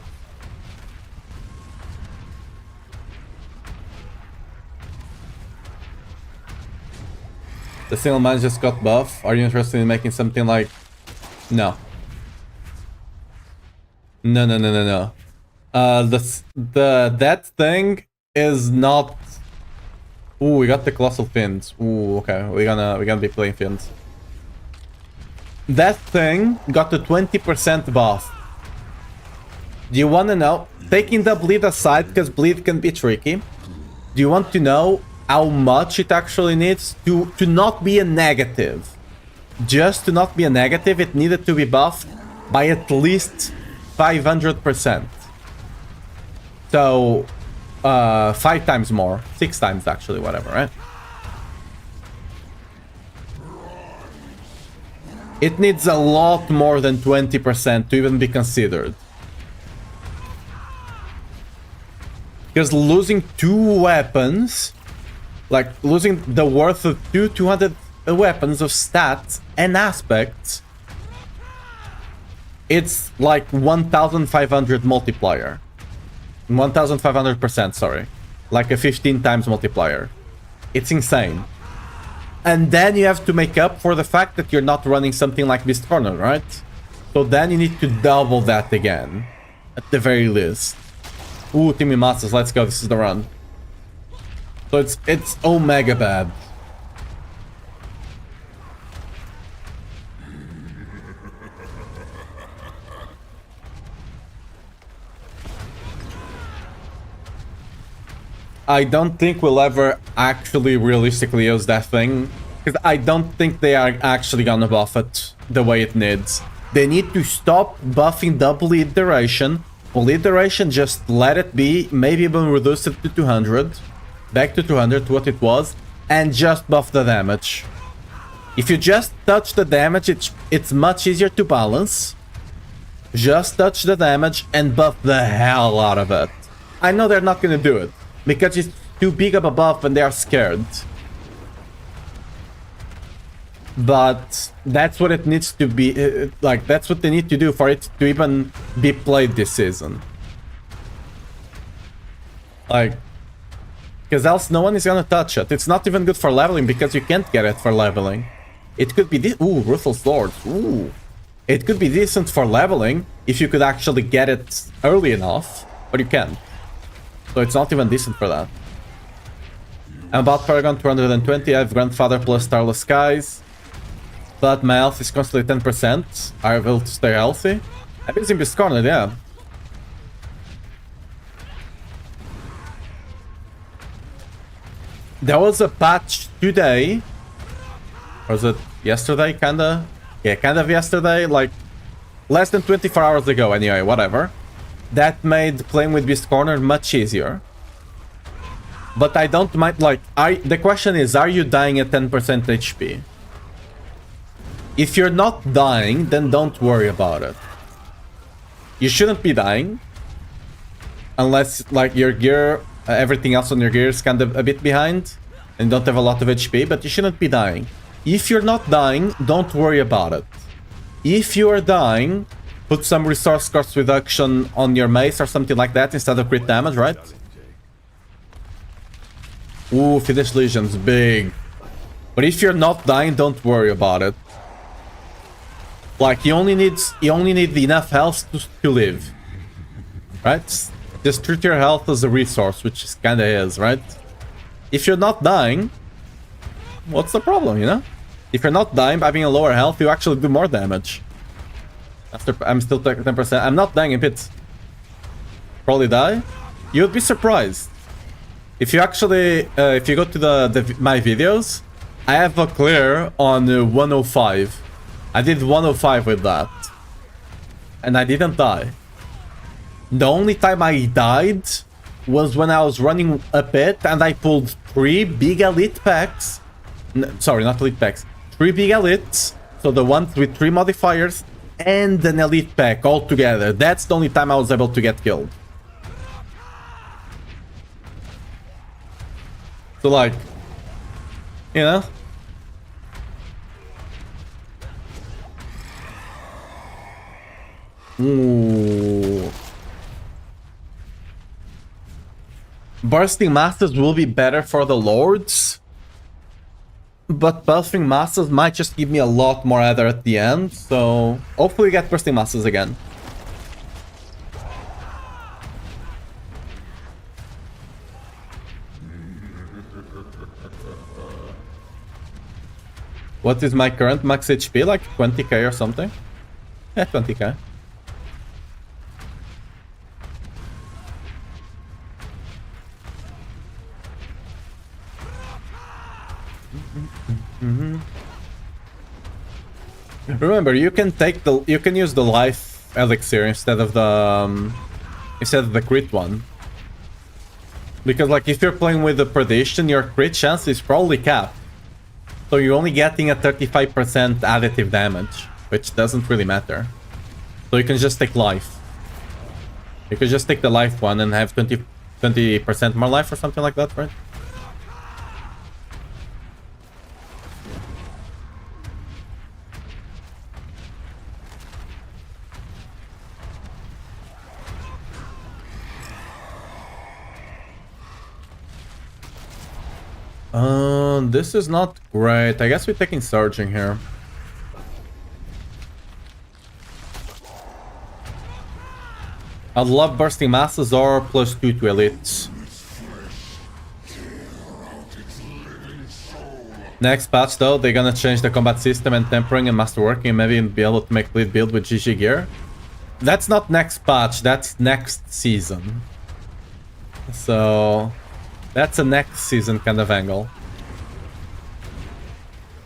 The single man just got buff. Are you interested in making something like... No. No. That thing is not... Ooh, we got the Colossal Fins. Ooh, okay. We're gonna be playing Fins. That thing got a 20% buff. Do you want to know? Taking the bleed aside, because bleed can be tricky. Do you want to know how much it actually needs to not be a negative? Just to not be a negative, it needed to be buffed by at least 500%. So, 5 times more. 6 times actually, whatever, right? It needs a lot more than 20% to even be considered. Because losing 2 weapons, like losing the worth of 200 weapons of stats and aspects, it's like 1,500 multiplier. 1,500%, sorry. Like a 15 times multiplier. It's insane. And then you have to make up for the fact that you're not running something like Beast Corner, right? So then you need to double that again. At the very least. Ooh, Timmy Masters, let's go, this is the run. So it's omega bad. I don't think we'll ever actually realistically use that thing. Because I don't think they are actually gonna buff it the way it needs. They need to stop buffing double iteration. Full iteration, just let it be. Maybe even reduce it to 200. Back to 200, what it was. And just buff the damage. If you just touch the damage, it's much easier to balance. Just touch the damage and buff the hell out of it. I know they're not gonna do it. Because it's too big of a buff and they are scared. But that's what it needs to be, like, that's what they need to do for it to even be played this season. Like, because else no one is gonna touch it. It's not even good for leveling because you can't get it for leveling. It could be this, ooh, Ruthless Lord, ooh. It could be decent for leveling if you could actually get it early enough, but you can't. So it's not even decent for that. I'm about Paragon 220, I have Grandfather plus Starless Skies. But my health is constantly 10%. I will stay healthy. I'm using Beast Corner, yeah. There was a patch today. Or was it yesterday, kinda? Yeah, kind of yesterday, like less than 24 hours ago anyway, whatever. That made playing with Beast Corner much easier. But I don't mind, like, the question is, are you dying at 10% HP? If you're not dying, then don't worry about it. You shouldn't be dying. Unless, like, your gear, everything else on your gear is kind of a bit behind. And don't have a lot of HP, but you shouldn't be dying. If you're not dying, don't worry about it. If you are dying, put some resource cost reduction on your mace or something like that instead of crit damage, right? Ooh, Finish Legions, big. But if you're not dying, don't worry about it. Like, you only need enough health to live. Right? Just treat your health as a resource, which is kinda is, right? If you're not dying, what's the problem, you know? If you're not dying, having a lower health, you actually do more damage. After I'm still 10%. I'm not dying in pits. Probably die. You'd be surprised. If you actually, if you go to my videos, I have a clear on 105. I did 105 with that. And I didn't die. The only time I died was when I was running a pit and I pulled 3 big elite packs. Sorry, not elite packs. 3 big elites. So the ones with 3 modifiers and an elite pack all together. That's the only time I was able to get killed. So, like, you know? Ooh. Bursting Masters will be better for the Lords. But Bursting Masters might just give me a lot more Ether at the end. So, hopefully we get Bursting Masters again. What is my current max HP? Like 20k or something? Yeah, 20k. Remember, you can use the life elixir instead of the crit one. Because, like, if you're playing with the Perdition, your crit chance is probably capped. So you're only getting a 35% additive damage, which doesn't really matter. So you can just take life. You could just take the life one and have 20% more life or something like that, right? This is not great. I guess we're taking Surging here. I'd love Bursting Masses or +2 to Elites. Next patch though, they're gonna change the combat system and tempering and masterworking and maybe be able to make lead build with GG gear. That's not next patch, that's next season. So that's a next season kind of angle.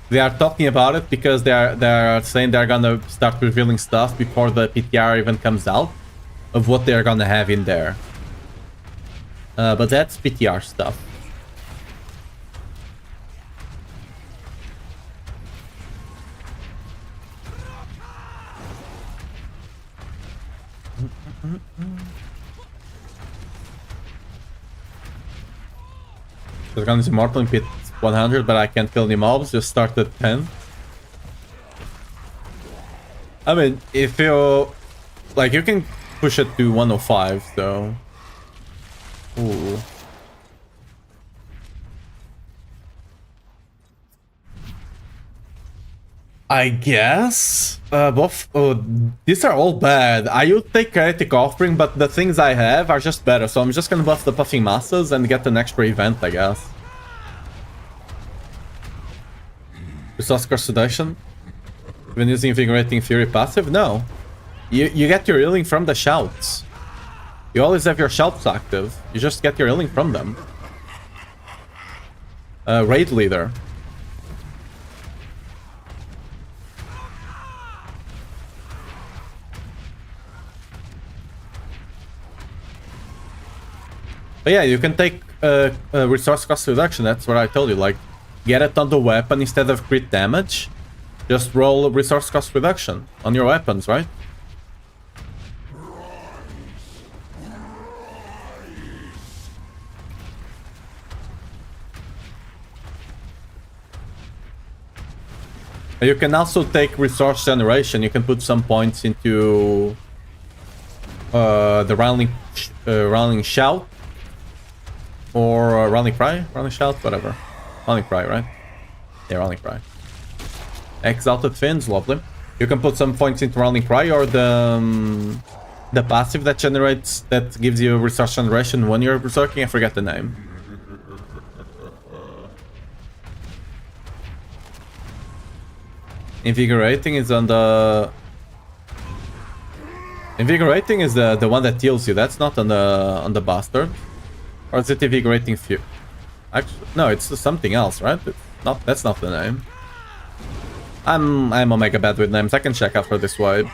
They are talking about it because they are saying they're gonna start revealing stuff before the PTR even comes out of what they're gonna have in there. But that's PTR stuff. Shoutgun is immortal in pit 100, but I can't kill any mobs. Just start at 10. I mean, if you like, you can push it to 105. So, ooh. I guess both. Oh, these are all bad. I would take Kinetic Offering, but the things I have are just better. So I'm just gonna buff the Puffing Masses and get an extra event, I guess. Resource Curse Sedation. When using Invigorating Fury passive, no. You get your healing from the shouts. You always have your shouts active. You just get your healing from them. Raid Leader. But yeah, you can take resource cost reduction. That's what I told you. Like, get it on the weapon instead of crit damage. Just roll resource cost reduction on your weapons, right? You can also take resource generation. You can put some points into the Rallying Shout. Or Rallying Cry? Rallying Shout? Whatever. Rallying Cry, right? Yeah, Rallying Cry. Exalted Fins, lovely. You can put some points into Rallying Cry or the passive that generates, that gives you resource generation when you're berserking. I forget the name. Invigorating is on the... Invigorating is the one that heals you. That's not on the Bastard. Or is it Invigorating Fury? Actually, no, it's something else, right? It's not. That's not the name. I'm omega bad with names. I can check after this wipe.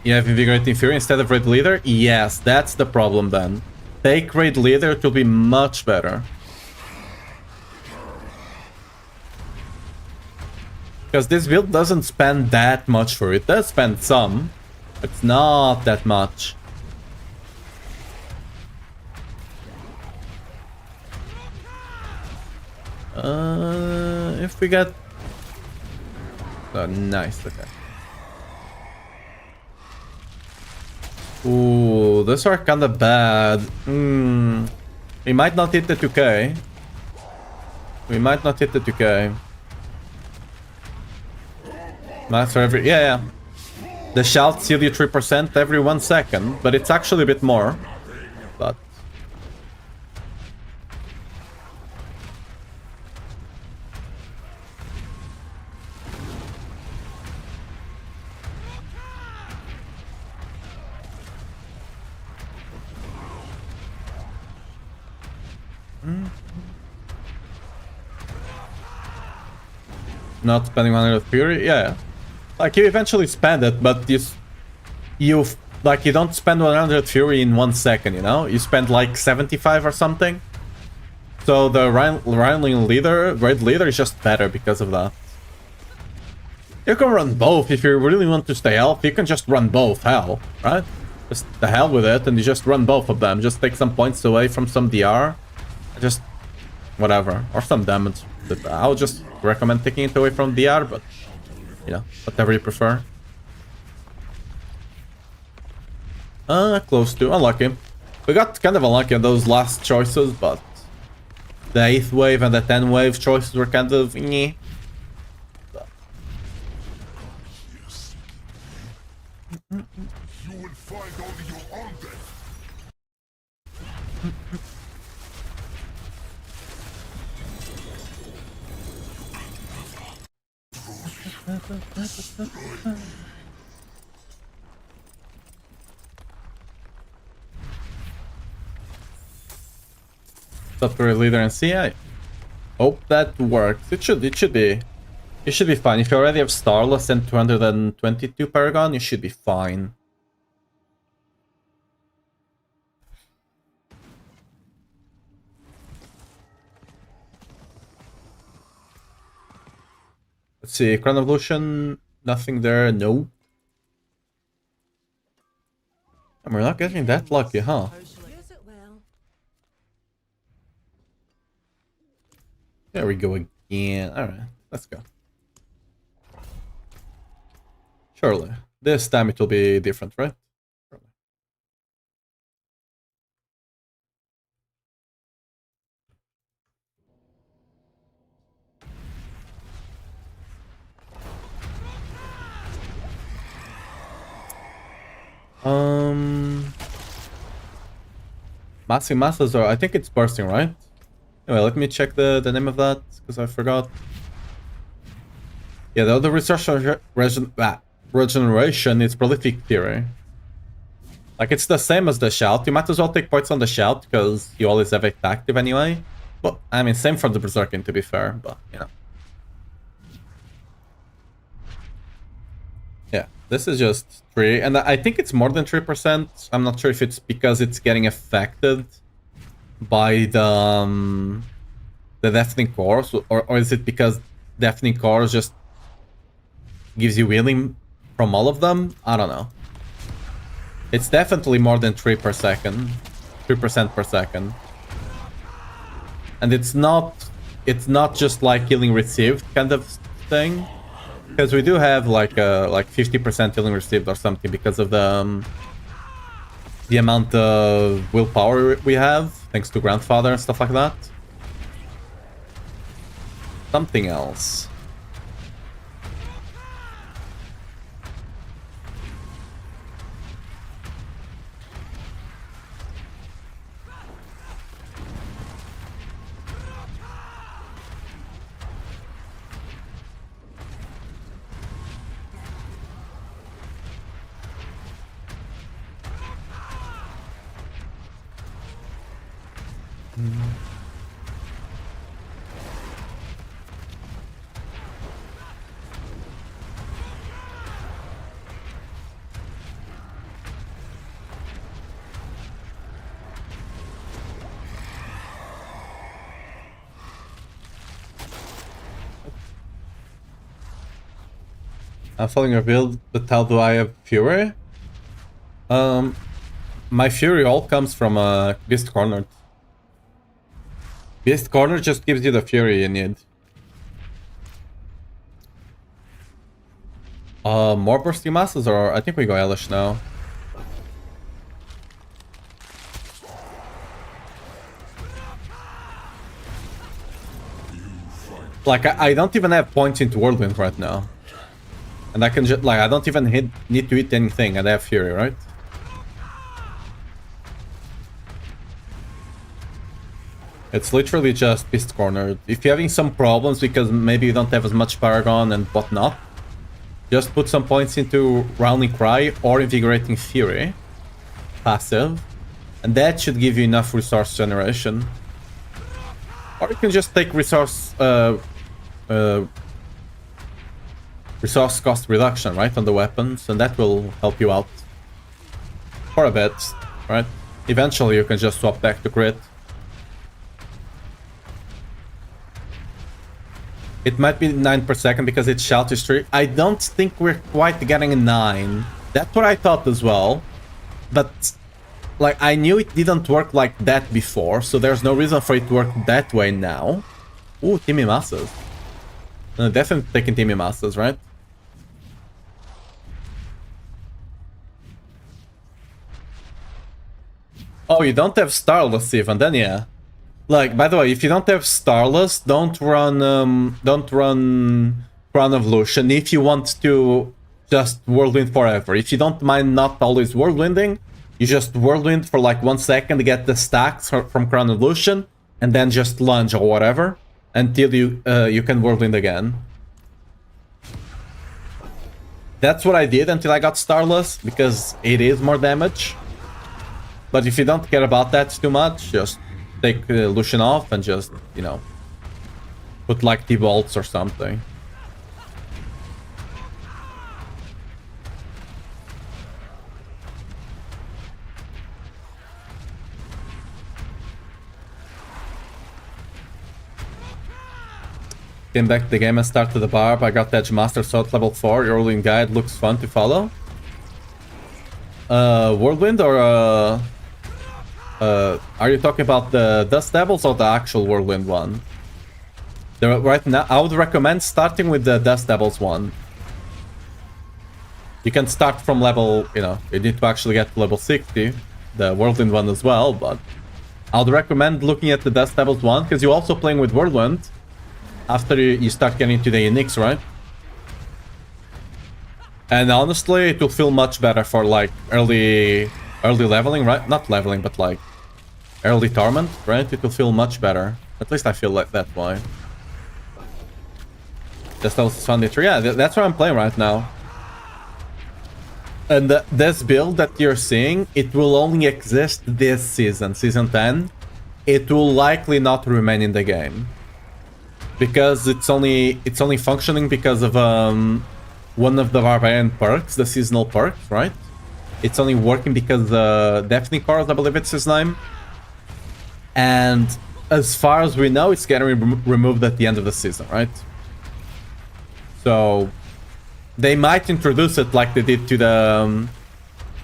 You have Invigorating Fury instead of Raid Leader? Yes, that's the problem then. Take Raid Leader, it will be much better. Because this build doesn't spend that much for it. It does spend some. It's not that much. If we get... Oh, nice, okay. Ooh, those are kinda bad. We might not hit the 2k. We might not hit the 2k. Master every... Yeah. The shouts heal you 3% every 1 second, but it's actually a bit more. But... Not spending 100 Fury? Yeah. Like, you eventually spend it, but you don't spend 100 Fury in 1 second, you know? You spend like 75 or something. So the Rallying Leader, Raid Leader is just better because of that. You can run both if you really want to stay healthy. You can just run both, hell, right? Just the hell with it, and you just run both of them. Just take some points away from some DR. Just whatever. Or some damage. I would just recommend taking it away from DR, but you know, whatever you prefer. Close to. Unlucky. We got kind of unlucky on those last choices, but the 8th wave and the 10 wave choices were kind of nyeh. You will find only your own death. Top career leader and CI. Hope that works. It should be. You should be fine. If you already have Starless and 222 Paragon, you should be fine. Let's see, Crown Evolution, nothing there, no. And we're not getting that lucky, huh? Use it well. There we go again. Alright, let's go. Surely. This time it will be different, right? Surely. Massing masses, or I think it's bursting, right? Anyway, let me check the name of that, because I forgot. Yeah, the other research regeneration is prolific theory. Like, it's the same as the shout. You might as well take points on the shout, because you always have it active anyway. But, I mean, same for the berserking, to be fair, but, you know. Yeah, this is just 3, and I think it's more than 3%. I'm not sure if it's because it's getting affected by the deafening cores, or is it because deafening cores just gives you healing from all of them? I don't know. It's definitely more than 3 per second, 3% per second, and it's not just like healing received kind of thing. Because we do have like 50% healing received or something because of the amount of willpower we have, thanks to Grandfather and stuff like that. Something else. I'm following your build, but how do I have Fury? My Fury all comes from Beast Cornered. Beast Corner just gives you the Fury you need. More bursting masses, or I think we go Elish now. Like, I don't even have points into Whirlwind right now. And I can just, like, I don't even need to hit anything, and I have Fury, right? It's literally just Beast Cornered. If you're having some problems because maybe you don't have as much Paragon and whatnot, just put some points into Rowling Cry or Invigorating Fury. Passive. And that should give you enough resource generation. Or you can just take resource cost reduction, right, on the weapons, and that will help you out for a bit, right? Eventually you can just swap back to crit. It might be 9 per second because it's shout history. I don't think we're quite getting a 9. That's what I thought as well. But, like, I knew it didn't work like that before, so there's no reason for it to work that way now. Ooh, Timmy Masters. No, definitely taking Timmy Masters, right? Oh, you don't have Starless even, then yeah. Like, by the way, if you don't have Starless, don't run Crown of Lucian if you want to just Whirlwind forever. If you don't mind not always Whirlwinding, you just Whirlwind for like 1 second to get the stacks from Crown of Lucian, and then just lunge or whatever until you can Whirlwind again. That's what I did until I got Starless, because it is more damage. But if you don't care about that too much, just take Lucian off and just, you know, put like T-bolts or something. Came back to the game and started the barb. I got Edge Master Sword level 4. Your Whirlwind guide looks fun to follow. Whirlwind or are you talking about the Dust Devils or the actual Whirlwind one? Right now, I would recommend starting with the Dust Devils one. You can start from level, you know, you need to actually get to level 60, the Whirlwind one as well, but I would recommend looking at the Dust Devils one, because you're also playing with Whirlwind after you start getting to the uniques, right? And honestly, it will feel much better for like early leveling, right? Not leveling, but like early Torment, right? It will feel much better. At least I feel like that way. Just also Sunday 3. Yeah, that's what I'm playing right now. And this build that you're seeing, it will only exist this season, season 10. It will likely not remain in the game, because it's only functioning because of one of the Barbarian perks, the seasonal perks, right? It's only working because Deafening Chorus, I believe it's his name. And as far as we know, it's getting removed at the end of the season, right? So they might introduce it like they did to the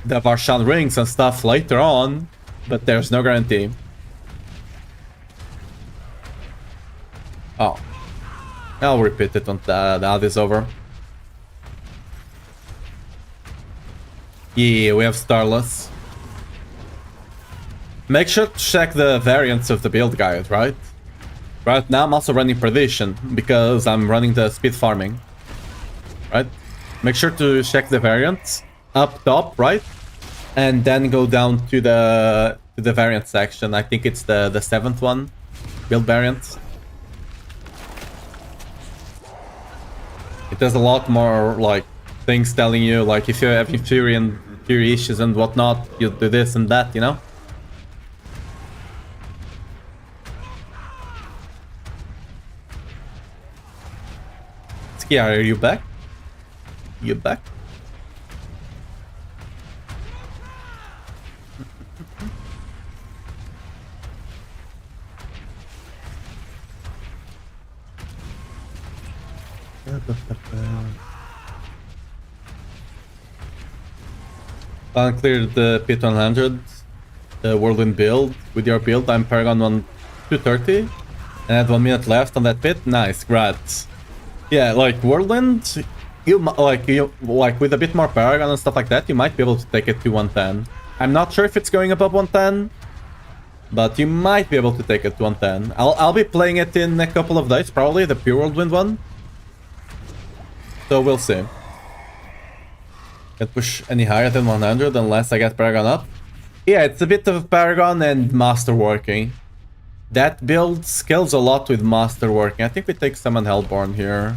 Varshan rings and stuff later on, but there's no guarantee. Oh, I'll repeat it on the ad is over. Yeah, we have Starless. Make sure to check the variants of the build guide, right? Right now I'm also running Perdition, because I'm running the speed farming. Right? Make sure to check the variants up top, right? And then go down to the variant section. I think it's the 7th one. Build variants. It has a lot more like things telling you, like if you're having Fury issues and whatnot, you do this and that, you know? Skia, are you back? You back? Uncleared the pit 100, the Whirlwind build. With your build, I'm Paragon 230, and I had 1 minute left on that pit. Nice, congrats. Yeah, like Whirlwind, you with a bit more Paragon and stuff like that, you might be able to take it to 110. I'm not sure if it's going above 110, but you might be able to take it to 110. I'll be playing it in a couple of days, probably the pure Whirlwind one. So we'll see. Can't push any higher than 100 unless I get Paragon up. Yeah, it's a bit of Paragon and Masterworking. That build scales a lot with Masterworking. I think we take Summon Hellborn here.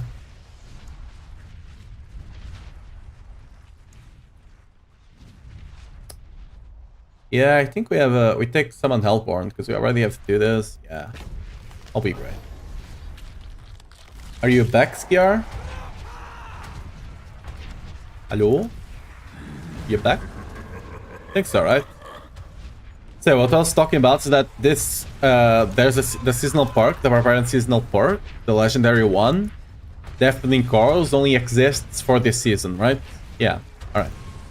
Yeah, I think we take Summon Hellborn because we already have to do this. Yeah, I'll be great. Are you back, Skiar? Hello? You back? I think so, right? So what I was talking about is that this there's the seasonal perk, the Barbarian seasonal perk, the legendary one. Deafening Chorus only exists for this season, right? Yeah, alright.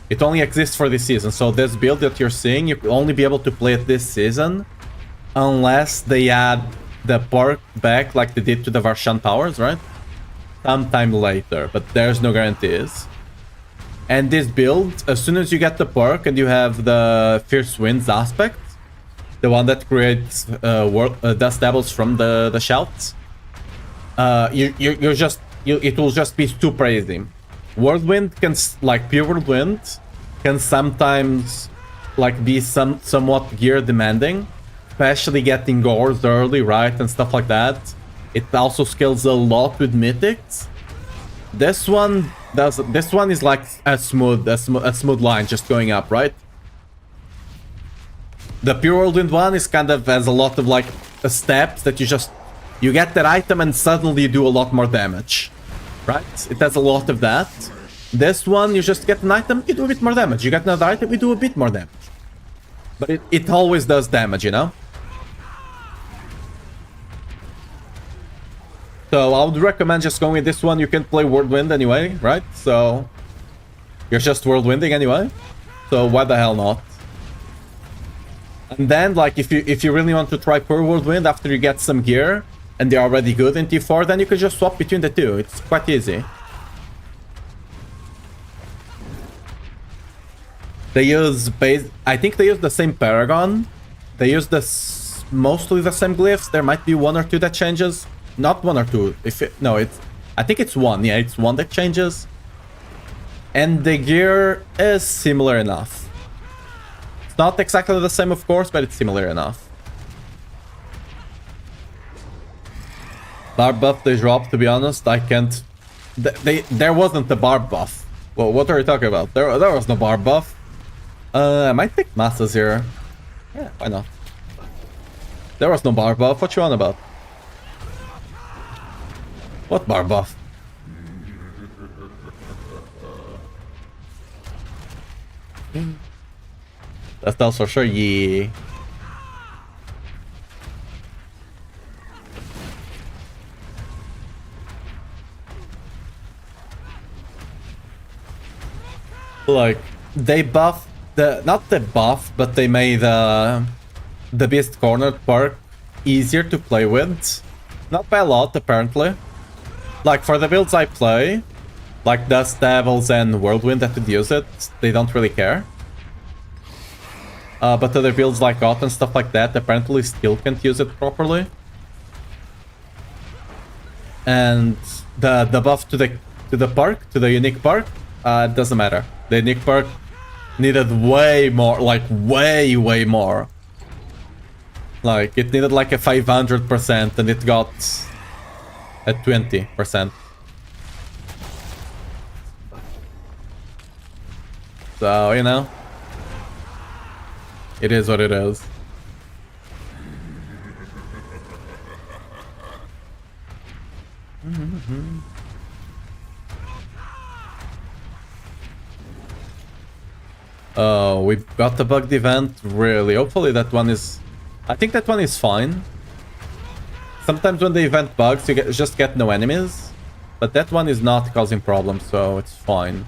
It only exists for this season, so this build that you're seeing, you will only be able to play it this season unless they add the perk back like they did to the Varshan powers, right? Sometime later, but there's no guarantees. And this build, as soon as you get the perk and you have the Fierce Winds aspect, the one that creates dust devils from the shouts, it will just be too crazy. Whirlwind can, like pure whirlwind, can sometimes like be somewhat gear demanding, especially getting gores early, right, and stuff like that. It also scales a lot with mythics. This one does. This one is like a smooth line just going up, right? The pure whirlwind one is kind of has a lot of like steps that you get that item and suddenly you do a lot more damage, right? It has a lot of that. This one, you just get an item, you do a bit more damage. You get another item, you do a bit more damage. But it always does damage, you know? So I would recommend just going with this one. You can play Whirlwind anyway, right? So you're just Whirlwinding anyway. So why the hell not? And then, like, if you really want to try pure Whirlwind after you get some gear and they're already good in T4, then you can just swap between the two. It's quite easy. They use I think they use the same Paragon. They use mostly the same glyphs. There might be one or two that changes. Not one or two. I think it's one. Yeah, it's one that changes. And the gear is similar enough. It's not exactly the same, of course, but it's similar enough. Barb buff they dropped, to be honest, I can't... There wasn't the barb buff. Well, what are you talking about? There was no barb buff. I might take masses here. Yeah, why not? There was no barb buff. What you on about? What barb buff? That's for sure, yeah. Like, they buffed not the buff, but they made the Beast Cornered perk easier to play with. Not by a lot, apparently. Like, for the builds I play, like Dust Devils and Whirlwind that would use it, they don't really care. But other builds like GOT and stuff like that apparently still can't use it properly. And the buff to the perk, to the unique perk, doesn't matter. The unique perk needed way more, like way more. Like, it needed like a 500% and it got a 20%. So, you know, it is what it is. Oh, we got the bugged event, really. Hopefully that one is... I think that one is fine. Sometimes when the event bugs, you just get no enemies. But that one is not causing problems, so it's fine.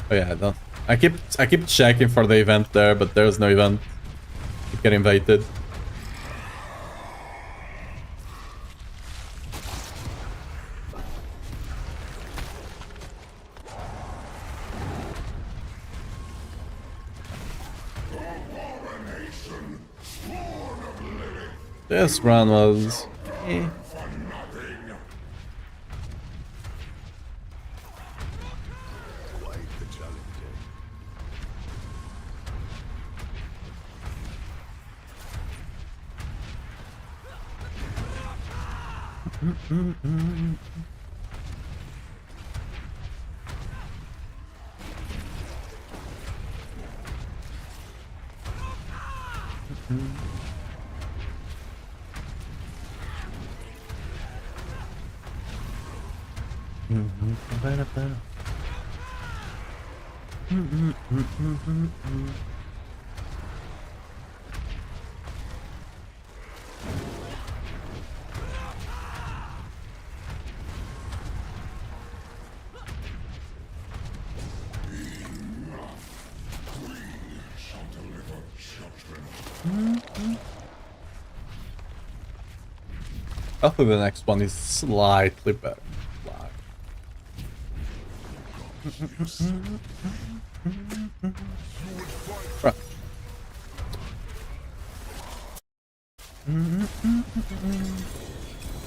Oh yeah, don't. I keep checking for the event there, but there's no event. You get invited. This run was... Hopefully the next one is slightly better. Right.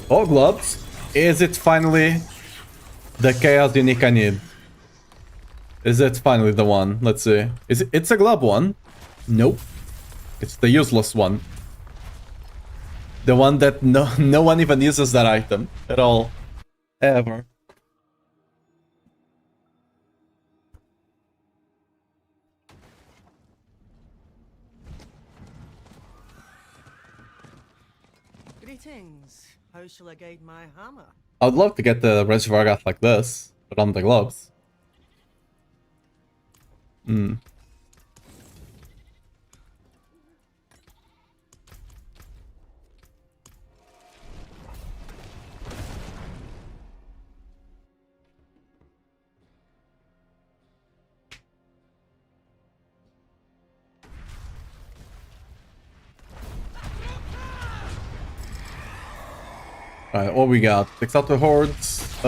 Oh, gloves. Is it finally the chaos unique I need? Is it finally the one? Let's see. Is it? It's a glove one. Nope. It's the useless one. The one that no one even uses that item at all. Ever. Greetings. How shall I guide my hammer? I'd love to get the reservoir gas like this, but on the gloves. Hmm. Alright, what we got? Takes out the hordes?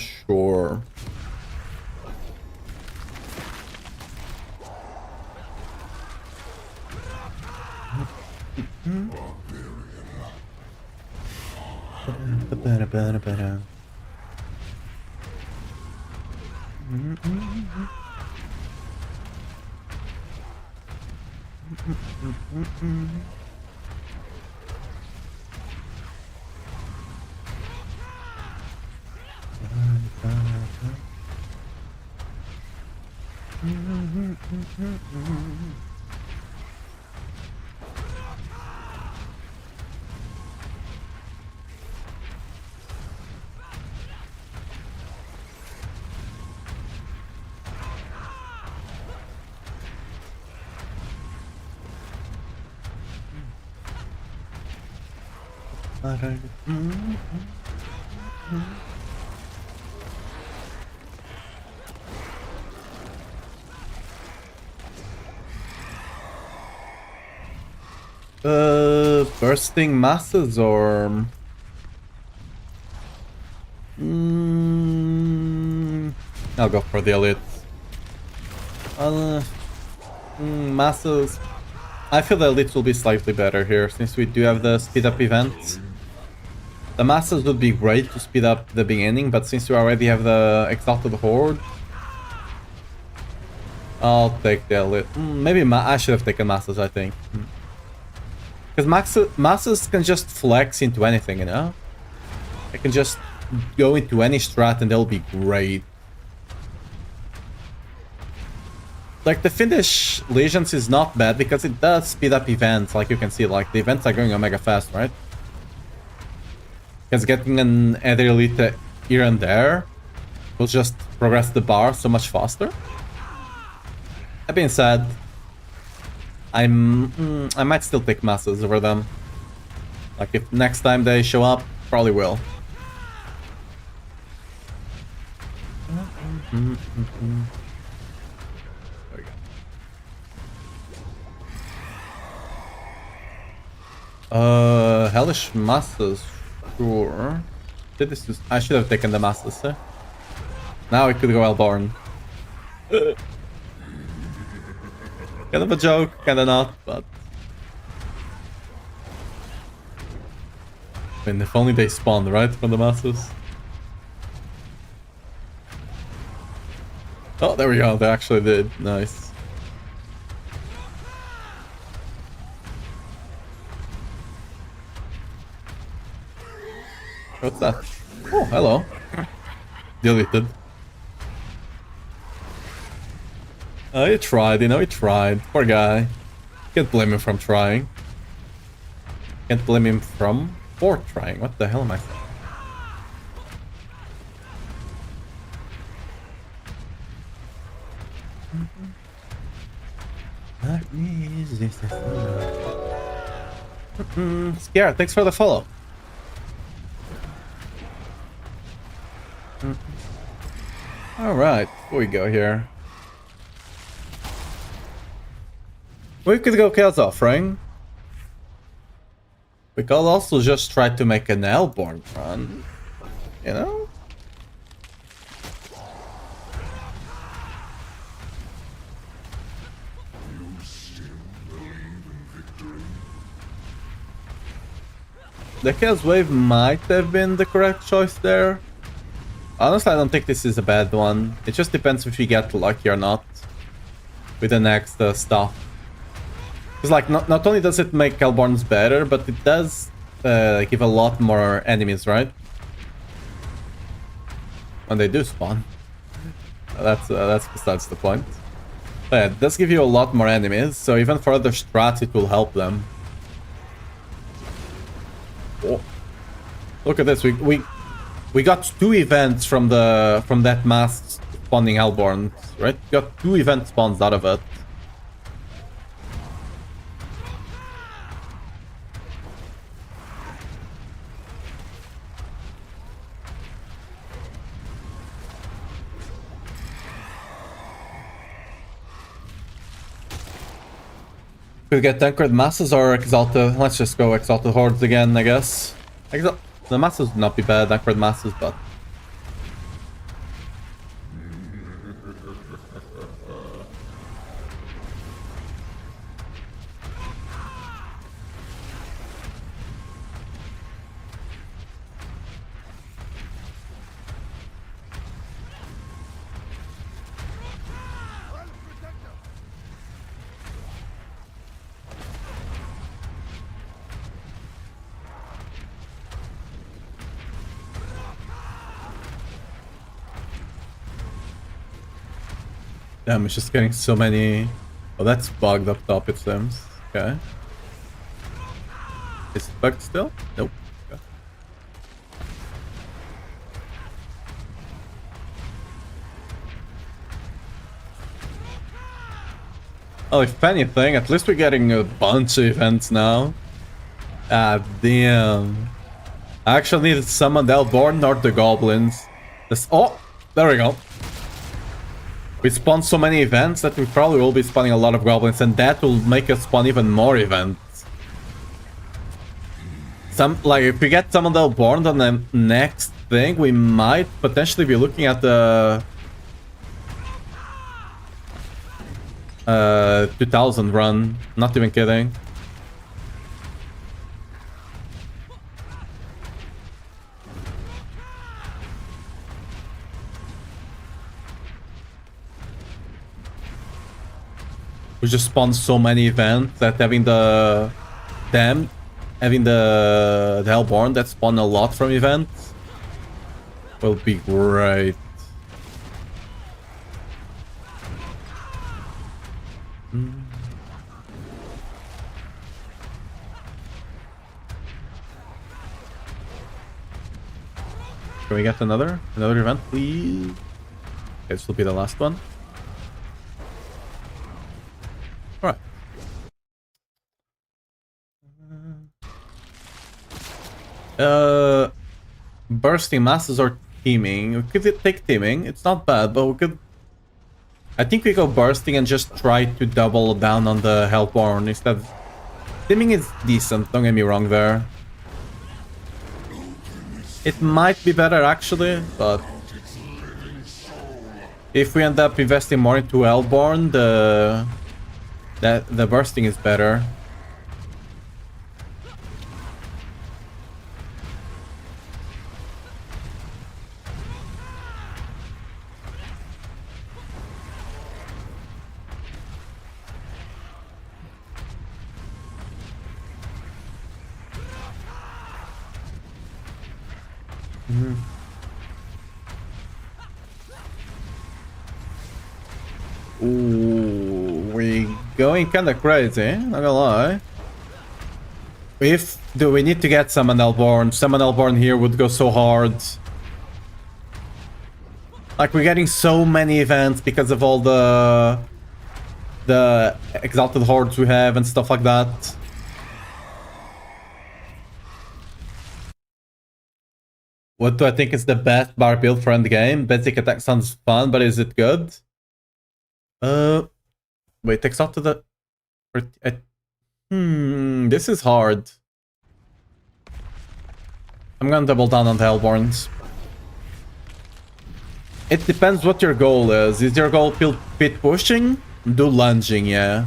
Sure. Bursting masses or I'll go for the elite. Masses. I feel the elites will be slightly better here since we do have the speed up event. The masses would be great to speed up the beginning, but since we already have the exalted horde, I'll take the elite. Maybe I should have taken masses, I think. Because masses can just flex into anything, you know? They can just go into any strat and they'll be great. Like, the Finnish Legions is not bad because it does speed up events, like you can see. Like, the events are going omega fast, right? Because getting an Ether Elite here and there will just progress the bar so much faster. That being said, I might still take masses over them. Like, if next time they show up, probably will. There we go. Hellish masses, sure. I should have taken the masses, eh? Now it could go Elborn. Kind of a joke, kind of not, but... I mean, if only they spawned, right, from the masses. Oh, there we go, they actually did. Nice. What's that? Oh, hello. Deleted. He tried, you know, he tried. Poor guy. Can't blame him from trying. Can't blame him for trying. What the hell am I saying? Scared, thanks for the follow. Alright, before we go here. We could go Chaos Offering. We could also just try to make an Hellborn run. You know? The Chaos Wave might have been the correct choice there. Honestly, I don't think this is a bad one. It just depends if you get lucky or not with the next stuff. Because like, not only does it make Hellborns better, but it does give a lot more enemies, right? When they do spawn. That's besides the point. But yeah, it does give you a lot more enemies, so even for other strats it will help them. Oh. Look at this, we got 2 events from that mass spawning Hellborns, right? We got 2 event spawns out of it. Could get Anchored Masses or Exalted. Let's just go Exalted Hordes again, I guess. The Masses would not be bad, Anchored Masses, but... Damn, it's just getting so many... Oh, that's bugged up top, it seems. Okay. Is it bugged still? Nope. Okay. Oh, if anything, at least we're getting a bunch of events now. Ah, damn. I actually need to summon the Hellborn or the Goblins. Oh, there we go. We spawn so many events that we probably will be spawning a lot of goblins, and that will make us spawn even more events. Like, if we get some of the Hellborn on the next thing, we might potentially be looking at the 2000 run. Not even kidding. We just spawned so many events that having the Hellborn that spawn a lot from events will be great. Can we get another event, please? Okay, this will be the last one. Alright. Bursting masses or teaming? We could take teaming. It's not bad, but we could... I think we go bursting and just try to double down on the Hellborn instead. Teaming is decent, don't get me wrong there. It might be better actually, but... if we end up investing more into Hellborn, the bursting is better. Ooh, we going kinda crazy, not gonna lie. Do we need to get Summon Hellborn? Summon Hellborn here would go so hard. Like, we're getting so many events because of all the Exalted Hordes we have and stuff like that. What do I think is the best bar build for endgame? Basic attack sounds fun, but is it good? Wait, Exalted... This is hard. I'm gonna double down on the Hellborns. It depends what your goal is. Is your goal pit pushing? Do lunging, yeah.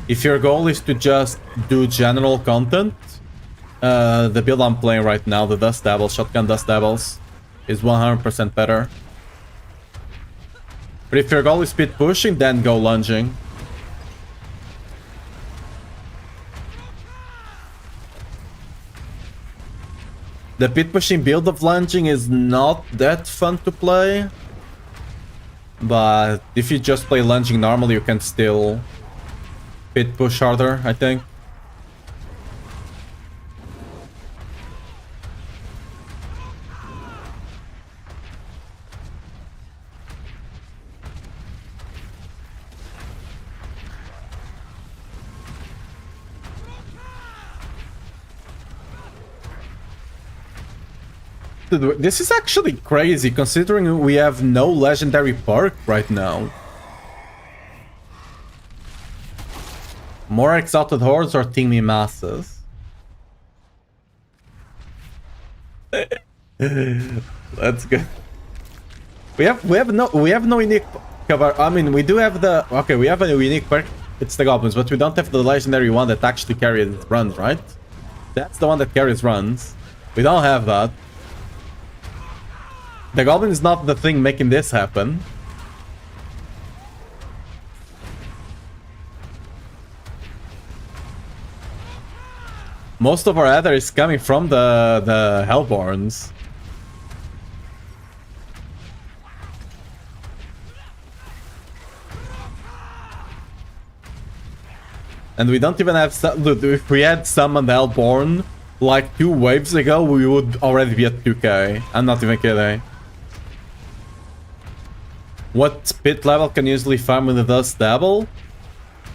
If your goal is to just do general content, the build I'm playing right now, the Dust Devils, Shotgun Dust Devils, is 100% better. But if your goal is pit pushing, then go lunging. The pit pushing build of lunging is not that fun to play. But if you just play lunging normally, you can still pit push harder, I think. Dude, this is actually crazy considering we have no legendary perk right now. More exalted hordes or teamy masses? That's good. We have no unique cover. I mean, we do have the we have a unique perk. It's the goblins, but we don't have the legendary one that actually carries runs, right? That's the one that carries runs. We don't have that. The goblin is not the thing making this happen. Most of our ether is coming from the Hellborns. And we don't even have... Dude, if we had summoned Hellborn like 2 waves ago, we would already be at 2k. I'm not even kidding. What pit level can usually farm with the Dust Devil?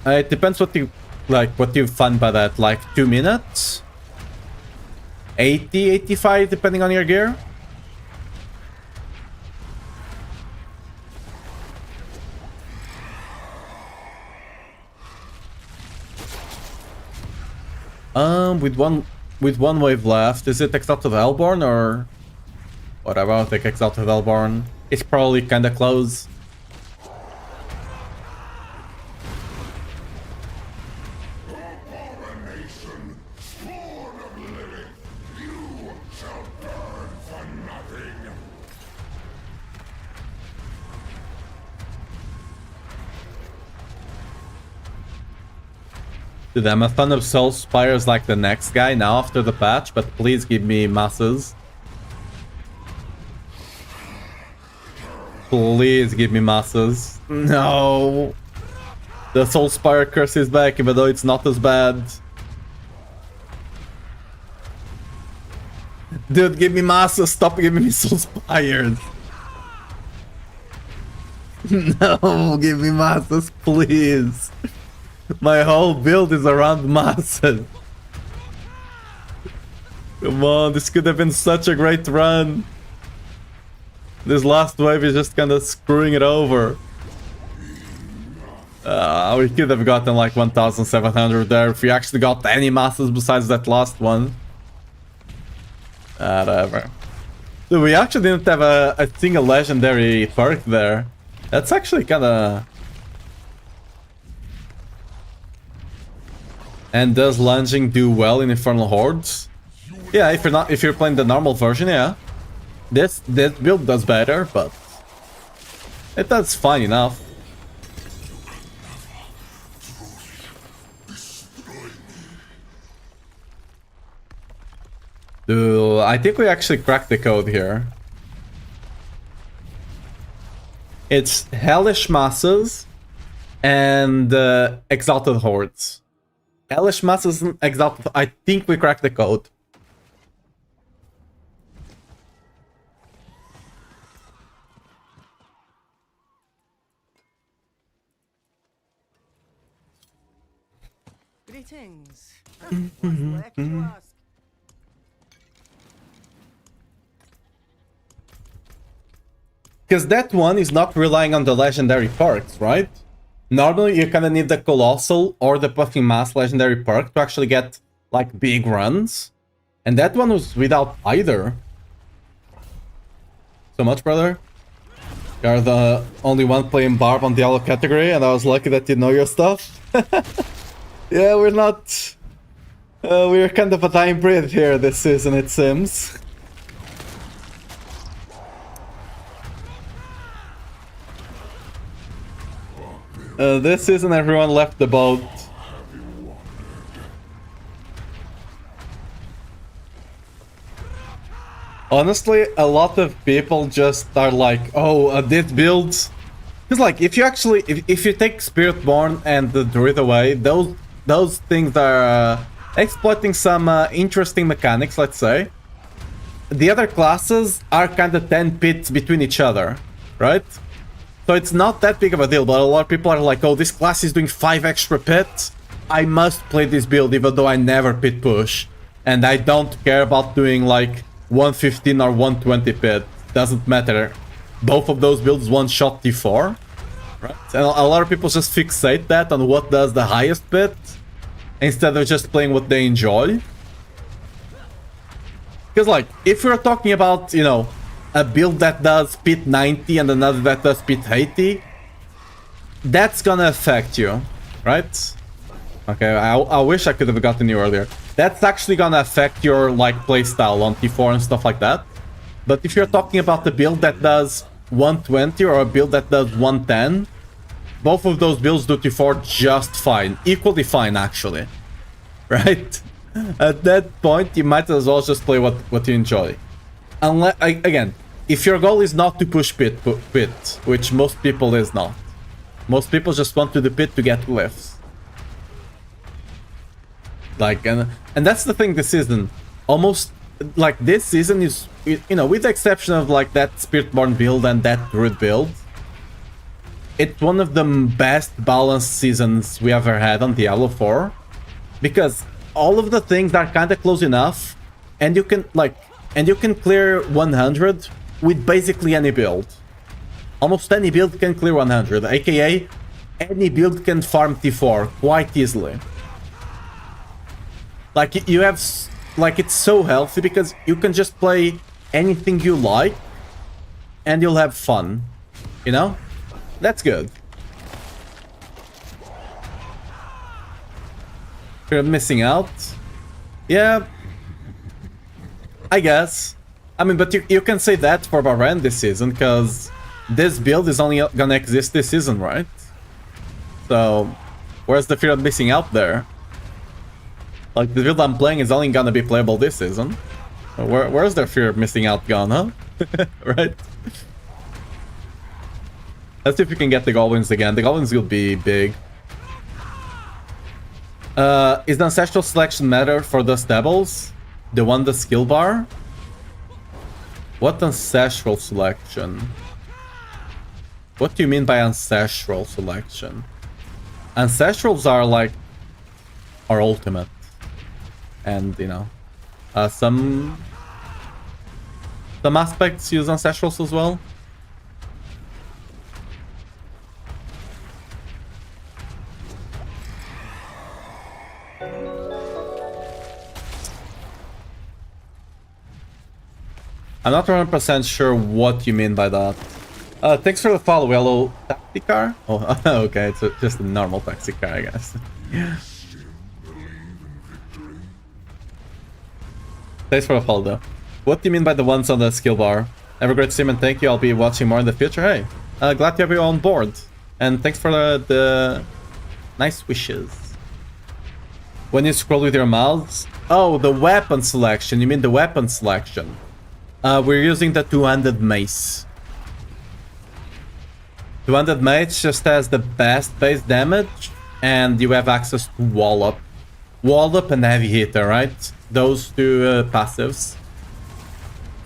It depends what you find by that. Like 2 minutes? 80, 85 depending on your gear? With one wave left, is it Exalted Hellborn or whatever? I'll take Exalted Hellborn. It's probably kinda close. Dude, I'm a fan of Soul Spires like the next guy now after the patch, but please give me masses. Please give me masses. No! The Soul Spire curse is back, even though it's not as bad. Dude, give me masses, stop giving me Soul Spires. No, give me masses, please. My whole build is around masses. Come on, this could have been such a great run. This last wave is just kind of screwing it over. We could have gotten like 1,700 there if we actually got any masses besides that last one. Whatever. Dude, we actually didn't have a single legendary perk there. That's actually kind of... And does lunging do well in Infernal Hordes? Yeah, if you're playing the normal version, yeah. This build does better, but it does fine enough. Dude, I think we actually cracked the code here. It's Hellish Masses and Exalted Hordes. Hellish Masses and Exalted... I think we cracked the code. Greetings. What's left to ask? Because that one is not relying on the legendary perks, right? Normally, you kind of need the Colossal or the Puffing Mass legendary perk to actually get, like, big runs. And that one was without either. So much, brother. You're the only one playing Barb on Diablo category, and I was lucky that you know your stuff. Yeah, we're not... we're kind of a dying breed here this season, it seems. This season, everyone left the boat. Honestly, a lot of people just are like, oh, this build... Because, like, if you actually... If you take Spiritborn and the Druid away, those things are exploiting some interesting mechanics, let's say. The other classes are kind of 10 pits between each other, right? So it's not that big of a deal, but a lot of people are like, oh, this class is doing 5 extra pits. I must play this build even though I never pit push. And I don't care about doing like 115 or 120 pit. Doesn't matter. Both of those builds one-shot T4. Right? And a lot of people just fixate that on what does the highest pit instead of just playing what they enjoy. Because like, if we're talking about, you know, a build that does pit 90 and another that does pit 80, that's gonna affect you, right? Okay, I wish I could have gotten you earlier. That's actually gonna affect your like playstyle on T4 and stuff like that. But if you're talking about the build that does 120 or a build that does 110, both of those builds do T4 just fine. Equally fine, actually. Right? At that point, you might as well just play what you enjoy. Unless, again, if your goal is not to push pit, which most people is not. Most people just want to the pit to get lifts. Like, and that's the thing this season. Almost, like, this season is, you know, with the exception of, like, that Spiritborn build and that Druid build, it's one of the best balanced seasons we ever had on Diablo 4. Because all of the things are kind of close enough, and you can, like, and you can clear 100 with basically any build. Almost any build can clear 100, aka any build can farm T4 quite easily. Like, you have, like, it's so healthy because you can just play anything you like and you'll have fun, you know? That's good. You're missing out. Yeah, I guess. I mean, but you can say that for Bahrain this season, because this build is only gonna exist this season, right? So, where's the fear of missing out there? Like, the build I'm playing is only gonna be playable this season. Where's their fear of missing out gone, huh? Right? Let's see if we can get the Goblins again. The Goblins will be big. Is the Ancestral Selection matter for the Devils? The one the skill bar? What Ancestral Selection? What do you mean by Ancestral Selection? Ancestrals are like... are ultimate. And, you know... some aspects use Ancestrals as well. I'm not 100% sure what you mean by that. Thanks for the follow, yellow taxi car? Oh, okay, it's just a normal taxi car, I guess. Thanks for the follow, though. What do you mean by the ones on the skill bar? Have a great stream and thank you, I'll be watching more in the future. Hey, glad to have you on board. And thanks for the nice wishes. When you scroll with your mouse... Oh, the weapon selection, you mean the weapon selection. We're using the two-handed mace. Two-handed mace just has the best base damage, and you have access to Wallop. Wallop and Heavy Hitter, right? Those two passives.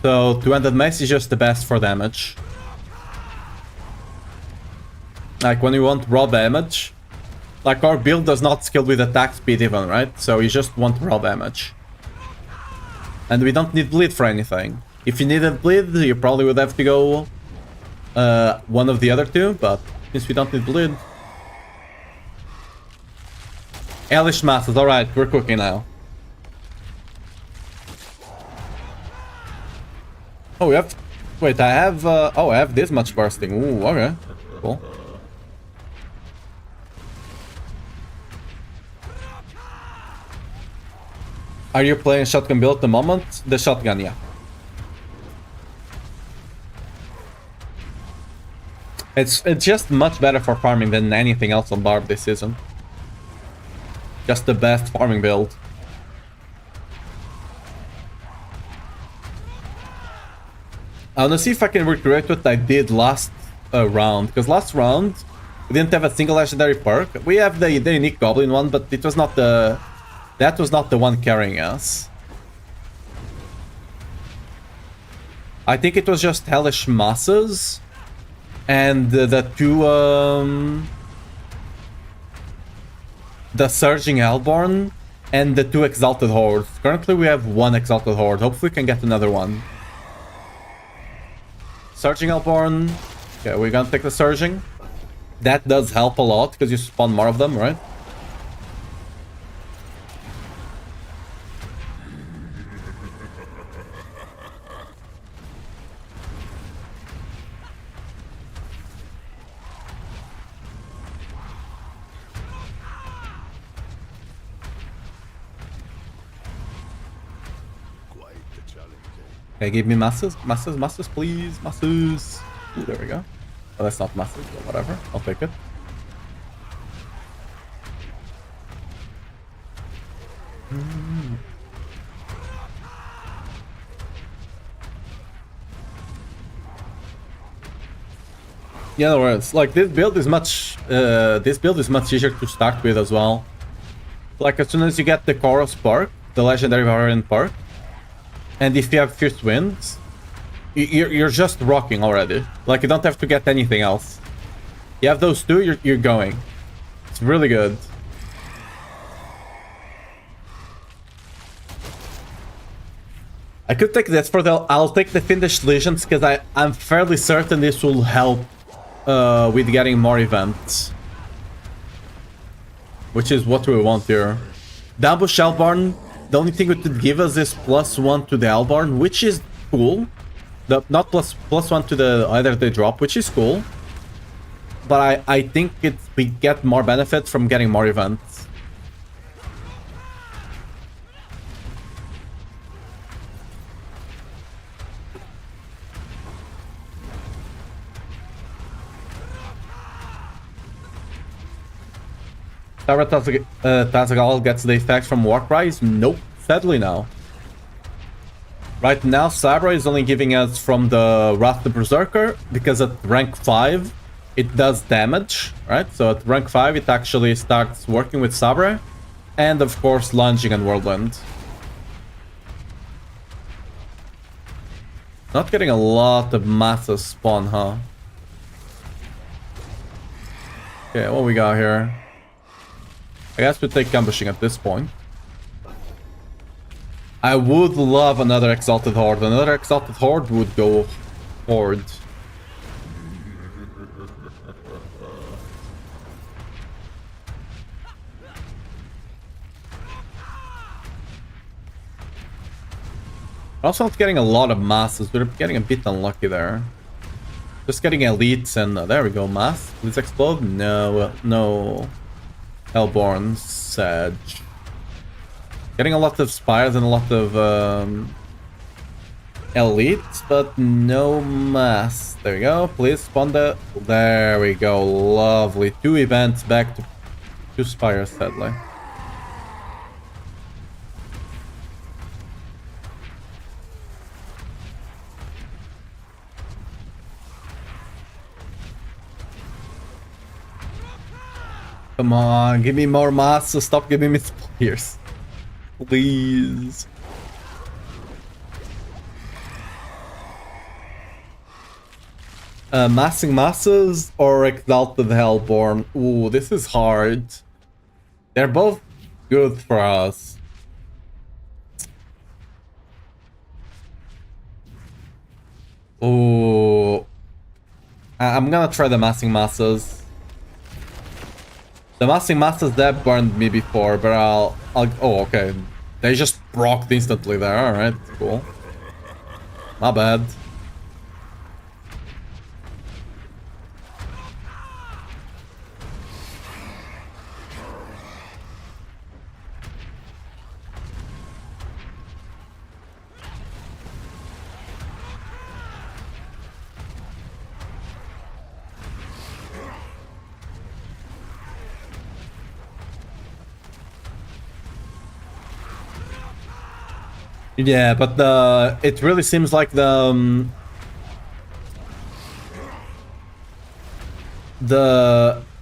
So two-handed mace is just the best for damage. Like when you want raw damage, like our build does not scale with attack speed even, right? So you just want raw damage. And we don't need bleed for anything. If you needed bleed, you probably would have to go one of the other two, but since we don't need bleed, Hellish masses, alright, we're cooking now. Oh, we have... Wait, I have... oh, I have this much bursting. Ooh, okay. Cool. Are you playing shotgun build at the moment? The shotgun, yeah. It's just much better for farming than anything else on Barb this season. Just the best farming build. I wanna see if I can recreate what I did last round, because last round we didn't have a single legendary perk. We have the unique goblin one, but it was not the... That was not the one carrying us. I think it was just Hellish Masses and the two the Surging Hellborn and the two Exalted Hordes. Currently we have one Exalted Horde. Hopefully we can get another one. Surging Hellborn. Okay, we're gonna take the Surging. That does help a lot because you spawn more of them, right? Okay, give me masses, please, masses. Ooh, there we go. Oh, that's not masses, but whatever. I'll take it. Yeah, no worries. Like this build is much easier to start with as well. Like as soon as you get the Chorus perk, the legendary variant perk, and if you have Fierce Winds, you're just rocking already. Like you don't have to get anything else. You have those two, you're going. It's really good. I could take this for the... I'll take the Fiendish Legions because I'm fairly certain this will help with getting more events. Which is what we want here. The Ambush Hellborn, the only thing it would give us is +1 to the Hellborn, which is cool. Not +1 to the either they drop, which is cool. But I think we get more benefit from getting more events. Tazagal gets the effect from Warcries? Nope, sadly no. Right now, Sabra is only giving us from the Wrath the Berserker, because at rank 5, it does damage, right? So at rank 5, it actually starts working with Sabra, and of course, Lunging and Whirlwind. Not getting a lot of masses spawn, huh? Okay, what we got here? I guess we take ambushing at this point. I would love another Exalted Horde. Another Exalted Horde would go Horde. Also not getting a lot of masses. We're getting a bit unlucky there. Just getting elites and there we go, mass. Please explode? No, no. Hellborn, Sag. Getting a lot of spires and a lot of elites, but no mass. There we go. Please spawn the... There we go. Lovely. 2 events back to 2 spires, sadly. Come on, give me more mass, so stop giving me spires. Please. Massing masses or Exalted Hellborn? Ooh, this is hard. They're both good for us. Ooh. I'm gonna try the massing masses. The Massing Masters that burned me before, but I'll... Oh, okay. They just procced instantly there. Alright, cool. My bad. Yeah, but it really seems like the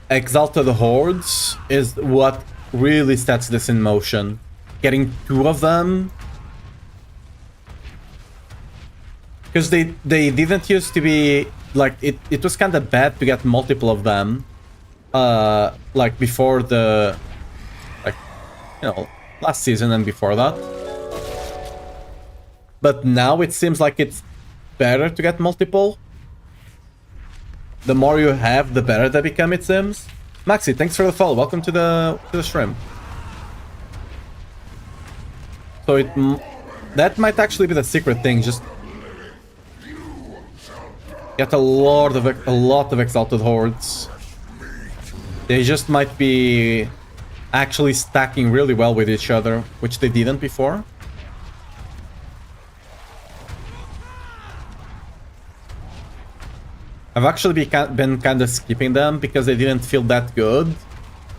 Exalted Hordes is what really sets this in motion. Getting 2 of them, because they didn't used to be like it was kind of bad to get multiple of them, like before the last season and before that. But now it seems like it's better to get multiple. The more you have, the better they become, it seems. Maxi, thanks for the follow. Welcome to the stream. So that might actually be the secret thing. Just get a lot of Exalted Hordes. They just might be actually stacking really well with each other, which they didn't before. I've actually been kind of skipping them because they didn't feel that good.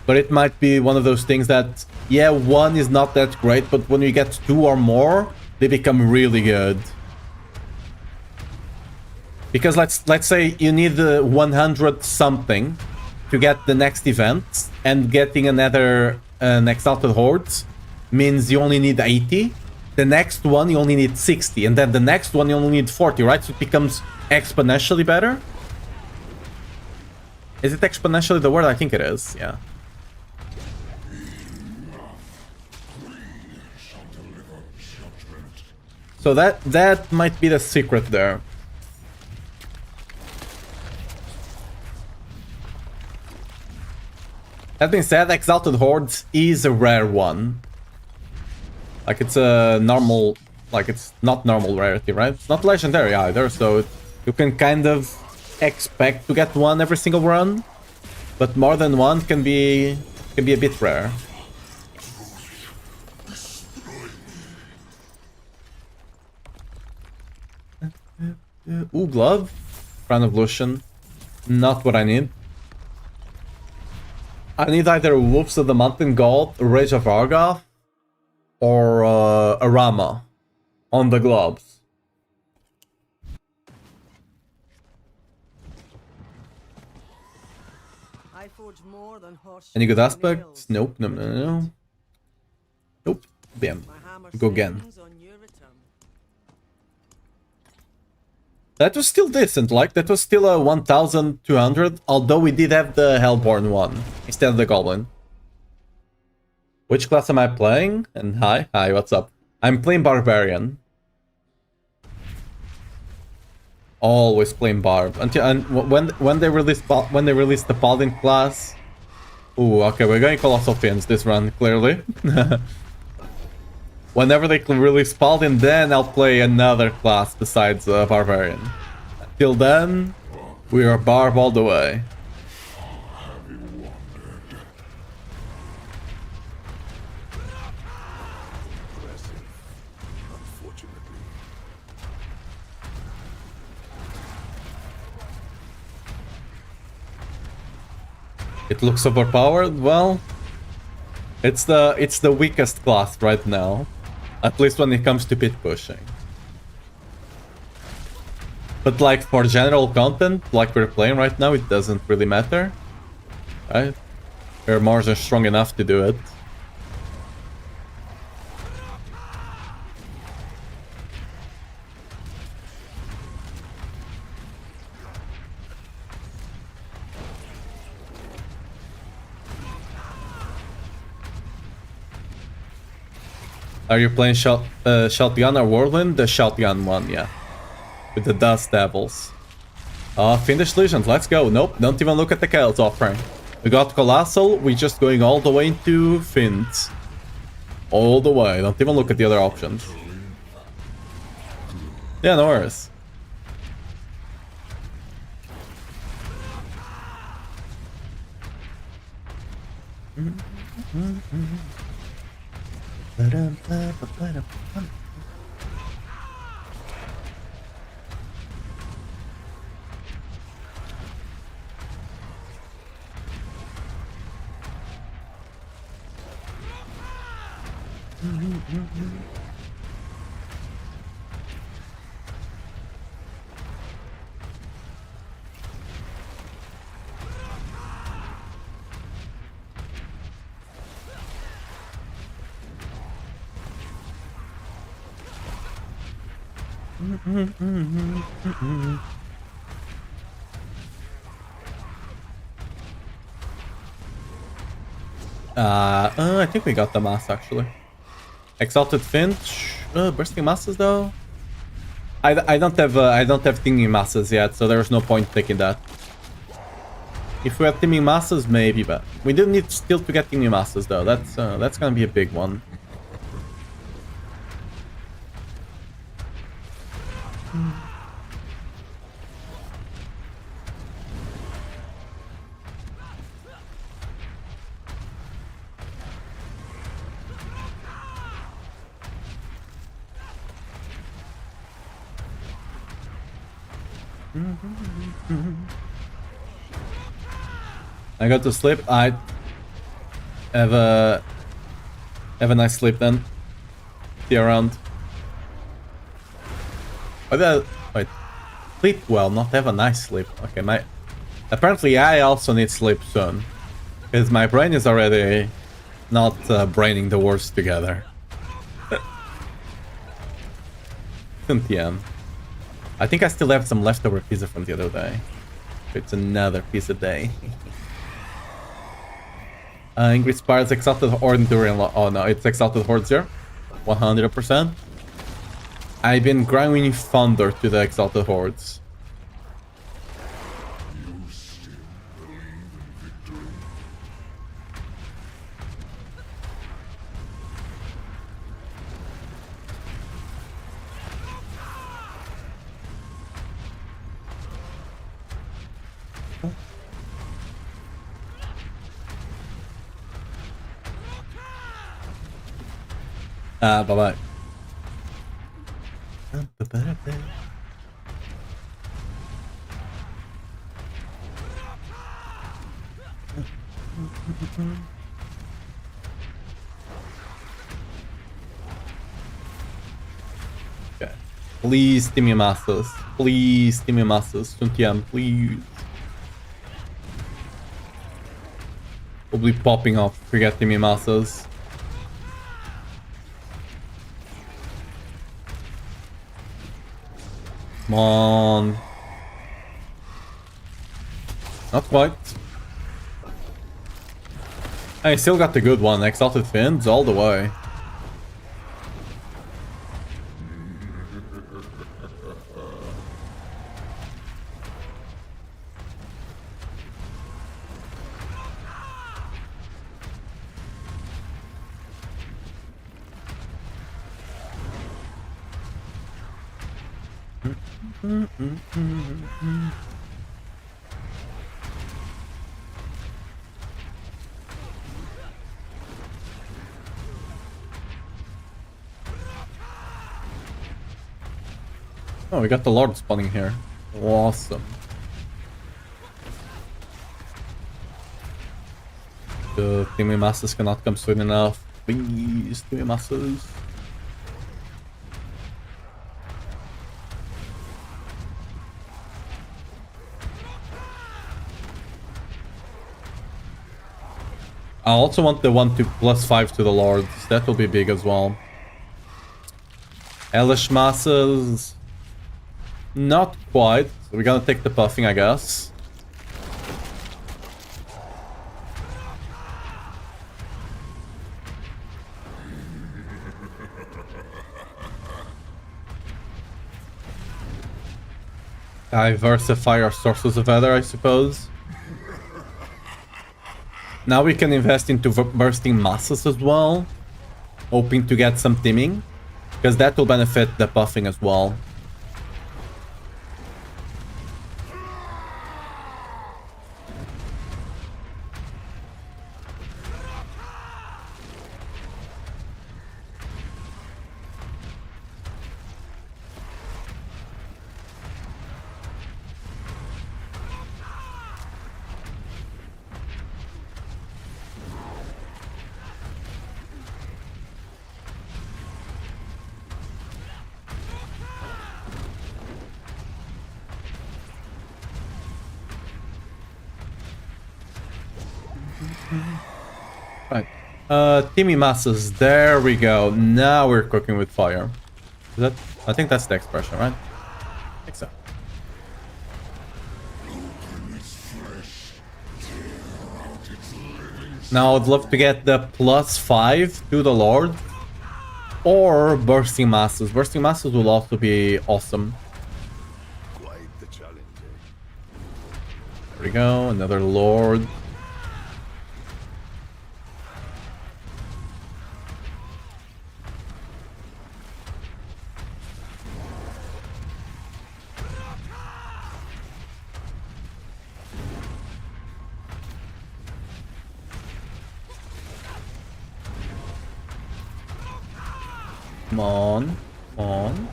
But it might be one of those things that, yeah, 1 is not that great, but when you get 2 or more, they become really good. Because let's say you need 100 something to get the next event, and getting another Exalted Hordes means you only need 80. The next one you only need 60, and then the next one you only need 40, right? So it becomes exponentially better. Is it exponentially the word? I think it is, yeah. So that might be the secret there. That being said, Exalted Hordes is a rare one. Like, it's a normal... Like, it's not normal rarity, right? It's not legendary either, so you can kind of expect to get 1 every single run, but more than 1 can be a bit rare. Ooh, glove, Crown of Lucian, not what I need. I need either Wolves of the Mountain God, Rage of Argoth, or a Rama on the gloves. Any good aspects? Nope, no. Nope. Bam. Go again. That was still decent, like, that was still a 1200, although we did have the Hellborn one, instead of the Goblin. Which class am I playing? And hi, what's up? I'm playing Barbarian. Always playing Barb. When they released the Paladin class... Ooh, okay, we're going Colossal Fiends this run, clearly. Whenever they release Paladin, then I'll play another class besides Barbarian. Till then, we are Barb all the way. It looks overpowered. Well, it's the weakest class right now, at least when it comes to pit pushing. But like for general content, like we're playing right now, it doesn't really matter, right? We're more than strong enough to do it. Are you playing Shoutgun or Whirlwind? The Shoutgun one, yeah. With the Dust Devils. Fiendish Legions, let's go. Nope, don't even look at the Chaos offering. We got Colossal, we're just going all the way into Fint. All the way, don't even look at the other options. Yeah, no worries. I think we got the mass actually. Exalted Finch, bursting masses though. I don't have teaming masses yet, so there's no point taking that. If we have teaming masses, maybe, but we do need still to get teaming masses though. That's gonna be a big one. I got to sleep. I have a nice sleep then. See you around. Wait, sleep well, not have a nice sleep. Okay, apparently I also need sleep soon, because my brain is already not braining the words together. PM. I think I still have some leftover pizza from the other day. It's another pizza day. Ingrid Spires Exalted Horde Enduring. Oh no, it's Exalted Horde 0. 100%. I've been grinding Thunder to the Exalted Hordes. Bye-bye. Okay. Please, Timmy Masters. Please, Timmy Masters. 20M, please. We'll be popping off if we get Timmy Masters. Come on. Not quite. I still got the good one. Exalted Fins all the way. Oh, we got the Lord spawning here. Awesome. The Timmy Masters cannot come soon enough. Please, Timmy Masters. I also want the 1 to +5 to the Lords. That will be big as well. Hellish Masses. Not quite. So we're gonna take the puffing, I guess. Diversify our sources of weather, I suppose. Now we can invest into bursting masses as well, hoping to get some teaming, because that will benefit the buffing as well. Right. Teamy masses. There we go. Now we're cooking with fire. Is that? I think that's the expression, right? I think so. Now I'd love to get the +5 to the Lord. Or bursting masses. Bursting masses will also be awesome. Quite the challenge. There we go. Another Lord. Come on. Come on.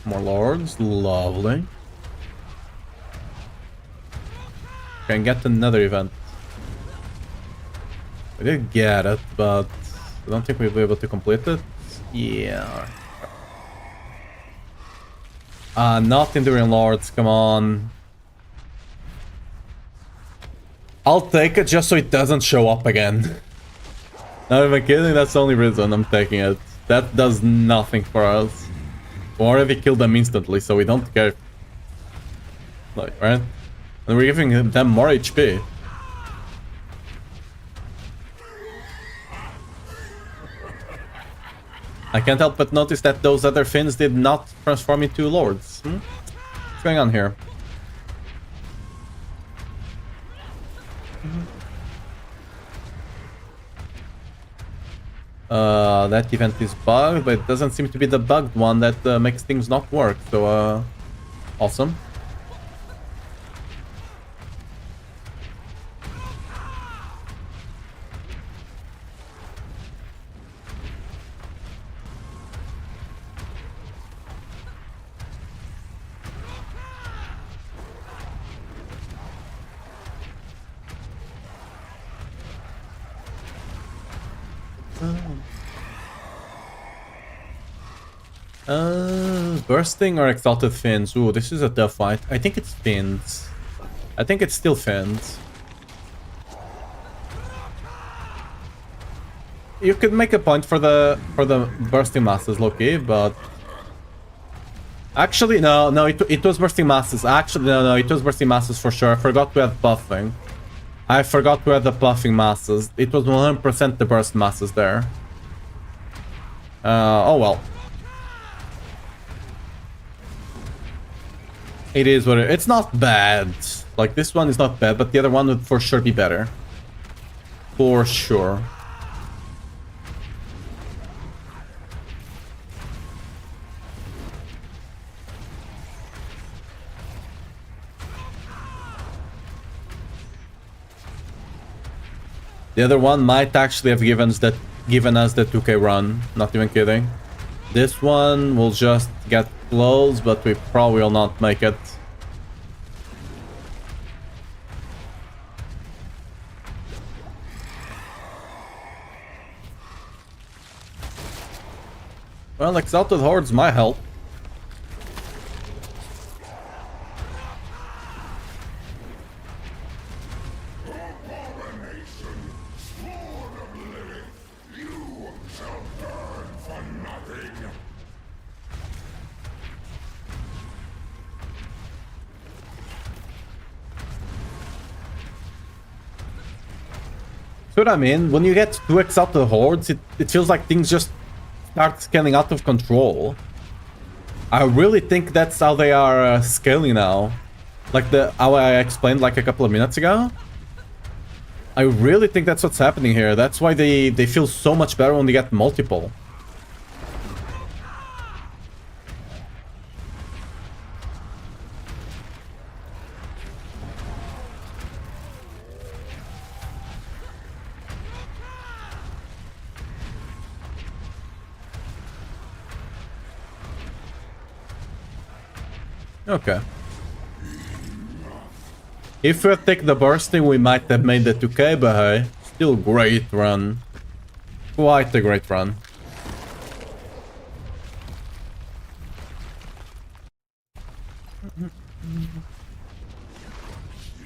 More lords. Lovely. Can get another event. We did get it, but I don't think we'll be able to complete it. Yeah. Not Enduring Lords, come on. I'll take it just so it doesn't show up again. Not even kidding, that's the only reason I'm taking it. That does nothing for us. We already killed them instantly, so we don't care. Like, right? And we're giving them more HP. I can't help but notice that those other fins did not transform into lords. What's going on here? That event is bugged, but it doesn't seem to be the bugged one that makes things not work. So, awesome. Bursting or Exalted Fins? Ooh, this is a tough fight. I think it's Fins. I think it's still Fins. You could make a point for the Bursting Masses, Loki, but... Actually, no, it was Bursting Masses. Actually, no, it was Bursting Masses for sure. I forgot we had Buffing. I forgot we had the Buffing Masses. It was 100% the Burst Masses there. Oh well. It is what it's not bad. Like, this one is not bad, but the other one would for sure be better. For sure. The other one might actually have given us the 2k run. Not even kidding. This one will just get close, but we probably will not make it. Well, Exalted Hordes might help. What I mean, when you get 2 Exalted Hordes, it feels like things just start scaling out of control. I really think that's how they are scaling now. Like how I explained like a couple of minutes ago. I really think that's what's happening here. That's why they feel so much better when they get multiple. Okay. If we take the bursting, we might have made the 2k, but hey, still great run. Quite a great run.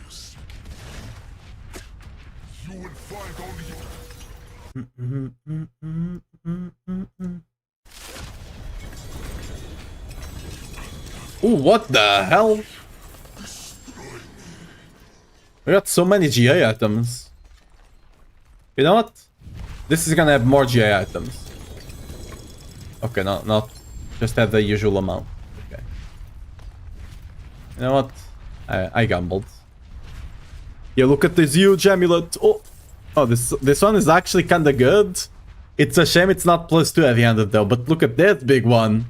Yes. You will find only Ooh, what the hell? We got so many GA items. You know what? This is gonna have more GA items. Okay, not just have the usual amount. Okay. You know what? I gambled. Yeah, look at this huge amulet. Oh, this one is actually kinda good. It's a shame it's not +2 heavy-handed though, but look at that big one.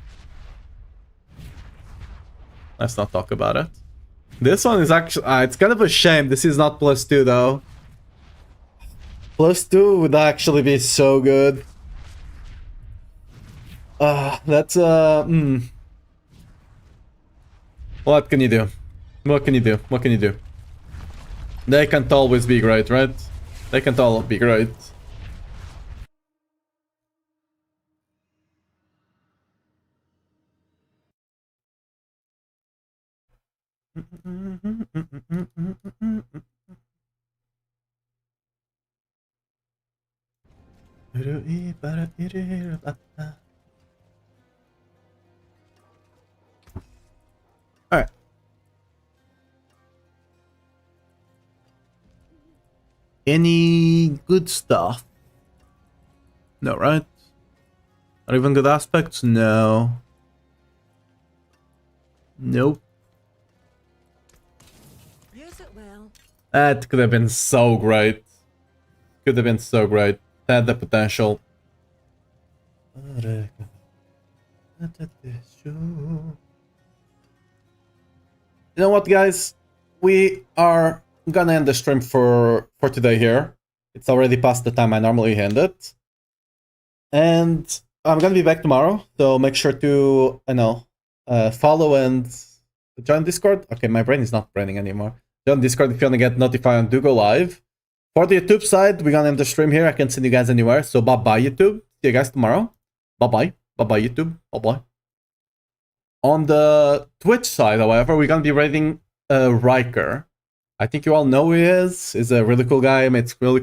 Let's not talk about it. This one is actually... it's kind of a shame this is not +2 though. +2 would actually be so good. That's... What can you do? What can you do? What can you do? They can't always be great, right? They can't all be great. Alright. Any good stuff? No, right? Not even good aspects? No. Nope. Use it well. That could have been so great. Could have been so great. Had the potential. You know what, guys? We are gonna end the stream for today here. It's already past the time I normally end it. And I'm gonna be back tomorrow, so make sure to, follow and join Discord. Okay, my brain is not braining anymore. Join Discord if you wanna get notified and do go live. For the YouTube side, we're gonna end the stream here. I can't send you guys anywhere, so bye-bye, YouTube. See you guys tomorrow. Bye-bye. Bye-bye, YouTube. Bye-bye. On the Twitch side, however, we're gonna be raiding Riker. I think you all know who he is. He's a really cool guy, makes really cool